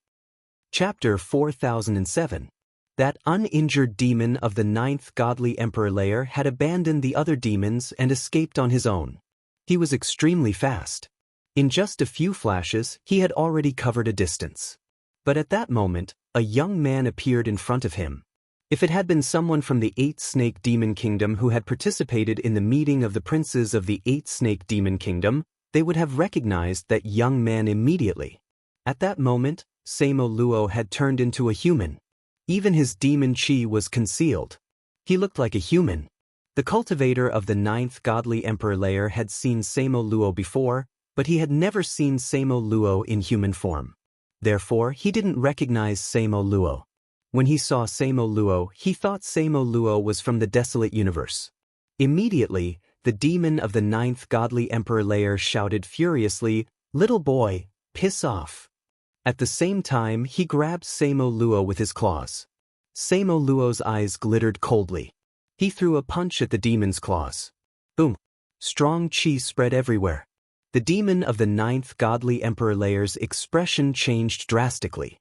Speaker 1: Chapter 4007. That uninjured demon of the 9th godly emperor layer had abandoned the other demons and escaped on his own. He was extremely fast. In just a few flashes, he had already covered a distance. But at that moment, a young man appeared in front of him. If it had been someone from the 8th Snake Demon Kingdom who had participated in the meeting of the princes of the 8th Snake Demon Kingdom, they would have recognized that young man immediately. At that moment, Samo Luo had turned into a human. Even his demon chi was concealed. He looked like a human. The cultivator of the 9th godly emperor layer had seen Samo Luo before, but he had never seen Samo Luo in human form. Therefore, he didn't recognize Samo Luo. When he saw Samo Luo, he thought Samo Luo was from the desolate universe. Immediately, the demon of the 9th godly emperor layer shouted furiously, "Little boy, piss off." At the same time, he grabbed Samo Luo with his claws. Samo Luo's eyes glittered coldly. He threw a punch at the demon's claws. Boom! Strong chi spread everywhere. The demon of the 9th godly emperor layer's expression changed drastically.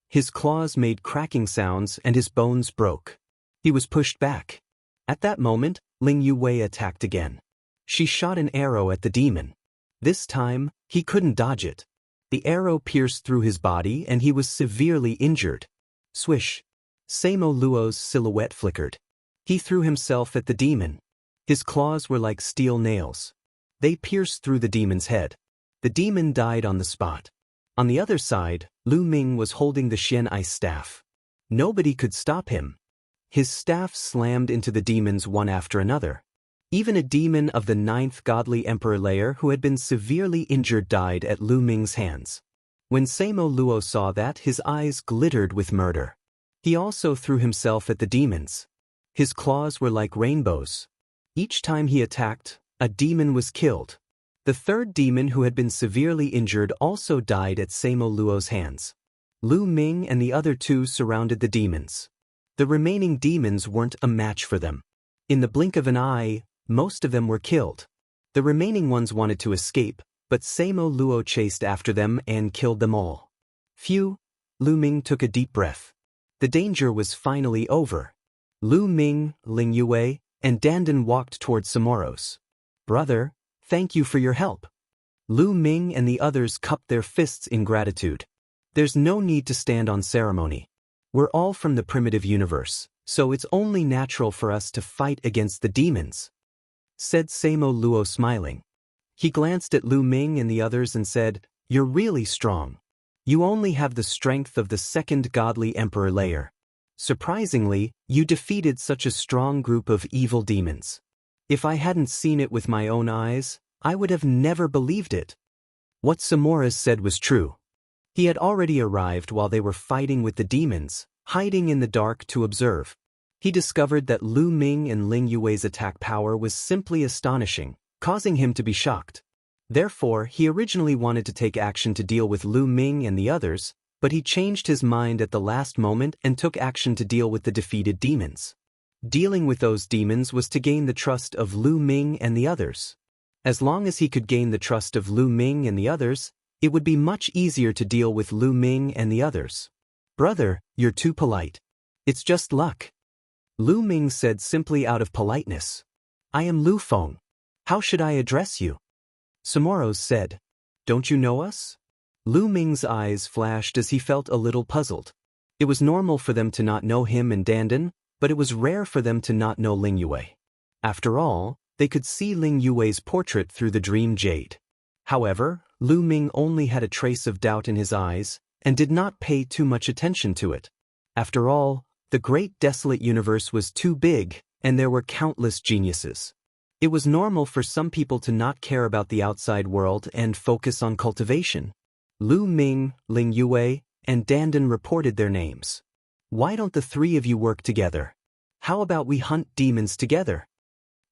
Speaker 1: His claws made cracking sounds and his bones broke. He was pushed back. At that moment, Ling Yue attacked again. She shot an arrow at the demon. This time, he couldn't dodge it. The arrow pierced through his body and he was severely injured. Swish! Samo Luo's silhouette flickered. He threw himself at the demon. His claws were like steel nails. They pierced through the demon's head. The demon died on the spot. On the other side, Lu Ming was holding the Xian ice staff. Nobody could stop him. His staff slammed into the demons one after another. Even a demon of the 9th godly emperor layer who had been severely injured died at Lu Ming's hands. When Samo Luo saw that, his eyes glittered with murder. He also threw himself at the demons. His claws were like rainbows. Each time he attacked, a demon was killed. The third demon who had been severely injured also died at Samo Luo's hands. Lu Ming and the other 2 surrounded the demons. The remaining demons weren't a match for them. In the blink of an eye, most of them were killed. The remaining ones wanted to escape, but Samo Luo chased after them and killed them all. Phew! Lu Ming took a deep breath. The danger was finally over. Lu Ming, Ling Yue, and Dandan walked toward Samoros. "Brother, thank you for your help." Lu Ming and the others cupped their fists in gratitude. "There's no need to stand on ceremony. We're all from the primitive universe, so it's only natural for us to fight against the demons," said Samo Luo smiling. He glanced at Lu Ming and the others and said, "You're really strong. You only have the strength of the 2nd godly emperor layer. Surprisingly, you defeated such a strong group of evil demons. If I hadn't seen it with my own eyes, I would have never believed it." What Samoras said was true. He had already arrived while they were fighting with the demons, hiding in the dark to observe. He discovered that Lu Ming and Ling Yue's attack power was simply astonishing, causing him to be shocked. Therefore, he originally wanted to take action to deal with Lu Ming and the others, but he changed his mind at the last moment and took action to deal with the defeated demons. Dealing with those demons was to gain the trust of Lu Ming and the others. As long as he could gain the trust of Lu Ming and the others, it would be much easier to deal with Lu Ming and the others. "Brother, you're too polite. It's just luck," Lu Ming said simply out of politeness. "I am Lu Feng. How should I address you?" Samoros said. Don't you know us? Lu Ming's eyes flashed as he felt a little puzzled. It was normal for them to not know him and Dandan, but it was rare for them to not know Ling Yue. After all, they could see Ling Yue's portrait through the dream jade. However, Lu Ming only had a trace of doubt in his eyes and did not pay too much attention to it. After all, the great desolate universe was too big, and there were countless geniuses. It was normal for some people to not care about the outside world and focus on cultivation. Lu Ming, Ling Yue, and Dandan reported their names. Why don't the three of you work together? How about we hunt demons together?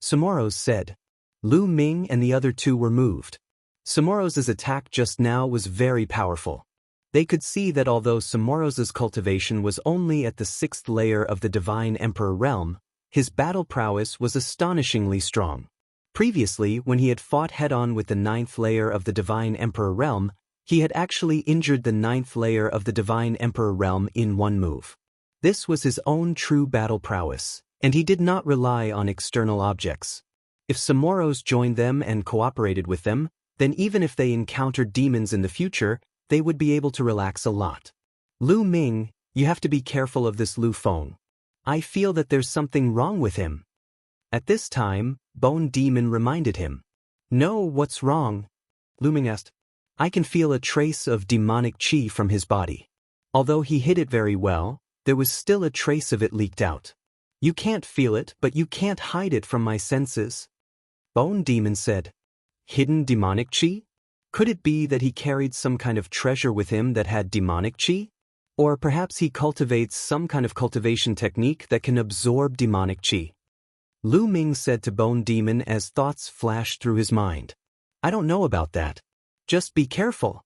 Speaker 1: Samoro's said. Lu Ming and the other two were moved. Samoro's attack just now was very powerful. They could see that although Samoro's cultivation was only at the 6th layer of the Divine Emperor realm, his battle prowess was astonishingly strong. Previously, when he had fought head-on with the 9th layer of the Divine Emperor realm, he had actually injured the 9th layer of the Divine Emperor realm in one move. This was his own true battle prowess, and he did not rely on external objects. If Samoro's joined them and cooperated with them, then even if they encountered demons in the future, they would be able to relax a lot. Lu Ming, you have to be careful of this Lu Feng. I feel that there's something wrong with him. At this time, Bone Demon reminded him. No, what's wrong? Lu Ming asked. I can feel a trace of demonic chi from his body. Although he hid it very well, there was still a trace of it leaked out. You can't feel it, but you can't hide it from my senses. Bone Demon said. Hidden demonic chi? Could it be that he carried some kind of treasure with him that had demonic chi? Or perhaps he cultivates some kind of cultivation technique that can absorb demonic chi. Lu Ming said to Bone Demon as thoughts flashed through his mind. I don't know about that. Just be careful.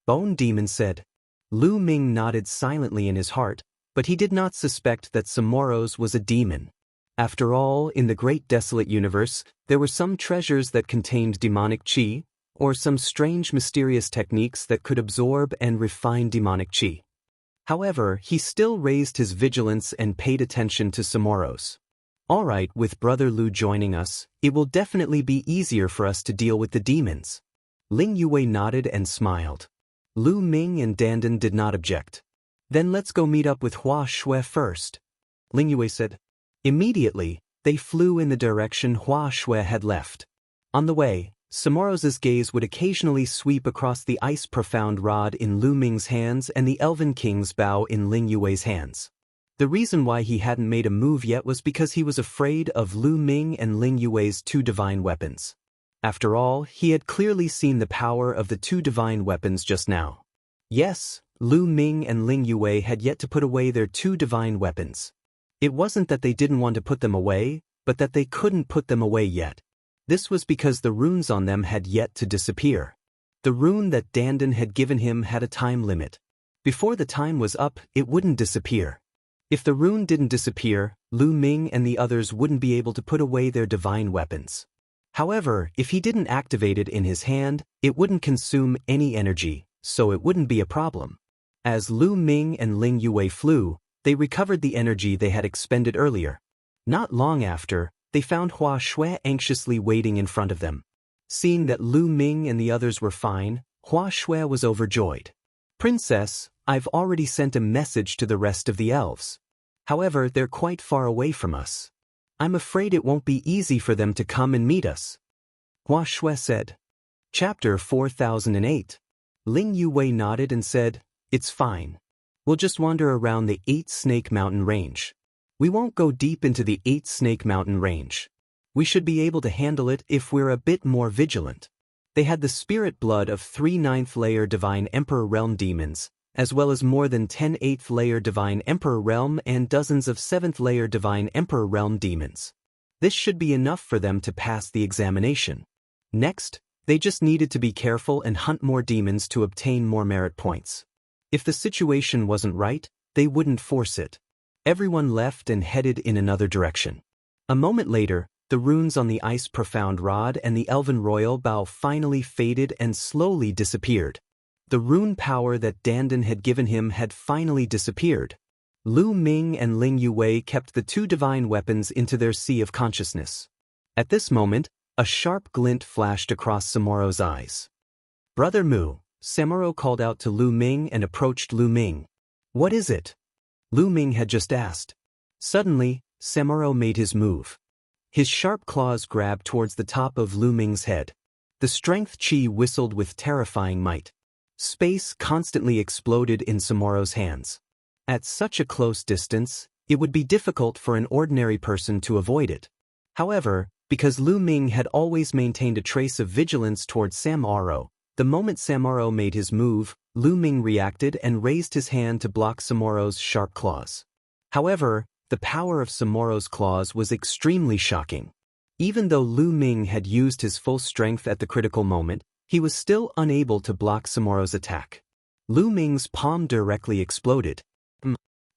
Speaker 1: Bone Demon said. Lu Ming nodded silently in his heart, but he did not suspect that Samoro's was a demon. After all, in the great desolate universe, there were some treasures that contained demonic chi, or some strange mysterious techniques that could absorb and refine demonic chi. However, he still raised his vigilance and paid attention to Samoro's. All right, with Brother Lu joining us, it will definitely be easier for us to deal with the demons. Ling Yue nodded and smiled. Lu Ming and Dandan did not object. Then let's go meet up with Hua Shui first. Ling Yue said. Immediately, they flew in the direction Hua Shui had left. On the way, Samoro's gaze would occasionally sweep across the ice-profound rod in Lu Ming's hands and the Elven King's bow in Ling Yue's hands. The reason why he hadn't made a move yet was because he was afraid of Lu Ming and Ling Yue's two divine weapons. After all, he had clearly seen the power of the two divine weapons just now. Yes, Lu Ming and Ling Yue had yet to put away their two divine weapons. It wasn't that they didn't want to put them away, but that they couldn't put them away yet. This was because the runes on them had yet to disappear. The rune that Dandan had given him had a time limit. Before the time was up, it wouldn't disappear. If the rune didn't disappear, Lu Ming and the others wouldn't be able to put away their divine weapons. However, if he didn't activate it in his hand, it wouldn't consume any energy, so it wouldn't be a problem. As Lu Ming and Ling Yue flew, they recovered the energy they had expended earlier. Not long after, they found Hua Shui anxiously waiting in front of them. Seeing that Lu Ming and the others were fine, Hua Shui was overjoyed. Princess, I've already sent a message to the rest of the elves. However, they're quite far away from us. I'm afraid it won't be easy for them to come and meet us. Hua Shui said. Chapter 4008. Ling Yue nodded and said, It's fine. We'll just wander around the 8 Snake Mountain range. We won't go deep into the 8 Snake Mountain range. We should be able to handle it if we're a bit more vigilant. They had the spirit blood of 3 9th layer Divine Emperor Realm demons, as well as more than 10 8th layer Divine Emperor Realm and dozens of 7th layer Divine Emperor Realm demons. This should be enough for them to pass the examination. Next, they just needed to be careful and hunt more demons to obtain more merit points. If the situation wasn't right, they wouldn't force it. Everyone left and headed in another direction. A moment later, the runes on the ice-profound rod and the Elven Royal bow finally faded and slowly disappeared. The rune power that Dandan had given him had finally disappeared. Lu Ming and Ling Yue kept the two divine weapons into their sea of consciousness. At this moment, a sharp glint flashed across Samoro's eyes. Brother Mu, Samuro called out to Lu Ming and approached Lu Ming. What is it? Lu Ming had just asked. Suddenly, Samuro made his move. His sharp claws grabbed towards the top of Lu Ming's head. The strength chi whistled with terrifying might. Space constantly exploded in Samuro's hands. At such a close distance, it would be difficult for an ordinary person to avoid it. However, because Lu Ming had always maintained a trace of vigilance towards Samuro, the moment Samuro made his move, Lu Ming reacted and raised his hand to block Samuro's sharp claws. However, the power of Samuro's claws was extremely shocking. Even though Lu Ming had used his full strength at the critical moment, he was still unable to block Samuro's attack. Lu Ming's palm directly exploded.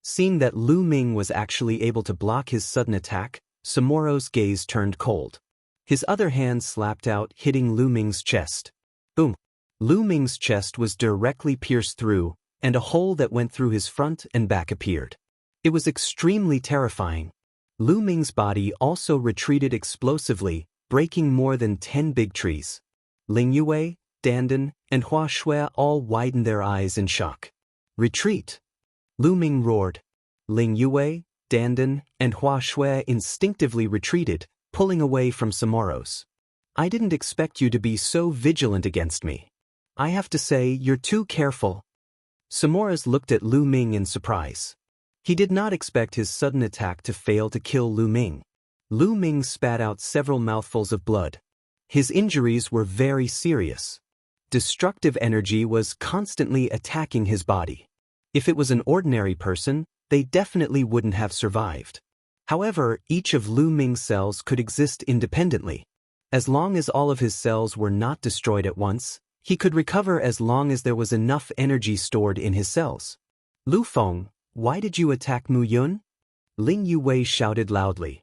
Speaker 1: Seeing that Lu Ming was actually able to block his sudden attack, Samuro's gaze turned cold. His other hand slapped out, hitting Lu Ming's chest. Boom! Lu Ming's chest was directly pierced through, and a hole that went through his front and back appeared. It was extremely terrifying. Lu Ming's body also retreated explosively, breaking more than 10 big trees. Ling Yue, Dandan, and Hua Shui all widened their eyes in shock. Retreat! Lu Ming roared. Ling Yue, Dandan, and Hua Shui instinctively retreated, pulling away from Samuro's. I didn't expect you to be so vigilant against me. I have to say, you're too careful. Samuro's looked at Lu Ming in surprise. He did not expect his sudden attack to fail to kill Lu Ming. Lu Ming spat out several mouthfuls of blood. His injuries were very serious. Destructive energy was constantly attacking his body. If it was an ordinary person, they definitely wouldn't have survived. However, each of Lu Ming's cells could exist independently. As long as all of his cells were not destroyed at once, he could recover as long as there was enough energy stored in his cells. Lu Feng, why did you attack Mu Yun? Ling Yue shouted loudly.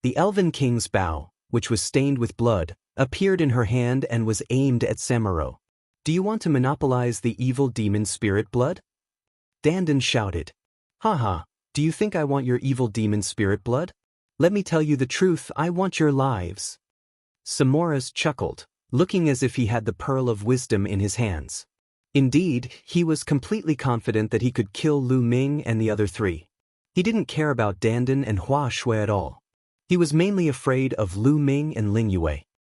Speaker 1: The Elven King's bow, which was stained with blood, appeared in her hand and was aimed at Samuro. Do you want to monopolize the evil demon spirit blood? Dandan shouted. Haha, do you think I want your evil demon spirit blood? Let me tell you the truth, I want your lives. Samuro's chuckled, looking as if he had the pearl of wisdom in his hands. Indeed, he was completely confident that he could kill Lu Ming and the other three. He didn't care about Dandan and Hua Shui at all. He was mainly afraid of Lu Ming and Ling Yue.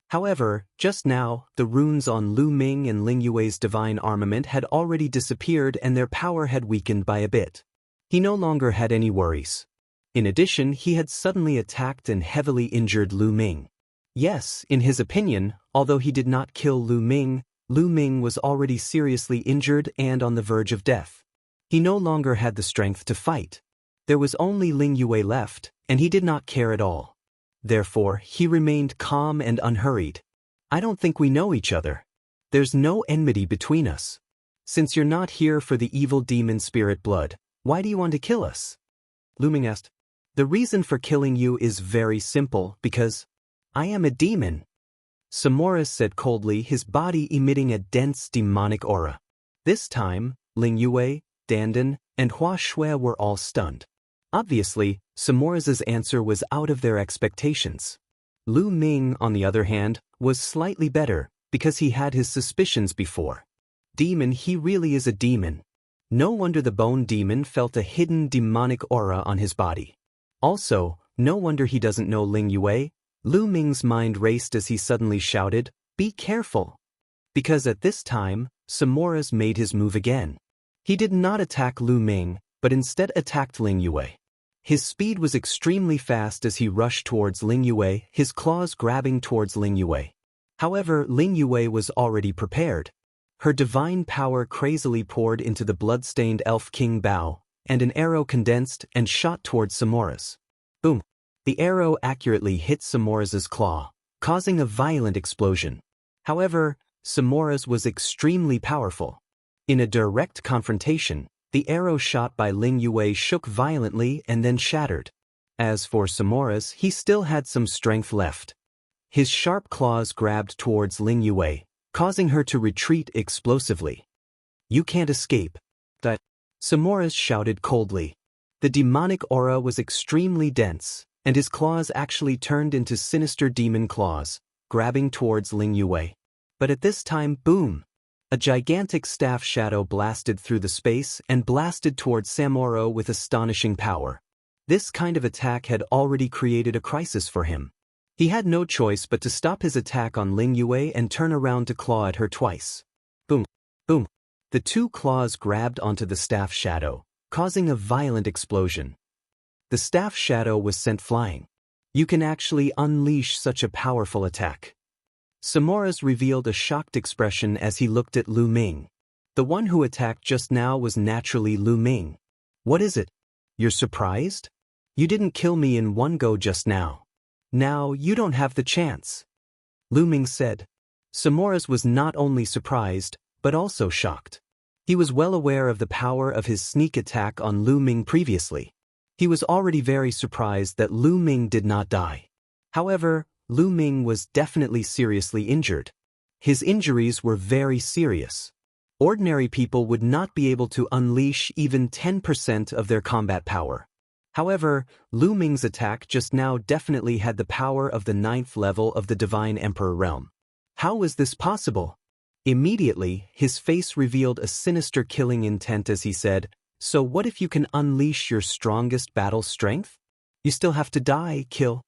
Speaker 1: However, just now, the runes on Lu Ming and Ling Yue's divine armament had already disappeared and their power had weakened by a bit. He no longer had any worries. In addition, he had suddenly attacked and heavily injured Lu Ming. Yes, in his opinion, although he did not kill Lu Ming was already seriously injured and on the verge of death. He no longer had the strength to fight. There was only Ling Yue left, and he did not care at all. Therefore, he remained calm and unhurried. I don't think we know each other. There's no enmity between us. Since you're not here for the evil demon spirit blood, why do you want to kill us? Lu Ming asked. The reason for killing you is very simple, because I am a demon. Samuro said coldly, his body emitting a dense demonic aura. This time, Ling Yue, Dandan, and Hua Shui were all stunned. Obviously, Samuro's answer was out of their expectations. Lu Ming, on the other hand, was slightly better, because he had his suspicions before. Demon, he really is a demon. No wonder the bone demon felt a hidden demonic aura on his body. Also, no wonder he doesn't know Ling Yue. Lu Ming's mind raced as he suddenly shouted, "Be careful!" Because at this time, Samuro's made his move again. He did not attack Lu Ming, but instead attacked Ling Yue. His speed was extremely fast as he rushed towards Ling Yue, his claws grabbing towards Ling Yue. However, Ling Yue was already prepared. Her divine power crazily poured into the blood-stained Elf King bow, and an arrow condensed and shot towards Samuro's. Boom! The arrow accurately hit Samuro's claw, causing a violent explosion. However, Samuro's was extremely powerful. In a direct confrontation, the arrow shot by Ling Yue shook violently and then shattered. As for Samuro's, he still had some strength left. His sharp claws grabbed towards Ling Yue, causing her to retreat explosively. You can't escape. That Samuro's shouted coldly. The demonic aura was extremely dense, and his claws actually turned into sinister demon claws, grabbing towards Ling Yue. But at this time, boom! A gigantic staff shadow blasted through the space and blasted towards Samoro with astonishing power. This kind of attack had already created a crisis for him. He had no choice but to stop his attack on Ling Yue and turn around to claw at her twice. Boom! Boom! The two claws grabbed onto the staff shadow, causing a violent explosion. The staff shadow was sent flying. You can actually unleash such a powerful attack. Samoras revealed a shocked expression as he looked at Lu Ming. The one who attacked just now was naturally Lu Ming. What is it? You're surprised? You didn't kill me in one go just now. Now you don't have the chance. Lu Ming said. Samoras was not only surprised, but also shocked. He was well aware of the power of his sneak attack on Lu Ming previously. He was already very surprised that Lu Ming did not die. However, Lu Ming was definitely seriously injured. His injuries were very serious. Ordinary people would not be able to unleash even 10% of their combat power. However, Lu Ming's attack just now definitely had the power of the 9th level of the Divine Emperor realm. How was this possible? Immediately, his face revealed a sinister killing intent as he said, "So what if you can unleash your strongest battle strength? You still have to die, kill."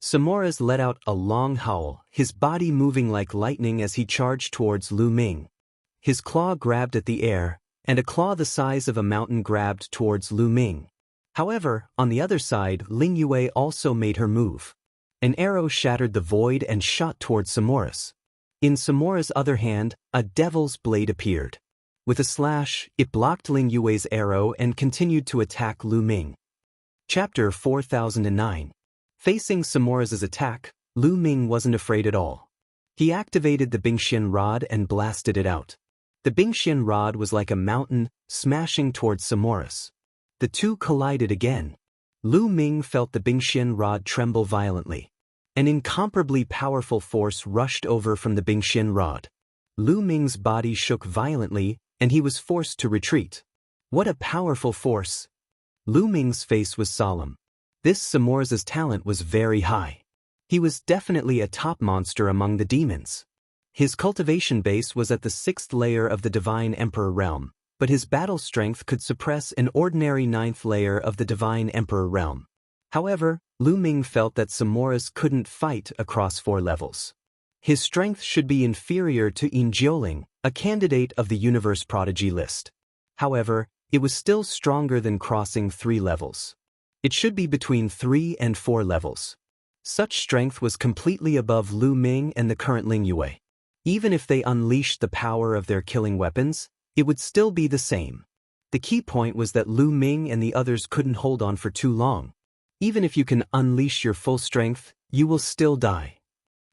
Speaker 1: Samoras let out a long howl, his body moving like lightning as he charged towards Lu Ming. His claw grabbed at the air, and a claw the size of a mountain grabbed towards Lu Ming. However, on the other side, Ling Yue also made her move. An arrow shattered the void and shot towards Samoras. In Samora's other hand, a devil's blade appeared. With a slash, it blocked Ling Yue's arrow and continued to attack Lu Ming. Chapter 4009. Facing Samoras' attack, Lu Ming wasn't afraid at all. He activated the Bingxian rod and blasted it out. The Bingxian rod was like a mountain, smashing towards Samoras. The two collided again. Lu Ming felt the Bingxian rod tremble violently. An incomparably powerful force rushed over from the Bingxian rod. Lu Ming's body shook violently, and he was forced to retreat. What a powerful force! Lu Ming's face was solemn. This Samoras' talent was very high. He was definitely a top monster among the demons. His cultivation base was at the 6th layer of the Divine Emperor realm, but his battle strength could suppress an ordinary 9th layer of the Divine Emperor realm. However, Lu Ming felt that Samoras couldn't fight across 4 levels. His strength should be inferior to Injioling, a candidate of the Universe Prodigy list. However, it was still stronger than crossing 3 levels. It should be between 3 and 4 levels. Such strength was completely above Lu Ming and the current Ling Yue. Even if they unleashed the power of their killing weapons, it would still be the same. The key point was that Lu Ming and the others couldn't hold on for too long. Even if you can unleash your full strength, you will still die.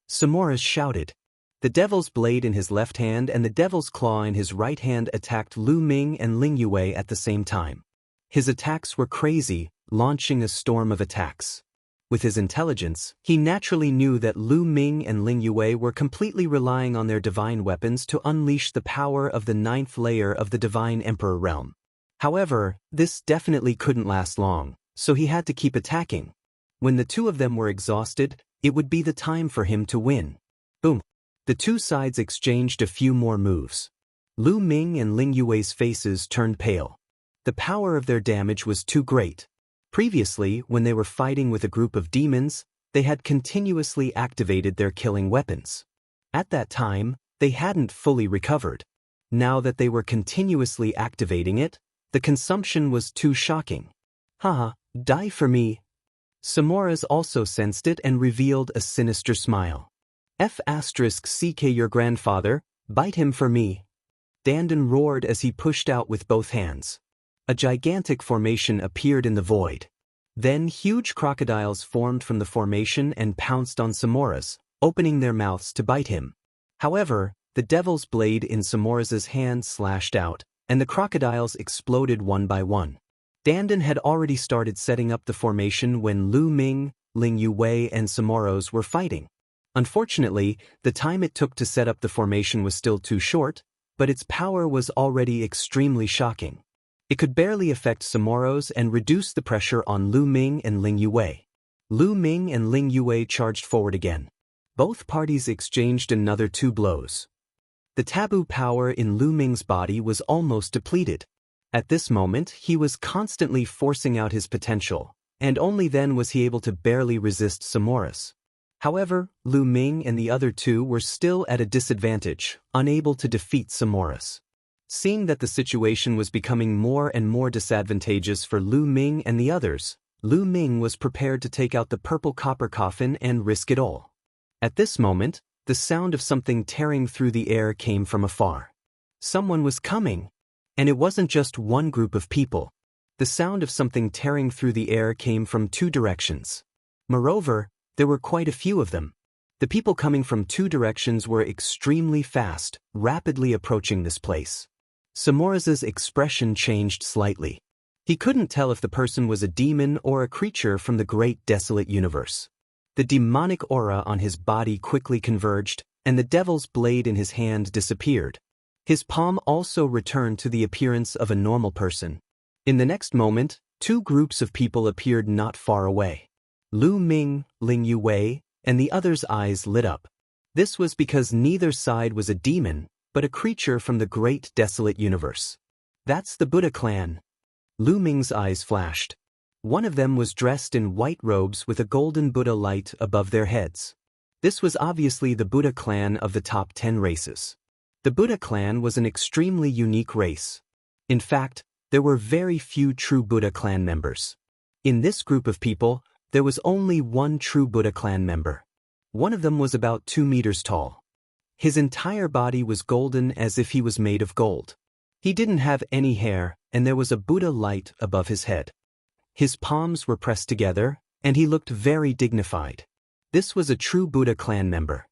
Speaker 1: Samoras shouted. The devil's blade in his left hand and the devil's claw in his right hand attacked Lu Ming and Ling Yue at the same time. His attacks were crazy, launching a storm of attacks. With his intelligence, he naturally knew that Lu Ming and Ling Yue were completely relying on their divine weapons to unleash the power of the 9th layer of the Divine Emperor realm. However, this definitely couldn't last long, so he had to keep attacking. When the two of them were exhausted, it would be the time for him to win. Boom! The two sides exchanged a few more moves. Lu Ming and Ling Yue's faces turned pale. The power of their damage was too great. Previously, when they were fighting with a group of demons, they had continuously activated their killing weapons. At that time, they hadn't fully recovered. Now that they were continuously activating it, the consumption was too shocking. Haha, die for me. Samoras also sensed it and revealed a sinister smile. F***ck your grandfather, bite him for me. Dandan roared as he pushed out with both hands. A gigantic formation appeared in the void. Then huge crocodiles formed from the formation and pounced on Samoras, opening their mouths to bite him. However, the devil's blade in Samoras' hand slashed out, and the crocodiles exploded one by one. Dandan had already started setting up the formation when Lu Ming, Ling Yue and Samoras were fighting. Unfortunately, the time it took to set up the formation was still too short, but its power was already extremely shocking. It could barely affect Samoras and reduce the pressure on Lu Ming and Ling Yue. Lu Ming and Ling Yue charged forward again. Both parties exchanged another 2 blows. The taboo power in Lu Ming's body was almost depleted. At this moment, he was constantly forcing out his potential, and only then was he able to barely resist Samoras. However, Lu Ming and the other two were still at a disadvantage, unable to defeat Samoras. Seeing that the situation was becoming more and more disadvantageous for Lu Ming and the others, Lu Ming was prepared to take out the purple copper coffin and risk it all. At this moment, the sound of something tearing through the air came from afar. Someone was coming. And it wasn't just one group of people. The sound of something tearing through the air came from two directions. Moreover, there were quite a few of them. The people coming from two directions were extremely fast, rapidly approaching this place. Samoras's expression changed slightly. He couldn't tell if the person was a demon or a creature from the great desolate universe. The demonic aura on his body quickly converged, and the devil's blade in his hand disappeared. His palm also returned to the appearance of a normal person. In the next moment, two groups of people appeared not far away. Lu Ming, Ling Yue, and the others' eyes lit up. This was because neither side was a demon, but a creature from the great desolate universe. That's the Buddha clan. Lu Ming's eyes flashed. One of them was dressed in white robes with a golden Buddha light above their heads. This was obviously the Buddha clan of the top 10 races. The Buddha clan was an extremely unique race. In fact, there were very few true Buddha clan members. In this group of people, there was only one true Buddha clan member. One of them was about 2 meters tall. His entire body was golden as if he was made of gold. He didn't have any hair, and there was a Buddha light above his head. His palms were pressed together, and he looked very dignified. This was a true Buddha clan member.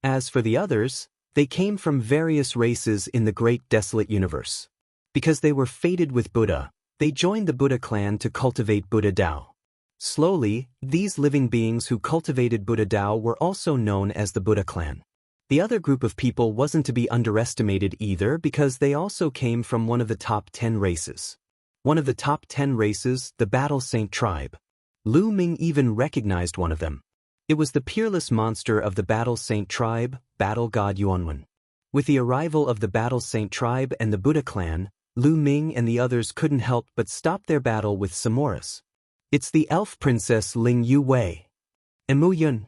Speaker 1: As for the others, they came from various races in the great desolate universe. Because they were fated with Buddha, they joined the Buddha clan to cultivate Buddha Dao. Slowly, these living beings who cultivated Buddha Dao were also known as the Buddha clan. The other group of people wasn't to be underestimated either because they also came from one of the top 10 races. One of the top 10 races, the Battle Saint tribe. Lu Ming even recognized one of them. It was the peerless monster of the Battle Saint tribe, Battle God Yuanwen. With the arrival of the Battle Saint tribe and the Buddha clan, Lu Ming and the others couldn't help but stop their battle with Samoras. It's the elf princess Ling Yue. Emuyun.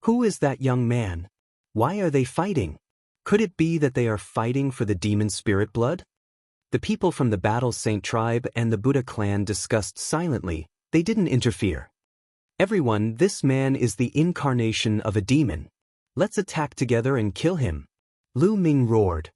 Speaker 1: Who is that young man? Why are they fighting? Could it be that they are fighting for the demon spirit blood? The people from the Battle Saint tribe and the Buddha clan discussed silently. They didn't interfere. Everyone, this man is the incarnation of a demon. Let's attack together and kill him. Lu Ming roared.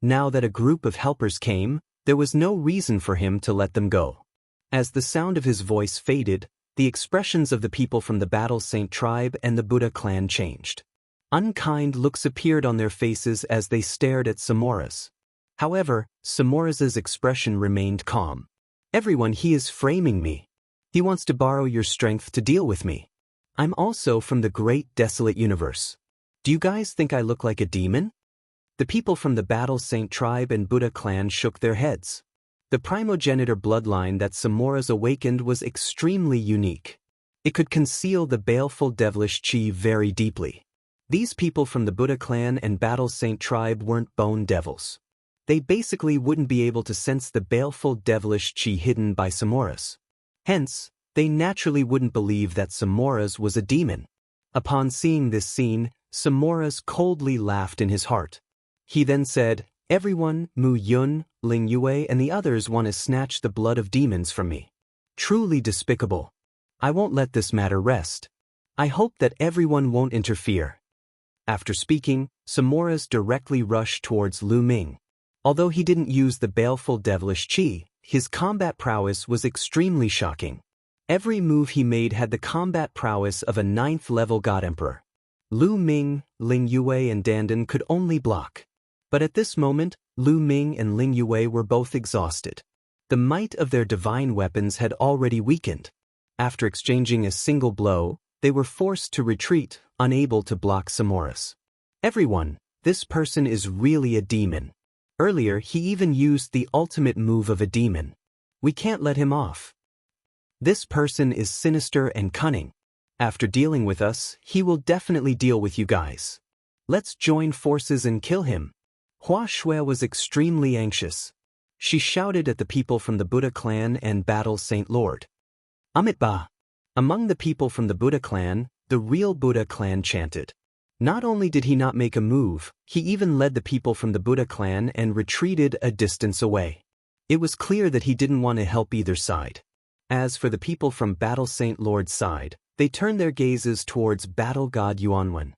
Speaker 1: Now that a group of helpers came, there was no reason for him to let them go. As the sound of his voice faded, the expressions of the people from the Battle Saint tribe and the Buddha clan changed. Unkind looks appeared on their faces as they stared at Samoras. However, Samoras's expression remained calm. Everyone, he is framing me. He wants to borrow your strength to deal with me. I'm also from the great desolate universe. Do you guys think I look like a demon? The people from the Battle Saint tribe and Buddha clan shook their heads. The primogenitor bloodline that Samoras awakened was extremely unique. It could conceal the baleful devilish chi very deeply. These people from the Buddha clan and Battle Saint tribe weren't bone devils. They basically wouldn't be able to sense the baleful devilish chi hidden by Samoras. Hence, they naturally wouldn't believe that Samoras was a demon. Upon seeing this scene, Samoras coldly laughed in his heart. He then said, "Everyone, Mu Yun, Ling Yue and the others want to snatch the blood of demons from me. Truly despicable. I won't let this matter rest. I hope that everyone won't interfere." After speaking, Samoras directly rushed towards Lu Ming. Although he didn't use the baleful devilish chi, his combat prowess was extremely shocking. Every move he made had the combat prowess of a 9th-level God Emperor. Lu Ming, Ling Yue and Dandan could only block. But at this moment, Lu Ming and Ling Yue were both exhausted. The might of their divine weapons had already weakened. After exchanging a single blow, they were forced to retreat, unable to block Samoras. Everyone, this person is really a demon. Earlier, he even used the ultimate move of a demon. We can't let him off. This person is sinister and cunning. After dealing with us, he will definitely deal with you guys. Let's join forces and kill him. Hua Shui was extremely anxious. She shouted at the people from the Buddha clan and Battle Saint Lord. Amitabha! Among the people from the Buddha clan, the real Buddha clan chanted. Not only did he not make a move, he even led the people from the Buddha clan and retreated a distance away. It was clear that he didn't want to help either side. As for the people from Battle Saint Lord's side, they turned their gazes towards Battle God Yuanwen.